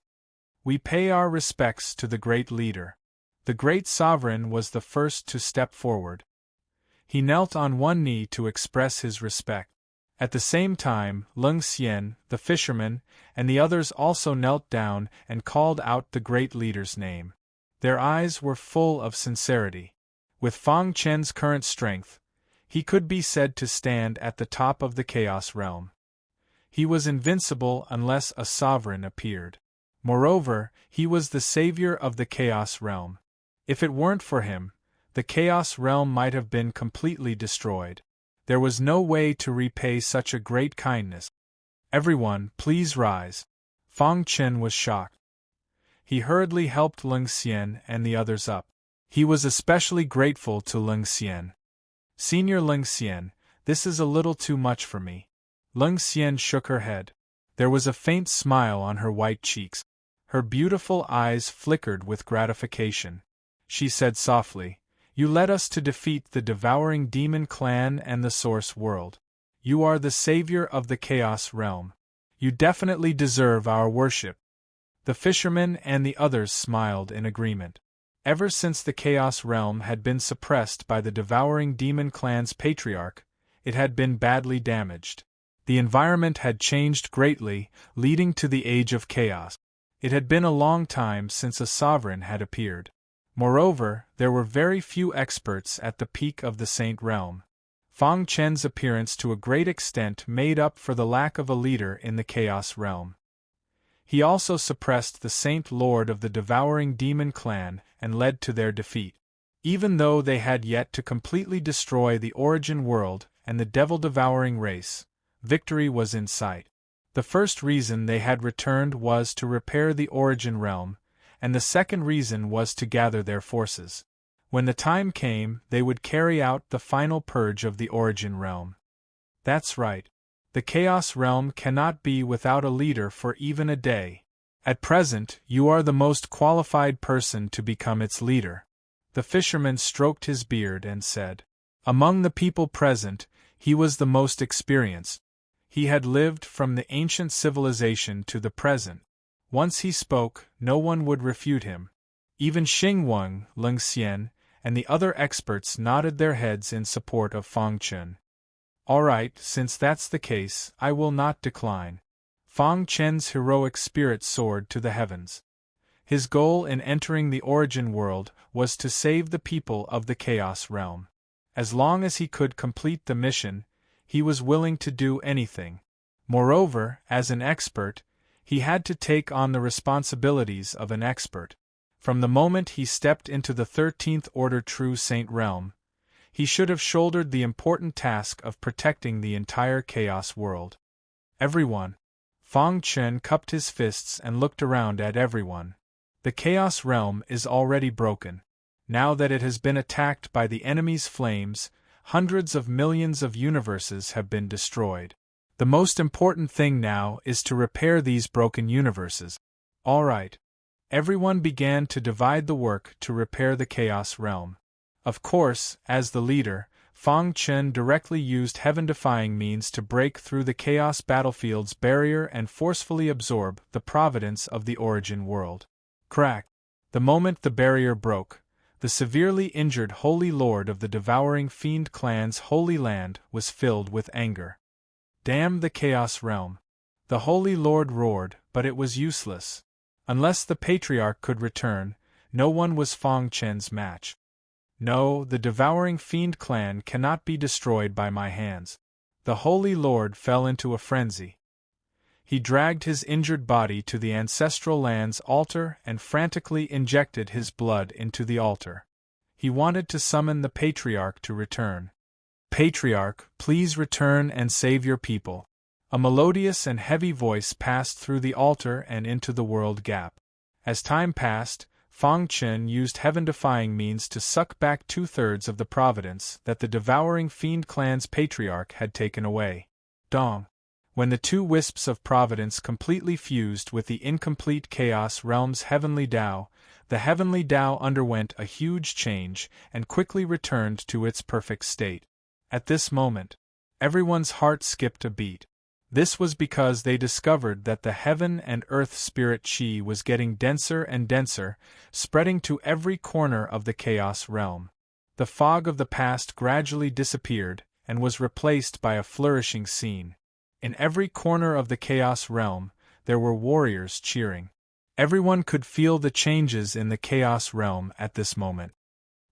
We pay our respects to the great leader. The great sovereign was the first to step forward. He knelt on one knee to express his respect. At the same time, Ling Xian, the fisherman, and the others also knelt down and called out the great leader's name. Their eyes were full of sincerity. With Fang Chen's current strength, he could be said to stand at the top of the Chaos Realm. He was invincible unless a sovereign appeared. Moreover, he was the savior of the Chaos Realm. If it weren't for him, the Chaos Realm might have been completely destroyed. There was no way to repay such a great kindness. Everyone, please rise. Fang Chen was shocked. He hurriedly helped Ling Xian and the others up. He was especially grateful to Ling Xian. Senior Ling Xian, this is a little too much for me. Ling Xian shook her head. There was a faint smile on her white cheeks. Her beautiful eyes flickered with gratification. She said softly, You led us to defeat the devouring demon clan and the Source World. You are the savior of the Chaos Realm. You definitely deserve our worship. The fisherman and the others smiled in agreement. Ever since the Chaos Realm had been suppressed by the devouring demon clan's patriarch, it had been badly damaged. The environment had changed greatly, leading to the Age of Chaos. It had been a long time since a sovereign had appeared. Moreover, there were very few experts at the peak of the Saint Realm. Fang Chen's appearance to a great extent made up for the lack of a leader in the Chaos Realm. He also suppressed the Saint Lord of the devouring demon clan and led to their defeat. Even though they had yet to completely destroy the origin world and the devil-devouring race, victory was in sight. The first reason they had returned was to repair the origin realm, and the second reason was to gather their forces. When the time came, they would carry out the final purge of the Origin Realm. That's right. The Chaos Realm cannot be without a leader for even a day. At present, you are the most qualified person to become its leader. The fisherman stroked his beard and said. Among the people present, he was the most experienced. He had lived from the ancient civilization to the present. Once he spoke, no one would refute him. Even Xingwang, Ling Xian, and the other experts nodded their heads in support of Fang Chen. All right, since that's the case, I will not decline. Fang Chen's heroic spirit soared to the heavens. His goal in entering the Origin World was to save the people of the Chaos Realm. As long as he could complete the mission, he was willing to do anything. Moreover, as an expert, he had to take on the responsibilities of an expert. From the moment he stepped into the 13th Order True Saint Realm, he should have shouldered the important task of protecting the entire Chaos world. Everyone. Fang Chen cupped his fists and looked around at everyone. The Chaos Realm is already broken. Now that it has been attacked by the enemy's flames, hundreds of millions of universes have been destroyed. The most important thing now is to repair these broken universes. All right. Everyone began to divide the work to repair the Chaos Realm. Of course, as the leader, Fang Chen directly used heaven-defying means to break through the Chaos Battlefield's barrier and forcefully absorb the providence of the Origin World. Crack! The moment the barrier broke, the severely injured Holy Lord of the Devouring Fiend Clan's Holy Land was filled with anger. Damn the Chaos Realm! The Holy Lord roared, but it was useless. Unless the Patriarch could return, no one was Fang Chen's match. No, the Devouring Fiend Clan cannot be destroyed by my hands. The Holy Lord fell into a frenzy. He dragged his injured body to the ancestral land's altar and frantically injected his blood into the altar. He wanted to summon the Patriarch to return. Patriarch, please return and save your people. A melodious and heavy voice passed through the altar and into the world gap. As time passed, Fang Chen used heaven-defying means to suck back 2/3 of the providence that the Devouring Fiend Clan's Patriarch had taken away. Dong! When the two wisps of providence completely fused with the incomplete Chaos Realm's heavenly Tao, the heavenly Tao underwent a huge change and quickly returned to its perfect state. At this moment, everyone's heart skipped a beat. This was because they discovered that the heaven and earth spirit chi was getting denser and denser, spreading to every corner of the Chaos Realm. The fog of the past gradually disappeared and was replaced by a flourishing scene. In every corner of the Chaos Realm, there were warriors cheering. Everyone could feel the changes in the Chaos Realm at this moment.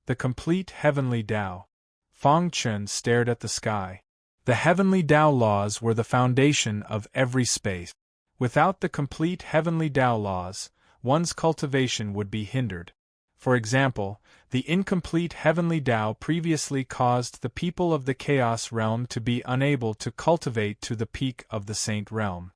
The complete heavenly Tao. Fang Chen stared at the sky. The heavenly Tao laws were the foundation of every space. Without the complete heavenly Tao laws, one's cultivation would be hindered. For example, the incomplete heavenly Tao previously caused the people of the Chaos Realm to be unable to cultivate to the peak of the Saint Realm.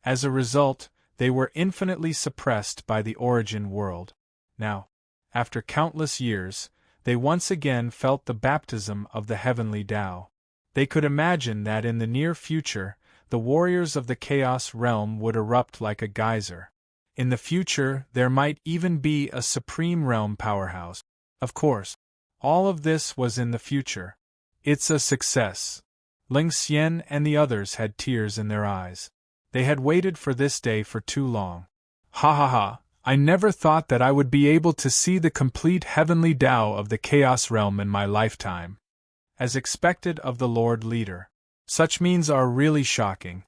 As a result, they were infinitely suppressed by the Origin World. Now, after countless years, they once again felt the baptism of the heavenly Tao. They could imagine that in the near future, the warriors of the Chaos Realm would erupt like a geyser. In the future, there might even be a Supreme Realm powerhouse. Of course, all of this was in the future. It's a success. Ling Xian and the others had tears in their eyes. They had waited for this day for too long. Ha ha ha, I never thought that I would be able to see the complete heavenly Tao of the Chaos Realm in my lifetime. As expected of the Lord Leader. Such means are really shocking.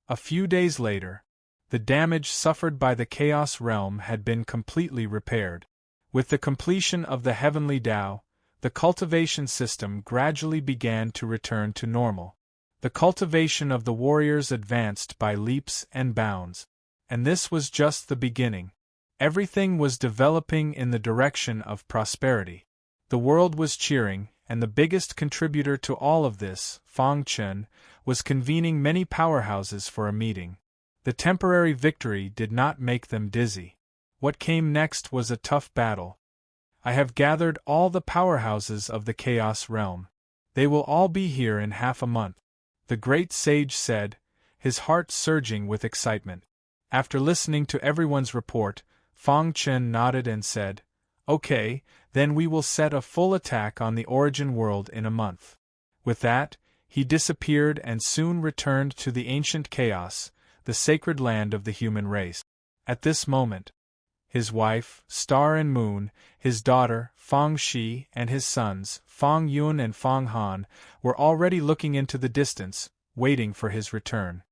A few days later, the damage suffered by the Chaos Realm had been completely repaired. With the completion of the heavenly Tao, the cultivation system gradually began to return to normal. The cultivation of the warriors advanced by leaps and bounds. And this was just the beginning. Everything was developing in the direction of prosperity. The world was cheering, and the biggest contributor to all of this, Fang Chen, was convening many powerhouses for a meeting. The temporary victory did not make them dizzy. What came next was a tough battle. I have gathered all the powerhouses of the Chaos Realm. They will all be here in half a month, the great sage said, his heart surging with excitement. After listening to everyone's report, Fang Chen nodded and said, "Okay, then we will set a full attack on the origin world in a month." With that, he disappeared and soon returned to the ancient chaos, the sacred land of the human race. At this moment, his wife, Star and Moon, his daughter, Fang Shi, and his sons, Fang Yun and Fang Han, were already looking into the distance, waiting for his return.